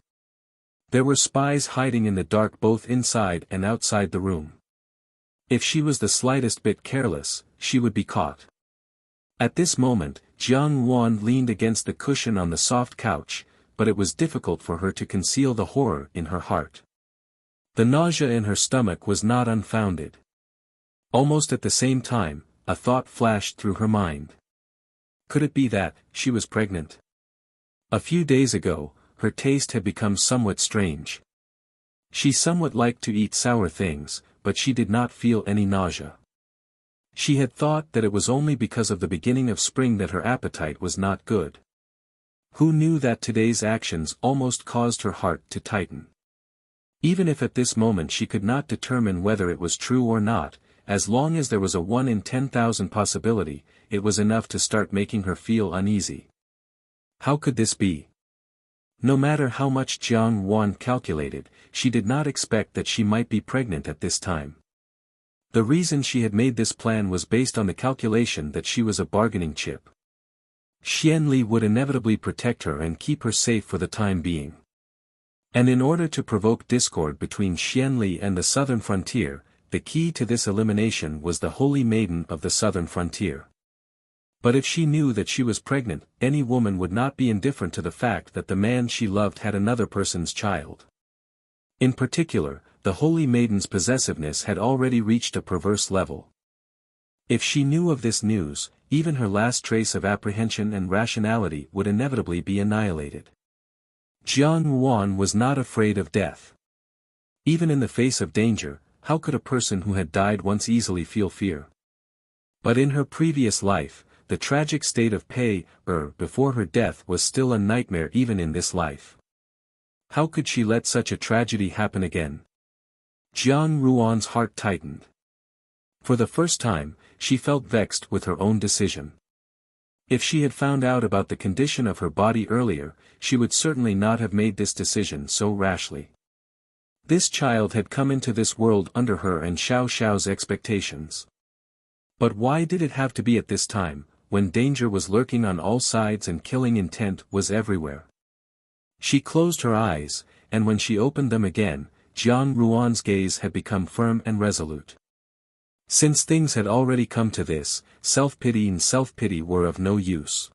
There were spies hiding in the dark both inside and outside the room. If she was the slightest bit careless, she would be caught. At this moment, Jiang Wan leaned against the cushion on the soft couch, but it was difficult for her to conceal the horror in her heart. The nausea in her stomach was not unfounded. Almost at the same time, a thought flashed through her mind. Could it be that she was pregnant? A few days ago, her taste had become somewhat strange. She somewhat liked to eat sour things, but she did not feel any nausea. She had thought that it was only because of the beginning of spring that her appetite was not good. Who knew that today's actions almost caused her heart to tighten? Even if at this moment she could not determine whether it was true or not, as long as there was a 1 in 10,000 possibility, it was enough to start making her feel uneasy. How could this be? No matter how much Jiang Wan calculated, she did not expect that she might be pregnant at this time. The reason she had made this plan was based on the calculation that she was a bargaining chip. Xianli would inevitably protect her and keep her safe for the time being. And in order to provoke discord between Xianli and the southern frontier, the key to this elimination was the Holy Maiden of the southern frontier. But if she knew that she was pregnant, any woman would not be indifferent to the fact that the man she loved had another person's child. In particular, the Holy Maiden's possessiveness had already reached a perverse level. If she knew of this news, even her last trace of apprehension and rationality would inevitably be annihilated. Jiang Wan was not afraid of death. Even in the face of danger, how could a person who had died once easily feel fear? But in her previous life, the tragic state of Pei before her death was still a nightmare even in this life. How could she let such a tragedy happen again? Jiang Ruan's heart tightened. For the first time, she felt vexed with her own decision. If she had found out about the condition of her body earlier, she would certainly not have made this decision so rashly. This child had come into this world under her and Xiao Xiao's expectations. But why did it have to be at this time, when danger was lurking on all sides and killing intent was everywhere? She closed her eyes, and when she opened them again, Jiang Ruan's gaze had become firm and resolute. Since things had already come to this, self-pity and self-pity were of no use.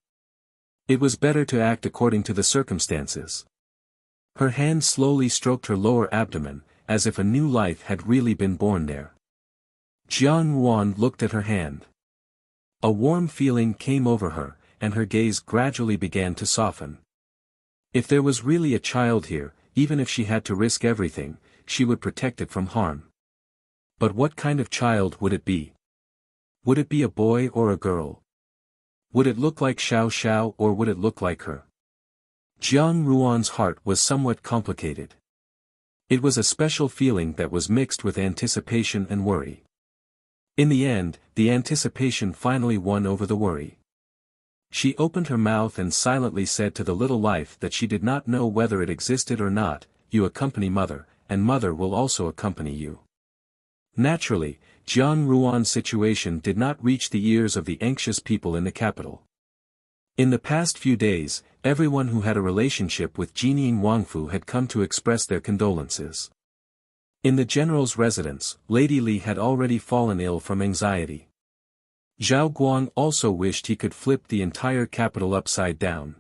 It was better to act according to the circumstances. Her hand slowly stroked her lower abdomen, as if a new life had really been born there. Jiang Wan looked at her hand. A warm feeling came over her, and her gaze gradually began to soften. If there was really a child here, even if she had to risk everything, she would protect it from harm. But what kind of child would it be? Would it be a boy or a girl? Would it look like Xiao Xiao or would it look like her? Jiang Ruan's heart was somewhat complicated. It was a special feeling that was mixed with anticipation and worry. In the end, the anticipation finally won over the worry. She opened her mouth and silently said to the little life that she did not know whether it existed or not, "You accompany mother, and mother will also accompany you." Naturally, Jiang Ruan's situation did not reach the ears of the anxious people in the capital. In the past few days, everyone who had a relationship with Jining Wangfu had come to express their condolences. In the general's residence, Lady Li had already fallen ill from anxiety. Zhao Guang also wished he could flip the entire capital upside down.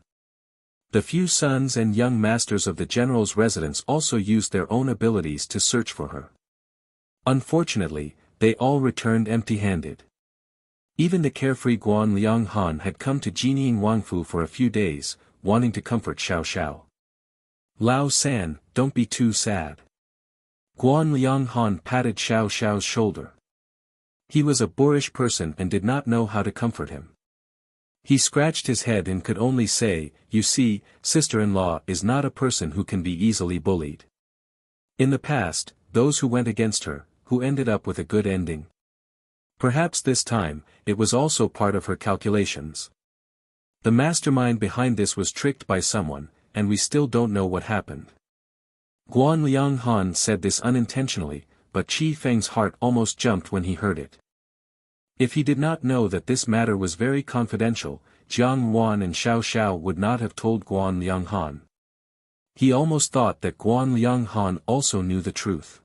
The few sons and young masters of the general's residence also used their own abilities to search for her. Unfortunately, they all returned empty-handed. Even the carefree Guan Liang Han had come to Jining Wangfu for a few days, wanting to comfort Xiao Xiao. "Lao San, don't be too sad." Guan Liang Han patted Xiao Xiao's shoulder. He was a boorish person and did not know how to comfort him. He scratched his head and could only say, "You see, sister-in-law is not a person who can be easily bullied." In the past, those who went against her, who ended up with a good ending. Perhaps this time, it was also part of her calculations. The mastermind behind this was tricked by someone, and we still don't know what happened. Guan Lianghan said this unintentionally, but Qi Feng's heart almost jumped when he heard it. If he did not know that this matter was very confidential, Jiang Wan and Xiao Xiao would not have told Guan Lianghan. He almost thought that Guan Lianghan also knew the truth.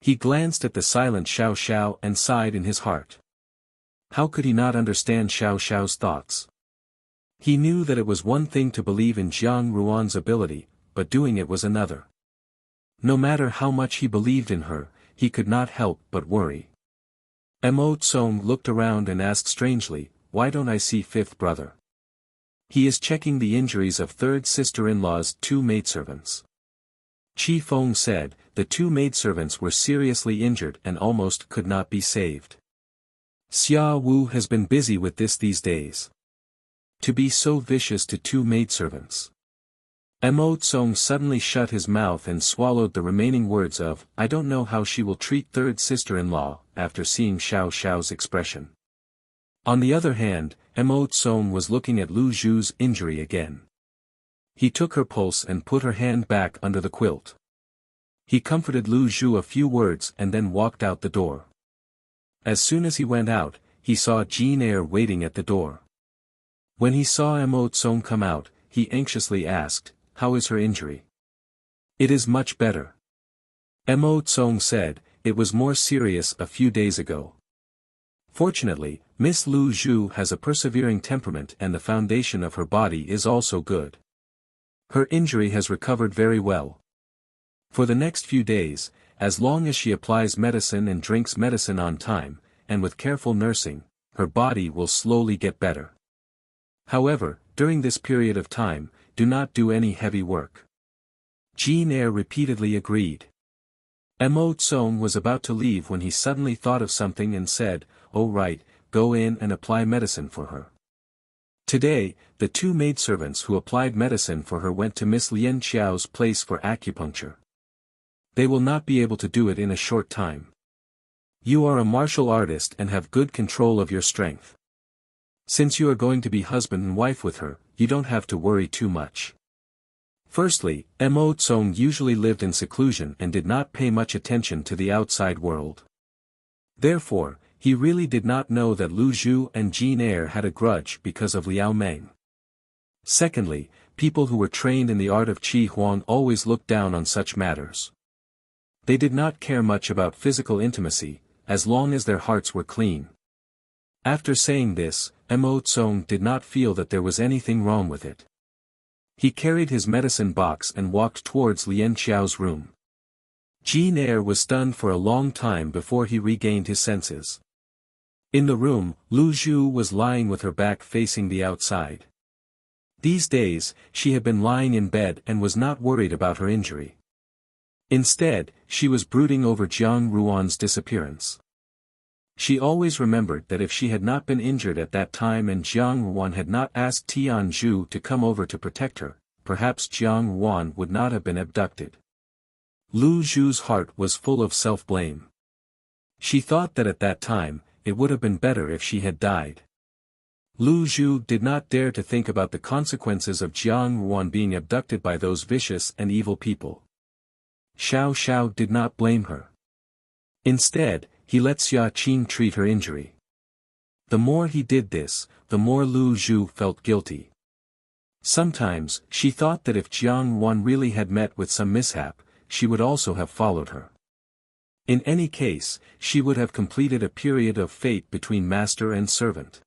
He glanced at the silent Xiao Xiao and sighed in his heart. How could he not understand Xiao Xiao's thoughts? He knew that it was one thing to believe in Jiang Ruan's ability, but doing it was another. No matter how much he believed in her, he could not help but worry. Mo Tsong looked around and asked strangely, "Why don't I see fifth brother?" "He is checking the injuries of third sister-in-law's 2 maidservants." Qi Feng said, "The 2 maidservants were seriously injured and almost could not be saved. Xia Wu has been busy with this these days. To be so vicious to 2 maidservants." Mo Tsong suddenly shut his mouth and swallowed the remaining words of, "I don't know how she will treat third sister-in-law," after seeing Xiao Xiao's expression. On the other hand, Mo Tsong was looking at Lu Zhu's injury again. He took her pulse and put her hand back under the quilt. He comforted Lu Zhu a few words and then walked out the door. As soon as he went out, he saw Jean Eyre waiting at the door. When he saw Mo Tsong come out, he anxiously asked, "How is her injury?" "It is much better." Mo Tsong said, "It was more serious a few days ago. Fortunately, Miss Lu Zhu has a persevering temperament and the foundation of her body is also good. Her injury has recovered very well. For the next few days, as long as she applies medicine and drinks medicine on time, and with careful nursing, her body will slowly get better. However, during this period of time, do not do any heavy work." Jean Eyre repeatedly agreed. Mo Tsong was about to leave when he suddenly thought of something and said, "Oh right, go in and apply medicine for her." Today, the 2 maidservants who applied medicine for her went to Miss Lien Qiao's place for acupuncture. They will not be able to do it in a short time. You are a martial artist and have good control of your strength. Since you are going to be husband and wife with her, you don't have to worry too much. Firstly, Mo Tsong usually lived in seclusion and did not pay much attention to the outside world. Therefore, he really did not know that Lu Zhu and Jean Eyre had a grudge because of Liao Meng. Secondly, people who were trained in the art of Qi Huang always looked down on such matters. They did not care much about physical intimacy, as long as their hearts were clean. After saying this, Mo Tsong did not feel that there was anything wrong with it. He carried his medicine box and walked towards Lien Qiao's room. Jean Eyre was stunned for a long time before he regained his senses. In the room, Lu Zhu was lying with her back facing the outside. These days, she had been lying in bed and was not worried about her injury. Instead, she was brooding over Jiang Ruan's disappearance. She always remembered that if she had not been injured at that time and Jiang Ruan had not asked Tian Zhu to come over to protect her, perhaps Jiang Ruan would not have been abducted. Lu Zhu's heart was full of self-blame. She thought that at that time, it would have been better if she had died. Lu Zhu did not dare to think about the consequences of Jiang Ruan being abducted by those vicious and evil people. Xiao Xiao did not blame her. Instead, he let Xia Qing treat her injury. The more he did this, the more Lu Zhu felt guilty. Sometimes, she thought that if Jiang Ruan really had met with some mishap, she would also have followed her. In any case, she would have completed a period of fate between master and servant.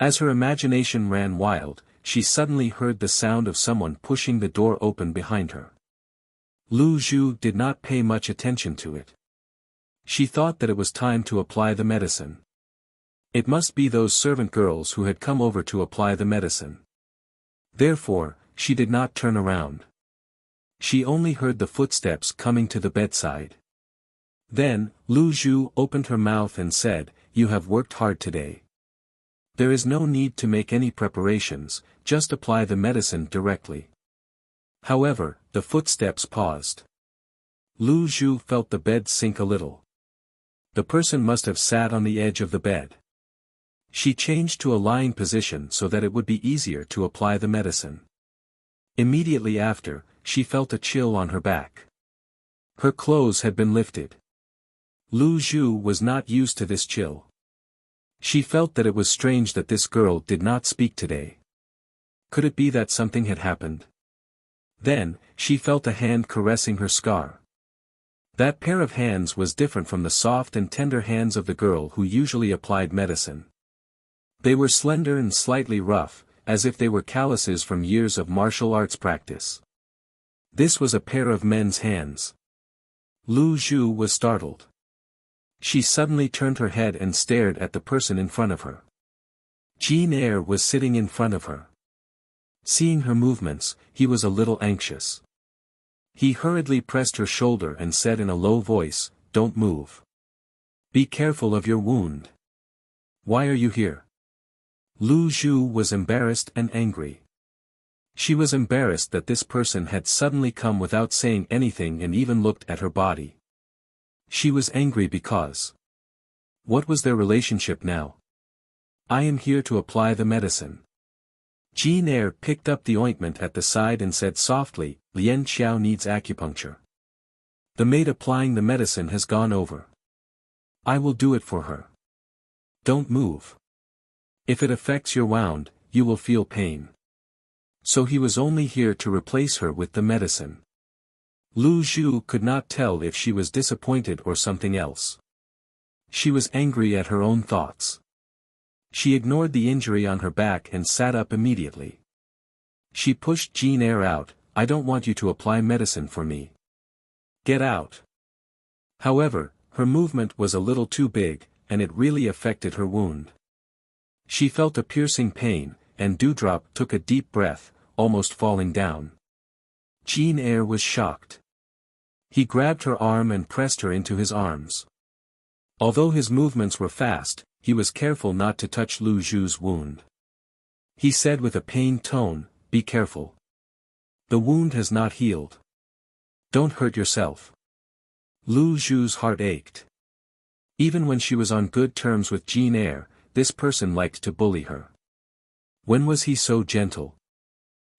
As her imagination ran wild, she suddenly heard the sound of someone pushing the door open behind her. Lu Zhu did not pay much attention to it. She thought that it was time to apply the medicine. It must be those servant girls who had come over to apply the medicine. Therefore, she did not turn around. She only heard the footsteps coming to the bedside. Then, Lu Zhu opened her mouth and said, "You have worked hard today. There is no need to make any preparations, just apply the medicine directly." However, the footsteps paused. Lu Zhu felt the bed sink a little. The person must have sat on the edge of the bed. She changed to a lying position so that it would be easier to apply the medicine. Immediately after, she felt a chill on her back. Her clothes had been lifted. Lu Zhu was not used to this chill. She felt that it was strange that this girl did not speak today. Could it be that something had happened? Then, she felt a hand caressing her scar. That pair of hands was different from the soft and tender hands of the girl who usually applied medicine. They were slender and slightly rough, as if they were calluses from years of martial arts practice. This was a pair of men's hands. Lu Zhu was startled. She suddenly turned her head and stared at the person in front of her. Jin Er was sitting in front of her. Seeing her movements, he was a little anxious. He hurriedly pressed her shoulder and said in a low voice, "Don't move. Be careful of your wound. Why are you here?" Lu Zhu was embarrassed and angry. She was embarrassed that this person had suddenly come without saying anything and even looked at her body. She was angry because. What was their relationship now? "I am here to apply the medicine." Jin Er picked up the ointment at the side and said softly, "Lian Xiao needs acupuncture. The maid applying the medicine has gone over. I will do it for her. Don't move. If it affects your wound, you will feel pain." So he was only here to replace her with the medicine. Lu Zhu could not tell if she was disappointed or something else. She was angry at her own thoughts. She ignored the injury on her back and sat up immediately. She pushed Jin Er out. "I don't want you to apply medicine for me. Get out." However, her movement was a little too big, and it really affected her wound. She felt a piercing pain, and Dewdrop took a deep breath, almost falling down. Jin Er was shocked. He grabbed her arm and pressed her into his arms. Although his movements were fast, he was careful not to touch Lu Zhu's wound. He said with a pained tone, "Be careful. The wound has not healed. Don't hurt yourself." Lu Zhu's heart ached. Even when she was on good terms with Jin Er, this person liked to bully her. When was he so gentle?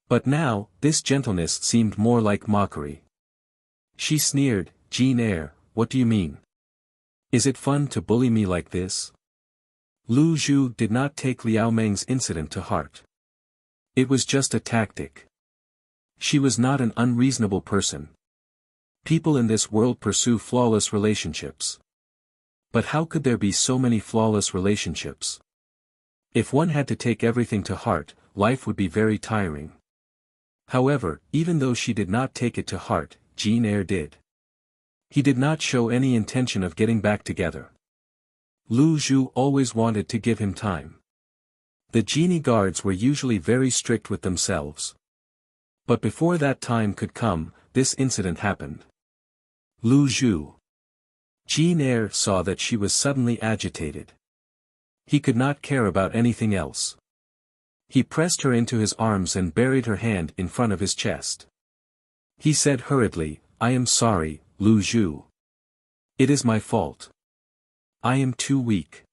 But now, this gentleness seemed more like mockery. She sneered, "Jin Er, what do you mean? Is it fun to bully me like this?" Lu Zhu did not take Liao Meng's incident to heart. It was just a tactic. She was not an unreasonable person. People in this world pursue flawless relationships. But how could there be so many flawless relationships? If one had to take everything to heart, life would be very tiring. However, even though she did not take it to heart, Jin Er did. He did not show any intention of getting back together. Lu Zhu always wanted to give him time. The genie guards were usually very strict with themselves. But before that time could come, this incident happened. Lu Zhu. Jin Er saw that she was suddenly agitated. He could not care about anything else. He pressed her into his arms and buried her hand in front of his chest. He said hurriedly, "I am sorry, Lu Zhu. It is my fault. I am too weak.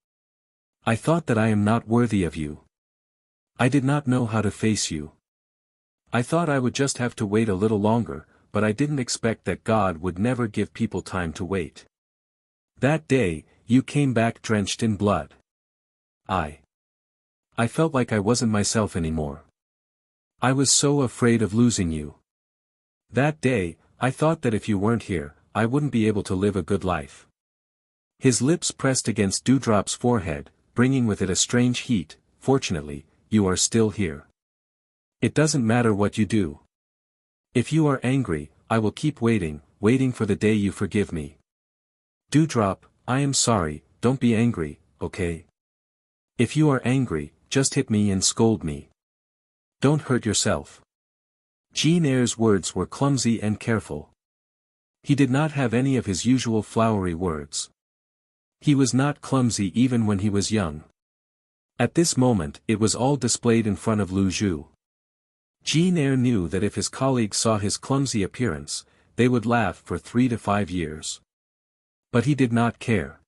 I thought that I am not worthy of you. I did not know how to face you. I thought I would just have to wait a little longer, but I didn't expect that God would never give people time to wait. That day, you came back drenched in blood. I felt like I wasn't myself anymore. I was so afraid of losing you. That day, I thought that if you weren't here, I wouldn't be able to live a good life." His lips pressed against Dewdrop's forehead, bringing with it a strange heat. "Fortunately, you are still here. It doesn't matter what you do. If you are angry, I will keep waiting for the day you forgive me. Dewdrop, I am sorry, don't be angry, okay? If you are angry, just hit me and scold me. Don't hurt yourself." Jin Er's words were clumsy and careful. He did not have any of his usual flowery words. He was not clumsy even when he was young. At this moment, it was all displayed in front of Lu Zhu. Jin Er knew that if his colleagues saw his clumsy appearance, they would laugh for 3 to 5 years. But he did not care.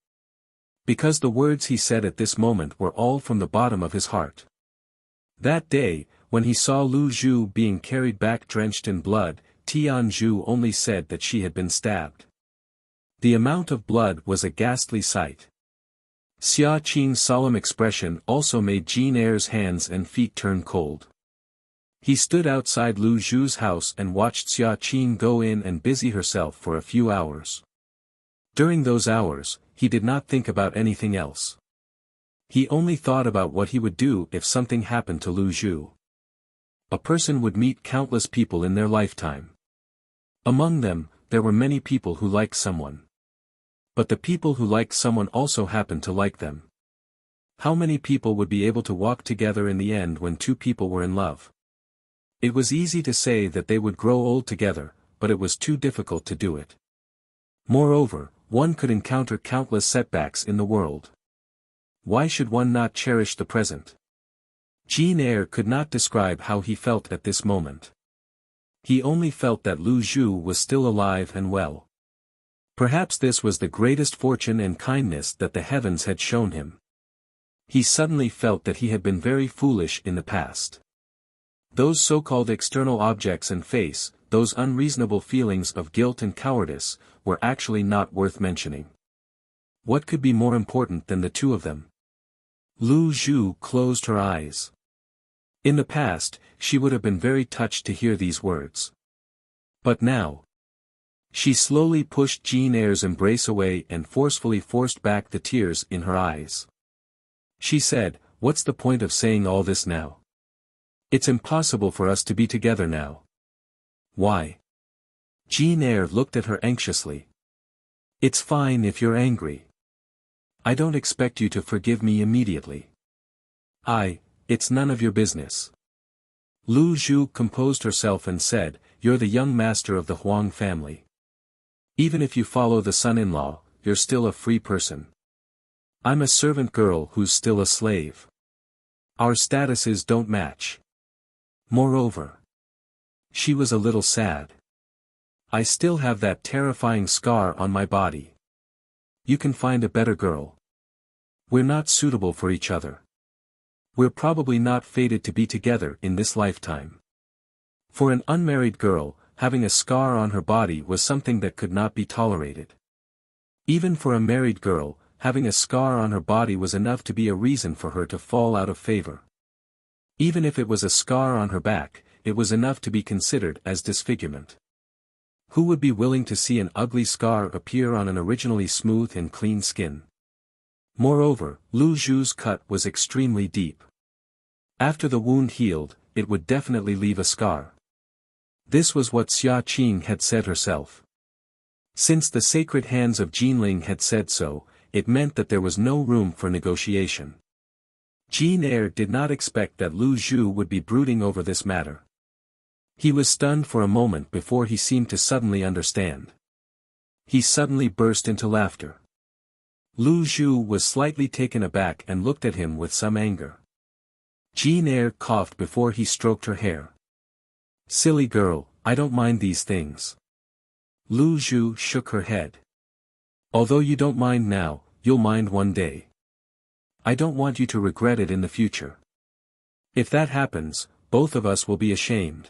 Because the words he said at this moment were all from the bottom of his heart. That day, when he saw Lu Zhu being carried back drenched in blood, Tian Zhu only said that she had been stabbed. The amount of blood was a ghastly sight. Xia Qing's solemn expression also made Jin Er's hands and feet turn cold. He stood outside Lu Zhu's house and watched Xia Qing go in and busy herself for a few hours. During those hours, he did not think about anything else. He only thought about what he would do if something happened to Lu Zhu. A person would meet countless people in their lifetime. Among them, there were many people who liked someone. But the people who liked someone also happened to like them. How many people would be able to walk together in the end when two people were in love? It was easy to say that they would grow old together, but it was too difficult to do it. Moreover, one could encounter countless setbacks in the world. Why should one not cherish the present? Jin Er could not describe how he felt at this moment. He only felt that Lu Zhu was still alive and well. Perhaps this was the greatest fortune and kindness that the heavens had shown him. He suddenly felt that he had been very foolish in the past. Those so-called external objects and face, those unreasonable feelings of guilt and cowardice, were actually not worth mentioning. What could be more important than the two of them? Lu Zhu closed her eyes. In the past, she would have been very touched to hear these words. But now, she slowly pushed Jin Er's embrace away and forcefully forced back the tears in her eyes. She said, "What's the point of saying all this now? It's impossible for us to be together now." "Why?" Jin Er looked at her anxiously. "It's fine if you're angry. I don't expect you to forgive me immediately. It's none of your business." Lu Zhu composed herself and said, "You're the young master of the Huang family. Even if you follow the son-in-law, you're still a free person. I'm a servant girl who's still a slave. Our statuses don't match. Moreover," she was a little sad, "I still have that terrifying scar on my body. You can find a better girl. We're not suitable for each other. We're probably not fated to be together in this lifetime." For an unmarried girl, having a scar on her body was something that could not be tolerated. Even for a married girl, having a scar on her body was enough to be a reason for her to fall out of favor. Even if it was a scar on her back, it was enough to be considered as disfigurement. Who would be willing to see an ugly scar appear on an originally smooth and clean skin? Moreover, Lu Zhu's cut was extremely deep. After the wound healed, it would definitely leave a scar. This was what Xia Qing had said herself. Since the sacred hands of Jinling had said so, it meant that there was no room for negotiation. Jin Er did not expect that Lu Zhu would be brooding over this matter. He was stunned for a moment before he seemed to suddenly understand. He suddenly burst into laughter. Lu Zhu was slightly taken aback and looked at him with some anger. Jin Er coughed before he stroked her hair. "Silly girl, I don't mind these things." Lu Zhu shook her head. "Although you don't mind now, you'll mind one day. I don't want you to regret it in the future. If that happens, both of us will be ashamed."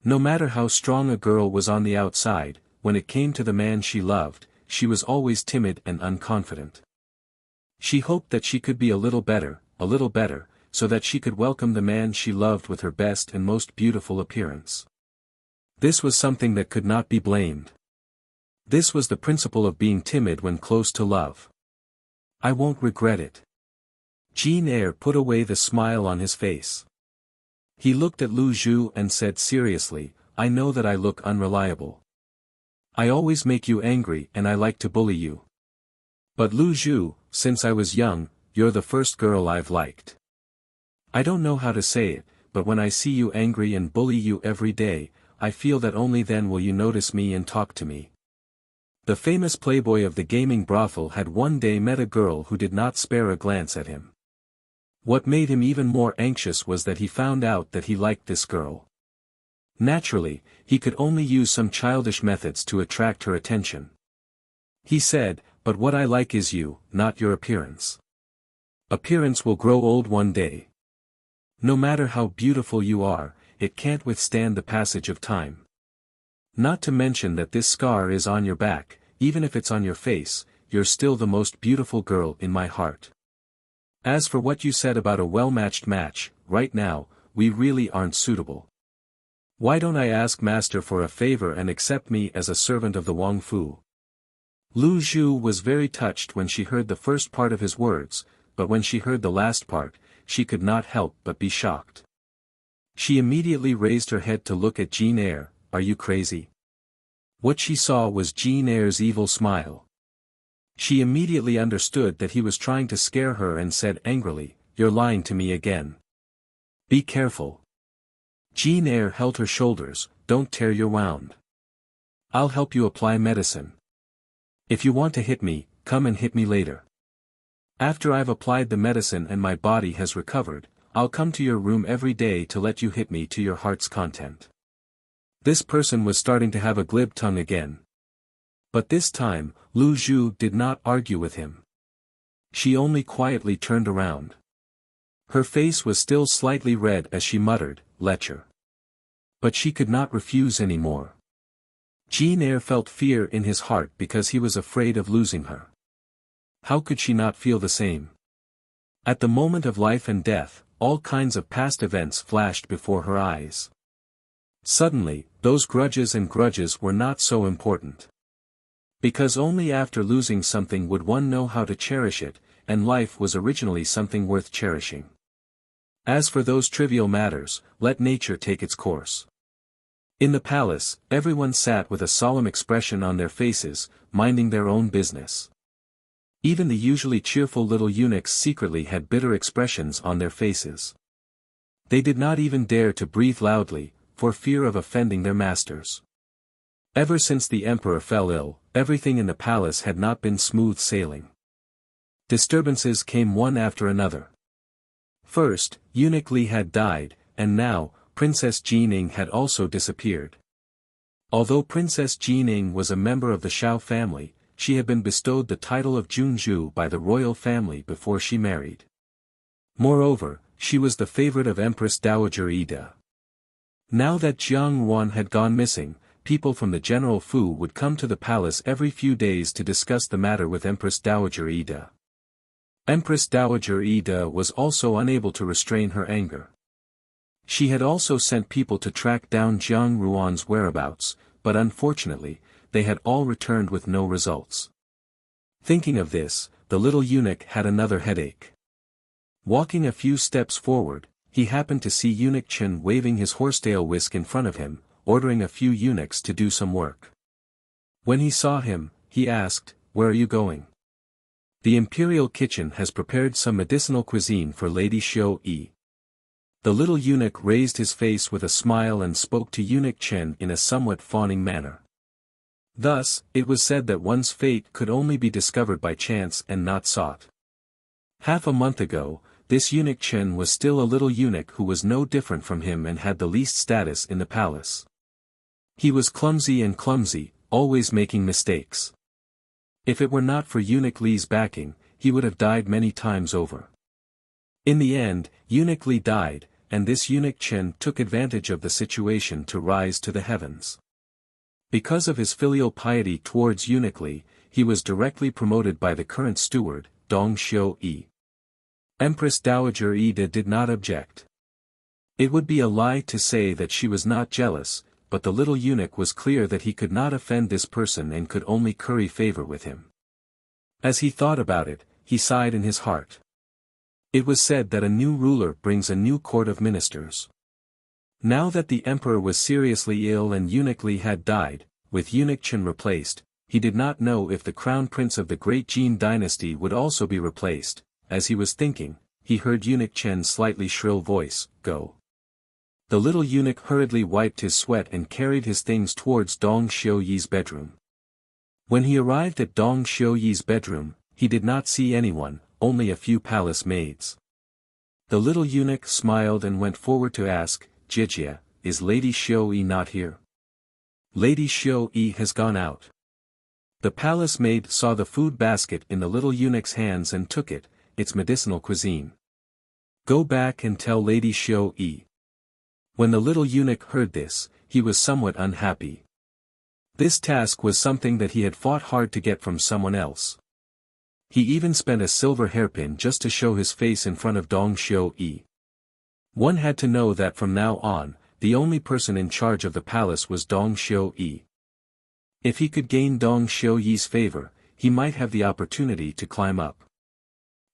No matter how strong a girl was on the outside, when it came to the man she loved, she was always timid and unconfident. She hoped that she could be a little better, so that she could welcome the man she loved with her best and most beautiful appearance. This was something that could not be blamed. This was the principle of being timid when close to love. "I won't regret it." Jin Er put away the smile on his face. He looked at Lu Zhu and said seriously, "I know that I look unreliable. I always make you angry and I like to bully you. But Lu Zhu, since I was young, you're the first girl I've liked. I don't know how to say it, but when I see you angry and bully you every day, I feel that only then will you notice me and talk to me." The famous playboy of the gaming brothel had one day met a girl who did not spare a glance at him. What made him even more anxious was that he found out that he liked this girl. Naturally, he could only use some childish methods to attract her attention. He said, But what I like is you, not your appearance. Appearance will grow old one day. No matter how beautiful you are, it can't withstand the passage of time. Not to mention that this scar is on your back, even if it's on your face, you're still the most beautiful girl in my heart. As for what you said about a well-matched match, right now, we really aren't suitable. Why don't I ask Master for a favor and accept me as a servant of the Wang Fu? Lu Zhu was very touched when she heard the first part of his words, but when she heard the last part, she could not help but be shocked. She immediately raised her head to look at Jean Eyre. Are you crazy? What she saw was Jean Eyre's evil smile. She immediately understood that he was trying to scare her and said angrily, "You're lying to me again. Be careful." Jean Eyre held her shoulders. "Don't tear your wound. I'll help you apply medicine. If you want to hit me, come and hit me later. After I've applied the medicine and my body has recovered, I'll come to your room every day to let you hit me to your heart's content." This person was starting to have a glib tongue again. But this time, Lu Zhu did not argue with him. She only quietly turned around. Her face was still slightly red as she muttered, "Lecher." But she could not refuse any more. Jean Eyre felt fear in his heart because he was afraid of losing her. How could she not feel the same? At the moment of life and death, all kinds of past events flashed before her eyes. Suddenly, those grudges were not so important. Because only after losing something would one know how to cherish it, and life was originally something worth cherishing. As for those trivial matters, let nature take its course. In the palace, everyone sat with a solemn expression on their faces, minding their own business. Even the usually cheerful little eunuchs secretly had bitter expressions on their faces. They did not even dare to breathe loudly, for fear of offending their masters. Ever since the emperor fell ill, everything in the palace had not been smooth sailing. Disturbances came one after another. First, Eunuch Li had died, and now, Princess Jining had also disappeared. Although Princess Jining was a member of the Shao family, she had been bestowed the title of Junju by the royal family before she married. Moreover, she was the favorite of Empress Dowager Ida. Now that Jiang Wan had gone missing, people from the General Fu would come to the palace every few days to discuss the matter with Empress Dowager Ida. Empress Dowager Ida was also unable to restrain her anger. She had also sent people to track down Jiang Ruan's whereabouts, but unfortunately, they had all returned with no results. Thinking of this, the little eunuch had another headache. Walking a few steps forward, he happened to see Eunuch Chen waving his horsetail whisk in front of him, ordering a few eunuchs to do some work. When he saw him, he asked, "Where are you going?" "The imperial kitchen has prepared some medicinal cuisine for Lady Xiao Yi." The little eunuch raised his face with a smile and spoke to Eunuch Chen in a somewhat fawning manner. Thus, it was said that one's fate could only be discovered by chance and not sought. Half a month ago, this Eunuch Chen was still a little eunuch who was no different from him and had the least status in the palace. He was clumsy, always making mistakes. If it were not for Eunuch Li's backing, he would have died many times over. In the end, Eunuch Li died, and this Eunuch Chen took advantage of the situation to rise to the heavens. Because of his filial piety towards Eunuch Li, he was directly promoted by the current steward, Dong Xiao Yi. Empress Dowager Ida did not object. It would be a lie to say that she was not jealous, but the little eunuch was clear that he could not offend this person and could only curry favor with him. As he thought about it, he sighed in his heart. It was said that a new ruler brings a new court of ministers. Now that the emperor was seriously ill and Eunuch Li had died, with Eunuch Chen replaced, he did not know if the crown prince of the great Jin dynasty would also be replaced. As he was thinking, he heard Eunuch Chen's slightly shrill voice, "Go." The little eunuch hurriedly wiped his sweat and carried his things towards Dong Xiao Yi's bedroom. When he arrived at Dong Xiao Yi's bedroom, he did not see anyone, only a few palace maids. The little eunuch smiled and went forward to ask, "Jijia, is Lady Xiao Yi not here?" "Lady Xiao Yi has gone out." The palace maid saw the food basket in the little eunuch's hands and took it, its medicinal cuisine. Go back and tell Lady Xiao-yi. When the little eunuch heard this, he was somewhat unhappy. This task was something that he had fought hard to get from someone else. He even spent a silver hairpin just to show his face in front of Dong Xiao-yi. One had to know that from now on, the only person in charge of the palace was Dong Xiao-yi. If he could gain Dong Xiao-yi's favor, he might have the opportunity to climb up.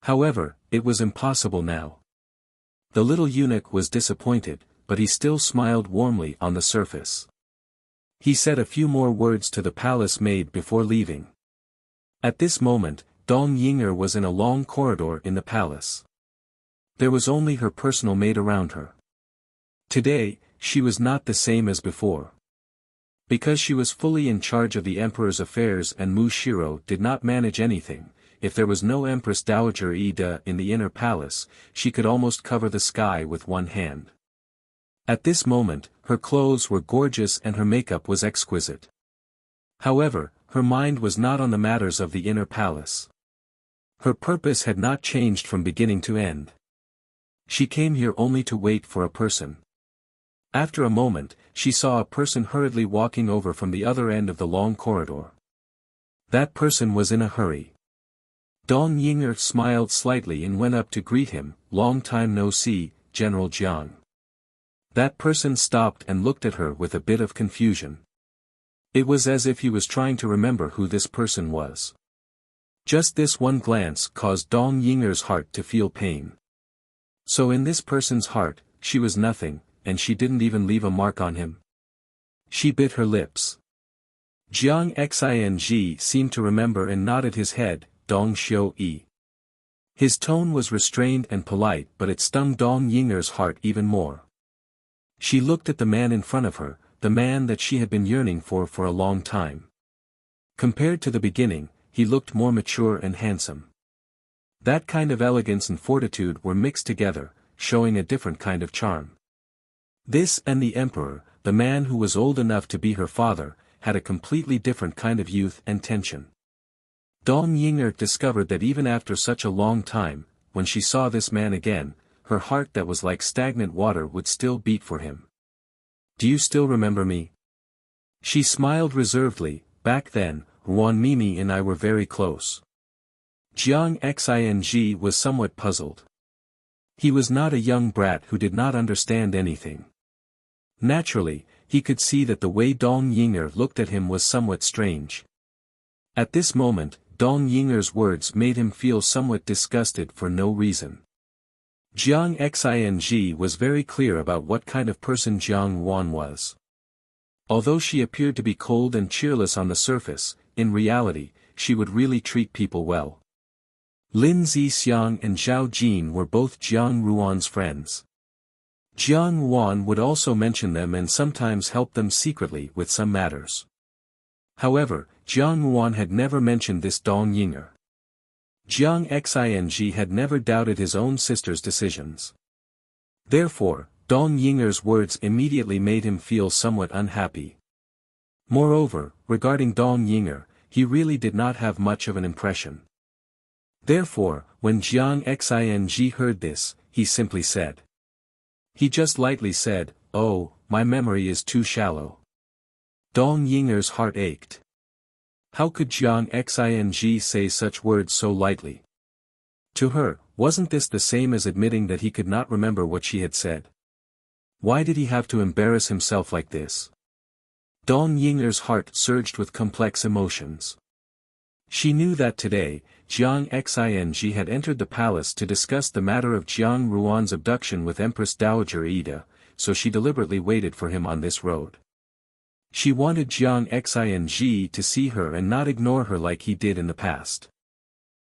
However, it was impossible now. The little eunuch was disappointed, but he still smiled warmly on the surface. He said a few more words to the palace maid before leaving. At this moment, Dong Yinger was in a long corridor in the palace. There was only her personal maid around her. Today, she was not the same as before. Because she was fully in charge of the emperor's affairs and Mu Shiro did not manage anything, if there was no Empress Dowager Ida in the inner palace, she could almost cover the sky with one hand. At this moment, her clothes were gorgeous and her makeup was exquisite. However, her mind was not on the matters of the inner palace. Her purpose had not changed from beginning to end. She came here only to wait for a person. After a moment, she saw a person hurriedly walking over from the other end of the long corridor. That person was in a hurry. Dong Yinger smiled slightly and went up to greet him. Long time no see, General Jiang. That person stopped and looked at her with a bit of confusion. It was as if he was trying to remember who this person was. Just this one glance caused Dong Yinger's heart to feel pain. So in this person's heart, she was nothing, and she didn't even leave a mark on him. She bit her lips. Jiang Xing seemed to remember and nodded his head. Dong Xiao-yi. His tone was restrained and polite, but it stung Dong Yinger's heart even more. She looked at the man in front of her, the man that she had been yearning for a long time. Compared to the beginning, he looked more mature and handsome. That kind of elegance and fortitude were mixed together, showing a different kind of charm. This and the emperor, the man who was old enough to be her father, had a completely different kind of youth and tension. Dong Yinger discovered that even after such a long time, when she saw this man again, her heart that was like stagnant water would still beat for him. Do you still remember me? She smiled reservedly. Back then, Ruan Mimi and I were very close. Jiang Xing was somewhat puzzled. He was not a young brat who did not understand anything. Naturally, he could see that the way Dong Yinger looked at him was somewhat strange. At this moment, Dong Yinger's words made him feel somewhat disgusted for no reason. Jiang Xing was very clear about what kind of person Jiang Ruan was. Although she appeared to be cold and cheerless on the surface, in reality, she would really treat people well. Lin Zixiang and Zhao Jin were both Jiang Ruan's friends. Jiang Ruan would also mention them and sometimes help them secretly with some matters. However, Jiang Ruan had never mentioned this Dong Yinger. Jiang Xing had never doubted his own sister's decisions. Therefore, Dong Yinger's words immediately made him feel somewhat unhappy. Moreover, regarding Dong Yinger, he really did not have much of an impression. Therefore, when Jiang Xing heard this, he simply said. He just lightly said, "Oh, my memory is too shallow." Dong Yinger's heart ached. How could Jiang Xing say such words so lightly? To her, wasn't this the same as admitting that he could not remember what she had said? Why did he have to embarrass himself like this? Dong Yinger's heart surged with complex emotions. She knew that today, Jiang Xing had entered the palace to discuss the matter of Jiang Ruan's abduction with Empress Dowager Ida, so she deliberately waited for him on this road. She wanted Jiang Xing to see her and not ignore her like he did in the past.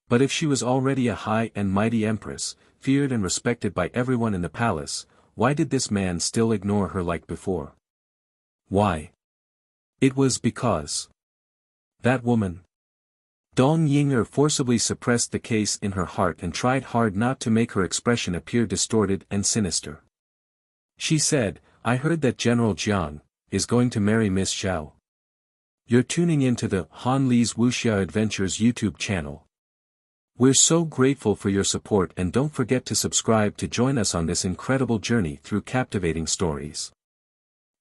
But if she was already a high and mighty empress, feared and respected by everyone in the palace, why did this man still ignore her like before? Why? It was because. That woman. Dong Yinger forcibly suppressed the case in her heart and tried hard not to make her expression appear distorted and sinister. She said, "I heard that General Jiang is going to marry Miss Zhao." You're tuning into the Han Li's Wuxia Adventures YouTube channel. We're so grateful for your support, and don't forget to subscribe to join us on this incredible journey through captivating stories.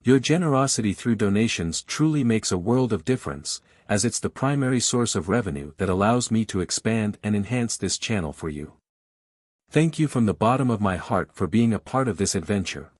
Your generosity through donations truly makes a world of difference, as it's the primary source of revenue that allows me to expand and enhance this channel for you. Thank you from the bottom of my heart for being a part of this adventure.